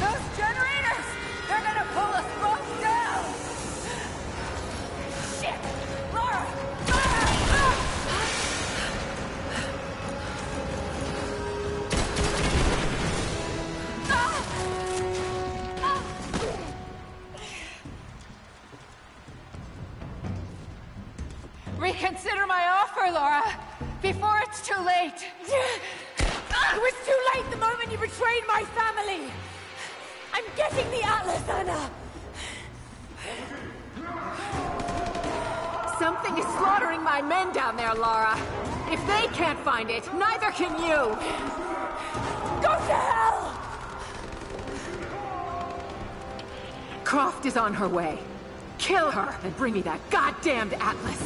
Those generators! They're gonna pull us both down! Shit! Laura! Reconsider my offer, Laura, before it's too late. It was too late the moment you betrayed my family! I'm getting the Atlas, Anna! Something is slaughtering my men down there, Lara. If they can't find it, neither can you. Go to hell! Croft is on her way. Kill her and bring me that goddamned Atlas.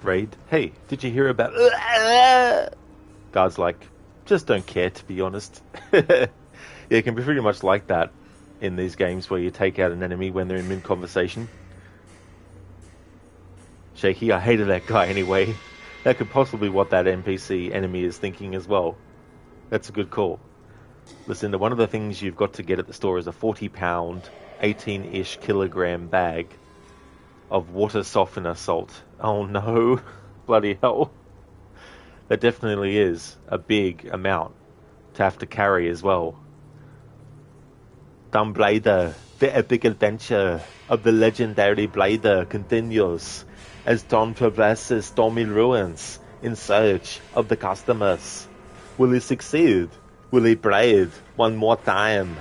Raid. Hey, did you hear about... Guards like, just don't care, to be honest. Yeah, it can be pretty much like that in these games where you take out an enemy when they're in mid-conversation. Shaky, I hated that guy anyway. That could possibly be what that NPC enemy is thinking as well. That's a good call. Listen, one of the things you've got to get at the store is a 40-pound, 18-ish kilogram bag of water softener salt. Oh no, bloody hell. That definitely is a big amount to have to carry as well. Tomb Raider, the epic adventure of the legendary Blader continues as Tom traverses stormy ruins in search of the customers. Will he succeed? Will he braid one more time?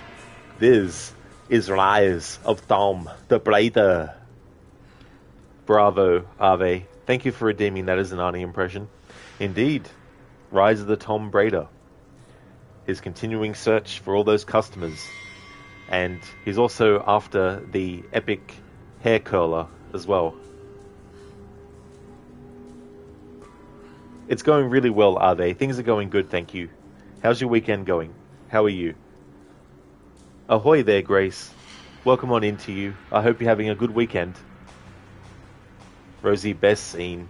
This is Rise of Tom the Blader. Bravo, Ave. Thank you for redeeming that as an Arnie impression. Indeed, Rise of the Tom Raider. His continuing search for all those customers. And he's also after the epic hair curler as well. It's going really well, Ave. Things are going good, thank you. How's your weekend going? How are you? Ahoy there, Grace. Welcome on into you. I hope you're having a good weekend. Rosie, best scene.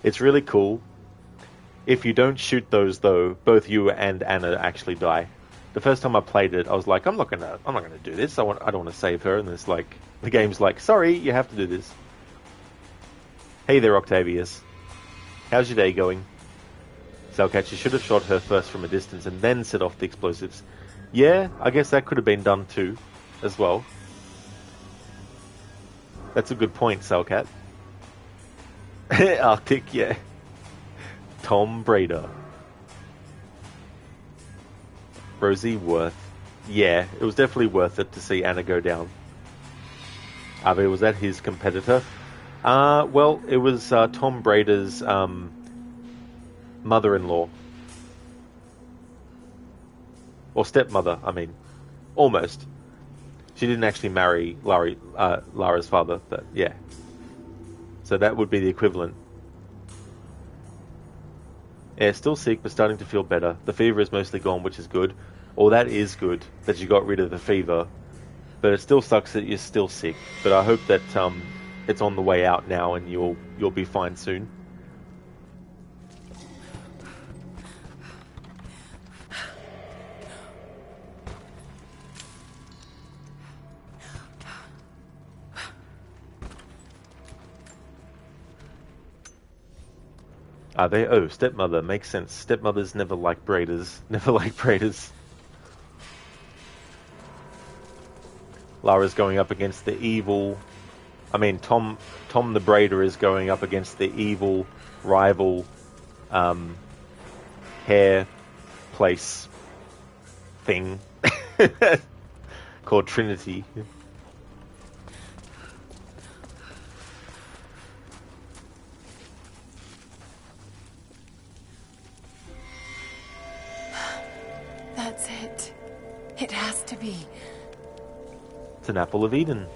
It's really cool. If you don't shoot those, though, both you and Anna actually die. The first time I played it, I was like, I'm not gonna do this. I don't want to save her. And it's like, the game's like, sorry, you have to do this. Hey there, Octavius. How's your day going? Zelcat, you should have shot her first from a distance and then set off the explosives. Yeah, I guess that could have been done too, as well. That's a good point, Zelcat. Arctic, yeah. Tom Raider. Rosie, worth. Yeah, it was definitely worth it to see Anna go down. Ave, was that his competitor? Well, it was Tom Brader's mother-in-law. Or stepmother, I mean. Almost. She didn't actually marry Lara's father, but yeah. So that would be the equivalent. Yeah, still sick, but starting to feel better. The fever is mostly gone, which is good. Or that is good, that you got rid of the fever. But it still sucks that you're still sick. But I hope that it's on the way out now and you'll be fine soon. Are they? Oh, stepmother. Makes sense. Stepmothers never like braiders. Never like braiders. Lara's going up against the evil... I mean, Tom the Braider is going up against the evil rival hair place thing called Trinity. That's it. It has to be. It's an apple of Eden.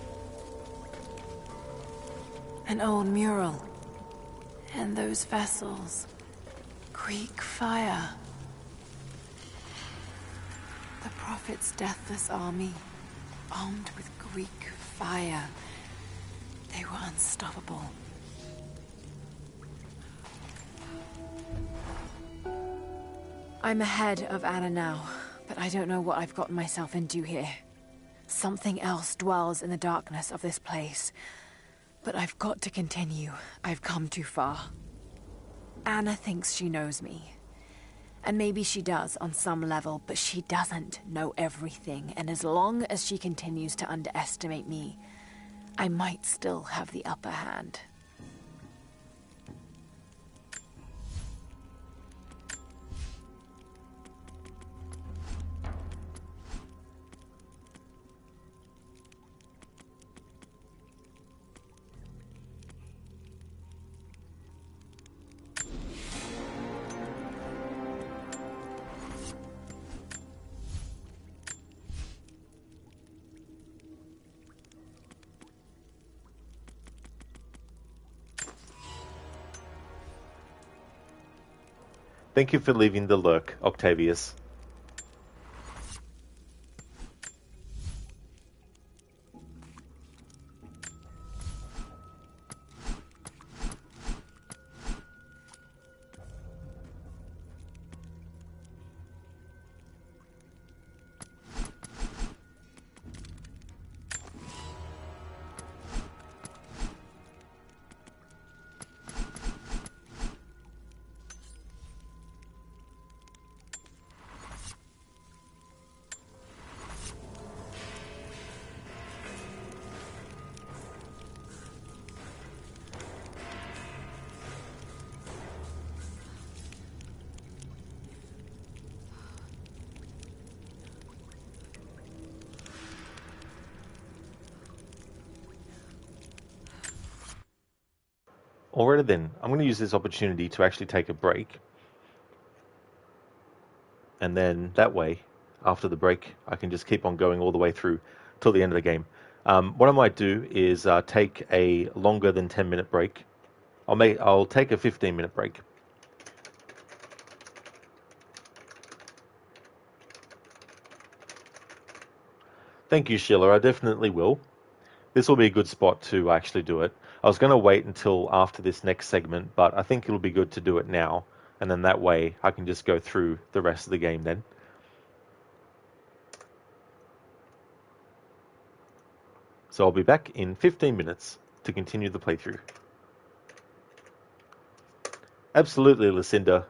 An old mural. And those vessels. Greek fire. The Prophet's deathless army, armed with Greek fire. They were unstoppable. I'm ahead of Anna now, but I don't know what I've gotten myself into here. Something else dwells in the darkness of this place. But I've got to continue. I've come too far. Anna thinks she knows me. And maybe she does on some level, but she doesn't know everything. And as long as she continues to underestimate me, I might still have the upper hand. Thank you for leaving the lurk, Octavius. Alright then, I'm going to use this opportunity to actually take a break. And then that way, after the break, I can just keep on going all the way through till the end of the game. What I might do is take a longer than 10-minute break. I'll take a 15-minute break. Thank you, Sheila. I definitely will. This will be a good spot to actually do it. I was going to wait until after this next segment, but I think it'll be good to do it now. And then that way I can just go through the rest of the game then. So I'll be back in 15 minutes to continue the playthrough. Absolutely, Lucinda.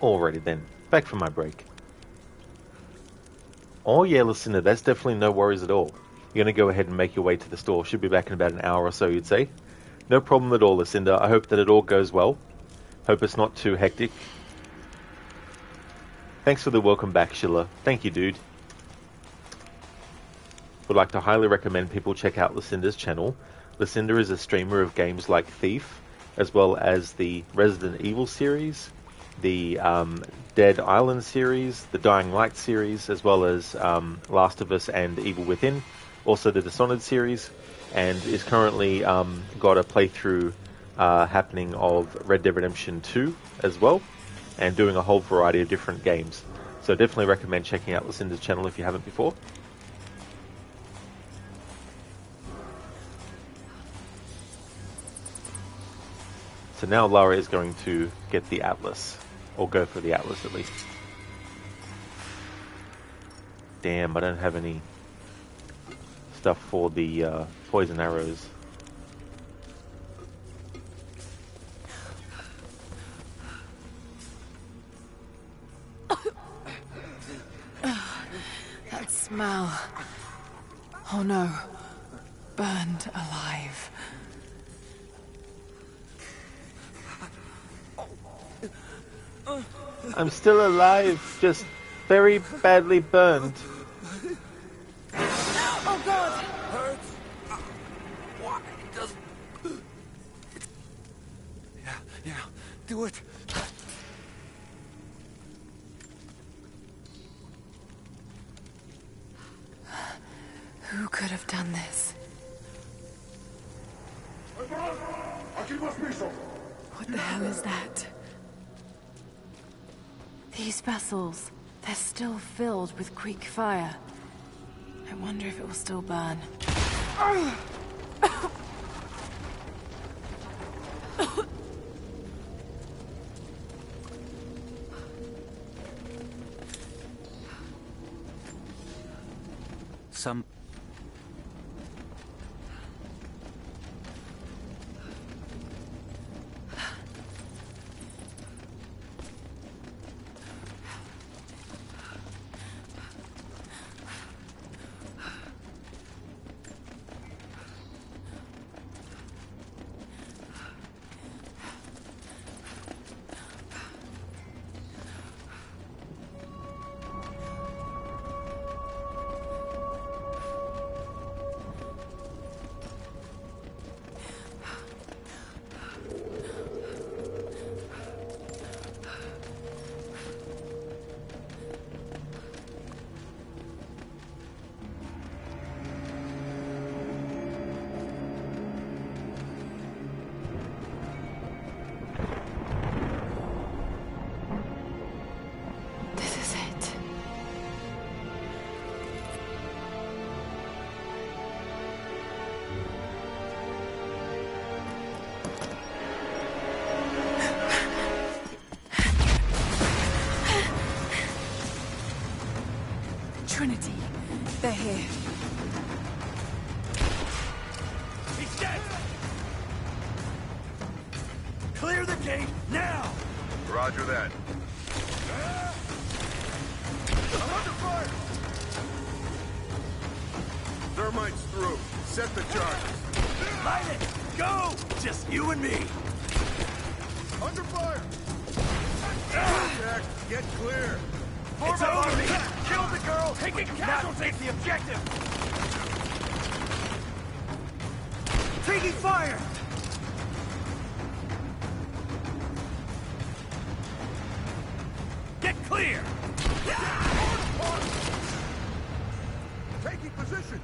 Alrighty then, back from my break. Oh yeah, Lucinda, that's definitely no worries at all. You're going to go ahead and make your way to the store. Should be back in about an hour or so, you'd say. No problem at all, Lucinda. I hope that it all goes well. Hope it's not too hectic. Thanks for the welcome back, Schiller. Thank you, dude. Would like to highly recommend people check out Lucinda's channel. Lucinda is a streamer of games like Thief, as well as the Resident Evil series, the Dead Island series, the Dying Light series, as well as Last of Us and Evil Within. Also the Dishonored series, and is currently got a playthrough happening of Red Dead Redemption 2 as well, and doing a whole variety of different games. So definitely recommend checking out Lucinda's channel if you haven't before. So now Lara is going to get the Atlas, or go for the Atlas at least. Damn, I don't have any stuff for the poison arrows. That smell. Oh no. Burned alive. I'm still alive, just very badly burned. Oh God! Hurts. Why does? Yeah, do it. Who could have done this? What the hell is that? These vessels, they're still filled with Greek fire. I wonder if it will still burn. Some... Trinity, they're here. He's dead! Clear the gate, now! Roger that. I'm under fire! Thermite's through. Set the charges. Light it! Go! Just you and me! Under fire! Jack, get clear! It's over! Kill the girl! Taking casualties! Take the objective! Taking fire! Get clear! Taking position!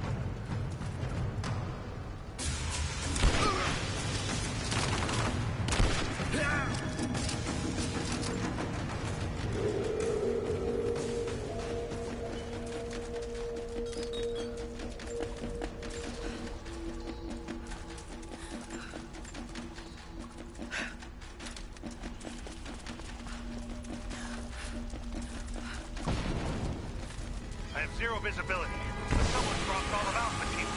I have zero visibility, but someone dropped all of Alpha Team.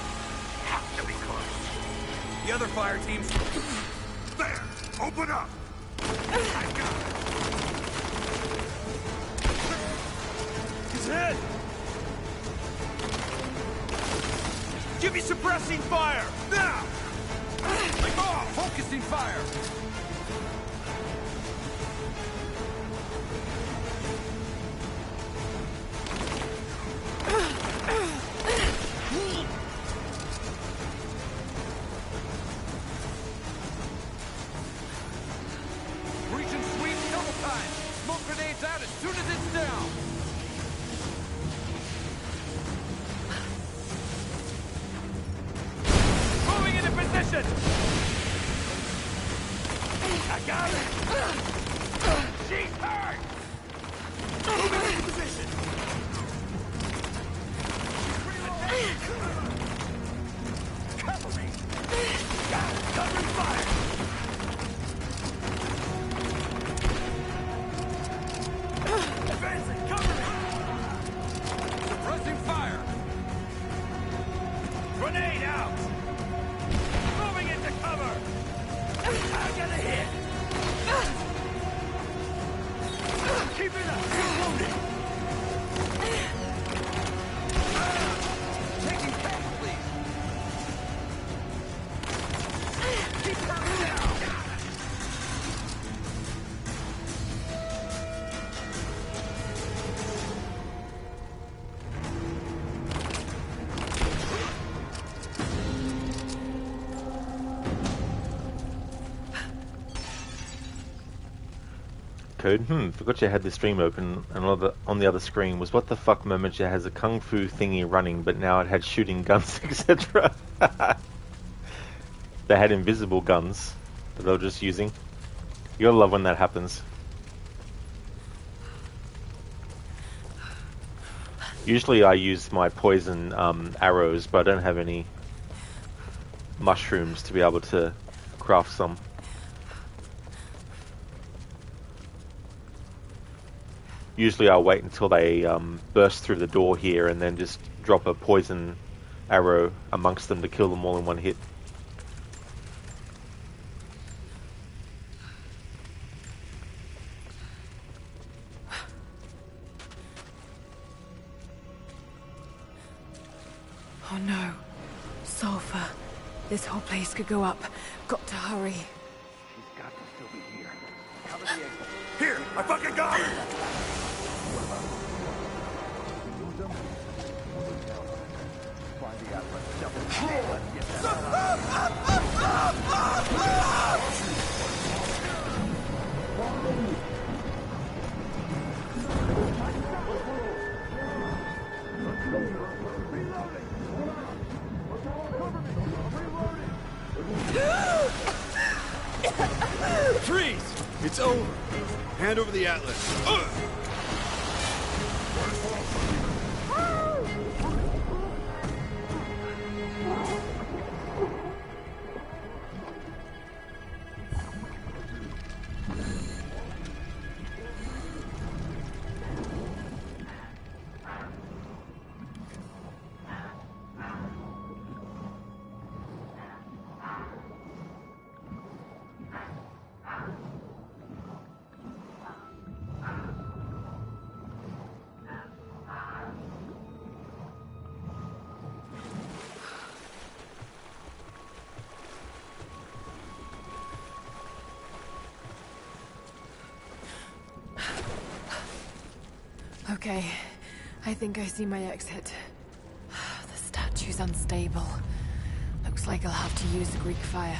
Have to be close. The other fire teams... There! Open up! I got it! Suppressing fire! Now! Focusing fire! Reach and sweep double time! Smoke grenades out as soon as it's down! Moving into position! I got it! She's hurt! Moving into position! Cover me! Got it! Covering fire! Advancing! Cover me! Suppressing fire! Grenade out! Moving into cover! I got a hit! Keep it up! Keep loading! Taking casualties! Keep her down! Code. Forgot you had the stream open, and on the other screen was what the fuck moment you has a kung fu thingy running, but now it had shooting guns, etc. They had invisible guns that they were just using. You gotta love when that happens. Usually I use my poison arrows, but I don't have any mushrooms to be able to craft some. Usually I'll wait until they burst through the door here and then just drop a poison arrow amongst them to kill them all in one hit. Oh no. Sulfur. This whole place could go up. Got to hurry. She's got to still be here. Cover the exit. Here! I fucking got her! Find the Atlas. Double. Let's get that. Freeze! It's over. Hand over the Atlas. Okay, I think I see my exit. The statue's unstable. Looks like I'll have to use the Greek fire.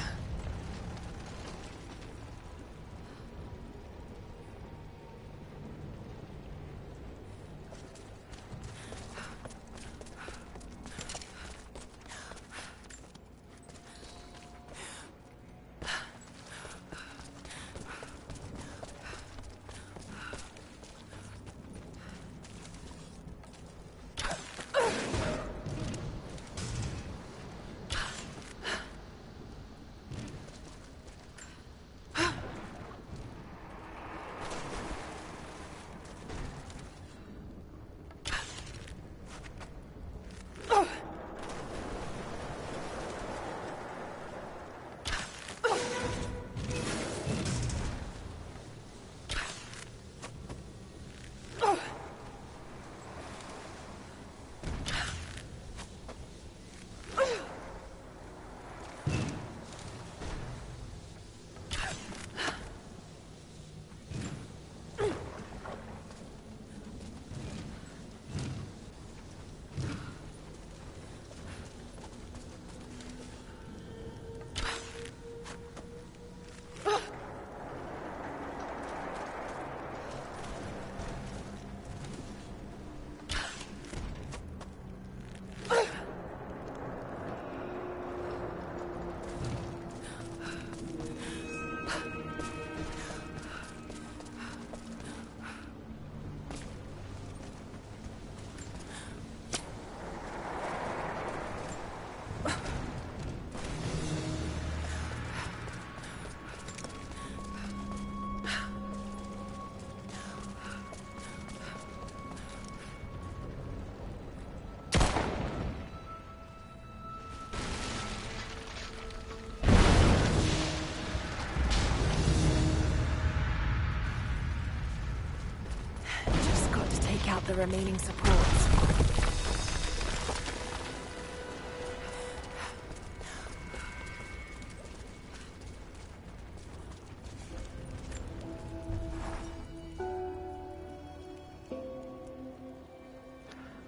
out the remaining supports.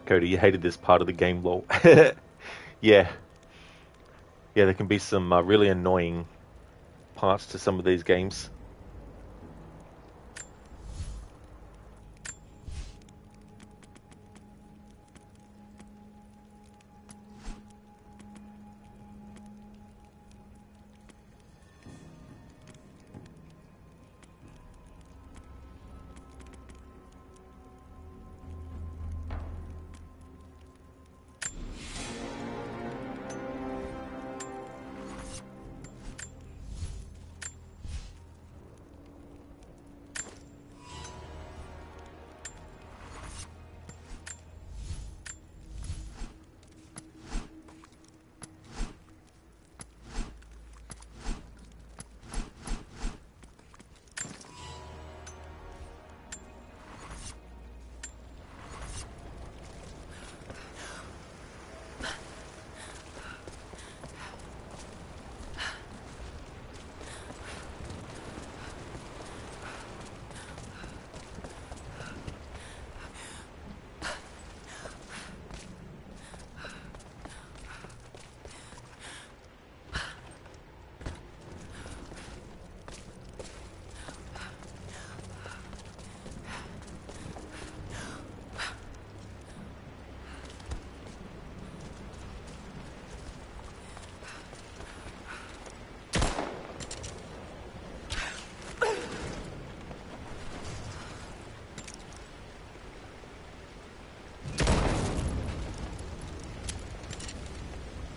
Cody, you hated this part of the game, lol. Yeah. Yeah, there can be some really annoying parts to some of these games.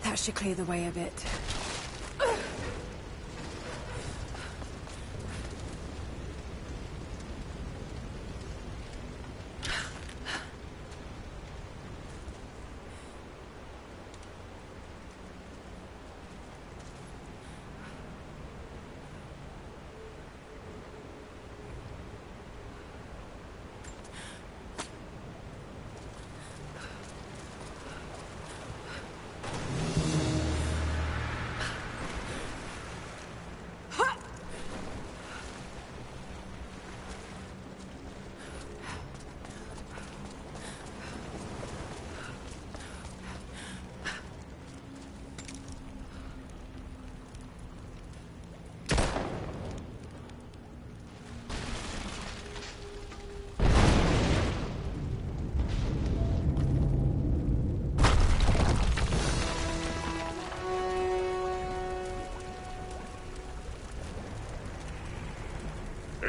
That should clear the way a bit.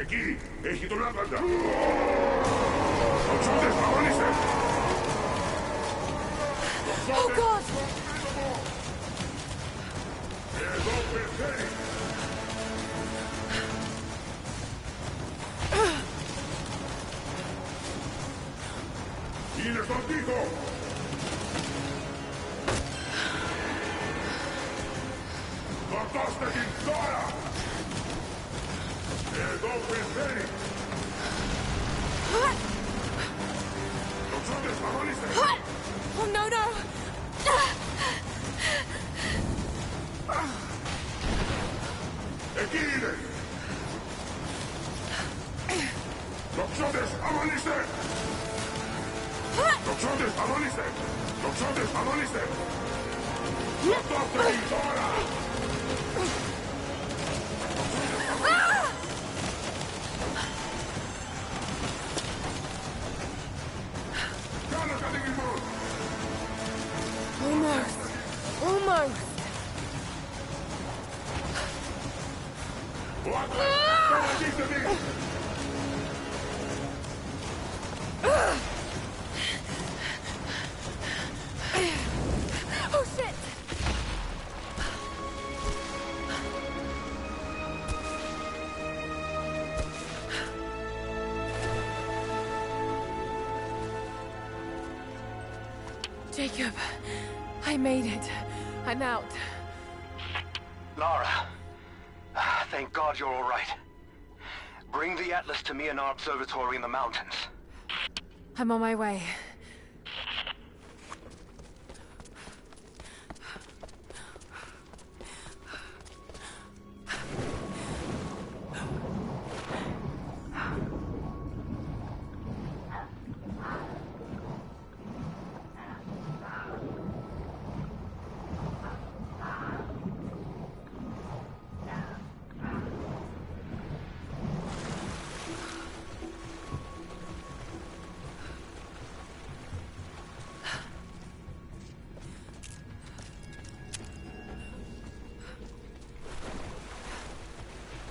Εκεί! Έχει τον άπαντα! Οξόντες, αγωνίστε! Oh God! Εδώ πεθαίνει! Είναι στον τοίχο! Σκοτώστε την τώρα! Εδώ πεθαίνει! Οξόντες, αγωνίστε! Oh no, no! Εκεί είναι! Τοξόντες, αγωνίστε! Τοξόντες, αγωνίστε! Τοξόντες, αγωνίστε! Σκοτώστε την τώρα! Κάνω κατοικισμό! Almost. Almost. Ο άντρας! Σταματήστε μη! Oh shit! Jacob, I made it. I'm out. Lara, thank God you're all right. Bring the Atlas to me in our observatory in the mountains. I'm on my way.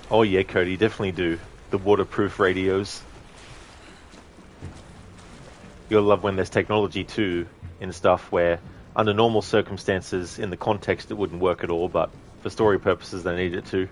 Oh yeah, Cody, definitely do. The waterproof radios. You'll love when there's technology too in stuff where under normal circumstances in the context it wouldn't work at all, but for story purposes they need it to.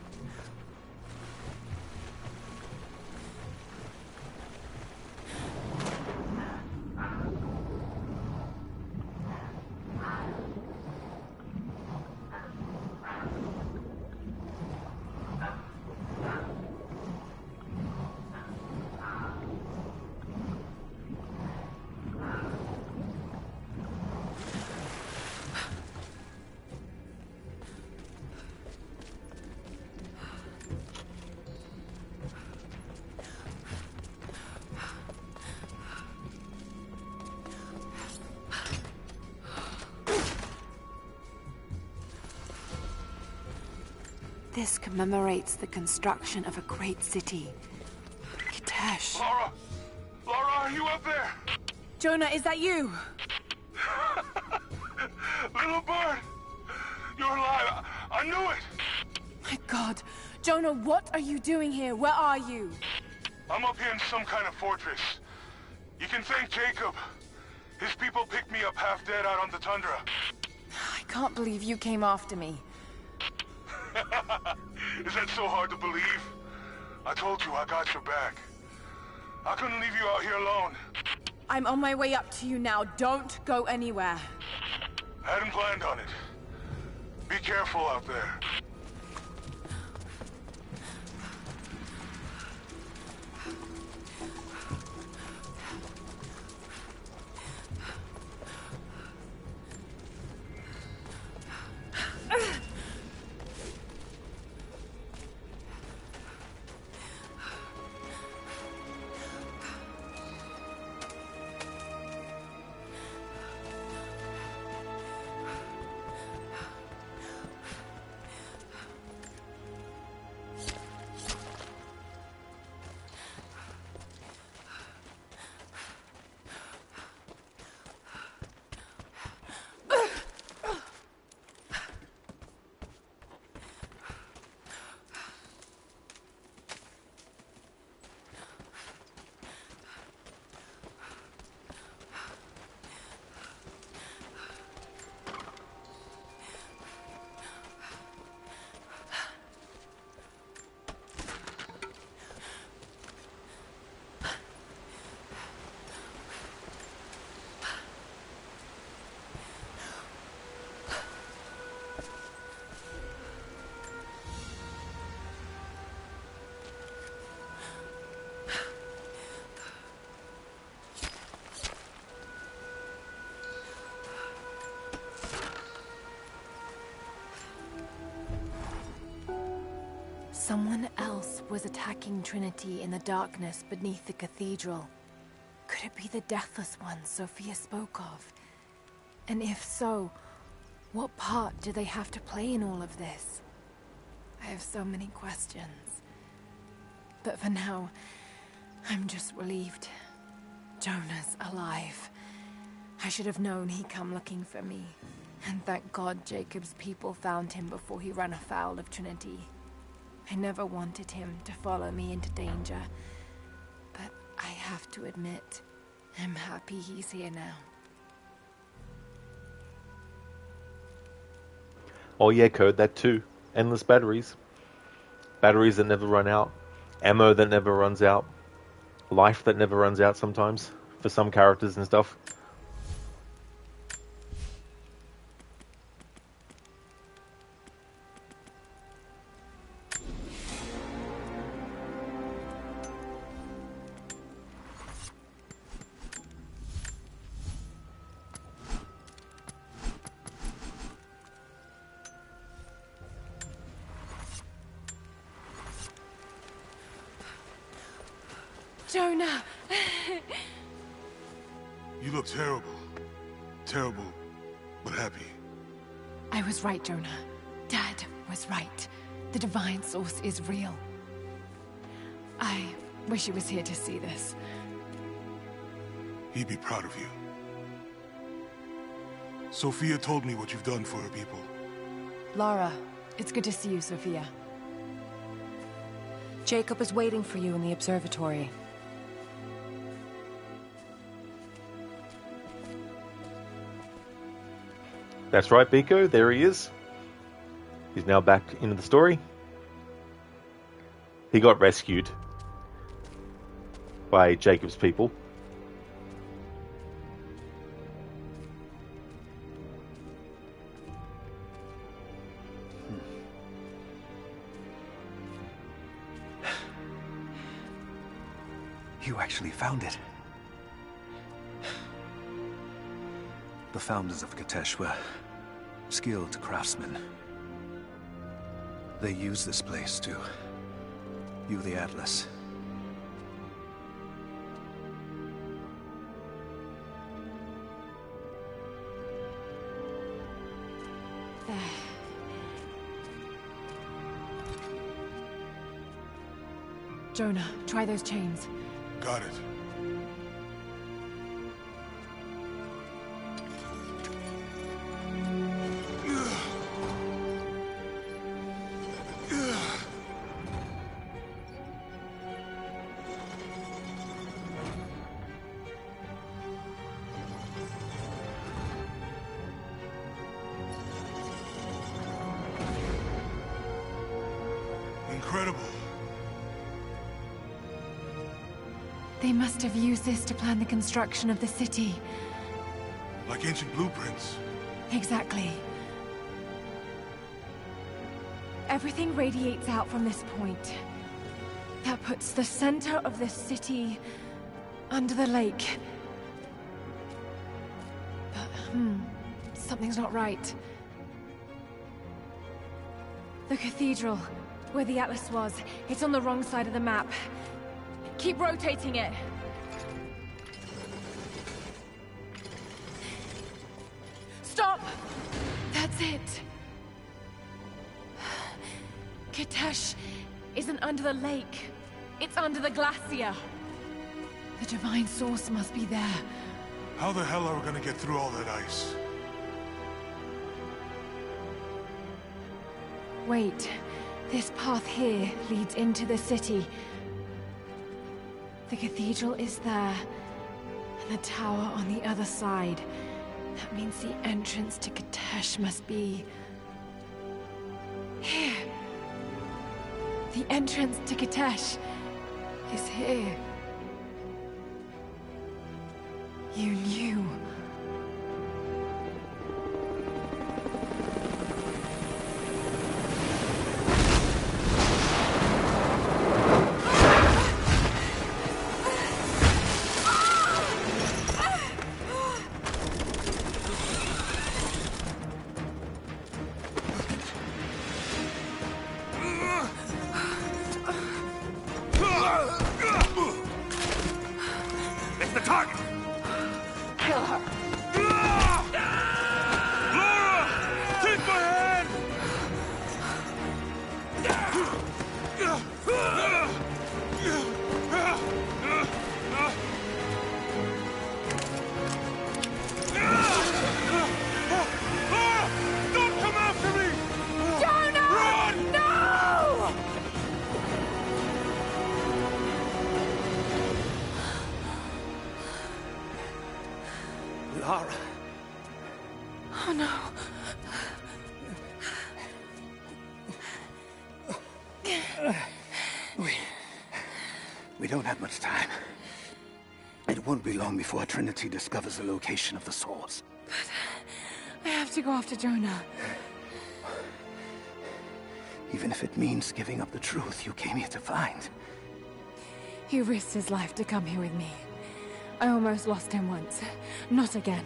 This commemorates the construction of a great city. Kitezh. Lara! Lara, are you up there? Jonah, is that you? Little bird! You're alive! I knew it! My God. Jonah, what are you doing here? Where are you? I'm up here in some kind of fortress. You can thank Jacob. His people picked me up half dead out on the tundra. I can't believe you came after me. Is that so hard to believe? I told you I got your back. I couldn't leave you out here alone. I'm on my way up to you now. Don't go anywhere. Hadn't planned on it. Be careful out there. Someone else was attacking Trinity in the darkness beneath the cathedral. Could it be the Deathless One Sophia spoke of? And if so, what part do they have to play in all of this? I have so many questions. But for now, I'm just relieved. Jonah's alive. I should have known he'd come looking for me. And thank God Jacob's people found him before he ran afoul of Trinity. I never wanted him to follow me into danger. But I have to admit, I'm happy he's here now. Oh yeah, Code, that too. Endless batteries. Batteries that never run out. Ammo that never runs out. Life that never runs out sometimes. For some characters and stuff. Jonah! You look terrible. Terrible, but happy. I was right, Jonah. Dad was right. The Divine Source is real. I wish he was here to see this. He'd be proud of you. Sophia told me what you've done for her people. Lara, it's good to see you, Sophia. Jacob is waiting for you in the observatory. That's right, Biko. There he is. He's now back into the story. He got rescued by Jacob's people. You actually found it. The founders of Kitezh were skilled craftsmen. They used this place to view the Atlas. There. Jonah, try those chains. Got it. Incredible. They must have used this to plan the construction of the city. Like ancient blueprints. Exactly. Everything radiates out from this point. That puts the center of the city under the lake. But, something's not right. The cathedral, where the Atlas was, it's on the wrong side of the map. Keep rotating it. Stop! That's it. Kitezh isn't under the lake. It's under the glacier. The Divine Source must be there. How the hell are we gonna get through all that ice? Wait. This path here leads into the city. The cathedral is there, and the tower on the other side. That means the entrance to Kitezh must be... here. The entrance to Kitezh is here. You knew. It's the target! Kill her. Lara! Take my hand! Lara! Don't come after me! Jonah! Run! No! Lara. Oh no. We don't have much time. It won't be long before Trinity discovers the location of the source. I have to go after Jonah. Even if it means giving up the truth you came here to find. He risked his life to come here with me. I almost lost him once. Not again.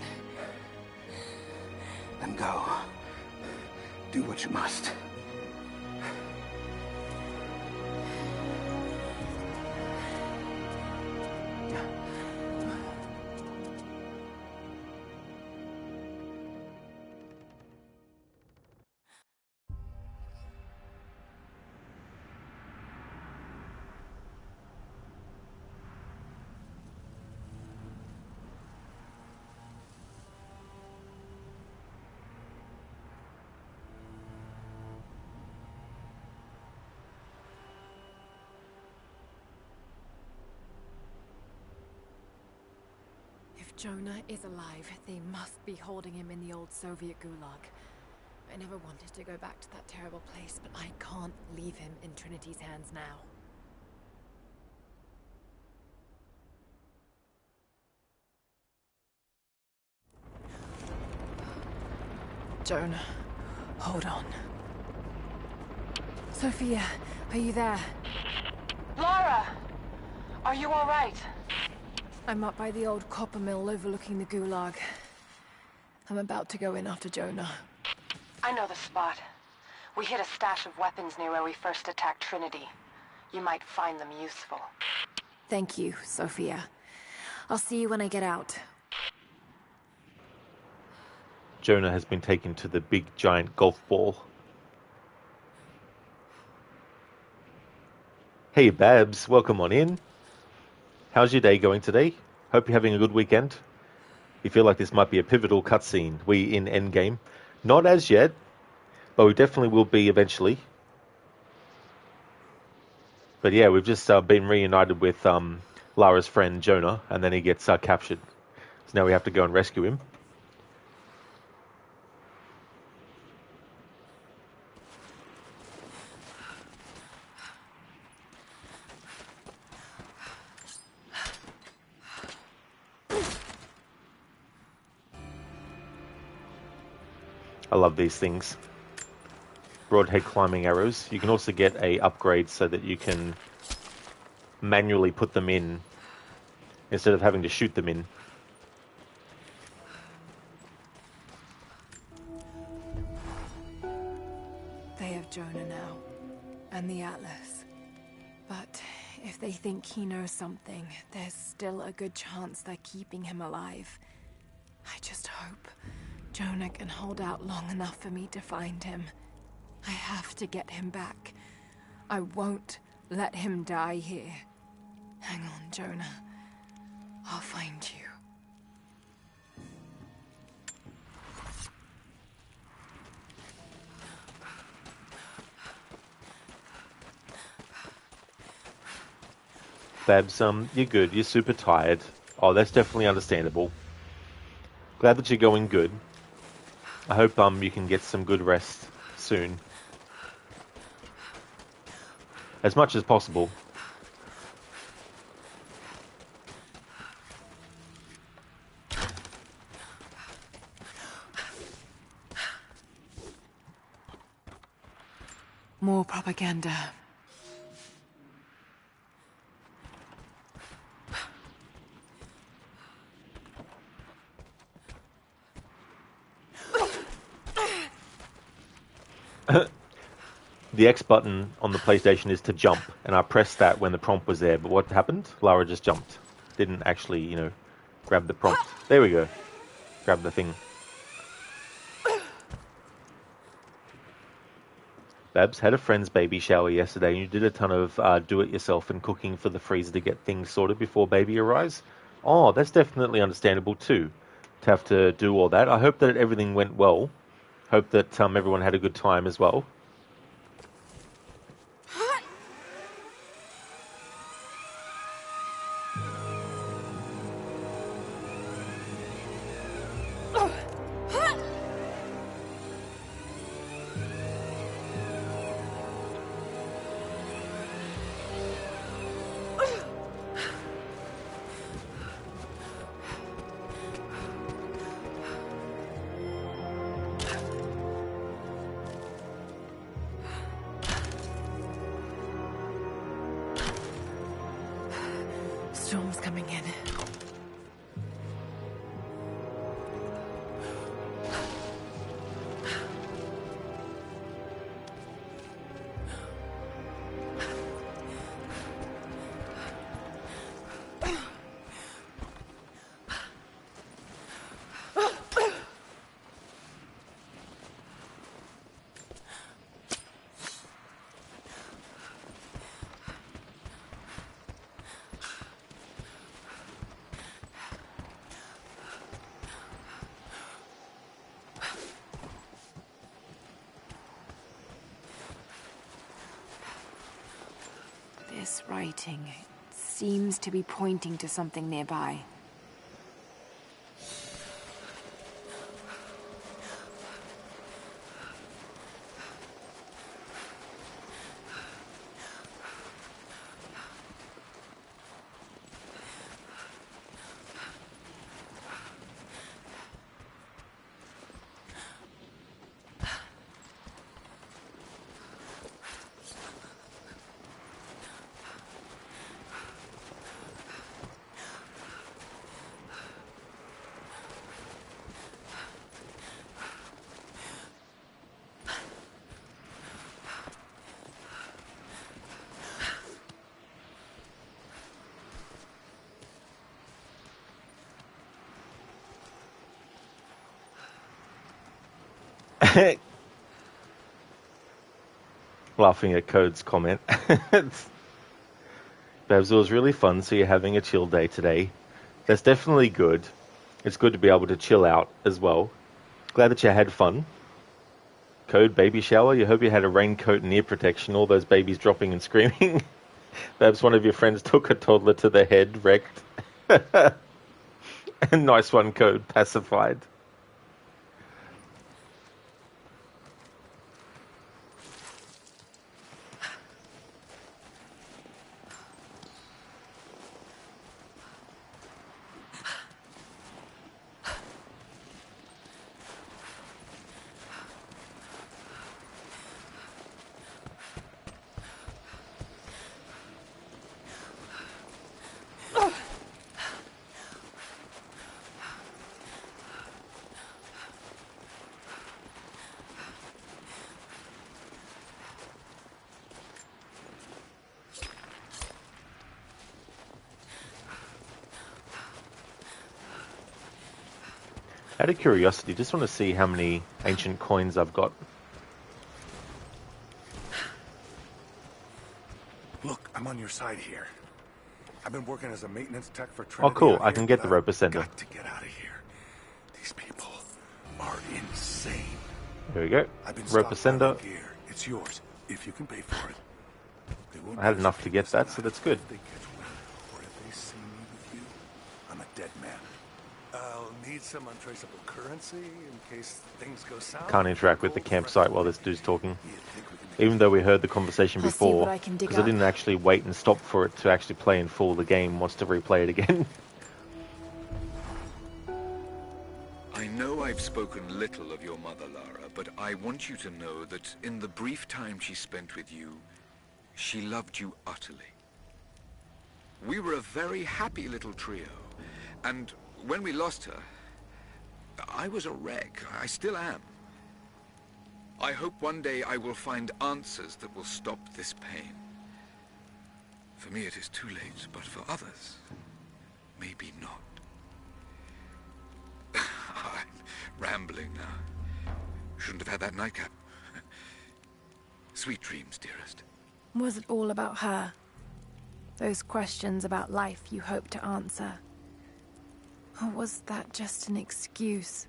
Then go. Do what you must. Jonah is alive. They must be holding him in the old Soviet gulag. I never wanted to go back to that terrible place, but I can't leave him in Trinity's hands now. Jonah, hold on. Sophia, are you there? Lara! Are you all right? I'm up by the old copper mill overlooking the gulag. I'm about to go in after Jonah. I know the spot. We hid a stash of weapons near where we first attacked Trinity. You might find them useful. Thank you, Sophia. I'll see you when I get out. Jonah has been taken to the big giant golf ball. Hey Babs, welcome on in. How's your day going today? Hope you're having a good weekend. You feel like this might be a pivotal cutscene. We in Endgame. Not as yet, but we definitely will be eventually. But yeah, we've just been reunited with Lara's friend Jonah, and then he gets captured. So now we have to go and rescue him. I love these things. Broadhead climbing arrows. You can also get a upgrade so that you can manually put them in instead of having to shoot them in. They have Jonah now, and the Atlas. But if they think he knows something, there's still a good chance they're keeping him alive. I just hope Jonah can hold out long enough for me to find him. I have to get him back. I won't let him die here. Hang on, Jonah. I'll find you. Babs, you're good. You're super tired. Oh, that's definitely understandable. Glad that you're going good. I hope you can get some good rest soon. As much as possible. More propaganda. The X button on the PlayStation is to jump, and I pressed that when the prompt was there, but what happened? Lara just jumped. Didn't actually, grab the prompt. There we go. Grab the thing. Babs, had a friend's baby shower yesterday, and you did a ton of do-it-yourself and cooking for the freezer to get things sorted before baby arrives. Oh, that's definitely understandable too, to have to do all that. I hope that everything went well. Hope that everyone had a good time as well. Storm's coming in. This writing seems to be pointing to something nearby. Laughing at Code's comment. Babs, it was really fun, so you're having a chill day today. That's definitely good. It's good to be able to chill out as well. Glad that you had fun. Code, baby shower. You hope you had a raincoat and ear protection. All those babies dropping and screaming. Perhaps one of your friends took a toddler to the head, wrecked. Nice one, Code. Pacified. Out of curiosity, just want to see how many ancient coins I've got. Look, I'm on your side here. I've been working as a maintenance tech for Trinity. Oh, cool. I can get the rope ascender. Got to get out of here. These people are insane. There we go. Rope ascender. Gear. It's yours if you can pay for it. I had enough to get that, so that's good. Or if they see me with you, I'm a dead man. I'll need some untraceable currency in case things go south. Can't interact with the campsite while this dude's talking. Even though we heard the conversation before, because I didn't actually wait and stop for it to actually play in full. The game wants to replay it again. I know I've spoken little of your mother, Lara, but I want you to know that in the brief time she spent with you, she loved you utterly. We were a very happy little trio, and when we lost her, I was a wreck. I still am. I hope one day I will find answers that will stop this pain. For me it is too late, but for others, maybe not. I'm rambling now. Shouldn't have had that nightcap. Sweet dreams, dearest. Was it all about her? Those questions about life you hoped to answer? Or was that just an excuse?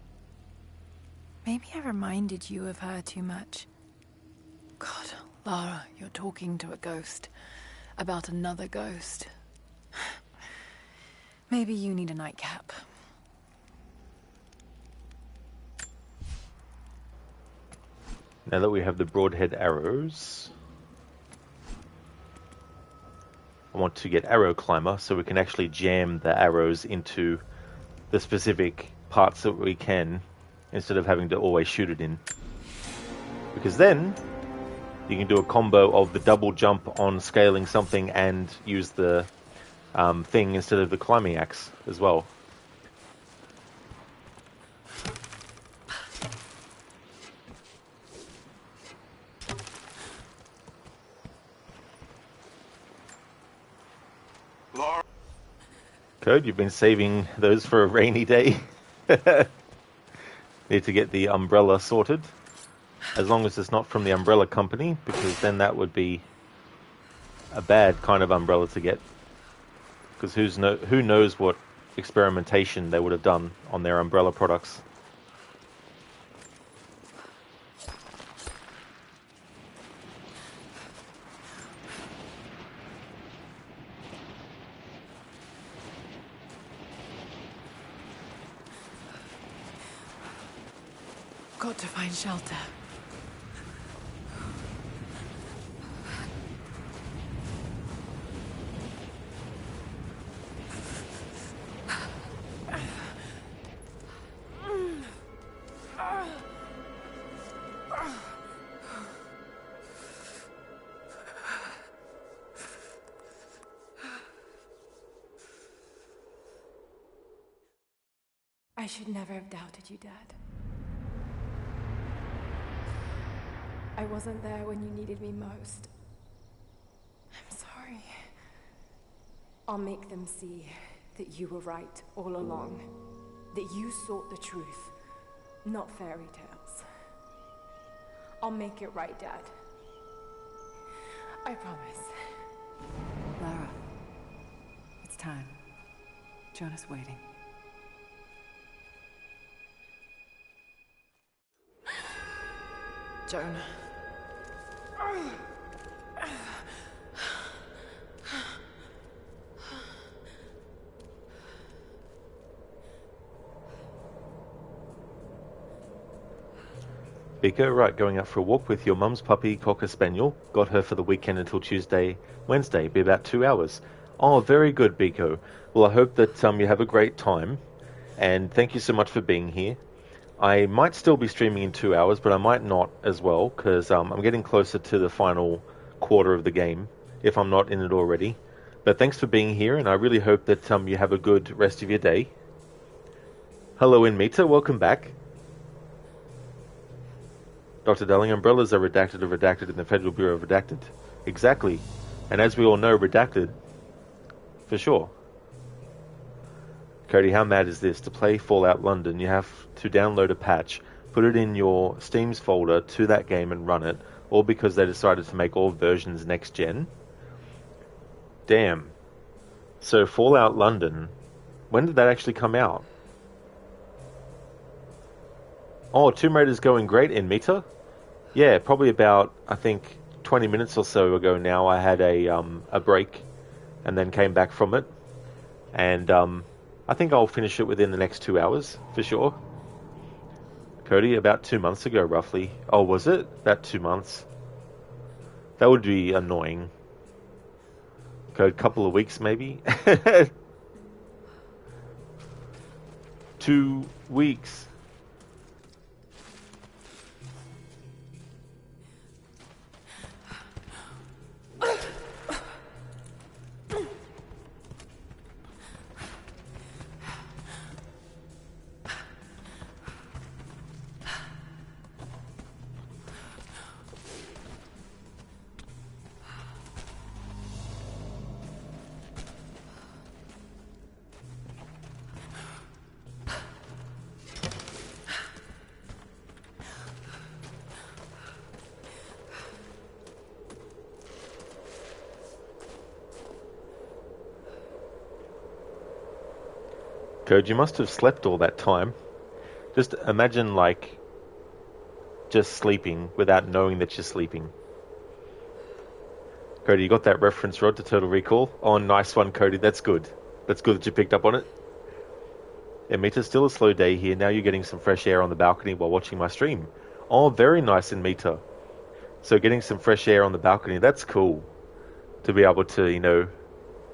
Maybe I reminded you of her too much. God, Lara, you're talking to a ghost. About another ghost. Maybe you need a nightcap. Now that we have the broadhead arrows, I want to get Arrow Climber so we can actually jam the arrows into the specific parts that we can, instead of having to always shoot it in. Because then you can do a combo of the double jump on scaling something and use the thing instead of the climbing axe as well. Code, you've been saving those for a rainy day. Need to get the umbrella sorted. As long as it's not from the umbrella company, because then that would be a bad kind of umbrella to get. Because who knows what experimentation they would have done on their umbrella products. Got to find shelter. I should never have doubted you, Dad. I wasn't there when you needed me most. I'm sorry. I'll make them see that you were right all along. That you sought the truth, not fairy tales. I'll make it right, Dad. I promise. Lara, it's time. Jonah's waiting. Jonah. Biko, right, going out for a walk with your mum's puppy, Cocker Spaniel. Got her for the weekend until Wednesday, be about 2 hours. Oh, very good, Biko. Well, I hope that you have a great time, and thank you so much for being here. I might still be streaming in 2 hours, but I might not as well, because I'm getting closer to the final quarter of the game, if I'm not in it already. But thanks for being here, and I really hope that you have a good rest of your day. Hello, Inmita, welcome back. Dr. Darling, umbrellas are redacted in the Federal Bureau of Redacted. Exactly. And as we all know, redacted, for sure. Cody, how mad is this? To play Fallout London, you have to download a patch, put it in your Steam's folder to that game and run it, all because they decided to make all versions next gen? Damn. So Fallout London, when did that actually come out? Oh, Tomb Raider's going great in Meta? Yeah, probably about, I think, 20 minutes or so ago now, I had a break and then came back from it. And I think I'll finish it within the next 2 hours, for sure. Cody, about 2 months ago, roughly. Oh, was it? About 2 months. That would be annoying. Code, couple of weeks, maybe? 2 weeks. Code, you must have slept all that time. Just imagine, like, just sleeping without knowing that you're sleeping. Cody, you got that reference, Rod, to Total Recall? Oh, nice one, Cody. That's good. That's good that you picked up on it. Mita, still a slow day here. Now you're getting some fresh air on the balcony while watching my stream. Oh, very nice, Mita. So getting some fresh air on the balcony, that's cool. To be able to, you know,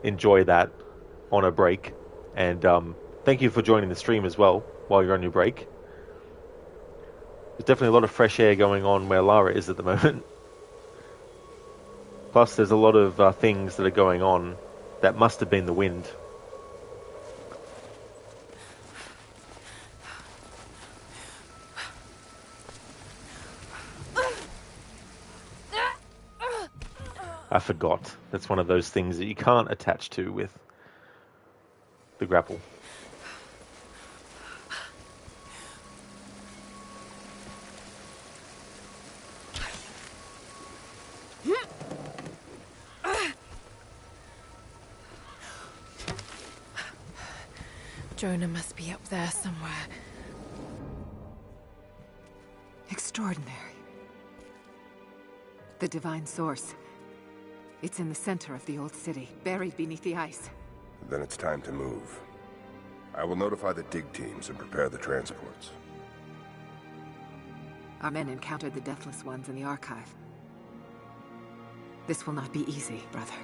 enjoy that on a break. And, thank you for joining the stream as well, while you're on your break. There's definitely a lot of fresh air going on where Lara is at the moment. Plus, there's a lot of things that are going on that must have been the wind. I forgot. That's one of those things that you can't attach to with the grapple. Jonah must be up there somewhere. Extraordinary. The Divine Source. It's in the center of the old city, buried beneath the ice. Then it's time to move. I will notify the dig teams and prepare the transports. Our men encountered the Deathless Ones in the Archive. This will not be easy, brother.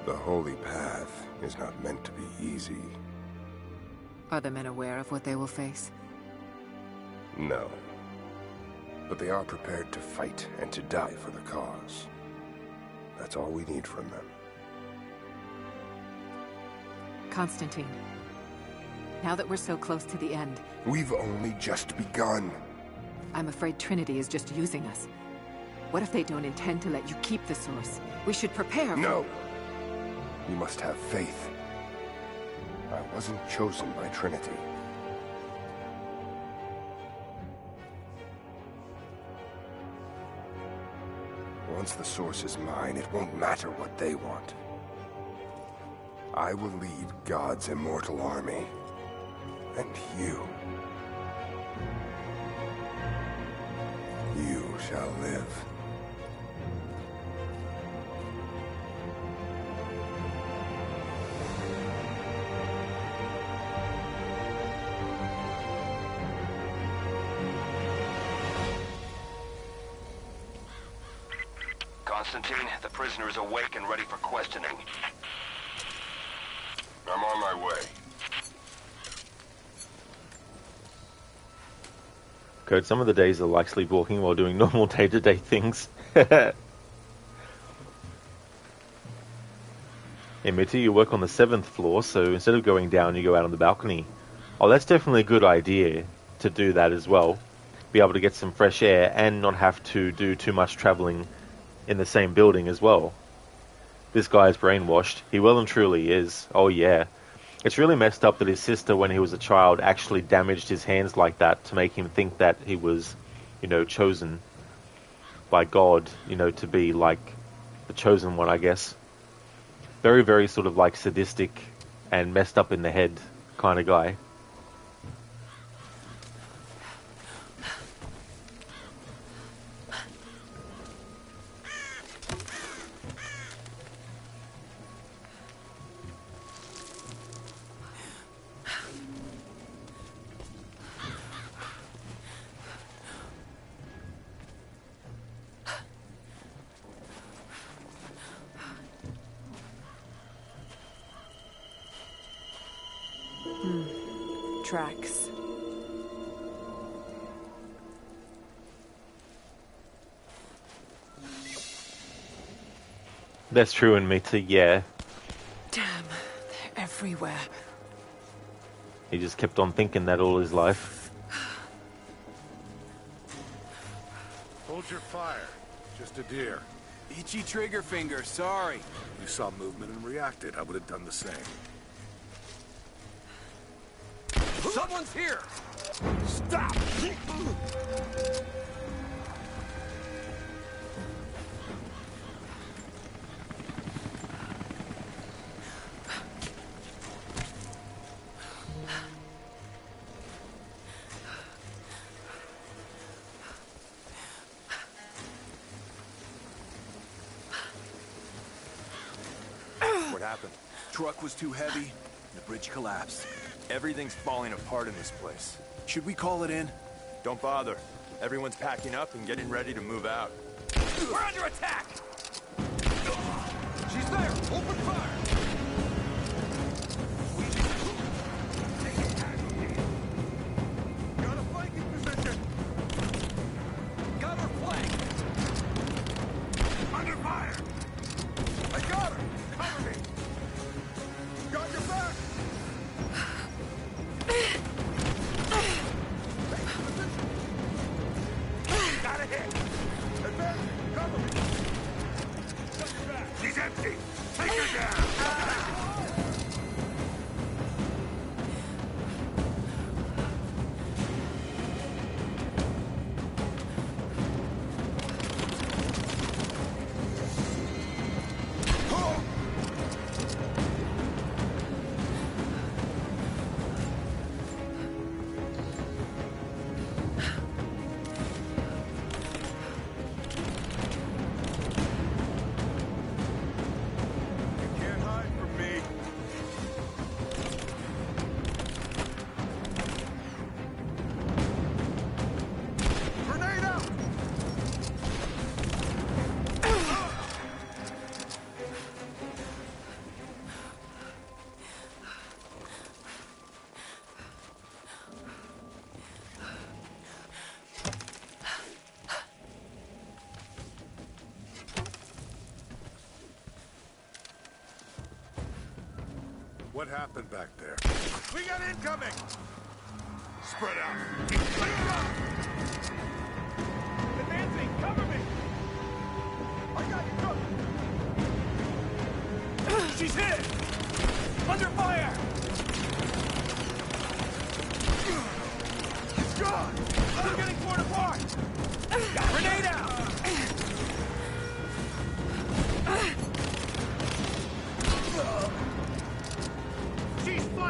The Holy Path is not meant to be easy. Are the men aware of what they will face? No. But they are prepared to fight and to die for the cause. That's all we need from them. Constantine, now that we're so close to the end... We've only just begun. I'm afraid Trinity is just using us. What if they don't intend to let you keep the Source? We should prepare. No! You must have faith. I wasn't chosen by Trinity. Once the source is mine, it won't matter what they want. I will lead God's immortal army. And you shall live. Constantine, the prisoner is awake and ready for questioning. I'm on my way. Code, some of the days are like sleepwalking while doing normal day-to-day things. Hey, Mitty, you work on the 7th floor, so instead of going down, you go out on the balcony. Oh, that's definitely a good idea to do that as well. Be able to get some fresh air and not have to do too much traveling in the same building as well. This guy is brainwashed. He well and truly is. Oh yeah. It's really messed up that his sister, when he was a child, actually damaged his hands like that to make him think that he was, chosen by God, to be like the chosen one, I guess. Very, very sort of like sadistic and messed up in the head kind of guy. Tracks. That's true in Mita, yeah. Damn, they're everywhere. He just kept on thinking that all his life. Hold your fire. Just a deer. Itchy trigger finger, sorry. You saw movement and reacted. I would have done the same. Someone's here! Stop! What happened? Truck was too heavy. The bridge collapsed. Everything's falling apart in this place. Should we call it in? Don't bother. Everyone's packing up and getting ready to move out. We're under attack! She's there! Open fire! Got a flanking position! Got her flanked! Under fire! I got her! Cover me! Got your back! Got a hit! Advance! Cover me! She's empty! Take her down! What happened back there? We got incoming! Spread out. Advancing! Cover me! I got you covered! She's hit! Under fire! It's gone! We're getting torn apart! Grenade out!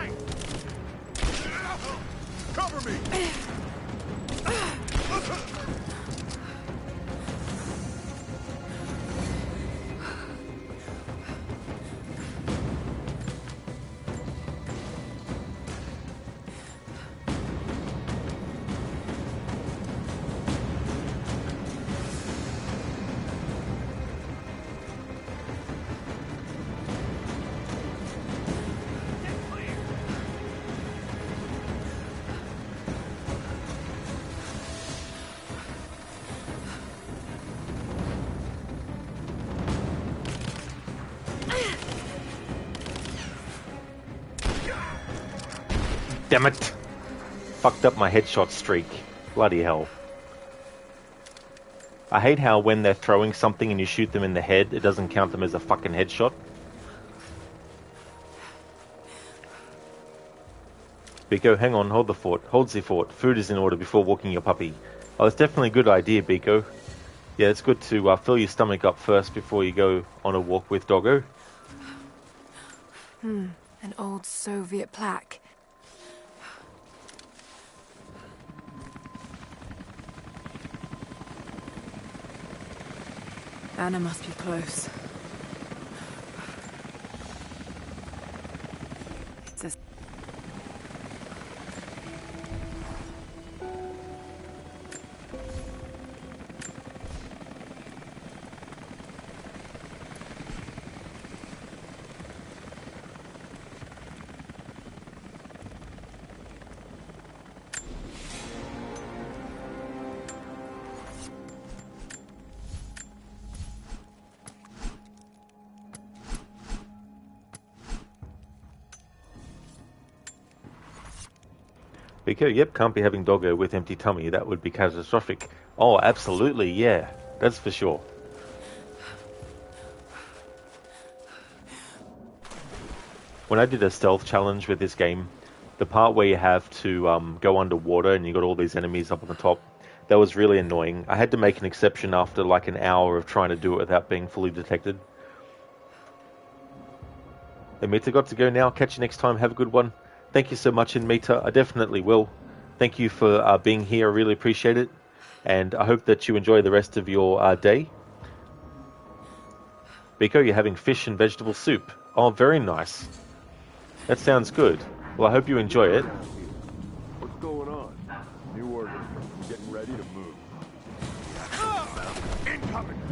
tight! Cover me! Damn it! Fucked up my headshot streak. Bloody hell. I hate how when they're throwing something and you shoot them in the head, it doesn't count them as a fucking headshot. Biko, hang on, hold the fort. Hold the fort. Food is in order before walking your puppy. Oh, that's definitely a good idea, Biko. Yeah, it's good to fill your stomach up first before you go on a walk with Doggo. An old Soviet plaque. Anna must be close. It's a... Biko, yep, can't be having Doggo with empty tummy. That would be catastrophic. Oh, absolutely, yeah. That's for sure. When I did a stealth challenge with this game, the part where you have to go underwater and you got all these enemies up on the top, that was really annoying. I had to make an exception after like an hour of trying to do it without being fully detected. Amita got to go now. Catch you next time. Have a good one. Thank you so much, Amita. I definitely will. Thank you for being here. I really appreciate it. And I hope that you enjoy the rest of your day. Biko, you're having fish and vegetable soup. Oh, very nice. That sounds good. Well, I hope you enjoy it. What's going on? New order. I'm getting ready to move. Incoming!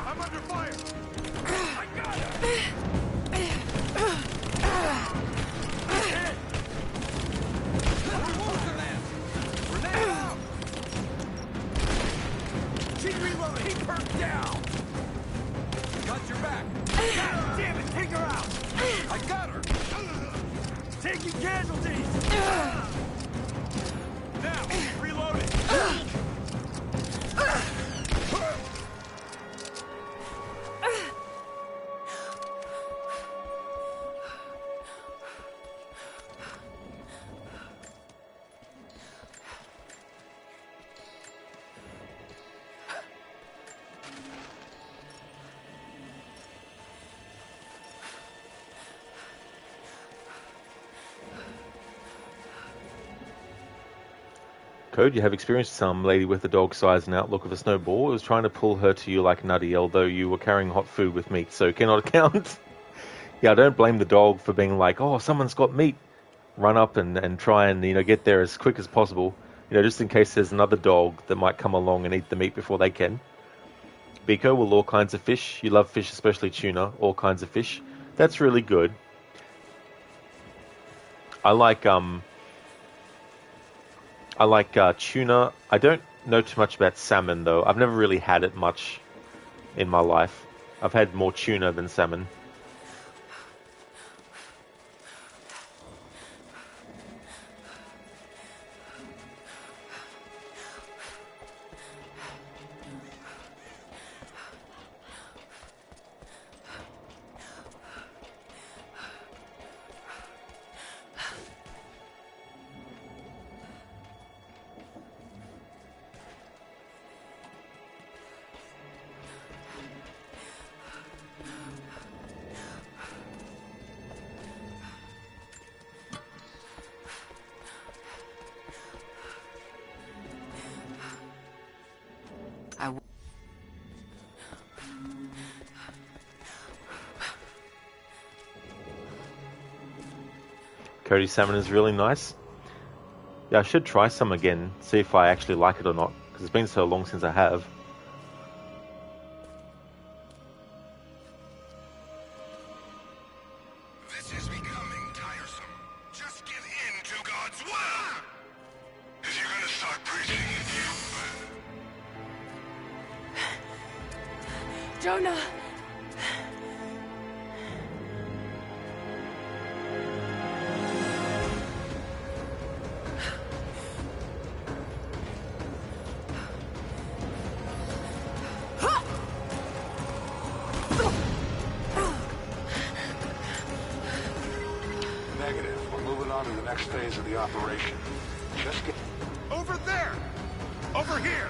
I'm under fire! I got it! She's reloading! Keep her down! Got your back! God damn it! Take her out! I got her! Taking casualties! Now, reloading! Code, you have experienced some lady with the dog size and outlook of a snowball. It was trying to pull her to you like nutty, although you were carrying hot food with meat, so cannot count. Yeah, I don't blame the dog for being like, oh, someone's got meat. Run up and try and, get there as quick as possible. Just in case there's another dog that might come along and eat the meat before they can. Biko, well, all kinds of fish. You love fish, especially tuna. All kinds of fish. That's really good. I like tuna. I don't know too much about salmon, though. I've never really had it much in my life. I've had more tuna than salmon. Cody salmon is really nice. Yeah, I should try some again, see if I actually like it or not, because it's been so long since I have. This is becoming tiresome. Just give in to God's will! If you're gonna start preaching, Jonah! Negative. We're moving on to the next phase of the operation. Just get... Over there! Over here!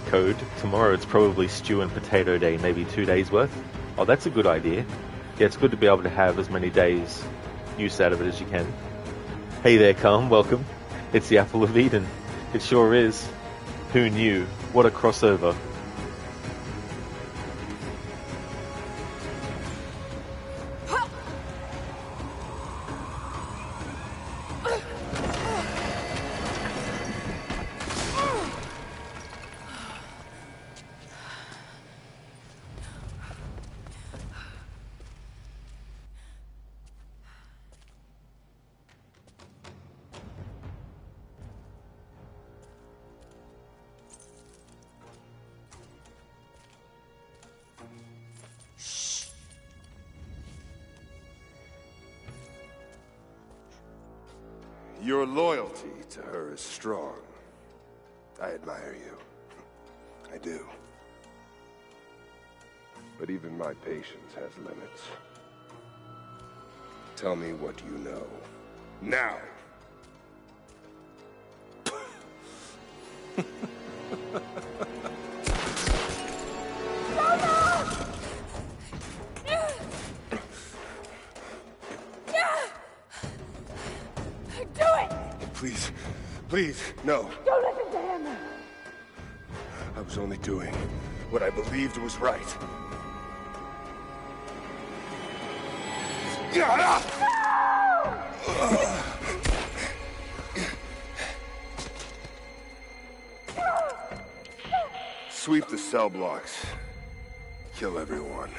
Code. Tomorrow it's probably stew and potato day, maybe 2 days worth. Oh, that's a good idea. Yeah, it's good to be able to have as many days use out of it as you can. Hey there, Calm, welcome. It's the Apple of Eden. It sure is. Who knew? What a crossover. Your loyalty to her is strong. I admire you. I do. But even my patience has limits. Tell me what you know. Now! Please, please, no. Don't listen to him! I was only doing what I believed was right. Sweep the cell blocks. Kill everyone.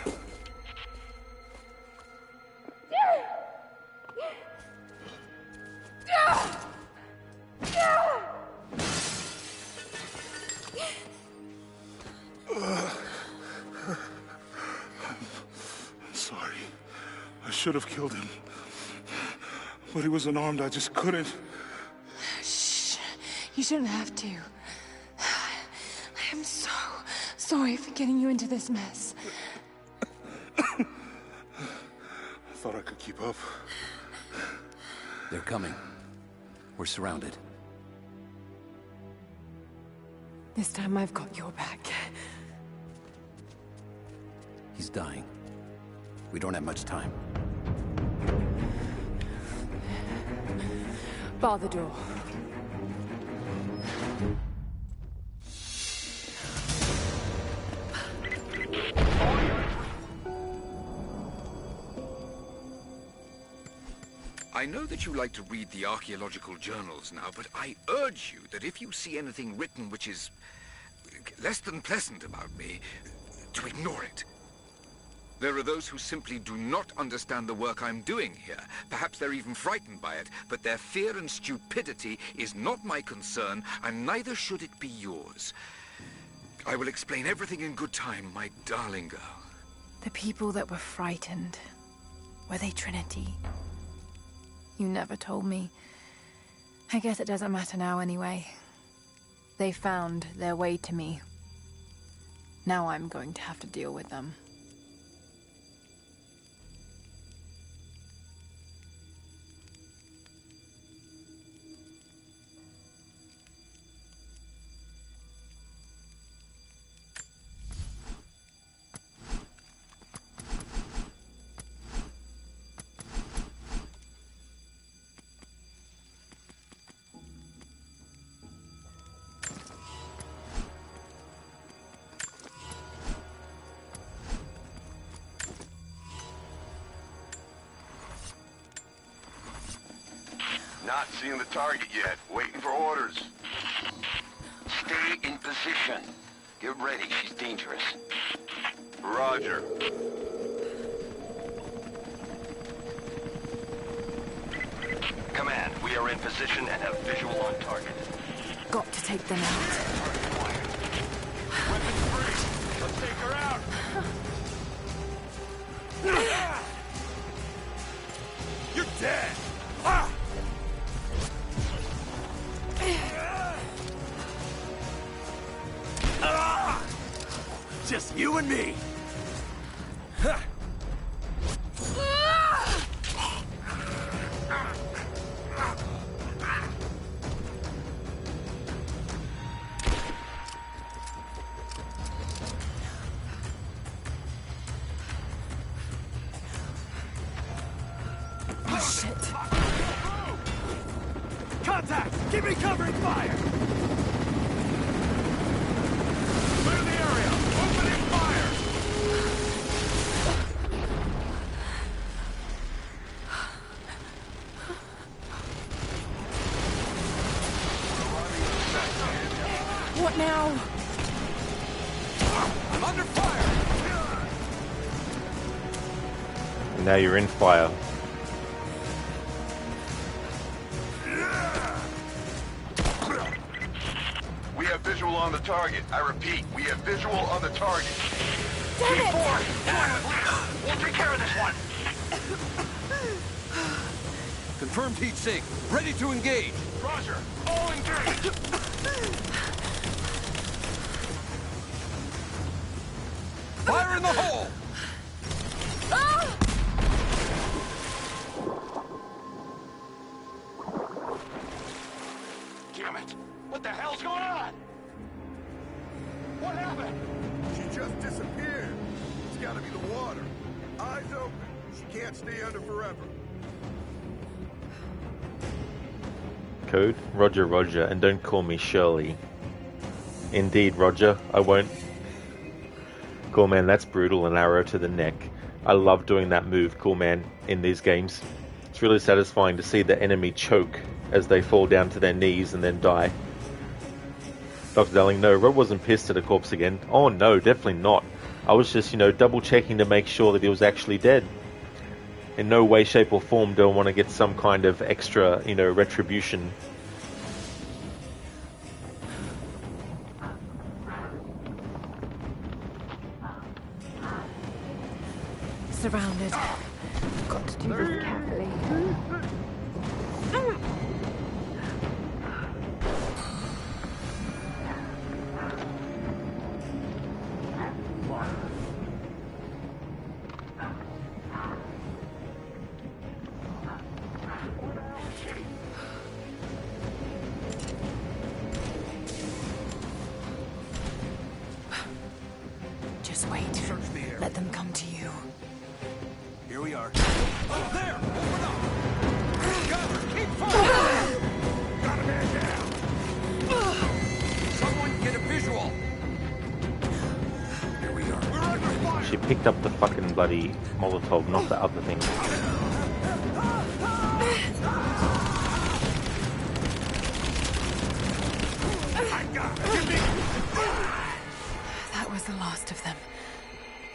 Sorry. I should have killed him. But he was unarmed, I just couldn't. Shh. You shouldn't have to. I am so sorry for getting you into this mess. I thought I could keep up. They're coming. We're surrounded. This time I've got your back. He's dying. We don't have much time. Bar the door. I know that you like to read the archaeological journals now, but I urge you that if you see anything written which is less than pleasant about me, to ignore it. There are those who simply do not understand the work I'm doing here. Perhaps they're even frightened by it, but their fear and stupidity is not my concern, and neither should it be yours. I will explain everything in good time, my darling girl. The people that were frightened, were they Trinity? You never told me. I guess it doesn't matter now anyway. They found their way to me. Now I'm going to have to deal with them. Not seeing the target yet. Waiting for orders. Stay in position. Get ready, she's dangerous. Roger. Command, we are in position and have visual on target. Got to take them out. Weapons free. Let's take her out. You're dead. Ah! Just you and me. Oh, shit. Contact! Keep me covering fire! Clear the area! Opening fire! What now? I'm under fire! And now you're in fire. We have visual on the target. I repeat, we have visual on the target. Damn it! We'll take care of this one. Confirmed heat sink. Ready to engage. Roger. All engaged. Fire in the hole! Damn it. What the hell's going on? What happened? She just disappeared. It's gotta be the water. Eyes open. She can't stay under forever. Code, Roger, Roger, and don't call me Shirley. Indeed, Roger, I won't. Cool man, that's brutal, an arrow to the neck. I love doing that move, cool man, in these games. It's really satisfying to see the enemy choke as they fall down to their knees and then die. Dr. Darling, no, Rod wasn't pissed at a corpse again. Oh no, definitely not. I was just, double checking to make sure that he was actually dead. In no way, shape or form do I want to get some kind of extra, retribution. Surrounded. Got to do this carefully. Just wait. Let them come to you. Here we are. Oh, there! Open up! Cover! Keep fire! Got a man down! Someone get a visual! Here we are. We're under fire! She picked up the fucking bloody Molotov, not the other thing. That was the last of them.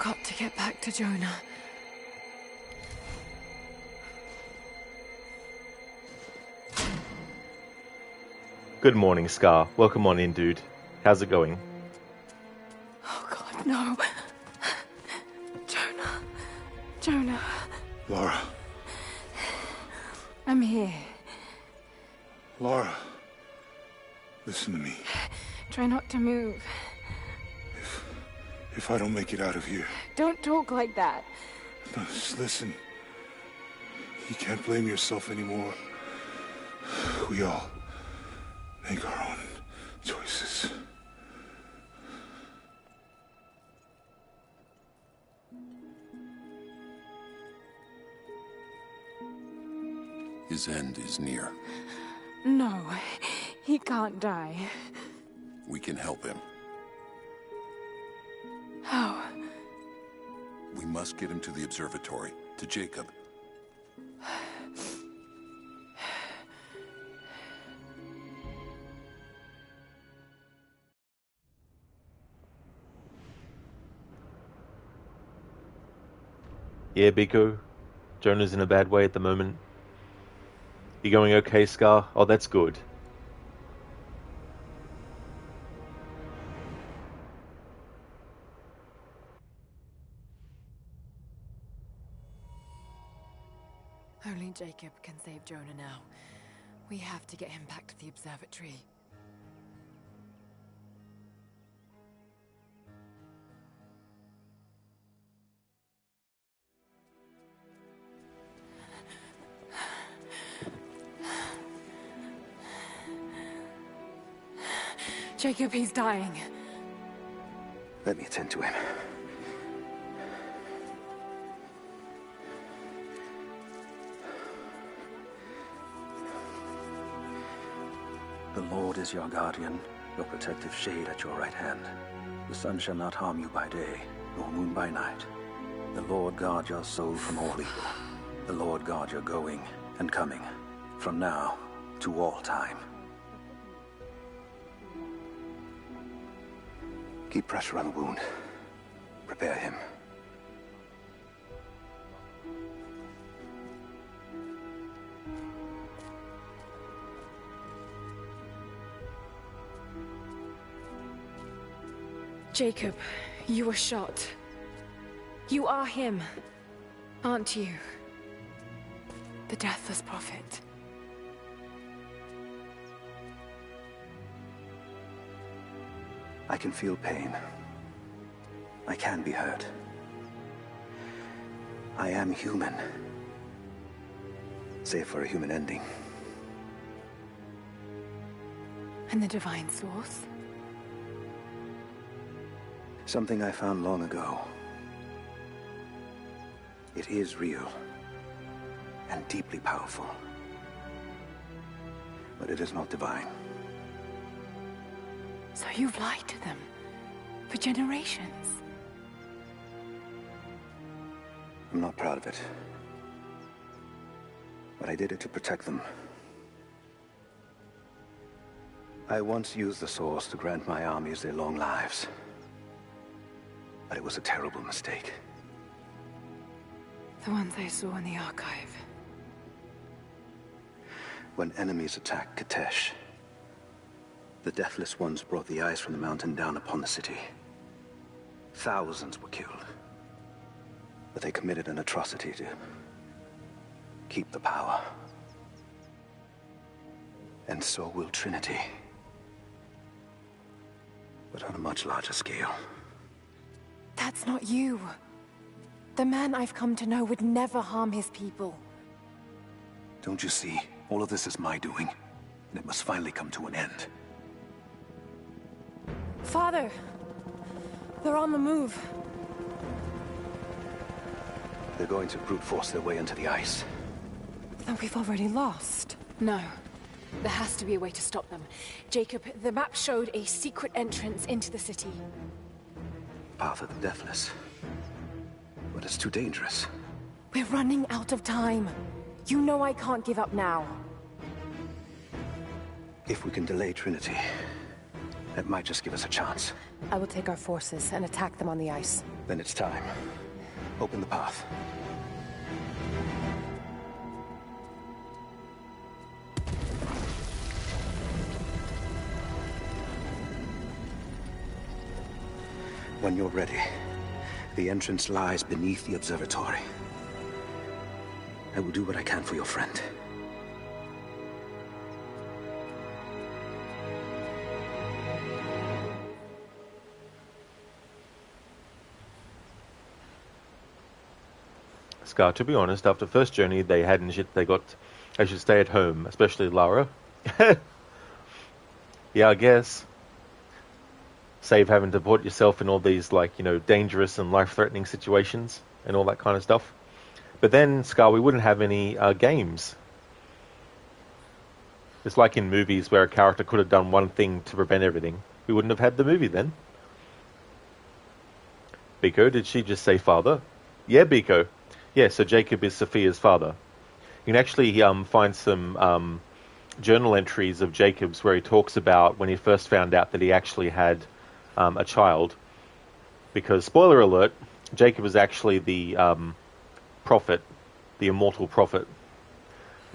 got to get back to Jonah. Good morning, Scar. Welcome on in, dude. How's it going? Oh God, no. Jonah. Lara. I'm here. Lara. Listen to me. Try not to move. If I don't make it out of here... Don't talk like that. No, just listen. You can't blame yourself anymore. We all make our own choices. His end is near. No, he can't die. We can help him. How? We must get him to the observatory, to Jacob. Yeah, Biko. Jonah's in a bad way at the moment. You going okay, Scar? Oh, that's good. Only Jacob can save Jonah now. We have to get him back to the observatory. Jacob, he's dying. Let me attend to him. The Lord is your guardian, your protective shade at your right hand. The sun shall not harm you by day, nor moon by night. The Lord guard your soul from all evil. The Lord guard your going and coming, from now to all time. Keep pressure on the wound. Prepare him. Jacob, you were shot. You are him, aren't you? The Deathless Prophet. I can feel pain. I can be hurt. I am human. Save for a human ending. And the Divine Source? Something I found long ago. It is real and deeply powerful. But it is not divine. So you've lied to them for generations. I'm not proud of it. But I did it to protect them. I once used the Source to grant my armies their long lives. But it was a terrible mistake. The ones I saw in the archive. When enemies attacked Kitezh, the Deathless Ones brought the ice from the mountain down upon the city. Thousands were killed. But they committed an atrocity to keep the power. And so will Trinity. But on a much larger scale. That's not you. The man I've come to know would never harm his people. Don't you see? All of this is my doing. And it must finally come to an end. Father! They're on the move. They're going to brute force their way into the ice. Then we've already lost. No. There has to be a way to stop them. Jacob, the map showed a secret entrance into the city. Path of the Deathless. But it's too dangerous. We're running out of time. You know I can't give up now. If we can delay Trinity, that might just give us a chance. I will take our forces and attack them on the ice. Then it's time. Open the path. When you're ready, the entrance lies beneath the observatory. I will do what I can for your friend. Scar, to be honest, after the first journey they had and shit, they should stay at home, especially Lara. Yeah, I guess. Save having to put yourself in all these, like, you know, dangerous and life-threatening situations and all that kind of stuff. But then, Scar, we wouldn't have any games. It's like in movies where a character could have done one thing to prevent everything. We wouldn't have had the movie then. Biko, did she just say father? Yeah, Biko. Yeah, so Jacob is Sophia's father. You can actually find some journal entries of Jacob's where he talks about when he first found out that he actually had a child. Because, spoiler alert, Jacob is actually the prophet, the immortal prophet.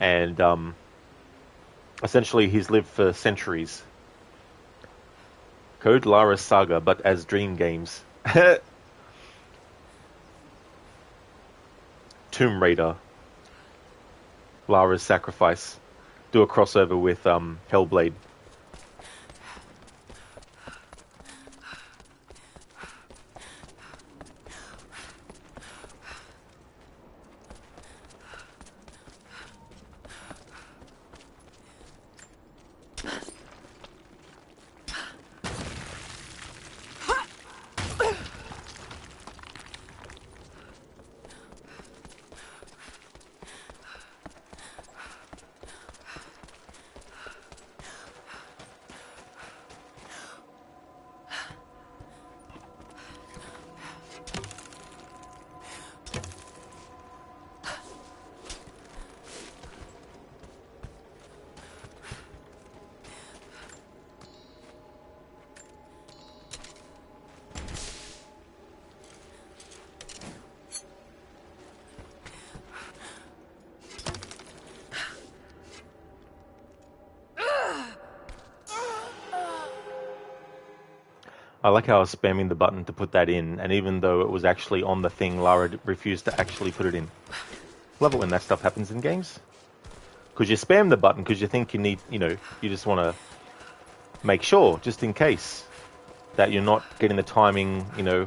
And essentially he's lived for centuries. Code Lara's Saga, but as dream games. Tomb Raider. Lara's Sacrifice. Do a crossover with Hellblade. I like how I was spamming the button to put that in, and even though it was actually on the thing, Lara refused to actually put it in. Love it when that stuff happens in games. Because you spam the button because you think you need, you know, you just want to make sure, just in case, that you're not getting the timing, you know,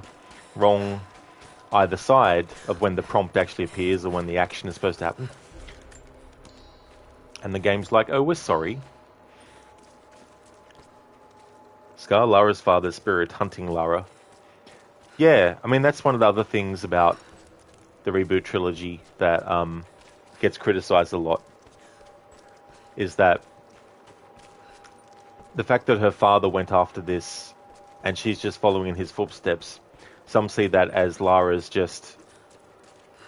wrong either side of when the prompt actually appears or when the action is supposed to happen. And the game's like, oh, we're sorry. Scar, Lara's father's spirit hunting Lara. Yeah, I mean, that's one of the other things about the reboot trilogy that gets criticized a lot. Is that the fact that her father went after this and she's just following in his footsteps. Some see that as Lara's just,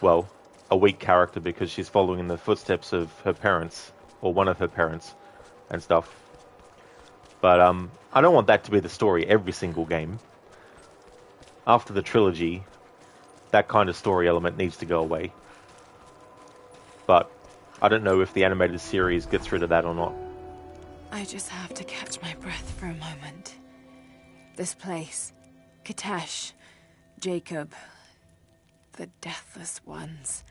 well, a weak character because she's following in the footsteps of her parents, or one of her parents, and stuff. But I don't want that to be the story every single game. After the trilogy, that kind of story element needs to go away. But I don't know if the animated series gets rid of that or not. I just have to catch my breath for a moment. This place, Kitezh, Jacob, the Deathless Ones.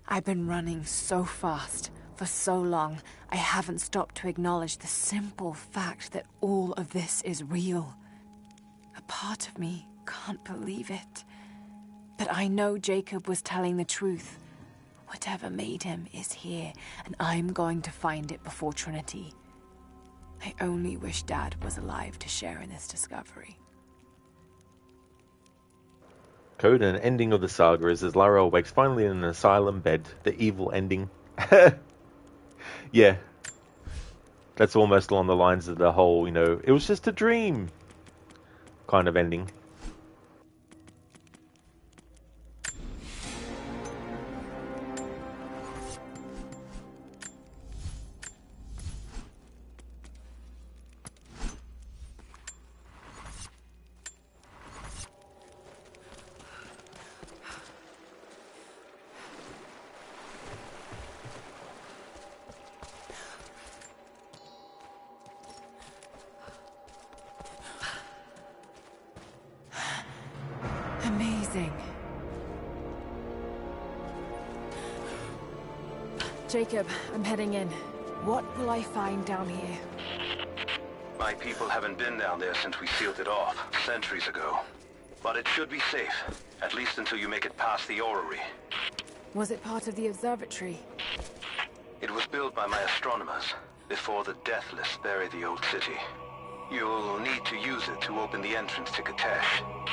I've been running so fast for so long, I haven't stopped to acknowledge the simple fact that all of this is real. A part of me can't believe it. But I know Jacob was telling the truth. Whatever made him is here, and I'm going to find it before Trinity. I only wish Dad was alive to share in this discovery. Code, and an ending of the saga is as Lara awakes finally in an asylum bed. The evil ending. Yeah. That's almost along the lines of the whole, you know, it was just a dream kind of ending. amazing. Jacob, I'm heading in. What will I find down here? My people haven't been down there since we sealed it off, centuries ago. But it should be safe, at least until you make it past the orrery. Was it part of the observatory? It was built by my astronomers, before the Deathless buried the old city. You'll need to use it to open the entrance to Kitezh.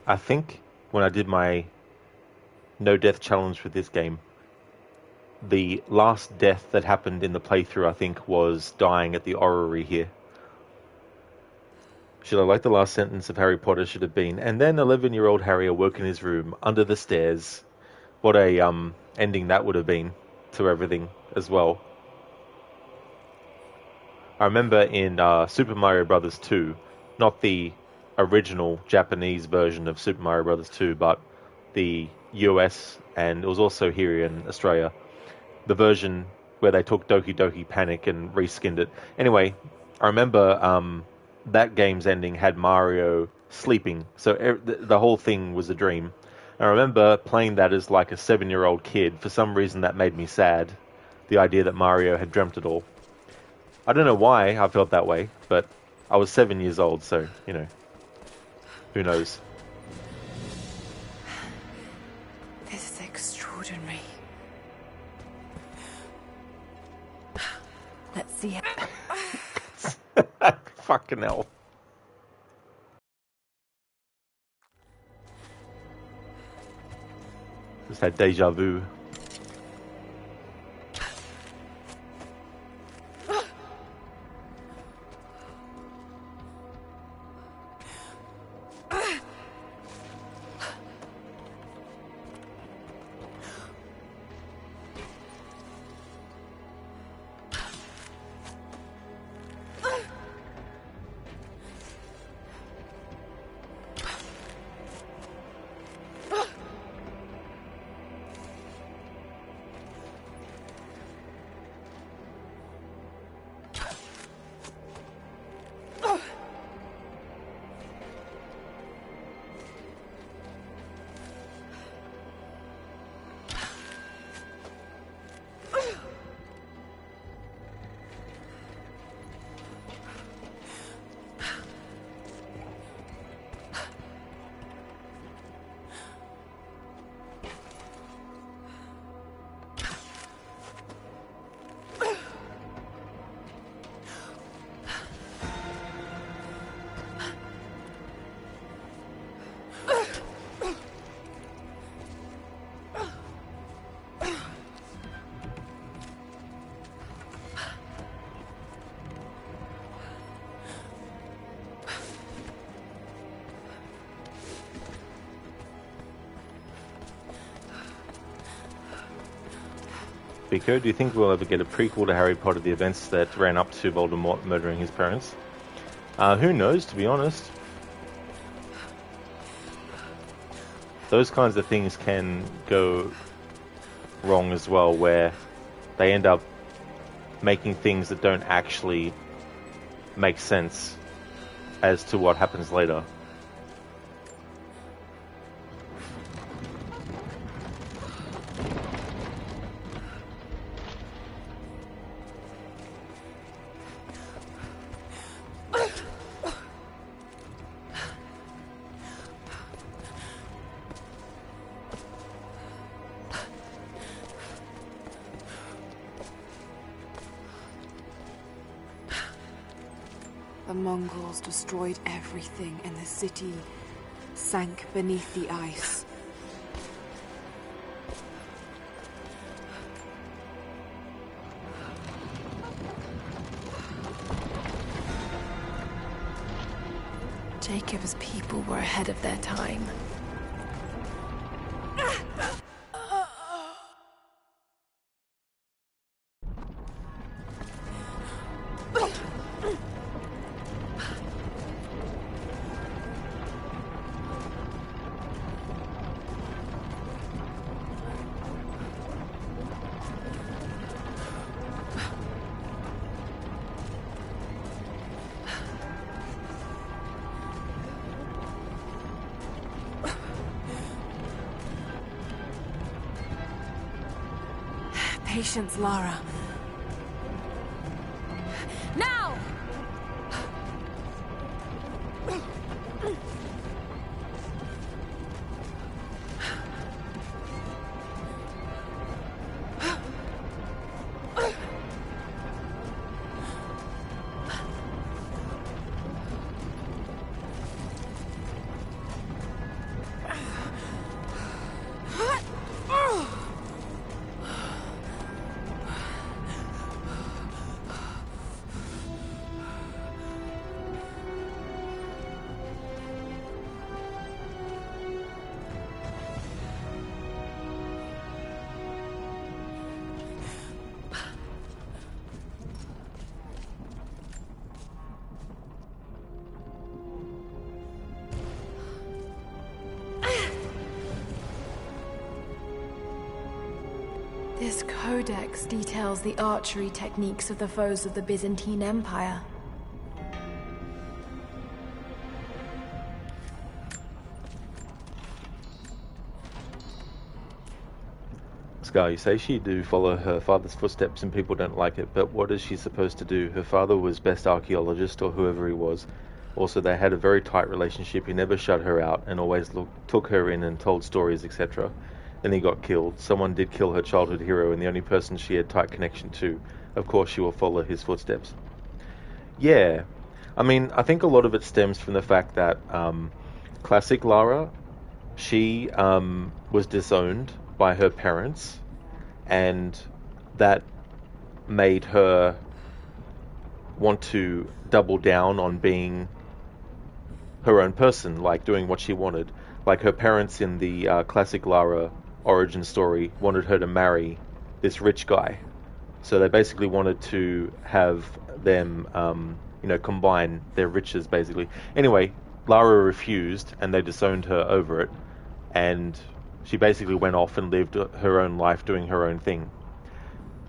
I think when I did my no death challenge with this game, the last death that happened in the playthrough, I think, was dying at the orrery here. Should I like the last sentence of Harry Potter should have been, and then 11-year-old Harry awoke in his room under the stairs. What a ending that would have been to everything as well. I remember in Super Mario Bros. 2, not the original Japanese version of Super Mario Bros. 2, but the US, and it was also here in Australia, the version where they took Doki Doki Panic and reskinned it. Anyway, I remember that game's ending had Mario sleeping, so the whole thing was a dream. I remember playing that as like a 7-year-old kid. For some reason that made me sad, the idea that Mario had dreamt it all. I don't know why I felt that way, but I was 7 years old, so, you know, who knows? This is extraordinary. Let's see it. Fucking hell. Just that deja vu. Pico, do you think we'll ever get a prequel to Harry Potter, the events that ran up to Voldemort murdering his parents? Who knows, to be honest. Those kinds of things can go wrong as well, where they end up making things that don't actually make sense as to what happens later. The Mongols destroyed everything, and the city sank beneath the ice. Jacob's people were ahead of their time. Patience, Lara. Now! This codex details the archery techniques of the foes of the Byzantine Empire. Scar, you say she do follow her father's footsteps and people don't like it, but what is she supposed to do? Her father was best archaeologist, or whoever he was. Also, they had a very tight relationship. He never shut her out and always took her in and told stories, etc. Then he got killed. Someone did kill her childhood hero and the only person she had tight connection to. Of course, she will follow his footsteps. Yeah. I mean, I think a lot of it stems from the fact that classic Lara, she was disowned by her parents, and that made her want to double down on being her own person, like doing what she wanted. Like her parents in the classic Lara origin story wanted her to marry this rich guy, so they basically wanted to have them combine their riches basically. Anyway, Lara refused and they disowned her over it, and she basically went off and lived her own life doing her own thing.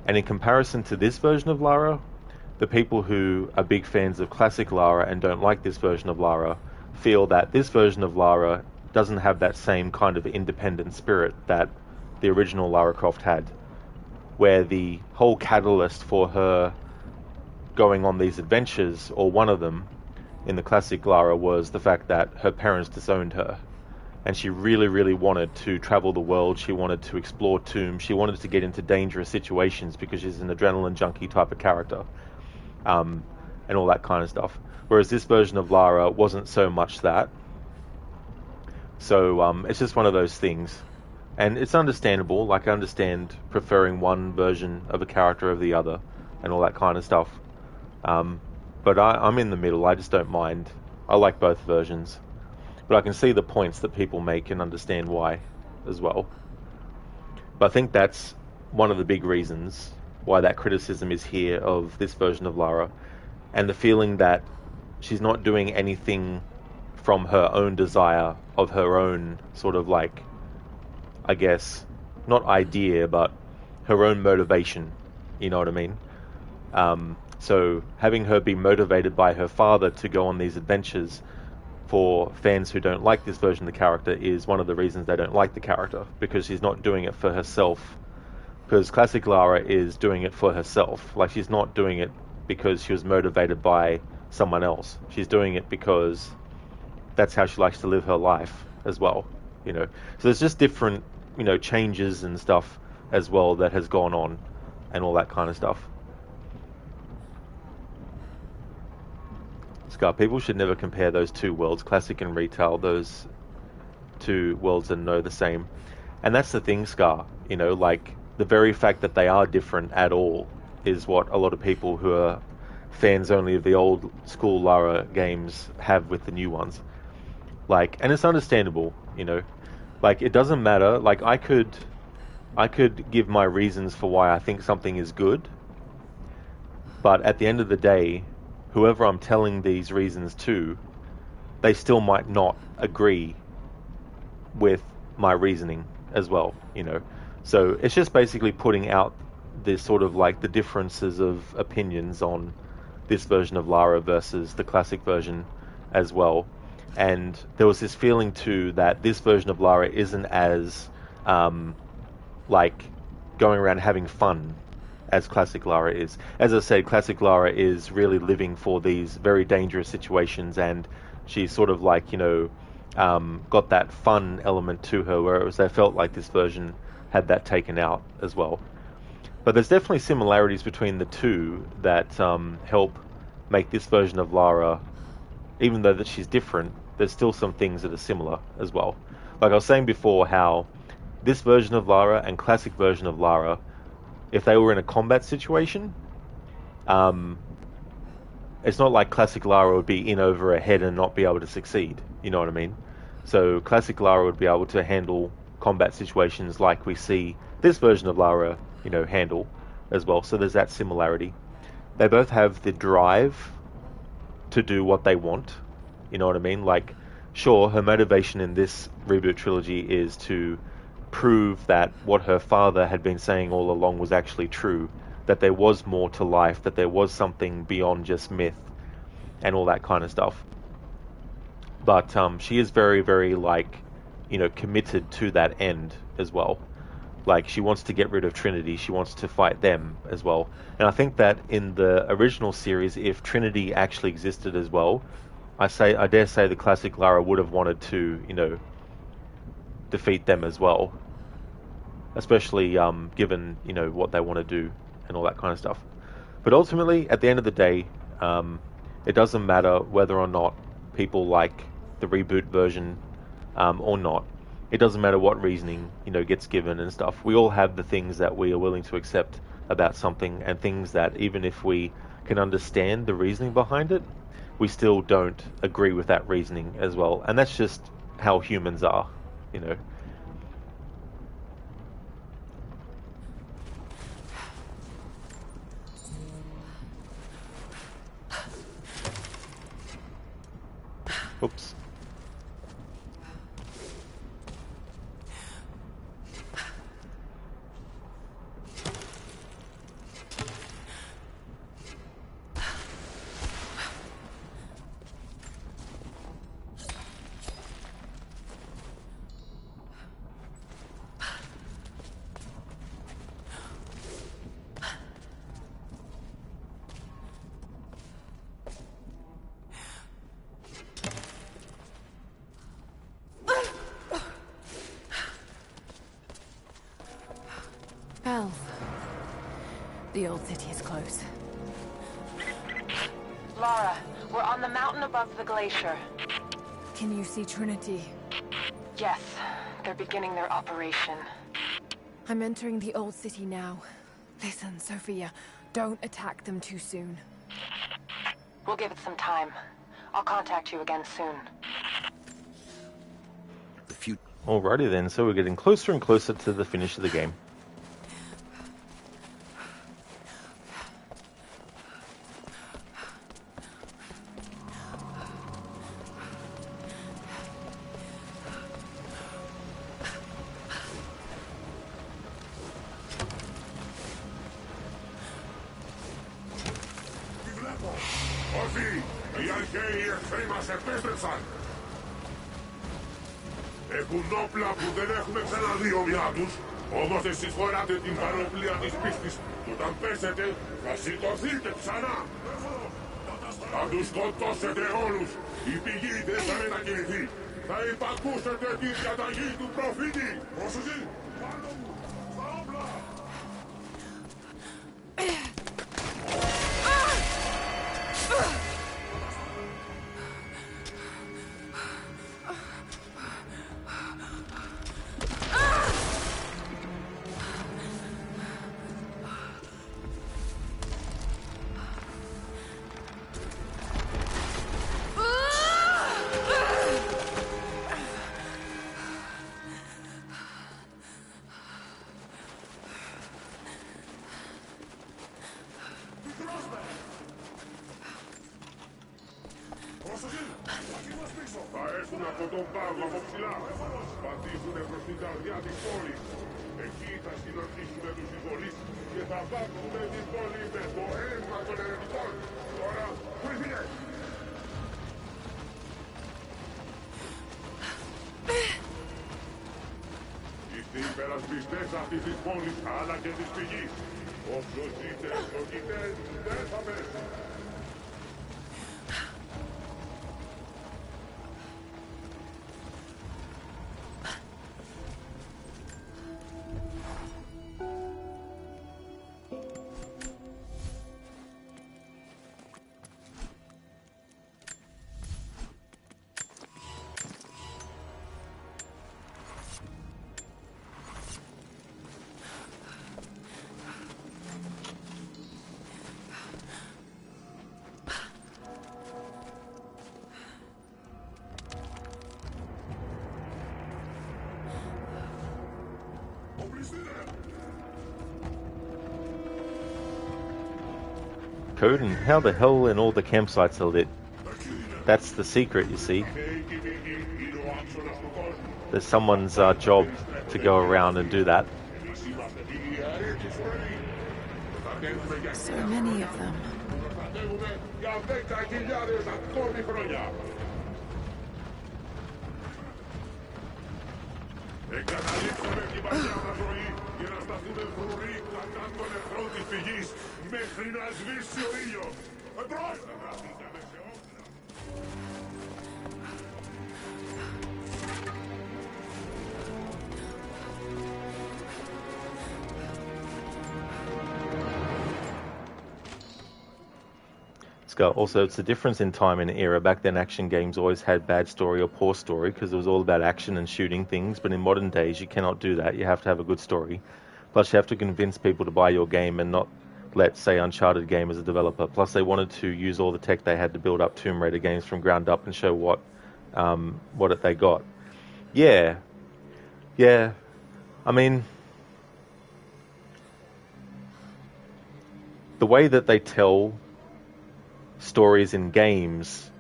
And in comparison to this version of Lara, the people who are big fans of classic Lara and don't like this version of Lara feel that this version of Lara doesn't have that same kind of independent spirit that the original Lara Croft had, where the whole catalyst for her going on these adventures, or one of them in the classic Lara, was the fact that her parents disowned her, and she really, really wanted to travel the world. She wanted to explore tombs. She wanted to get into dangerous situations because she's an adrenaline junkie type of character, and all that kind of stuff. Whereas this version of Lara wasn't so much that. So it's just one of those things. And it's understandable. Like, I understand preferring one version of a character over the other and all that kind of stuff. But I'm in the middle. I just don't mind. I like both versions. But I can see the points that people make and understand why as well. But I think that's one of the big reasons why that criticism is here of this version of Lara. And the feeling that she's not doing anything from her own desire, of her own sort of like, I guess, not idea, but her own motivation. You know what I mean? So having her be motivated by her father to go on these adventures, for fans who don't like this version of the character, is one of the reasons they don't like the character, because she's not doing it for herself. Because classic Lara is doing it for herself. Like, she's not doing it because she was motivated by someone else. She's doing it because that's how she likes to live her life as well, you know. So there's just different, changes and stuff as well that has gone on and all that kind of stuff. Scar, people should never compare those two worlds, classic and retail, those two worlds are no the same. And that's the thing, Scar, like, the very fact that they are different at all is what a lot of people who are fans only of the old school Lara games have with the new ones. Like, and it's understandable, like, it doesn't matter. Like, I could give my reasons for why I think something is good, but at the end of the day, whoever I'm telling these reasons to, they still might not agree with my reasoning as well, So it's just basically putting out this sort of like the differences of opinions on this version of Lara versus the classic version as well. And there was this feeling too that this version of Lara isn't as going around having fun as classic Lara is. As I said, classic Lara is really living for these very dangerous situations, and she's sort of like, you know, got that fun element to her, whereas I felt like this version had that taken out as well. But there's definitely similarities between the two that help make this version of Lara, even though that she's different, there's still some things that are similar as well. Like I was saying before, how this version of Lara and classic version of Lara, if they were in a combat situation, it's not like classic Lara would be in over her head and not be able to succeed. You know what I mean? So classic Lara would be able to handle combat situations like we see this version of Lara, you know, handle as well. So there's that similarity. They both have the drive to do what they want. You know what I mean? Like, sure, her motivation in this reboot trilogy is to prove that what her father had been saying all along was actually true, that there was more to life, that there was something beyond just myth and all that kind of stuff. But she is very, very, like, you know, committed to that end as well. Like, she wants to get rid of Trinity, she wants to fight them as well. And I think that in the original series, if Trinity actually existed as well, I dare say the classic Lara would have wanted to, you know, defeat them as well. Especially given, you know, what they want to do and all that kind of stuff. But ultimately, at the end of the day, it doesn't matter whether or not people like the reboot version or not. It doesn't matter what reasoning, you know, gets given and stuff. We all have the things that we are willing to accept about something, and things that even if we can understand the reasoning behind it, we still don't agree with that reasoning as well. And that's just how humans are, you know. Oops. Bells. The old city is close. Lara, we're on the mountain above the glacier. Can you see Trinity? Yes, they're beginning their operation. I'm entering the old city now. Listen, Sophia, don't attack them too soon. We'll give it some time. I'll contact you again soon. Alrighty then, so we're getting closer and closer to the finish of the game. Όχι! Οι αρχαίοι εχθροί μας επέστρεψαν! Έχουν όπλα που δεν έχουμε ξαναδεί ομοιά τους, όμως εσείς φοράτε την παροπλία της πίστης. Όταν πέσετε, θα σηκωθείτε ξανά! Θα τους σκοτώσετε όλους! Η πηγή δεν θα μετακινηθεί! Θα υπακούσετε τη διαταγή του προφήτη! Πρόσοχη! Πάνω μου! Στα όπλα! Θα έρθουν από τον πάγο από ψηλά. Πατήσουνε προς την καρδιά της πόλης. Εκεί θα συναντήσουνε τους εισβολείς και θα βάψουνε την πόλη με το αίμα των ερετικών. Τώρα, βοηθείτε! υπερασπιστές αυτής της πόλης, αλλά και της πηγής. Όσο ζείτε στο κοιτές, δεν θα πέσουν. Coden, how the hell in all the campsites are lit? That's the secret, you see. There's someone's job to go around and do that. So many of them. Μέχρι να σβήσει ο ήλιος. Εμπρός! Also, it's the difference in time and era. Back then, action games always had bad story or poor story because it was all about action and shooting things. But in modern days, you cannot do that. You have to have a good story. Plus, you have to convince people to buy your game and not let, say, Uncharted game as a developer. Plus, they wanted to use all the tech they had to build up Tomb Raider games from ground up and show what they got. Yeah. I mean, the way that they tell stories in games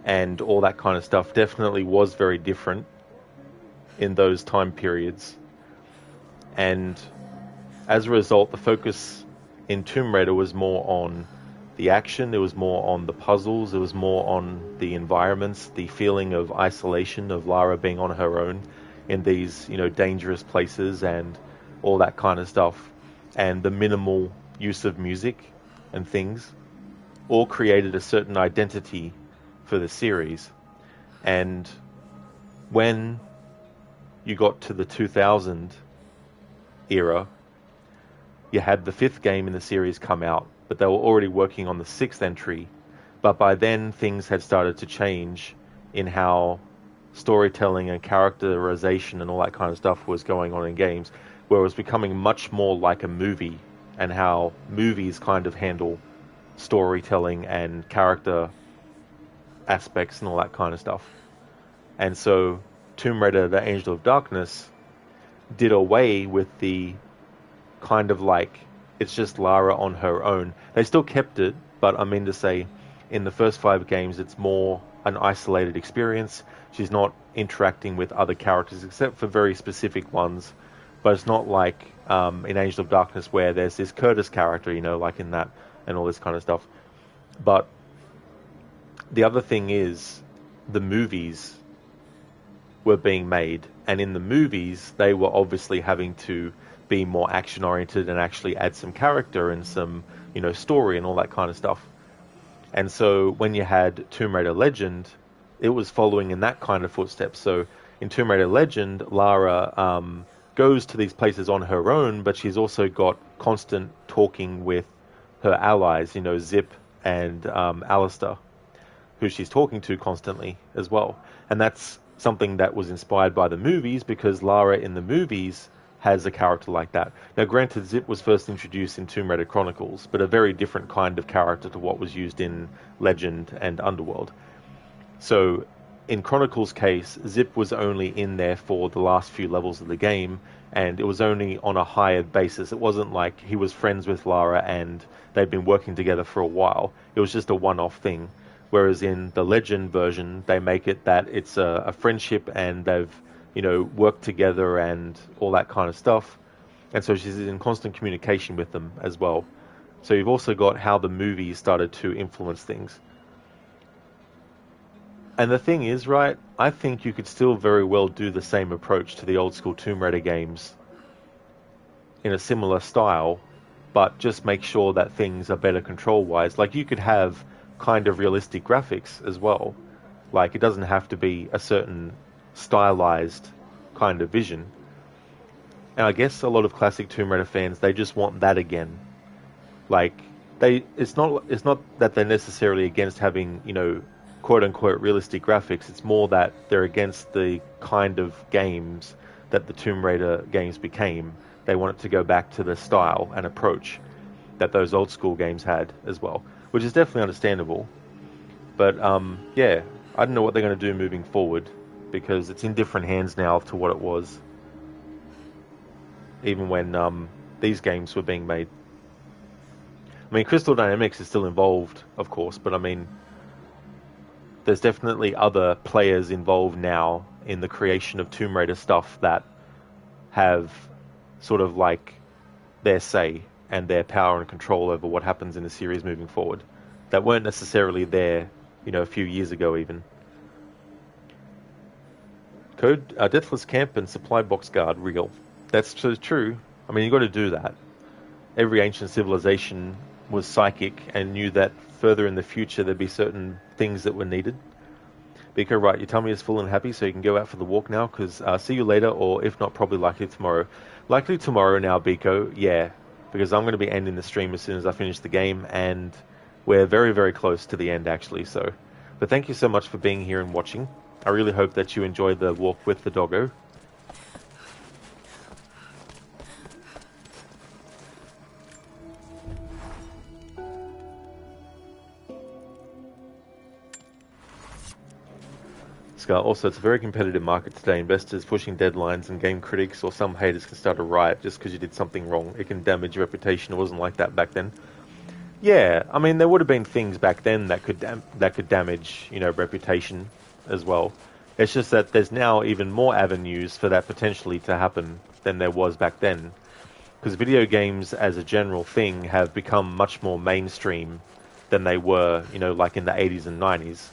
and all that kind of stuff definitely was very different in those time periods. And as a result, the focus in Tomb Raider was more on the action, it was more on the puzzles, it was more on the environments, the feeling of isolation of Lara being on her own in these, dangerous places and all that kind of stuff. And the minimal use of music and things all created a certain identity for the series. And when you got to the 2000 era, you had the 5th game in the series come out, but they were already working on the 6th entry. But by then, things had started to change in how storytelling and characterization and all that kind of stuff was going on in games, where it was becoming much more like a movie, and how movies kind of handle storytelling and character aspects and all that kind of stuff. And so Tomb Raider, the Angel of Darkness, did away with the kind of like, it's just Lara on her own. They still kept it, but I mean to say, in the first 5 games, it's more an isolated experience. She's not interacting with other characters, except for very specific ones. But it's not like in Angel of Darkness, where there's this Curtis character, like in that, and all this kind of stuff. But the other thing is, the movies were being made, and in the movies, they were obviously having to be more action-oriented and actually add some character and some, story and all that kind of stuff. And so when you had Tomb Raider Legend, it was following in that kind of footsteps. So in Tomb Raider Legend, Lara goes to these places on her own, but she's also got constant talking with her allies, Zip and Alistair, who she's talking to constantly as well. And that's something that was inspired by the movies, because Lara in the movies has a character like that. Now, granted, Zip was first introduced in Tomb Raider Chronicles, but a very different kind of character to what was used in Legend and Underworld. So, in Chronicles' case, Zip was only in there for the last few levels of the game, and it was only on a hired basis. It wasn't like he was friends with Lara and they'd been working together for a while. It was just a one-off thing. Whereas in the Legend version, they make it that it's a friendship, and they've, worked together and all that kind of stuff. And so she's in constant communication with them as well. So you've also got how the movies started to influence things. And the thing is, right, I think you could still very well do the same approach to the old school Tomb Raider games in a similar style, but just make sure that things are better control-wise. Like, you could have kind of realistic graphics as well. Like, it doesn't have to be a certain stylized kind of vision. And I guess a lot of classic Tomb Raider fans, they just want that again. Like, it's not that they're necessarily against having, you know, quote-unquote realistic graphics. It's more that they're against the kind of games that the Tomb Raider games became. They want it to go back to the style and approach that those old school games had as well, which is definitely understandable. But yeah, I don't know what they're going to do moving forward, because it's in different hands now to what it was, even when these games were being made. I mean, Crystal Dynamics is still involved, of course, but I mean, there's definitely other players involved now in the creation of Tomb Raider stuff that have sort of like their say and their power and control over what happens in the series moving forward, that weren't necessarily there, you know, a few years ago even. Code, Deathless Camp and Supply Box Guard, real. That's so true. I mean, you got to do that. Every ancient civilization was psychic and knew that further in the future there'd be certain things that were needed. Biko, right, your tummy is full and happy, so you can go out for the walk now, because see you later, or if not, probably likely tomorrow. Likely tomorrow now, Biko, yeah, because I'm going to be ending the stream as soon as I finish the game, and we're very, very close to the end, actually, so. But thank you so much for being here and watching. I really hope that you enjoyed the walk with the doggo. Also, it's a very competitive market today. Investors pushing deadlines, and game critics or some haters can start a riot just because you did something wrong. It can damage your reputation. It wasn't like that back then. Yeah, I mean, there would have been things back then that could damage, you know, reputation as well. It's just that there's now even more avenues for that potentially to happen than there was back then, because video games as a general thing have become much more mainstream than they were, you know, like in the 80s and 90s.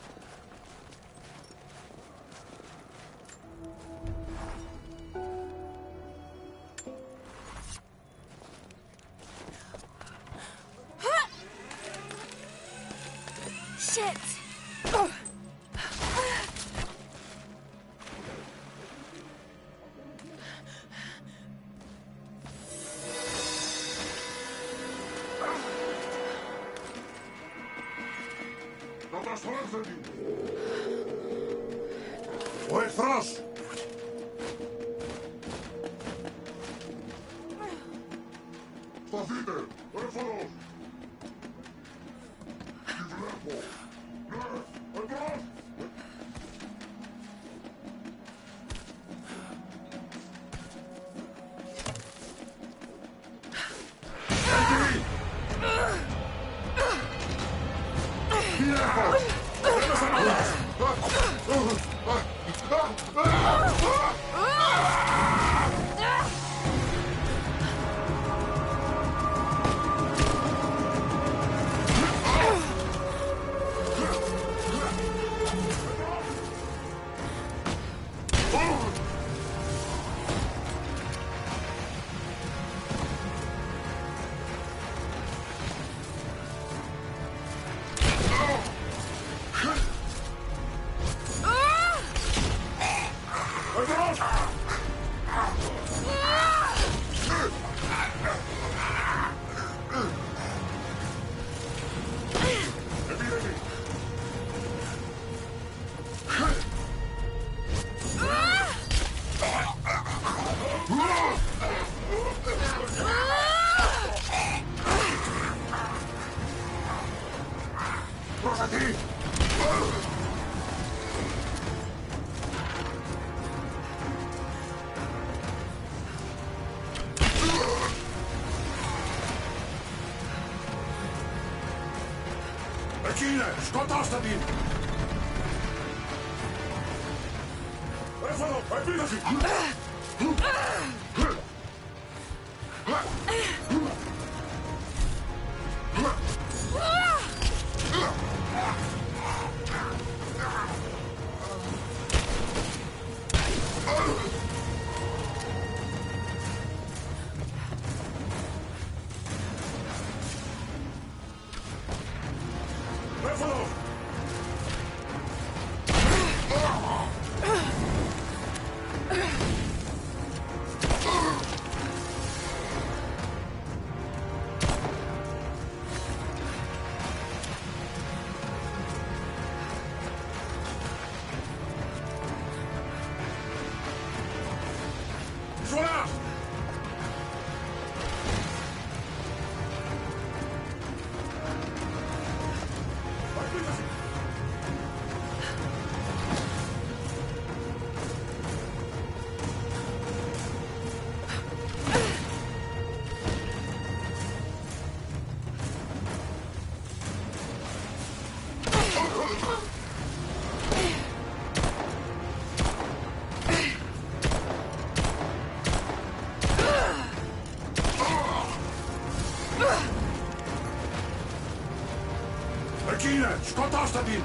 Regina, skotast din!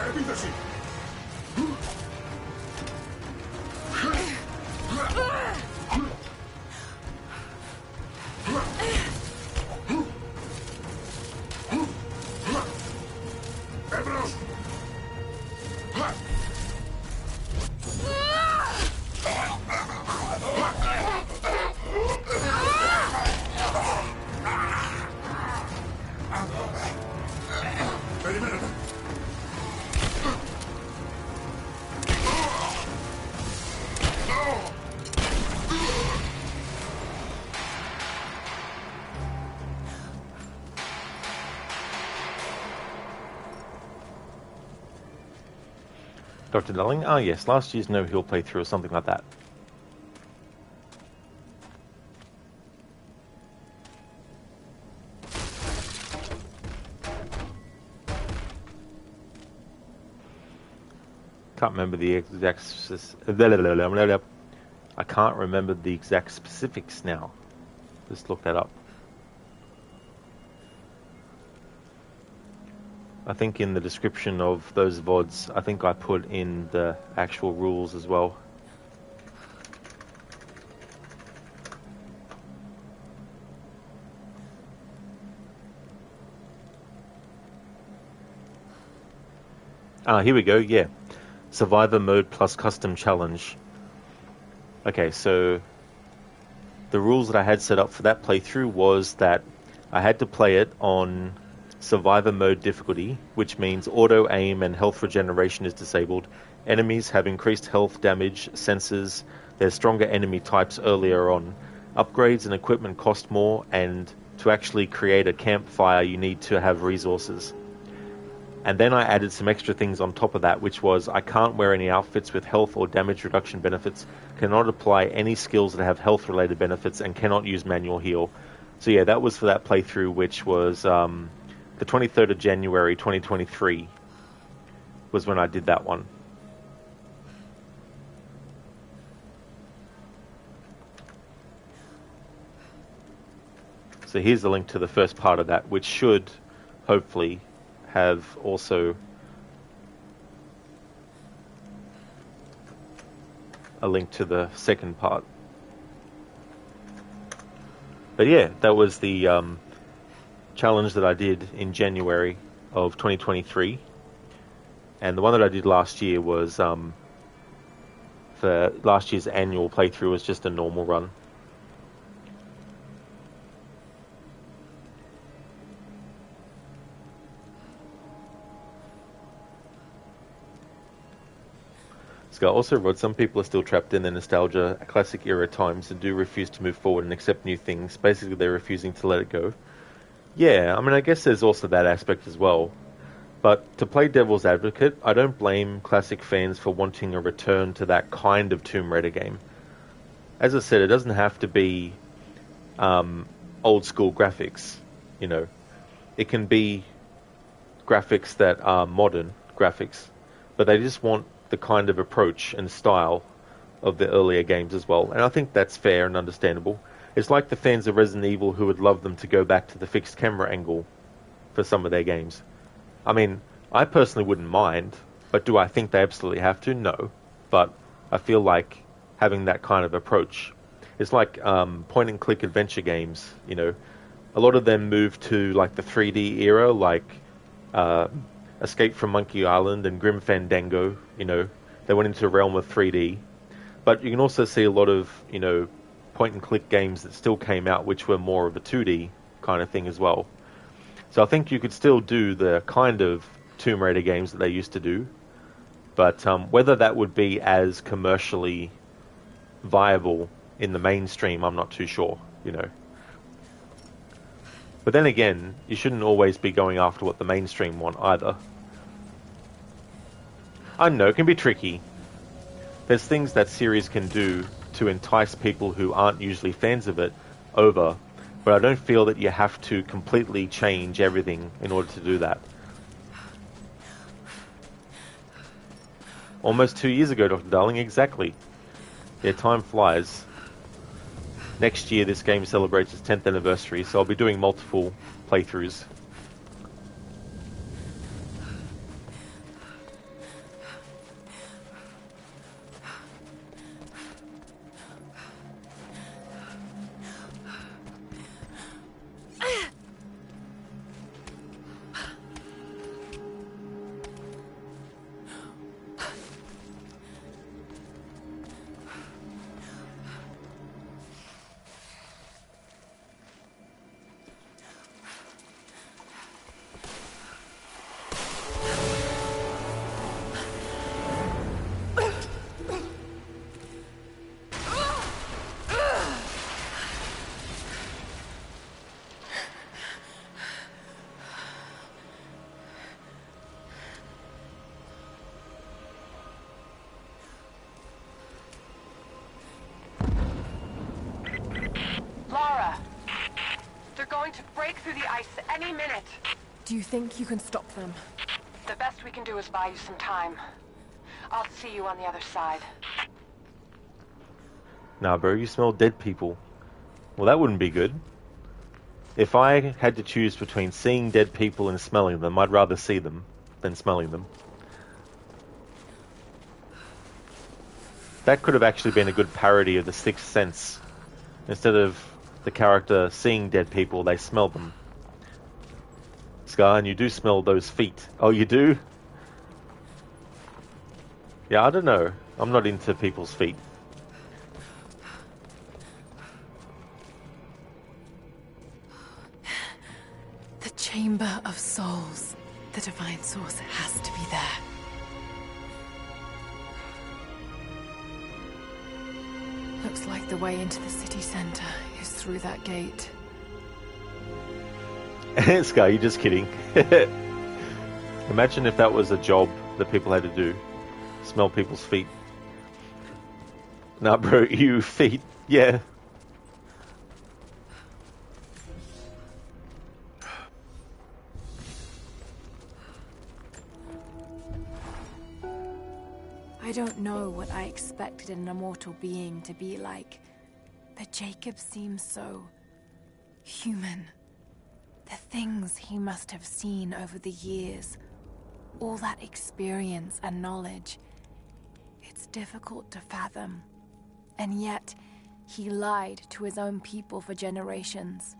Επίθεση! Εμπρός! Περιμένετε! Dr. Darling? Ah, yes, last year's No Hill playthrough or something like that. Can't remember the exact... I can't remember the exact specifics now. Let's look that up. I think in the description of those VODs, I think I put in the actual rules as well. Ah, here we go, yeah. Survivor mode plus custom challenge. Okay, so the rules that I had set up for that playthrough was that I had to play it on Survivor mode difficulty, which means auto aim and health regeneration is disabled. Enemies have increased health damage, senses, there's stronger enemy types earlier on. Upgrades and equipment cost more, and to actually create a campfire you need to have resources. And then I added some extra things on top of that, which was I can't wear any outfits with health or damage reduction benefits, cannot apply any skills that have health related benefits, and cannot use manual heal. So yeah, that was for that playthrough, which was the 23rd of January 2023 was when I did that one. So here's the link to the first part of that, which should hopefully have also a link to the second part. But yeah, that was the challenge that I did in January of 2023, and the one that I did last year was for last year's annual playthrough was just a normal run. Scott also wrote, some people are still trapped in the nostalgia classic era times and do refuse to move forward and accept new things. Basically, they're refusing to let it go. Yeah, I mean, I guess there's also that aspect as well. But to play devil's advocate, I don't blame classic fans for wanting a return to that kind of Tomb Raider game. As I said, it doesn't have to be old school graphics, you know. It can be graphics that are modern graphics, but they just want the kind of approach and style of the earlier games as well. And I think that's fair and understandable. It's like the fans of Resident Evil who would love them to go back to the fixed camera angle for some of their games. I mean, I personally wouldn't mind, but do I think they absolutely have to? No. But I feel like having that kind of approach, it's like point and click adventure games, you know. A lot of them move to like the 3D era, like Escape from Monkey Island and Grim Fandango, you know. They went into the realm of 3D. But you can also see a lot of, you know, point and click games that still came out which were more of a 2D kind of thing as well. So I think you could still do the kind of Tomb Raider games that they used to do, but whether that would be as commercially viable in the mainstream, I'm not too sure, you know. But then again, you shouldn't always be going after what the mainstream want either. I know it can be tricky. There's things that series can do to entice people who aren't usually fans of it over, but I don't feel that you have to completely change everything in order to do that. Almost 2 years ago, Dr. Darling, exactly. Yeah, time flies. Next year, this game celebrates its 10th anniversary, so I'll be doing multiple playthroughs. Lara! They're going to break through the ice any minute. Do you think you can stop them? The best we can do is buy you some time. I'll see you on the other side. Nah, bro, you smell dead people. Well, that wouldn't be good. If I had to choose between seeing dead people and smelling them, I'd rather see them than smelling them. That could have actually been a good parody of The Sixth Sense. Instead of the character seeing dead people, they smell them. Scar, and you do smell those feet. Oh, you do? Yeah, I don't know. I'm not into people's feet. The Chamber of Souls. The Divine Source has to be there. Looks like the way into the city center is through that gate. Scar, you're just kidding. Imagine if that was a job that people had to do. Smell people's feet. Nah, bro, you feet. Yeah. I don't know what I expected an immortal being to be like, but Jacob seems so human. The things he must have seen over the years, all that experience and knowledge, it's difficult to fathom. And yet, he lied to his own people for generations,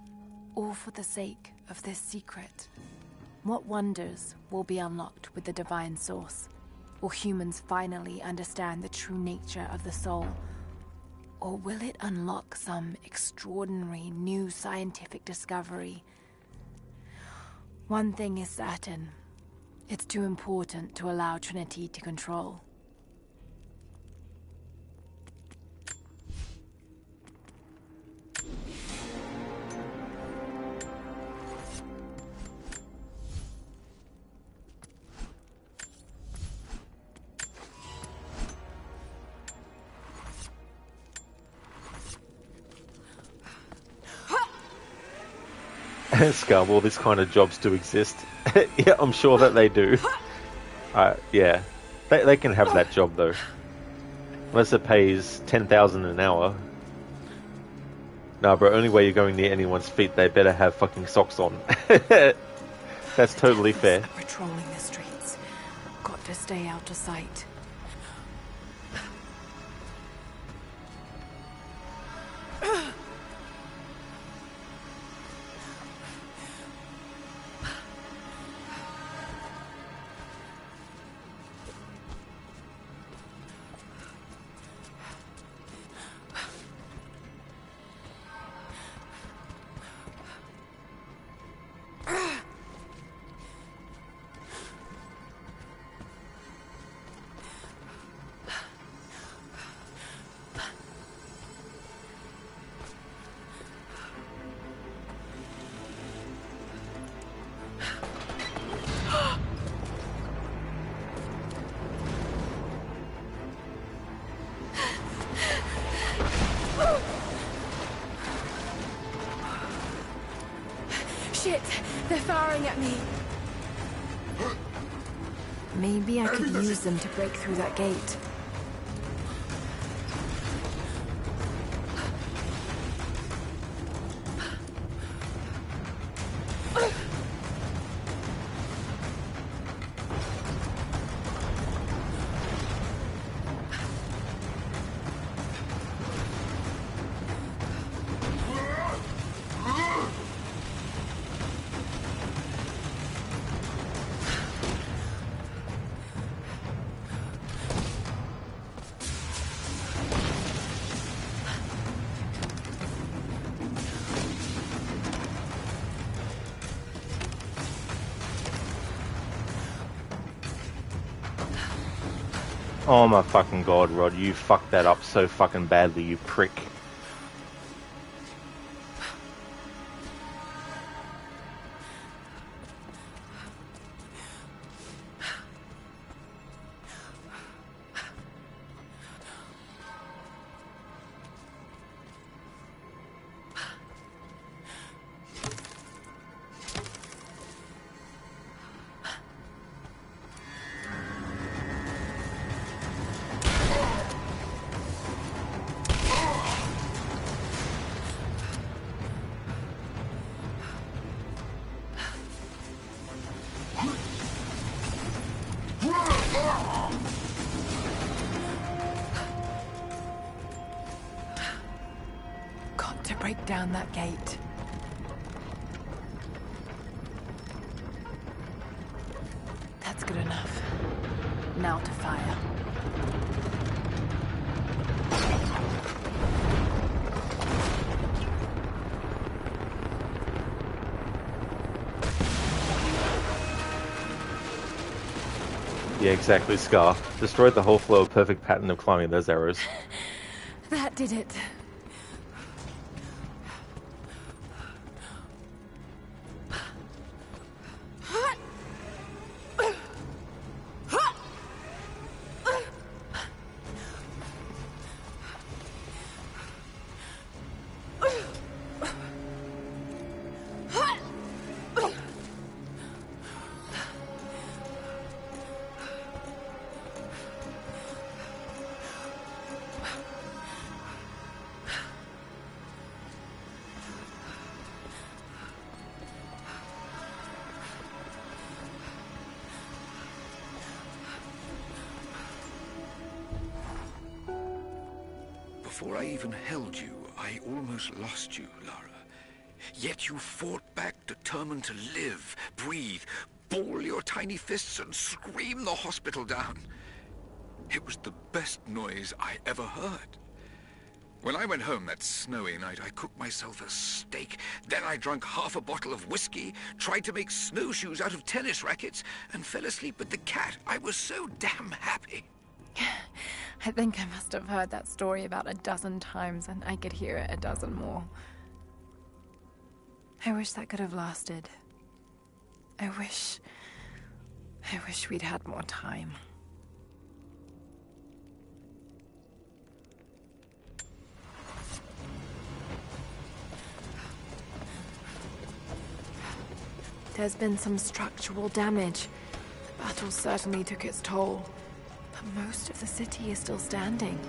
all for the sake of this secret. What wonders will be unlocked with the Divine Source? Will humans finally understand the true nature of the soul? Or will it unlock some extraordinary new scientific discovery? One thing is certain. It's too important to allow Trinity to control. Scar, well, this kind of jobs do exist. Yeah, I'm sure that they do. Yeah, they can have that job though, unless it pays 10,000 an hour. Nah, bro, only way you're going near anyone's feet, they better have fucking socks on. That's totally fair. Patrolling the streets. Got to stay out of sight. Maybe I could use them to break through that gate. Oh my fucking god, Rod, you fucked that up so fucking badly, you prick. Got to break down that gate. That's good enough. Now to fire. Yeah, exactly, Scar. Destroyed the whole flow of perfect pattern of climbing those arrows. That did it. Before I even held you, I almost lost you, Lara. Yet you fought back, determined to live, breathe, ball your tiny fists and scream the hospital down. It was the best noise I ever heard. When I went home that snowy night, I cooked myself a steak. Then I drank half a bottle of whiskey, tried to make snowshoes out of tennis rackets, and fell asleep with the cat. I was so damn happy. I think I must have heard that story about a dozen times, and I could hear it a dozen more. I wish that could have lasted. I wish we'd had more time. There's been some structural damage. The battle certainly took its toll. But most of the city is still standing.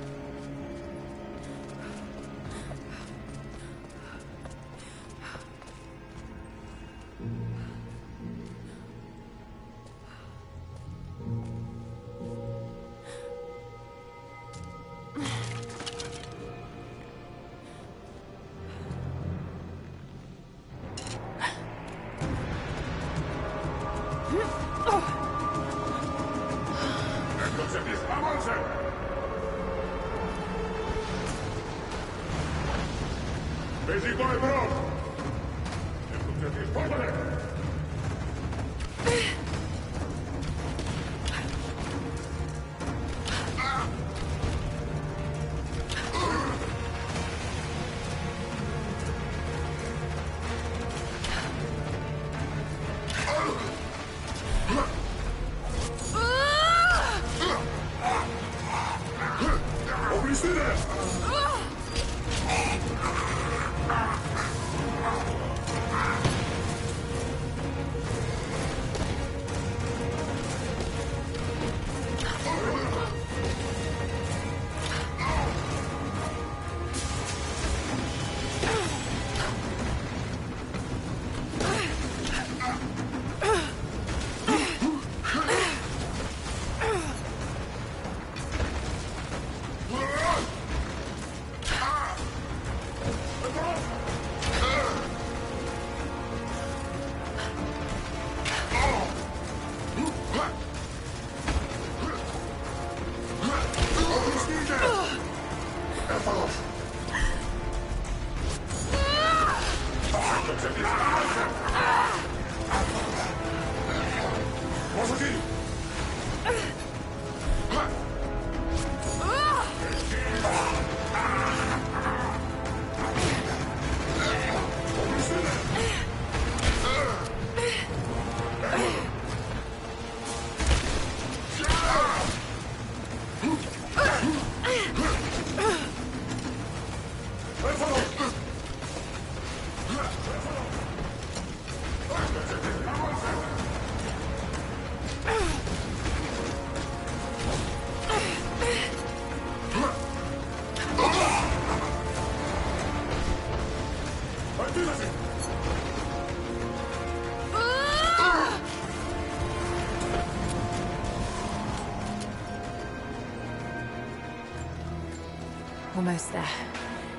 Almost there.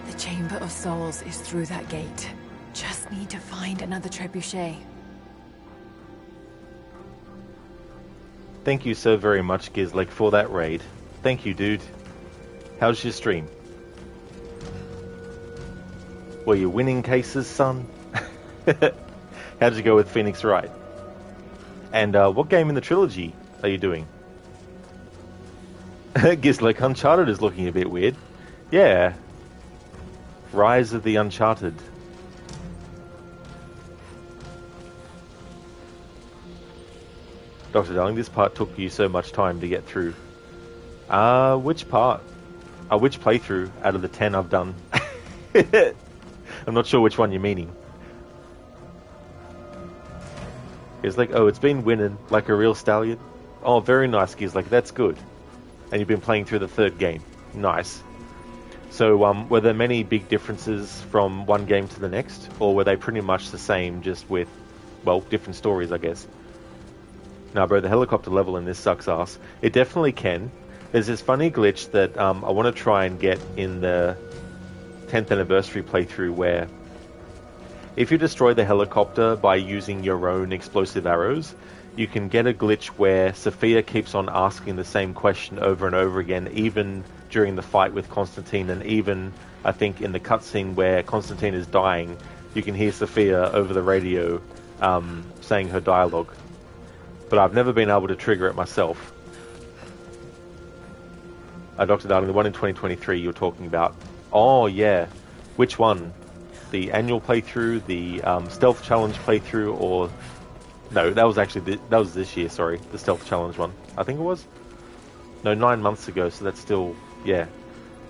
The Chamber of Souls is through that gate. Just need to find another trebuchet. Thank you so very much, Gizlek, for that raid. Thank you, dude. How's your stream? Were you winning cases, son? How'd you go with Phoenix Wright? And what game in the trilogy are you doing? Gizlek, Uncharted is looking a bit weird. Yeah. Rise of the Uncharted. Dr. Darling, this part took you so much time to get through. Which part? Which playthrough out of the 10 I've done? I'm not sure which one you're meaning. It's like, oh, it's been winning like a real stallion. Oh, very nice, Gizlek, that's good. And you've been playing through the third game. Nice. So, were there many big differences from one game to the next? Or were they pretty much the same, just with, well, different stories, I guess? Nah, bro, the helicopter level in this sucks ass. It definitely can. There's this funny glitch that I want to try and get in the 10th anniversary playthrough where if you destroy the helicopter by using your own explosive arrows, you can get a glitch where Sophia keeps on asking the same question over and over again, even during the fight with Constantine, and even, I think, in the cutscene where Constantine is dying, you can hear Sophia over the radio saying her dialogue. But I've never been able to trigger it myself. Dr. Darling, the one in 2023 you're talking about. Oh, yeah. Which one? The annual playthrough, the stealth challenge playthrough, or... No, that was actually... that was this year, sorry. The stealth challenge one. I think it was? No, 9 months ago, so that's still... Yeah.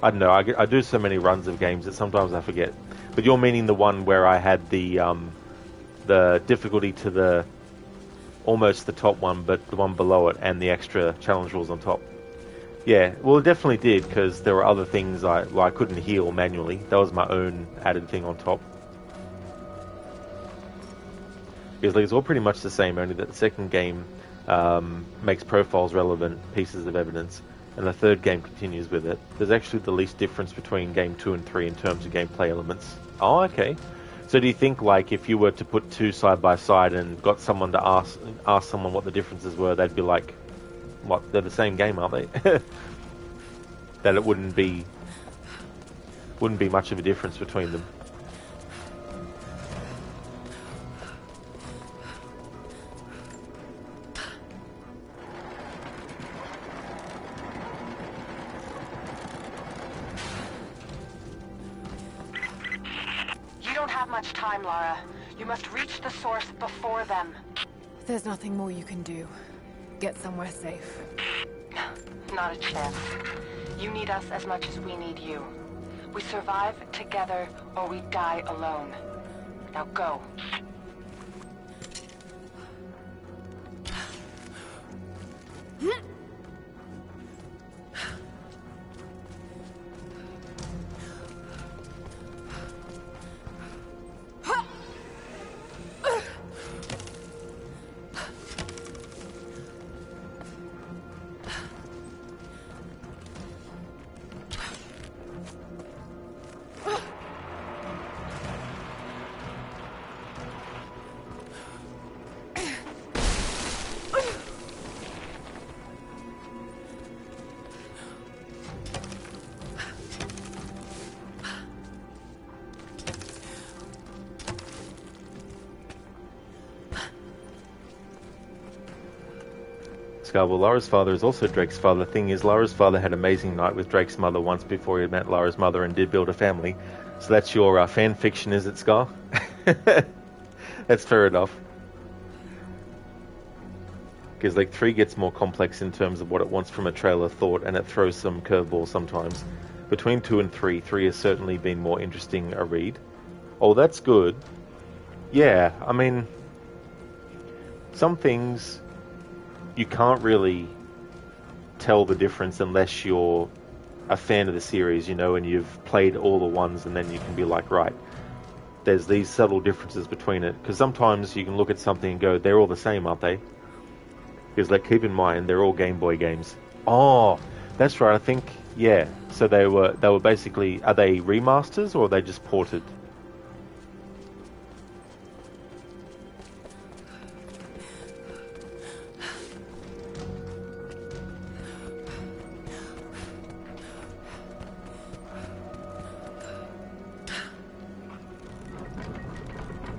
I don't know, I do so many runs of games that sometimes I forget. But you're meaning the one where I had the difficulty to the... almost the top one, but the one below it, and the extra challenge rules on top. Yeah, well, it definitely did, because there were other things I couldn't heal manually. That was my own added thing on top. Because it's all pretty much the same, only that the second game makes profiles relevant pieces of evidence, and the third game continues with it. There's actually the least difference between game 2 and 3 in terms of gameplay elements. Oh, okay. So do you think, like, if you were to put two side by side and got someone to ask someone what the differences were, they'd be like, what, they're the same game, aren't they? That it wouldn't be much of a difference between them. You don't have much time, Lara. You must reach the source before them. There's nothing more you can do. Get somewhere safe. Not a chance. You need us as much as we need you. We survive together, or we die alone. Now go. Well, Lara's father is also Drake's father. The thing is, Lara's father had an amazing night with Drake's mother once before he met Lara's mother and did build a family. So that's your fan fiction, is it, Scar? That's fair enough. Because, like, 3 gets more complex in terms of what it wants from a trailer thought, and it throws some curveballs sometimes. Between 2 and 3, 3 has certainly been more interesting a read. Oh, that's good. Yeah, I mean, some things... you can't really tell the difference unless you're a fan of the series, you know, and you've played all the ones, and then you can be like, right, there's these subtle differences between it. Because sometimes you can look at something and go, they're all the same, aren't they? Because, like, keep in mind, they're all Game Boy games. Oh, that's right, I think Yeah, so they were basically, are they remasters or are they just ported?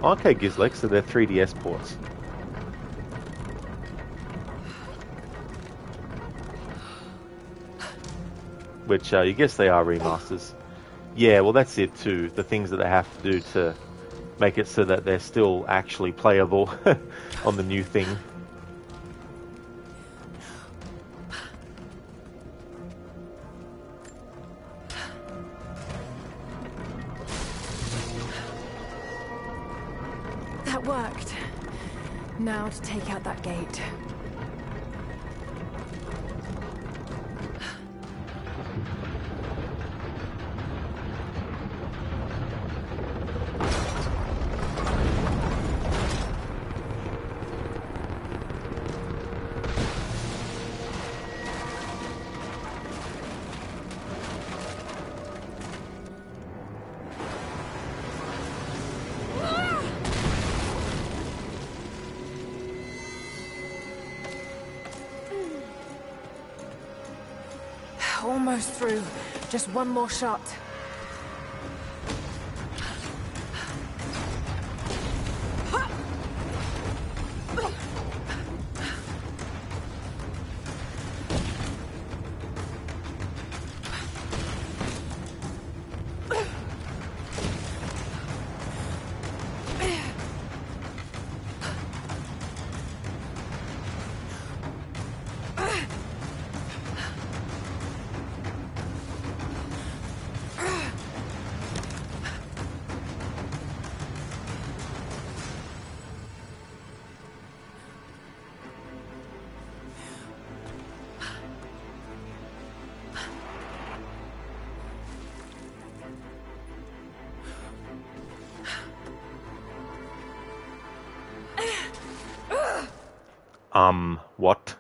Okay, Gizlek, so they're 3DS ports. Which, you guess they are remasters. Yeah, well that's it too. The things that they have to do to make it so that they're still actually playable on the new thing. That worked. Now to take out that gate. Almost through. Just one more shot. What?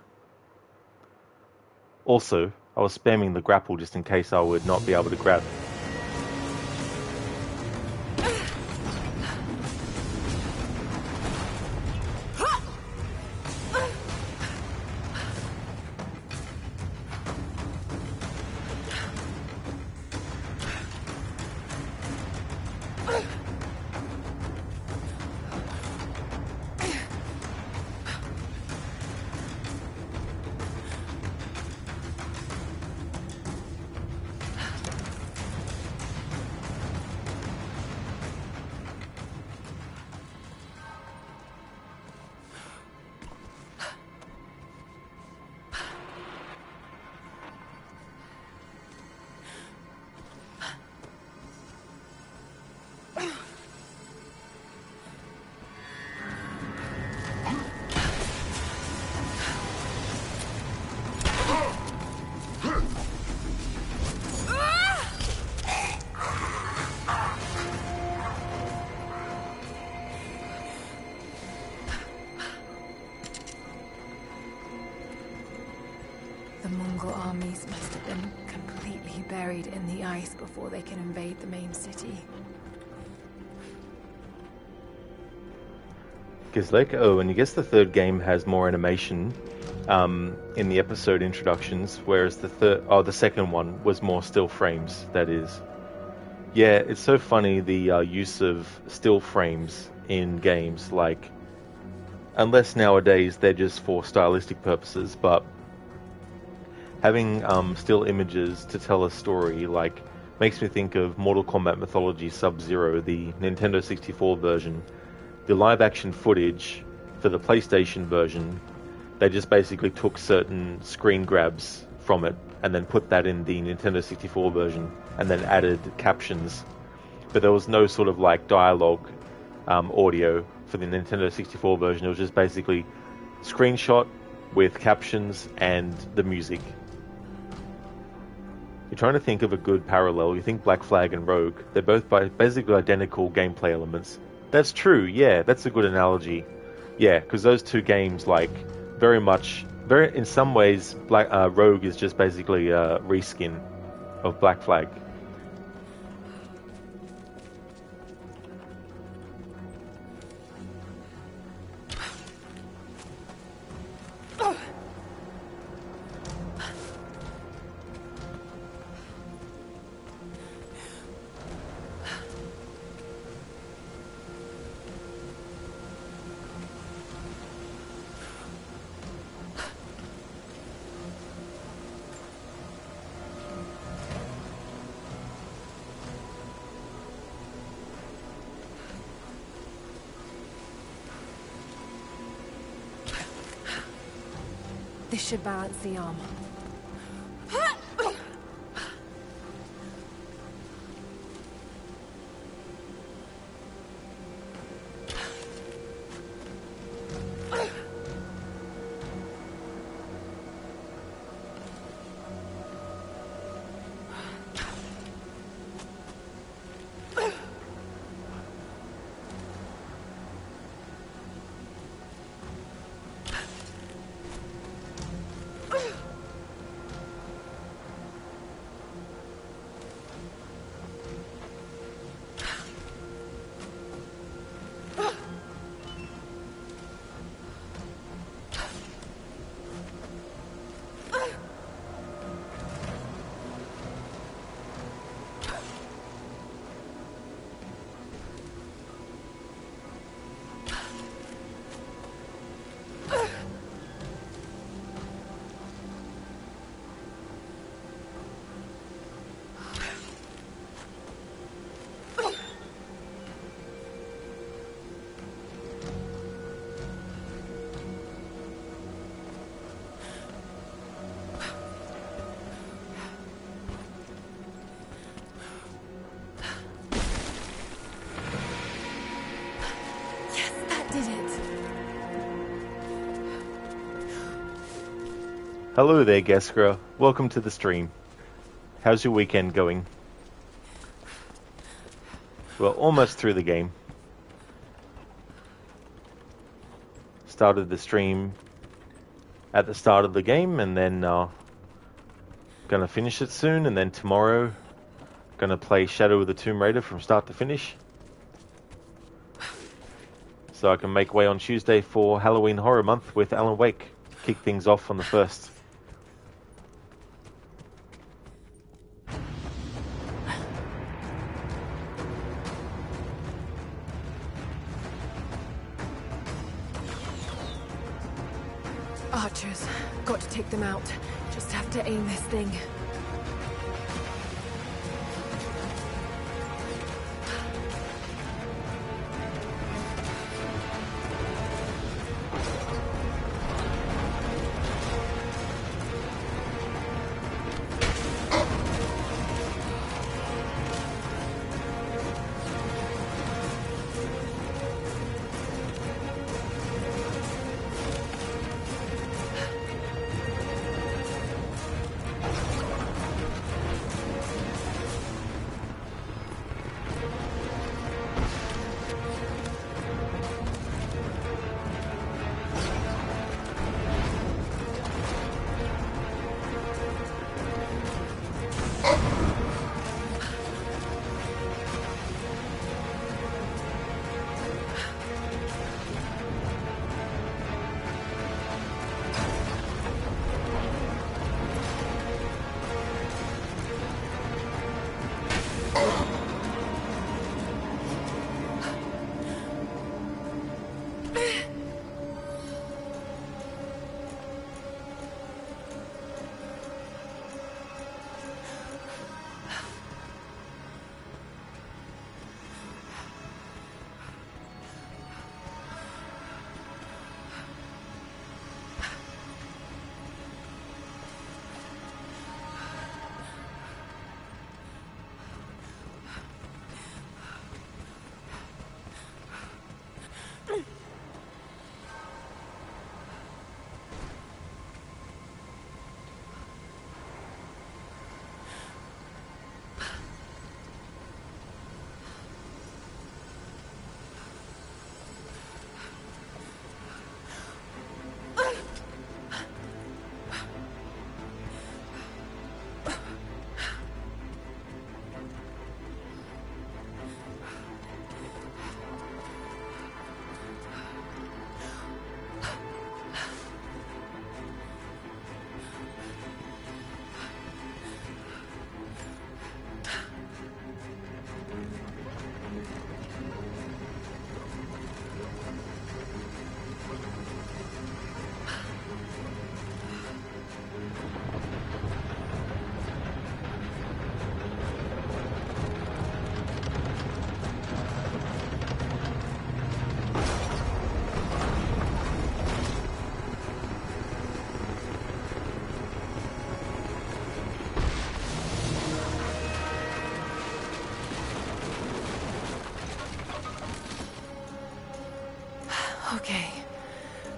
Also, I was spamming the grapple just in case I would not be able to grab. The Mongol armies must have been completely buried in the ice before they can invade the main city. Gizlek, oh, and I guess the third game has more animation in the episode introductions, whereas the second one was more still frames, that is. Yeah, it's so funny the use of still frames in games, like, unless nowadays they're just for stylistic purposes, but having still images to tell a story, like, makes me think of Mortal Kombat Mythology Sub-Zero, the Nintendo 64 version. The live-action footage for the PlayStation version, they just basically took certain screen grabs from it and then put that in the Nintendo 64 version and then added captions. But there was no sort of like dialogue audio for the Nintendo 64 version. It was just basically screenshot with captions and the music. You're trying to think of a good parallel. You think Black Flag and Rogue. They're both basically identical gameplay elements. That's true, yeah, that's a good analogy. Yeah, because those two games, like, very in some ways, Rogue is just basically a reskin of Black Flag. This should balance the arm. Hello there, Geskra. Welcome to the stream. How's your weekend going? We're almost through the game. Started the stream at the start of the game, and then gonna finish it soon, and then tomorrow gonna play Shadow of the Tomb Raider from start to finish. So I can make way on Tuesday for Halloween Horror Month with Alan Wake. Kick things off on the 1st. Archers. Got to take them out. Just have to aim this thing.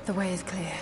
The way is clear.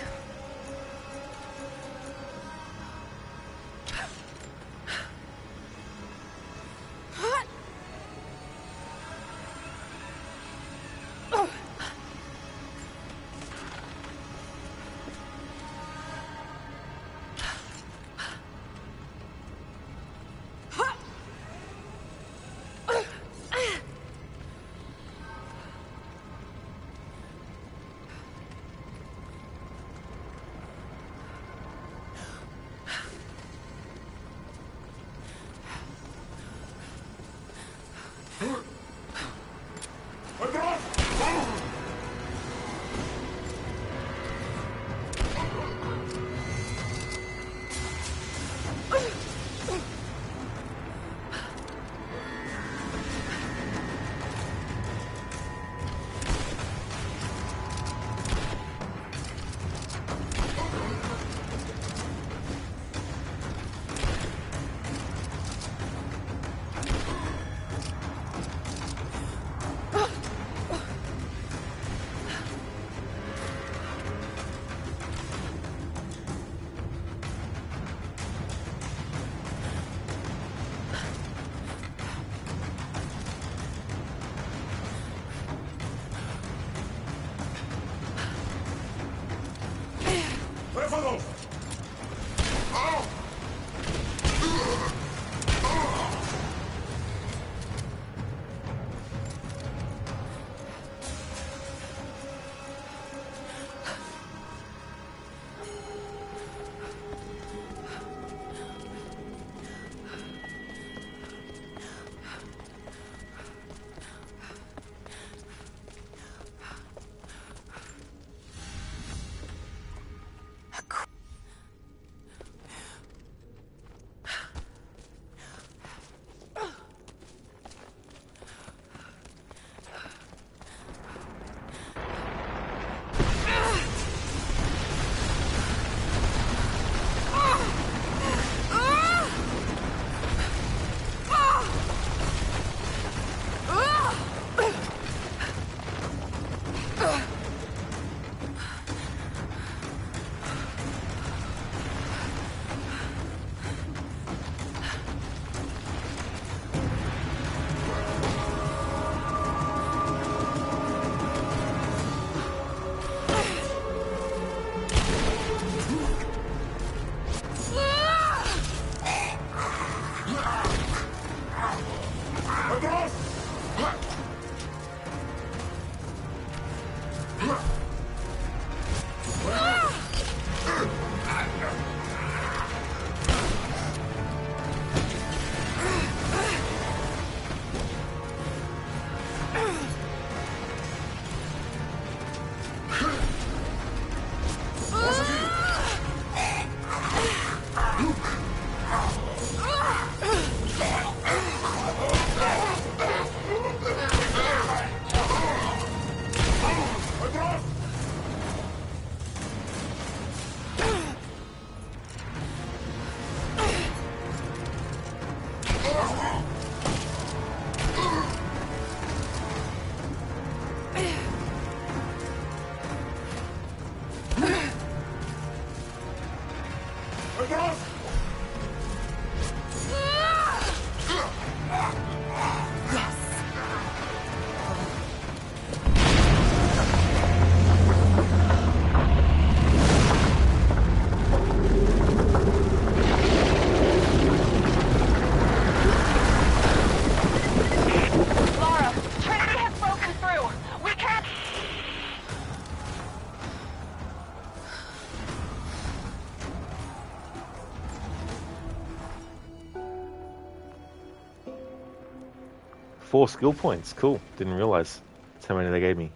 Four skill points. Cool. Didn't realize that's how many they gave me.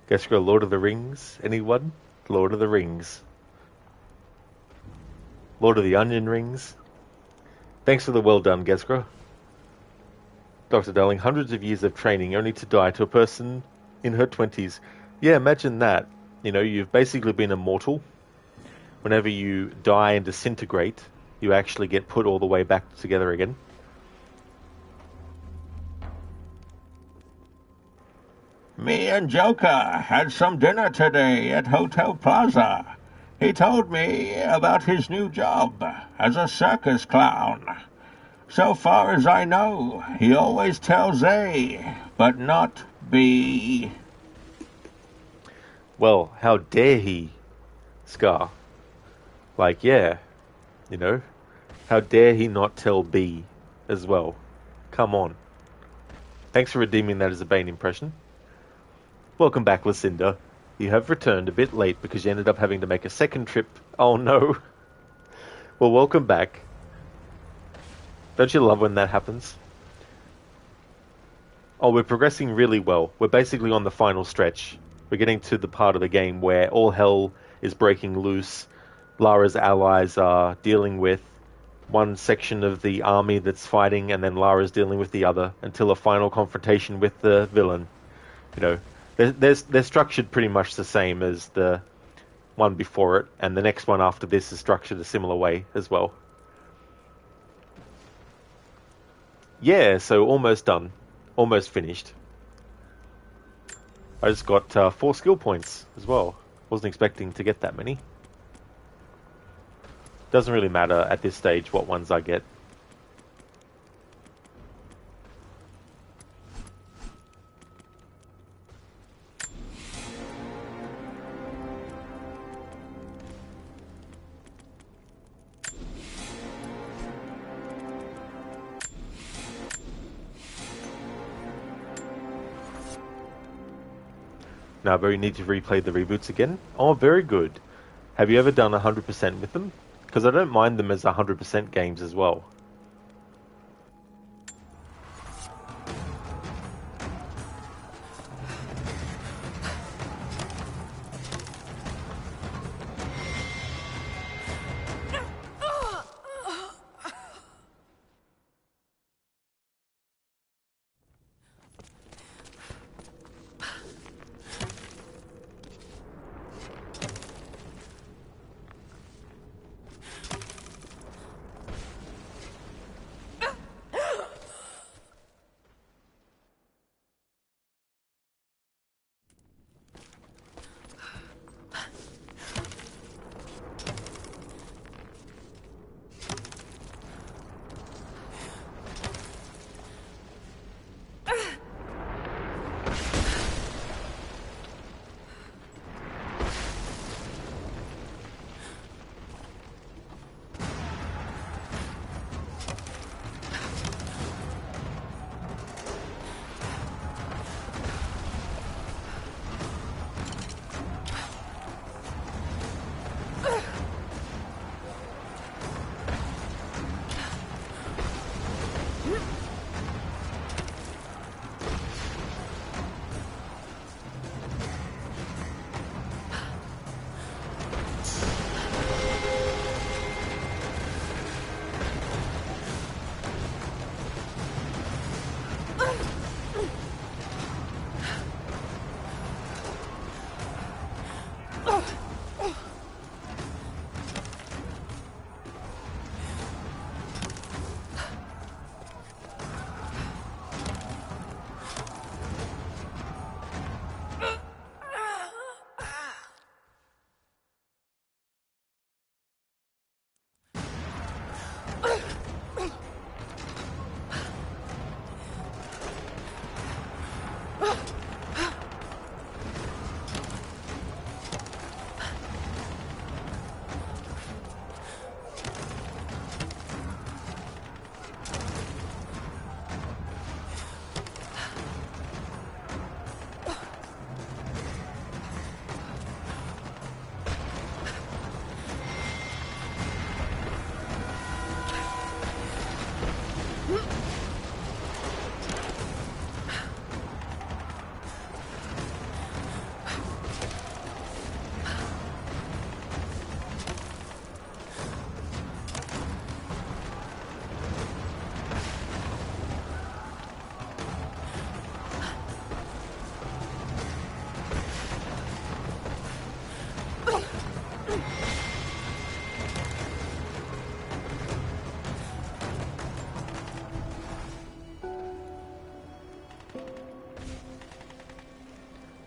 Guess we got Lord of the Rings. Anyone? Lord of the Rings. Lord of the Onion Rings. Thanks for the well done, Gezgra. Dr. Darling, hundreds of years of training only to die to a person in her 20s. Yeah, imagine that. You know, you've basically been immortal. Whenever you die and disintegrate, you actually get put all the way back together again. Me and Joker had some dinner today at Hotel Plaza. He told me about his new job as a circus clown. So far as I know, he always tells A, but not B. Well, how dare he, Scar? Like, yeah, you know, how dare he not tell B as well? Come on. Thanks for redeeming that as a Bane impression. Welcome back, Lucinda. You have returned a bit late because you ended up having to make a second trip. Oh no. Well, welcome back. Don't you love when that happens? Oh, we're progressing really well. We're basically on the final stretch. We're getting to the part of the game where all hell is breaking loose. Lara's allies are dealing with one section of the army that's fighting, and then Lara's dealing with the other until a final confrontation with the villain. You know, they're structured pretty much the same as the one before it, and the next one after this is structured a similar way as well. Yeah, so almost done. Almost finished. I just got 4 skill points as well. Wasn't expecting to get that many. Doesn't really matter at this stage what ones I get. Now, very need to replay the reboots again. Oh, very good. Have you ever done 100% with them? Because I don't mind them as 100% games as well.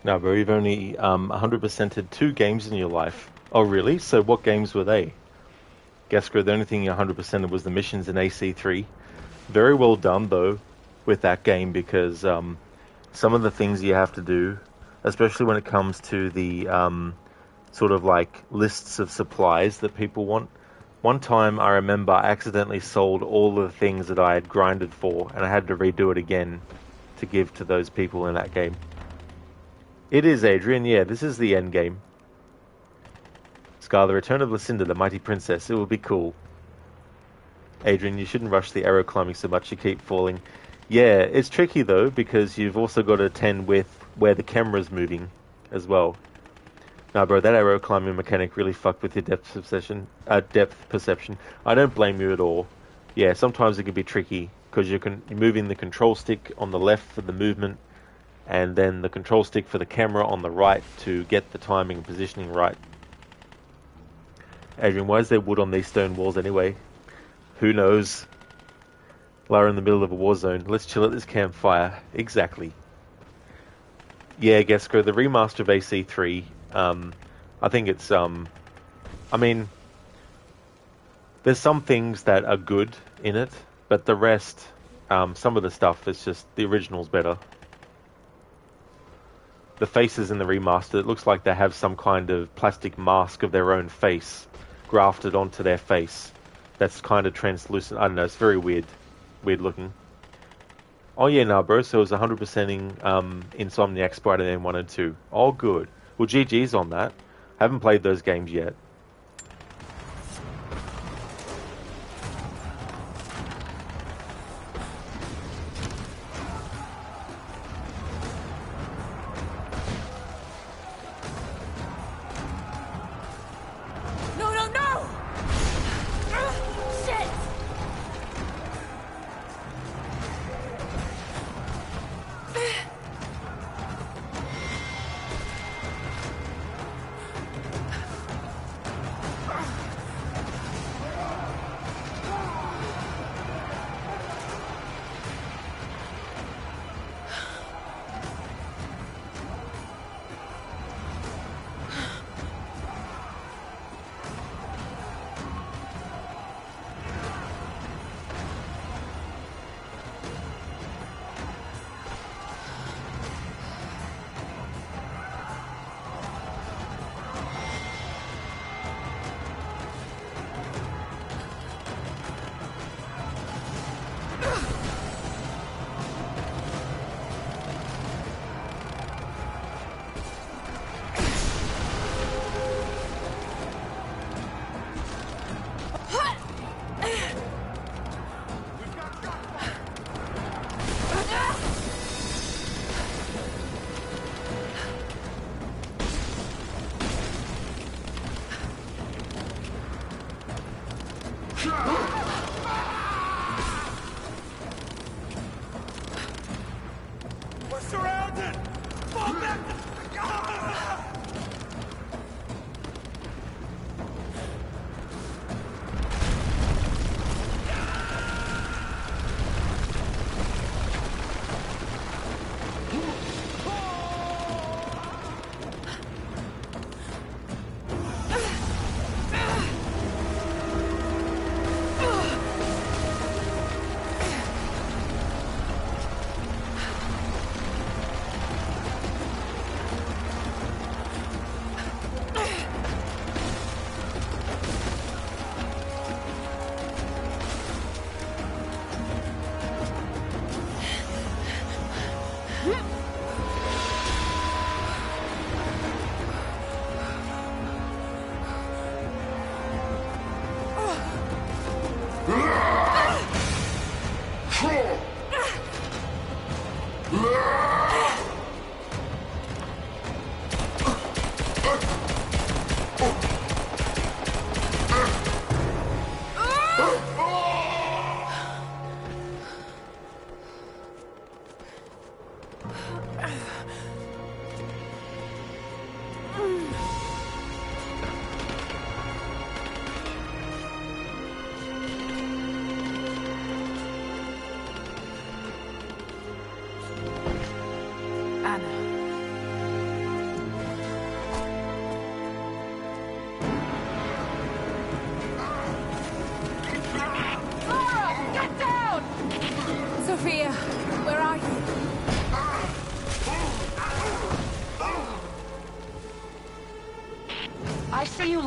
No, bro, you've only 100%ed 2 games in your life. Oh, really? So what games were they? Geskro, the only thing you 100%ed was the missions in AC3. Very well done, though, with that game, because some of the things you have to do, especially when it comes to the sort of like lists of supplies that people want. One time I remember I accidentally sold all the things that I had grinded for, and I had to redo it again to give to those people in that game. It is, Adrian, yeah, this is the end game. Scar, the return of Lucinda, the mighty princess, it will be cool. Adrian, you shouldn't rush the arrow climbing so much, you keep falling. Yeah, it's tricky though, because you've also got to attend with where the camera's moving as well. Now, bro, that arrow climbing mechanic really fucked with your depth perception. I don't blame you at all. Yeah, sometimes it can be tricky, because you're moving the control stick on the left for the movement, and then the control stick for the camera on the right to get the timing and positioning right. Adrian, why is there wood on these stone walls anyway? Who knows? Lara in the middle of a war zone. Let's chill at this campfire. Exactly. Yeah, Geskro, the remaster of AC3, I think it's, I mean, there's some things that are good in it, but the rest, some of the stuff is just, the original's better. The faces in the remaster, it looks like they have some kind of plastic mask of their own face grafted onto their face. That's kind of translucent. I don't know, it's very weird. Weird looking. Oh yeah, no, bro, so it was 100%ing Insomniac Spider-Man 1 and 2. Oh, good. Well, GG's on that. Haven't played those games yet. No, no, no! Shit!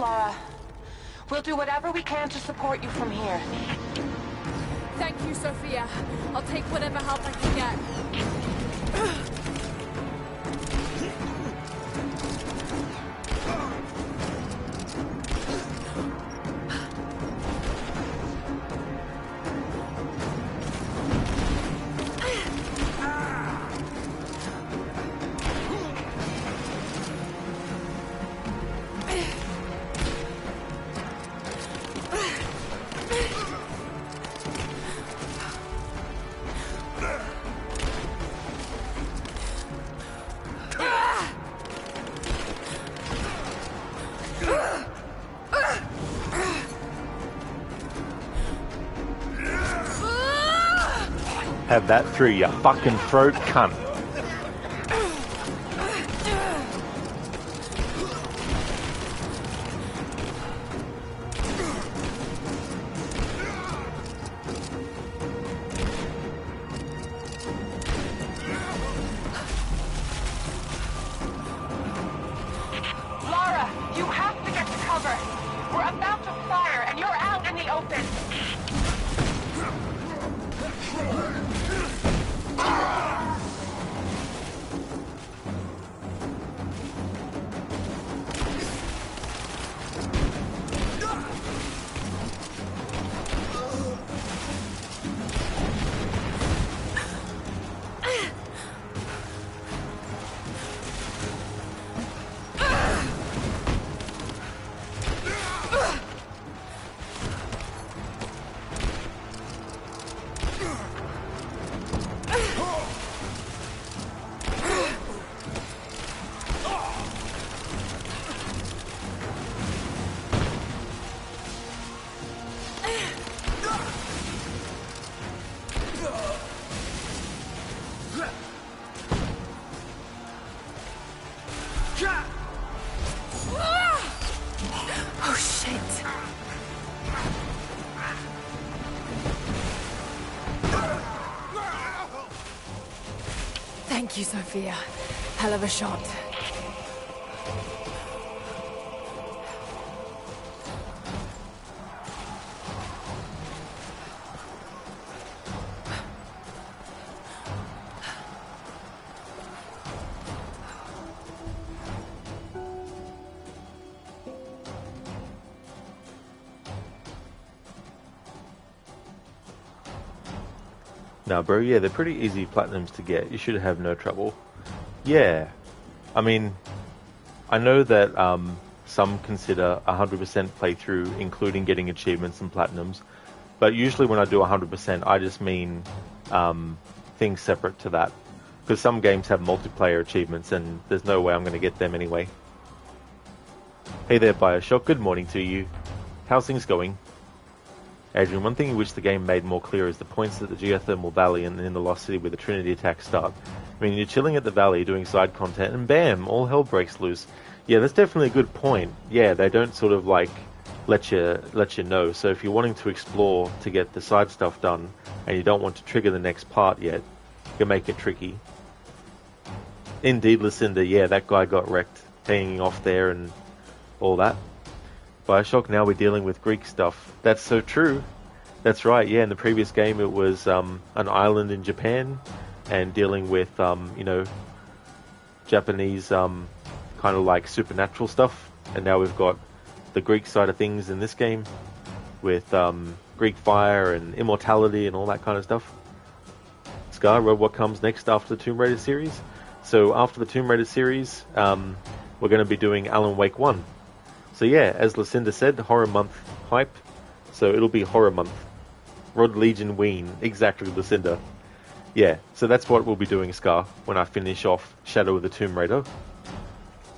Lara. We'll do whatever we can to support you from here. Thank you, Sophia. I'll take whatever help I can get. Have that through your fucking throat, cunt. Lara, you have to get to cover. We're about to fire, and you're out in the open. Oh, shit. Thank you, Sophia. Hell of a shot. Nah, bro, yeah, they're pretty easy platinums to get. You should have no trouble. Yeah. I mean, I know that some consider 100% playthrough, including getting achievements and platinums. But usually when I do 100%, I just mean things separate to that. Because some games have multiplayer achievements, and there's no way I'm going to get them anyway. Hey there, Bioshock. Good morning to you. How's things going? Adrian, one thing in which the game made more clear is the points at the Geothermal Valley and in the Lost City where the Trinity attacks start. I mean, you're chilling at the valley doing side content and bam, all hell breaks loose. Yeah, that's definitely a good point. Yeah, they don't sort of like let you know. So if you're wanting to explore to get the side stuff done and you don't want to trigger the next part yet, you can make it tricky. Indeed, Lucinda, yeah, that guy got wrecked hanging off there and all that. Bioshock, now we're dealing with Greek stuff. That's so true. That's right, yeah, in the previous game it was an island in Japan and dealing with, you know, Japanese kind of like supernatural stuff. And now we've got the Greek side of things in this game with Greek fire and immortality and all that kind of stuff. Scar, Rob, what comes next after the Tomb Raider series? So after the Tomb Raider series, we're going to be doing Alan Wake 1. So yeah, as Lucinda said, Horror Month hype. So it'll be Horror Month. Rod Legion Ween. Exactly, Lucinda. Yeah, so that's what we'll be doing, Scar, when I finish off Shadow of the Tomb Raider.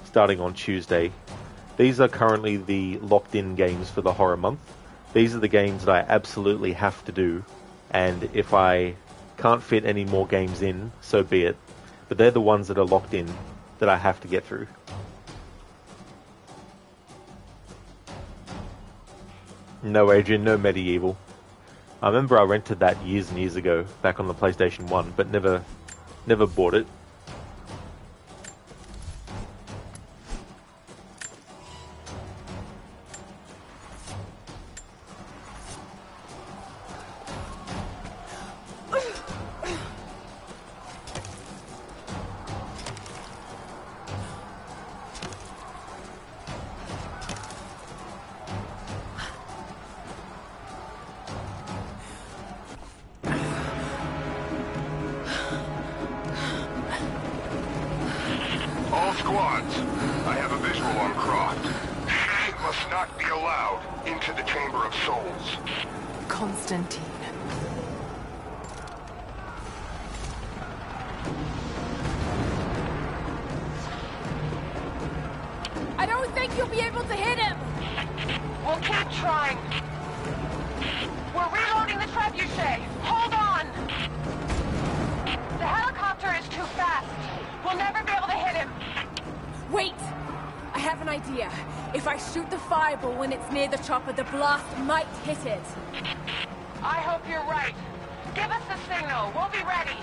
Starting on Tuesday. These are currently the locked-in games for the Horror Month. These are the games that I absolutely have to do. And if I can't fit any more games in, so be it. But they're the ones that are locked in that I have to get through. No, Adrian, no Medieval. I remember I rented that years and years ago, back on the PlayStation 1, but never bought it. squads. I have a visual on Croft. She must not be allowed into the Chamber of Souls. Constantine. I don't think you'll be able to hit him! We'll keep trying. We're reloading the trebuchet. Hold on! The helicopter is too fast. We'll never be able to hit him. Wait! I have an idea. If I shoot the fireball when it's near the chopper, the blast might hit it. I hope you're right. Give us the signal. We'll be ready.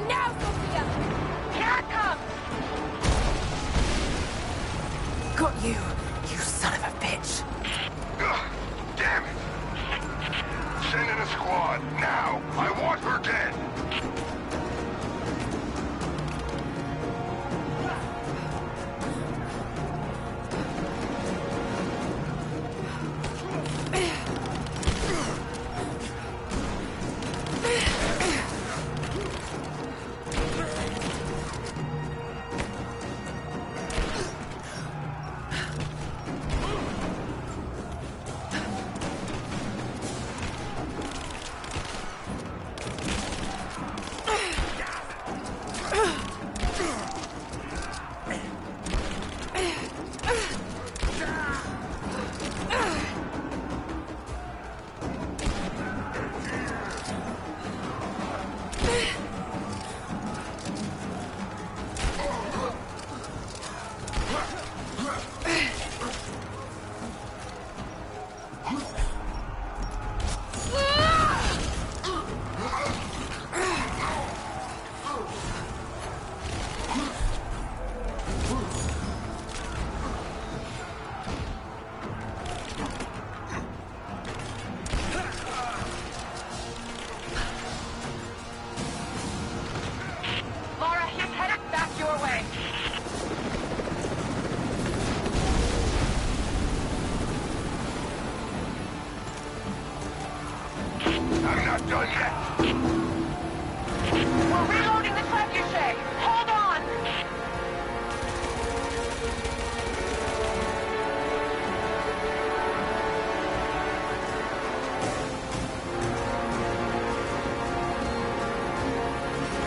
Now, Sophia! Here it comes! Got you, you son of a bitch. Ugh, damn it! Send in a squad, now! I want her dead! I'm not done yet! We're reloading the trebuchet! Hold on!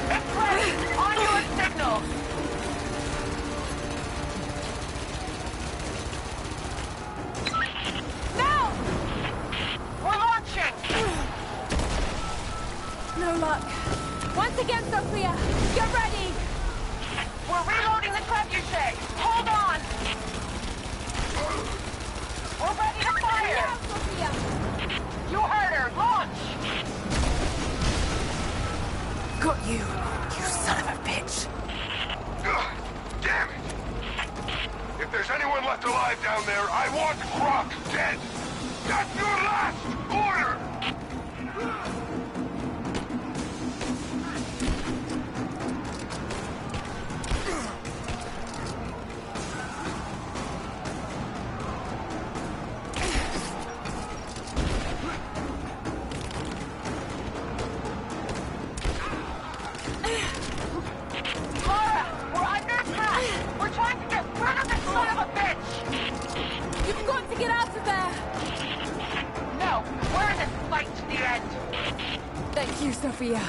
It's ready! On your signal! Now! We're launching! No luck. Once again, Sophia, get ready! We're reloading the trebuchet! Hold on! We're ready to fire! Now, Sophia! You heard her! Launch! Got you, you son of a bitch. Ugh, damn it! If there's anyone left alive down there, I want Croft dead! That's your last order! Lara, we're under attack! We're trying to get rid of this son of a bitch! You've got to get out of there! No, we're in this fight to the end! Thank you, Sophia.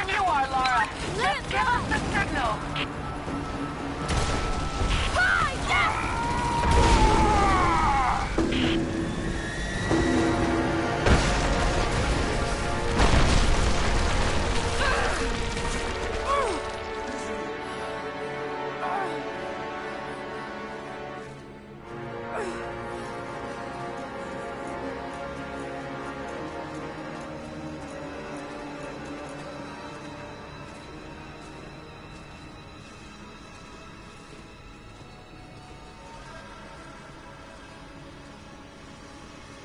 when you are, Lara. Just give us the signal.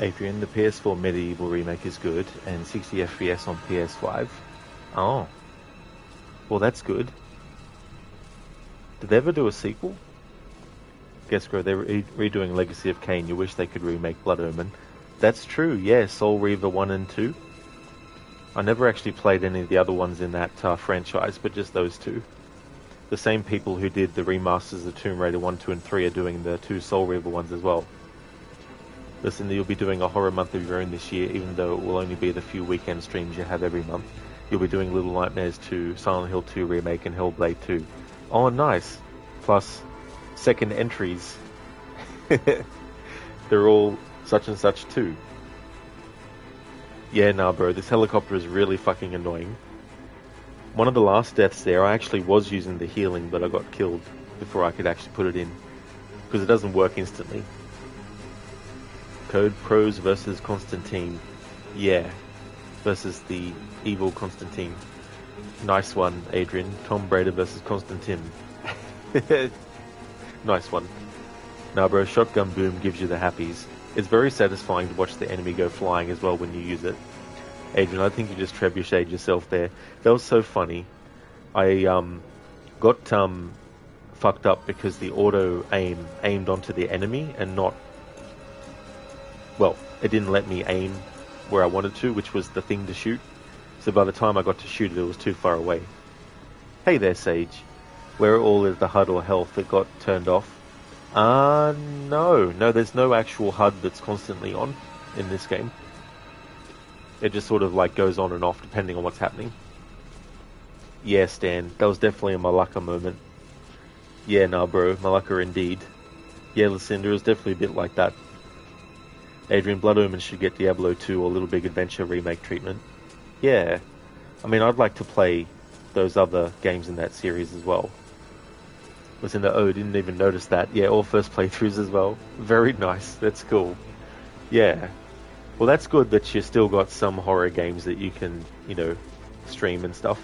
Adrian, the PS4 Medieval remake is good, and 60 FPS on PS5. Oh. Well, that's good. Did they ever do a sequel? Geskro, they're redoing Legacy of Kain. You wish they could remake Blood Omen. That's true, yeah, Soul Reaver 1 and 2. I never actually played any of the other ones in that franchise, but just those two. The same people who did the remasters of Tomb Raider 1, 2, and 3 are doing the 2 Soul Reaver ones as well. Listen, you'll be doing a horror month of your own this year, even though it will only be the few weekend streams you have every month. You'll be doing Little Nightmares 2, Silent Hill 2 Remake, and Hellblade 2. Oh, nice! Plus, second entries. They're all such and such too. Yeah, nah bro, this helicopter is really fucking annoying. One of the last deaths there, I actually was using the healing, but I got killed before I could actually put it in. Because it doesn't work instantly. Code Pros versus Constantine. Yeah. Versus the evil Constantine. Nice one, Adrian. Tom Brady versus Constantine. Nice one. Nah bro, Shotgun Boom gives you the happies. It's very satisfying to watch the enemy go flying as well when you use it. Adrian, I think you just trebucheted yourself there. That was so funny. I got fucked up because the auto aim aimed onto the enemy and not... Well, it didn't let me aim where I wanted to, which was the thing to shoot. So by the time I got to shoot it, it was too far away. Hey there, Sage. Where all is the HUD or health that got turned off? No, there's no actual HUD that's constantly on in this game. It just sort of like goes on and off depending on what's happening. Yeah, Stan, that was definitely a Malacca moment. Yeah, nah bro, Malacca indeed. Yeah, Lucinda is definitely a bit like that. Adrian, Blood Omen should get Diablo 2 or Little Big Adventure remake treatment. Yeah, I mean, I'd like to play those other games in that series as well. Lucinda, oh, didn't even notice that. Yeah, all first playthroughs as well. Very nice, that's cool. Yeah. Well, that's good that you still got some horror games that you can, you know, stream and stuff.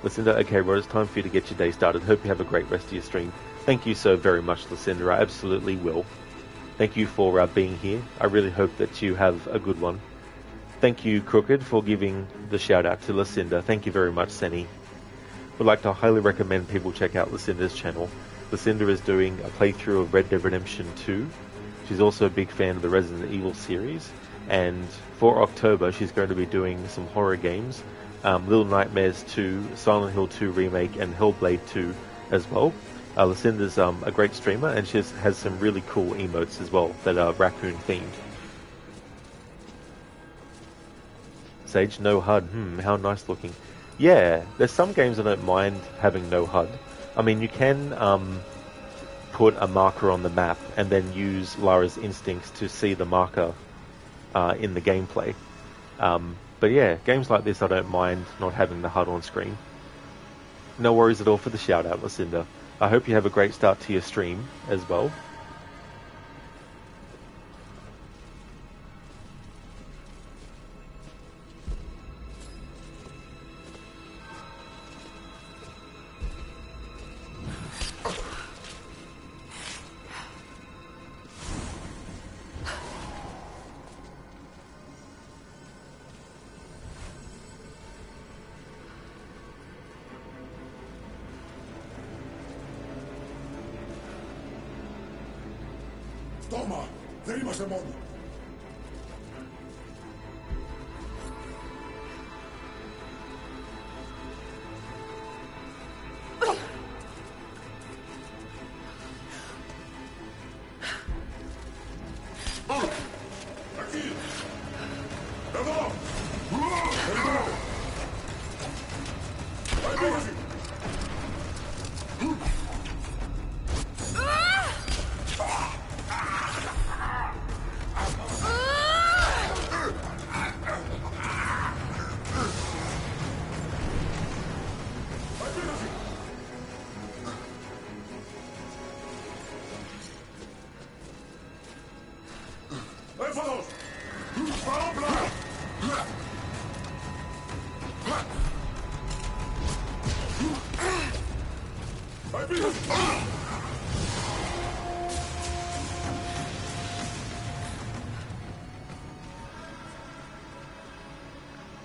Lucinda, okay, Rod, it's time for you to get your day started. Hope you have a great rest of your stream. Thank you so very much, Lucinda. I absolutely will. Thank you for being here. I really hope that you have a good one. Thank you, Crooked, for giving the shout out to Lucinda. Thank you very much, Senny. Would like to highly recommend people check out Lucinda's channel. Lucinda is doing a playthrough of Red Dead Redemption 2. She's also a big fan of the Resident Evil series. And for October, she's going to be doing some horror games. Little Nightmares 2, Silent Hill 2 Remake, and Hellblade 2 as well. Lucinda's a great streamer, and she has some really cool emotes as well that are raccoon themed. Sage, no HUD. How nice looking. Yeah, there's some games I don't mind having no HUD. I mean, you can put a marker on the map and then use Lara's instincts to see the marker in the gameplay. But yeah, games like this I don't mind not having the HUD on screen. No worries at all for the shout out, Lucinda. I hope you have a great start to your stream as well. Toma, venimos de modo.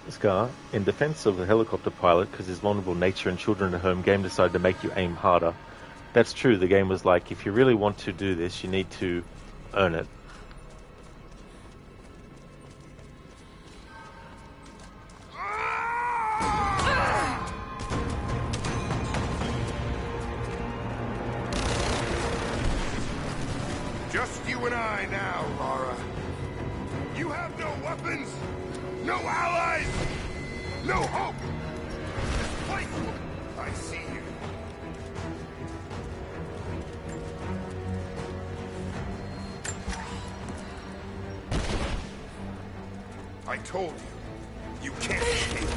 Scar, in defense of the helicopter pilot, because his vulnerable nature and children at home, game decided to make you aim harder. That's true. The game was like, if you really want to do this, you need to earn it. Just you and I now, Lara. You have no weapons, no allies, no hope. This place will... I see you. I told you, you can't escape.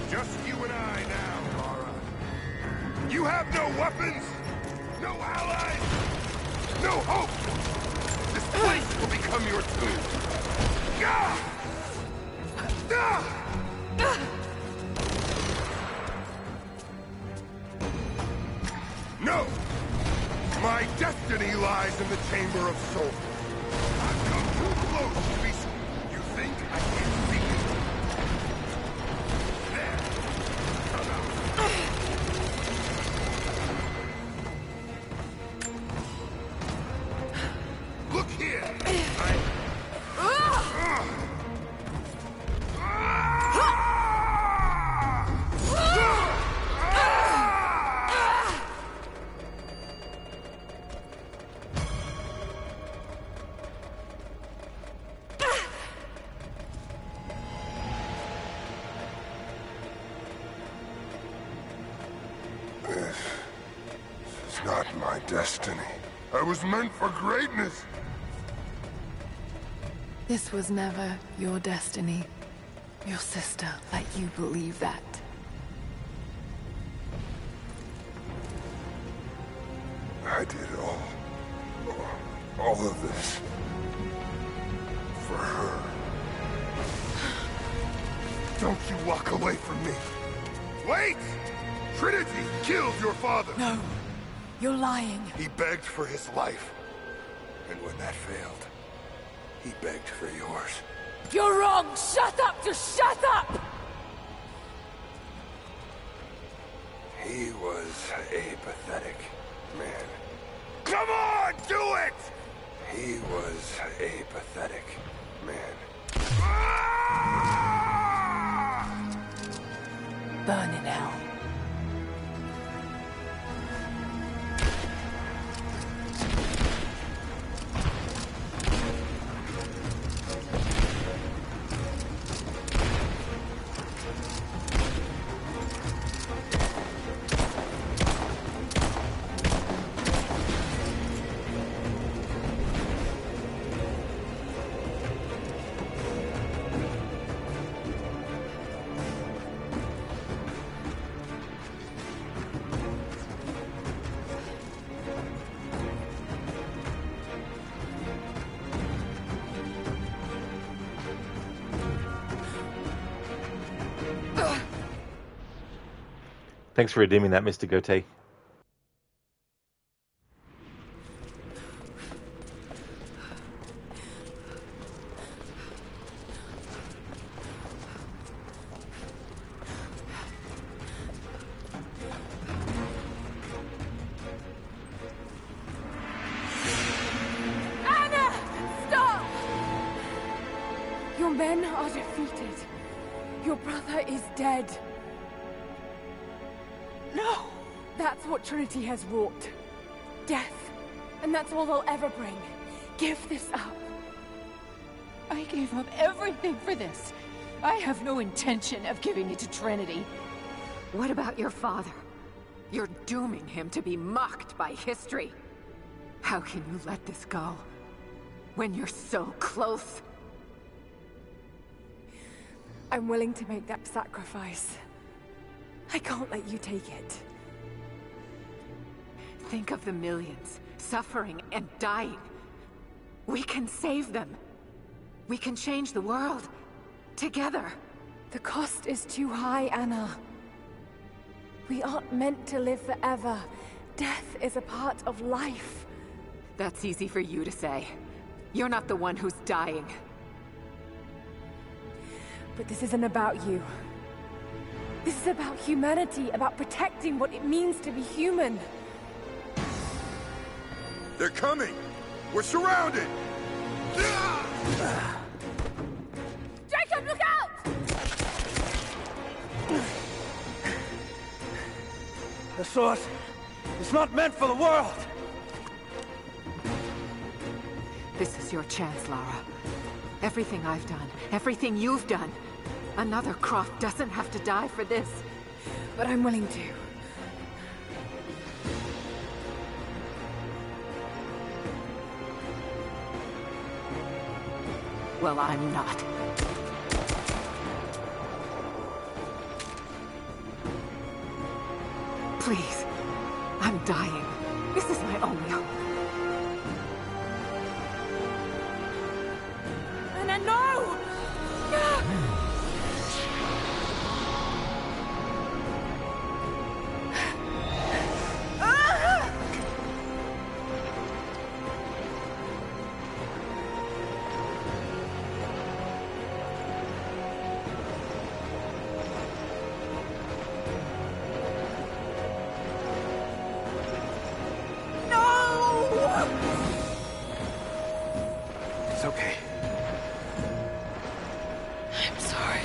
Just you and I now, Lara. You have no weapons, no allies, no hope. This place will become your tomb. No! My destiny lies in the Chamber of Souls. I've come too close to be... You think I can't see you? There. Look here! This is not my destiny. I was meant for greatness. This was never your destiny. Your sister let you believe that. I did all of this for her. Don't you walk away from me. Wait! Trinity killed your father. No, you're lying. He begged for his life. And when that failed, he begged for yours. You're wrong! Shut up! Just shut up! He was a pathetic man. Come on, do it! He was a pathetic man. Burn in hell. Thanks for redeeming that, Mr. Gote. Anna! Stop! Your men are defeated. Your brother is dead. No! That's what Trinity has wrought. Death. And that's all they'll ever bring. Give this up. I gave up everything for this. I have no intention of giving it to Trinity. What about your father? You're dooming him to be mocked by history. How can you let this go? When you're so close? I'm willing to make that sacrifice. I can't let you take it. Think of the millions suffering and dying. We can save them. We can change the world. Together. The cost is too high, Anna. We aren't meant to live forever. Death is a part of life. That's easy for you to say. You're not the one who's dying. But this isn't about you. This is about humanity, about protecting what it means to be human. They're coming! We're surrounded! Jacob, look out! The source is not meant for the world! This is your chance, Lara. Everything I've done, everything you've done. Another Croft doesn't have to die for this. But I'm willing to. Well, I'm not. Please. I'm dying. This is my only hope. Anna, no! It's okay. I'm sorry.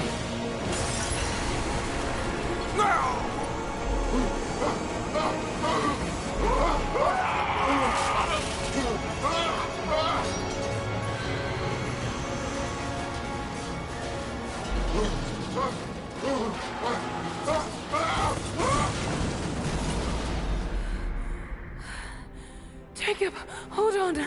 Jacob, hold on.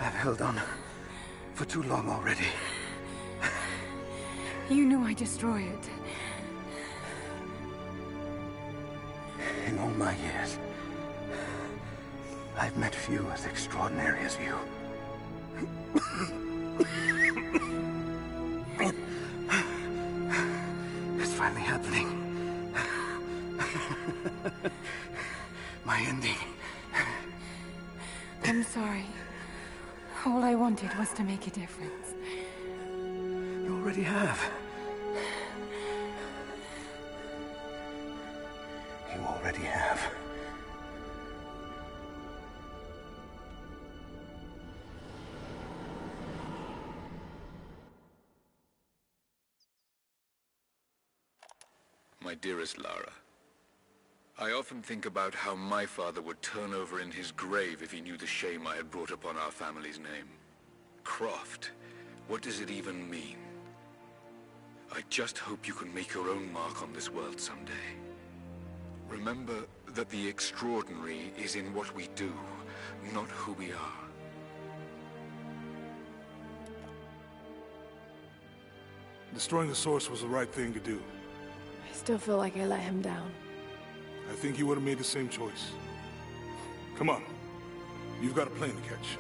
I've held on for too long already. You knew I'd destroy it. In all my years, I've met few as extraordinary as you. It's finally happening. My ending. I'm sorry. All I wanted was to make a difference. You already have. You already have. My dearest Lara, I often think about how my father would turn over in his grave if he knew the shame I had brought upon our family's name. Croft, what does it even mean? I just hope you can make your own mark on this world someday. Remember that the extraordinary is in what we do, not who we are. Destroying the source was the right thing to do. I still feel like I let him down. I think you would have made the same choice. Come on. You've got a plane to catch.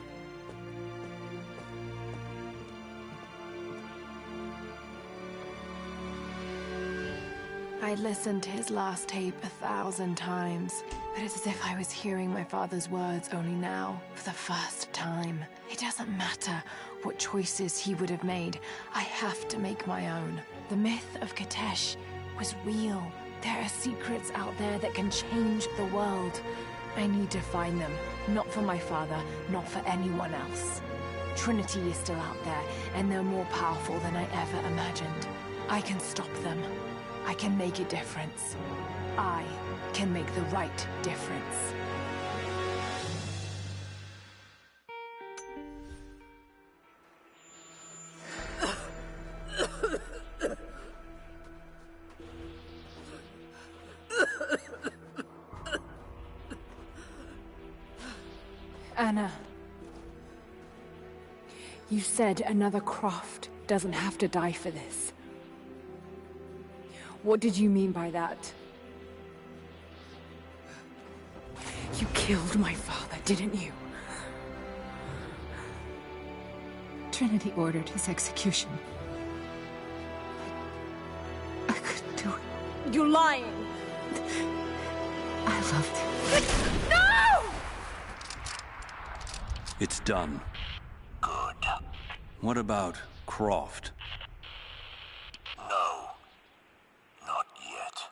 I listened to his last tape 1,000 times, but it's as if I was hearing my father's words only now, for the first time. It doesn't matter what choices he would have made. I have to make my own. The myth of Kitezh was real. There are secrets out there that can change the world. I need to find them, not for my father, not for anyone else. Trinity is still out there, and they're more powerful than I ever imagined. I can stop them. I can make a difference. I can make the right difference. Anna, You said another Croft doesn't have to die for this. What did you mean by that? You killed my father, didn't you? Trinity ordered his execution. I couldn't do it. You're lying! I loved him. No! It's done. Good. What about Croft? No. Not yet.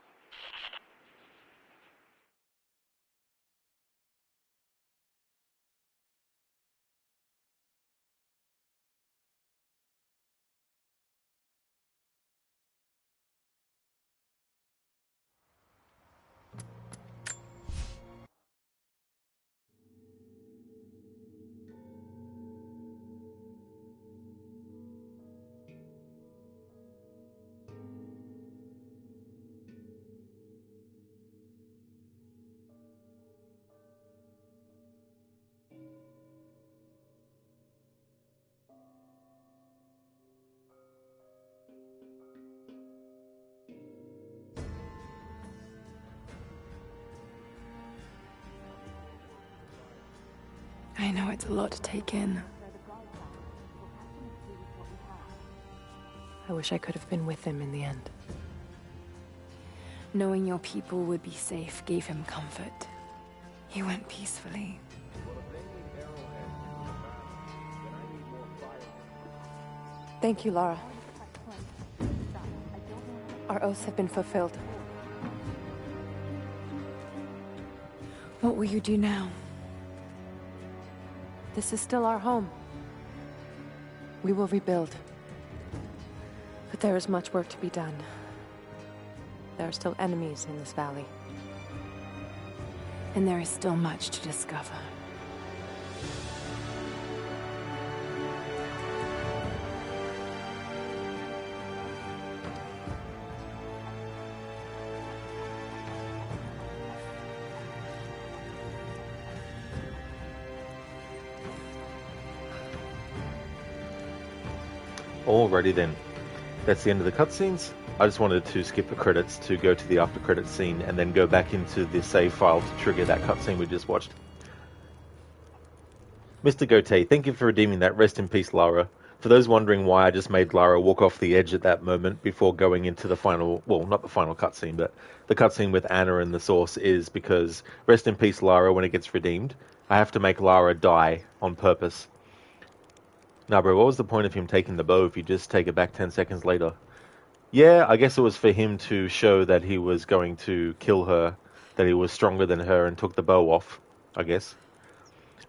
I know it's a lot to take in. I wish I could have been with him in the end. Knowing your people would be safe gave him comfort. He went peacefully. Thank you, Lara. Our oaths have been fulfilled. What will you do now? This is still our home. We will rebuild. But there is much work to be done. There are still enemies in this valley. And there is still much to discover. Alrighty then. That's the end of the cutscenes. I just wanted to skip the credits to go to the after credits scene and then go back into the save file to trigger that cutscene we just watched. Mr. Gote, thank you for redeeming that. Rest in peace, Lara. For those wondering why I just made Lara walk off the edge at that moment before going into the final, well, not the final cutscene, but the cutscene with Anna and the Source, is because rest in peace, Lara, when it gets redeemed, I have to make Lara die on purpose. Nah, bro, what was the point of him taking the bow if you just take it back 10 seconds later? Yeah, I guess it was for him to show that he was going to kill her, that he was stronger than her and took the bow off, I guess.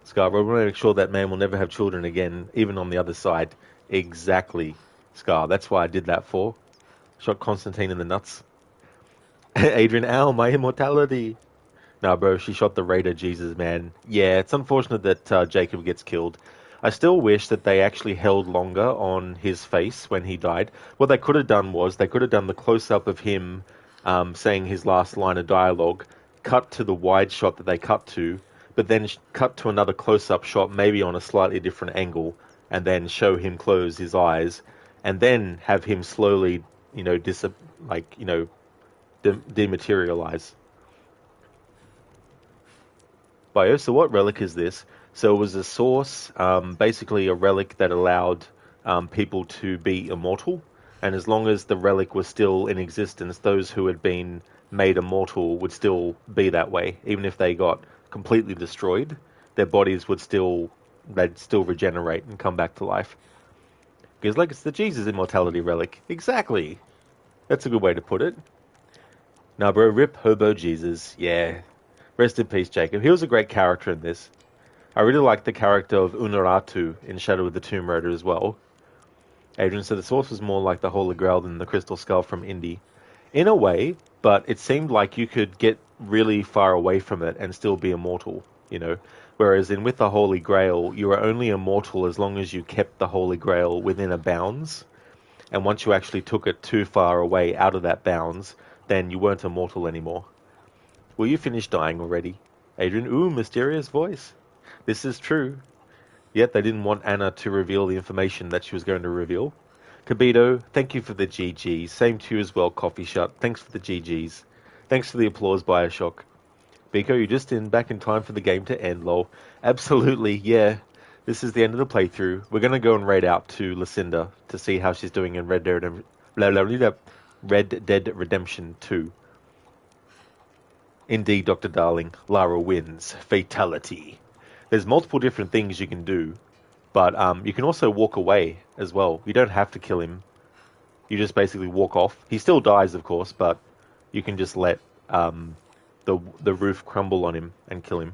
Scar, we'll make sure that man will never have children again, even on the other side. Exactly, Scar. That's why I did that for. Shot Constantine in the nuts. Adrian, ow, my immortality. Nah, bro, she shot the Raider, Jesus, man. Yeah, it's unfortunate that Jacob gets killed. I still wish that they actually held longer on his face when he died. What they could have done was, they could have done the close-up of him saying his last line of dialogue, cut to the wide shot that they cut to, but then cut to another close-up shot, maybe on a slightly different angle, and then show him close his eyes, and then have him slowly, dematerialize. Bio, so what relic is this? So it was a source, basically a relic that allowed people to be immortal, and as long as the relic was still in existence, those who had been made immortal would still be that way. Even if they got completely destroyed, their bodies would they'd still regenerate and come back to life. Because like it's the Jesus immortality relic. Exactly. That's a good way to put it. Now bro, rip Hobo Jesus. Yeah. Rest in peace, Jacob. He was a great character in this. I really like the character of Unuratu in Shadow of the Tomb Raider as well. Adrian said the source was more like the Holy Grail than the Crystal Skull from Indy. In a way, but it seemed like you could get really far away from it and still be immortal, Whereas with the Holy Grail, you were only immortal as long as you kept the Holy Grail within a bounds. And once you actually took it too far away out of that bounds, then you weren't immortal anymore. Will you finish dying already? Adrian, ooh, mysterious voice. This is true. Yet they didn't want Anna to reveal the information that she was going to reveal. Kabito, thank you for the GGs. Same to you as well, Coffee Shut. Thanks for the GGs. Thanks for the applause, Bioshock. Biko, you're just back in time for the game to end, lol. Absolutely, yeah. This is the end of the playthrough. We're going to go and raid out to Lucinda to see how she's doing in Red Dead Redemption 2. Indeed, Dr. Darling, Lara wins. Fatality. There's multiple different things you can do, but you can also walk away as well. You don't have to kill him. You just basically walk off. He still dies, of course, but you can just let the roof crumble on him and kill him.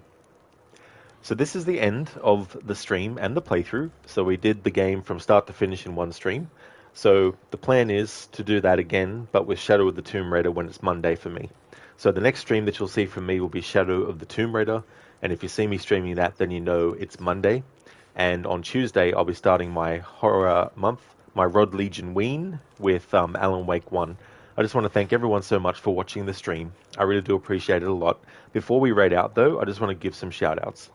So this is the end of the stream and the playthrough. So we did the game from start to finish in one stream. So the plan is to do that again, but with Shadow of the Tomb Raider when it's Monday for me. So the next stream that you'll see from me will be Shadow of the Tomb Raider. And if you see me streaming that, then you know it's Monday. And on Tuesday, I'll be starting my horror month, my Rod Legion Ween with Alan Wake 1. I just want to thank everyone so much for watching the stream. I really do appreciate it a lot. Before we raid out, though, I just want to give some shout-outs.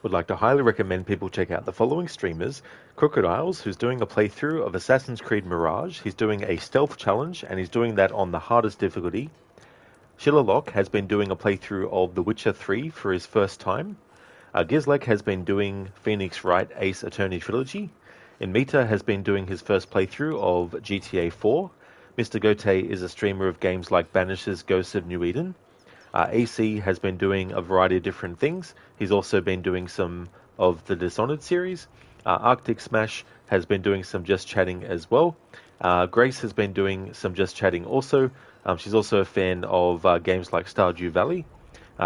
Would like to highly recommend people check out the following streamers. Crocodiles, who's doing a playthrough of Assassin's Creed Mirage. He's doing a stealth challenge, and he's doing that on the hardest difficulty. Shillerlock has been doing a playthrough of The Witcher 3 for his first time. Gizlek has been doing Phoenix Wright Ace Attorney Trilogy. Inmita has been doing his first playthrough of GTA 4. Mr. Gote is a streamer of games like Banish's Ghosts of New Eden. AC has been doing a variety of different things. He's also been doing some of the Dishonored series. Arctic Smash has been doing some Just Chatting as well. Grace has been doing some Just Chatting also. She's also a fan of games like Stardew Valley.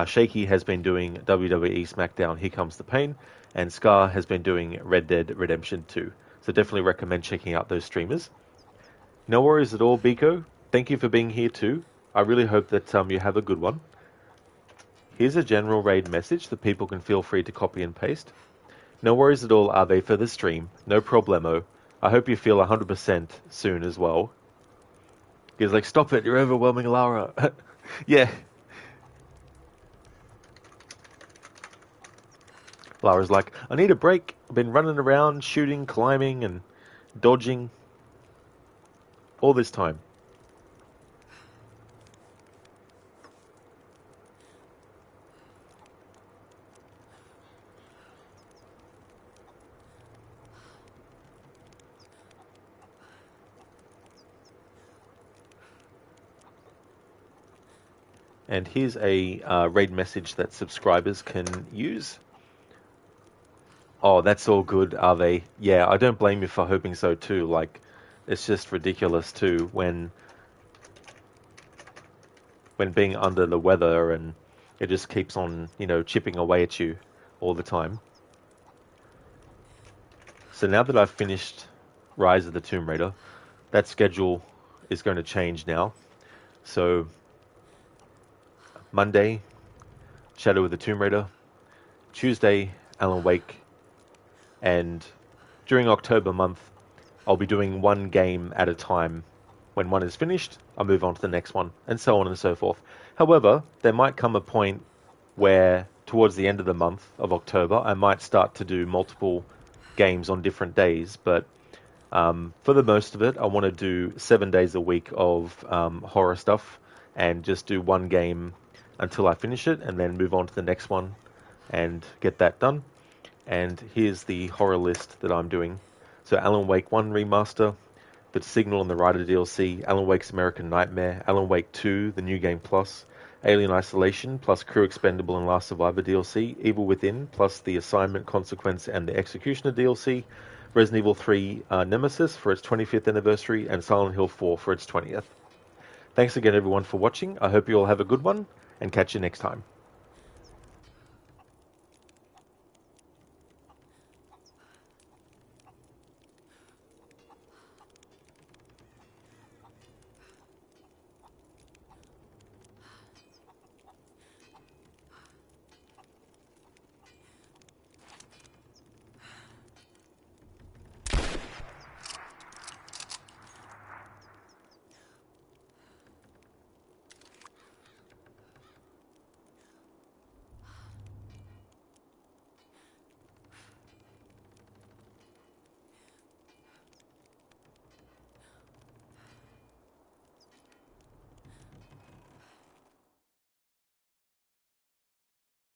Shaky has been doing WWE SmackDown Here Comes the Pain. And Scar has been doing Red Dead Redemption 2. So definitely recommend checking out those streamers. No worries at all, Biko. Thank you for being here too. I really hope that you have a good one. Here's a general raid message that people can feel free to copy and paste. No worries at all, Ave, for the stream. No problemo. I hope you feel 100% soon as well. He's like, stop it, you're overwhelming Lara. Yeah. Lara's like, I need a break. I've been running around, shooting, climbing, and dodging all this time. And here's a raid message that subscribers can use. Oh, that's all good, are they? Yeah, I don't blame you for hoping so too. Like, it's just ridiculous too when being under the weather and it just keeps on, chipping away at you all the time. So now that I've finished Rise of the Tomb Raider, that schedule is going to change now. So Monday, Shadow of the Tomb Raider. Tuesday, Alan Wake. And during October month, I'll be doing one game at a time. When one is finished, I'll move on to the next one, and so on and so forth. However, there might come a point where, towards the end of the month of October, I might start to do multiple games on different days, but For the most of it, I want to do 7 days a week of horror stuff and just do one game until I finish it and then move on to the next one and get that done. And here's the horror list that I'm doing. So Alan Wake 1 Remaster, The Signal and the Rider DLC, Alan Wake's American Nightmare, Alan Wake 2, the New Game Plus, Alien Isolation, plus Crew Expendable and Last Survivor DLC, Evil Within, plus the Assignment, Consequence and the Executioner DLC, Resident Evil 3 Nemesis for its 25th anniversary, and Silent Hill 4 for its 20th. Thanks again everyone for watching. I hope you all have a good one, and catch you next time.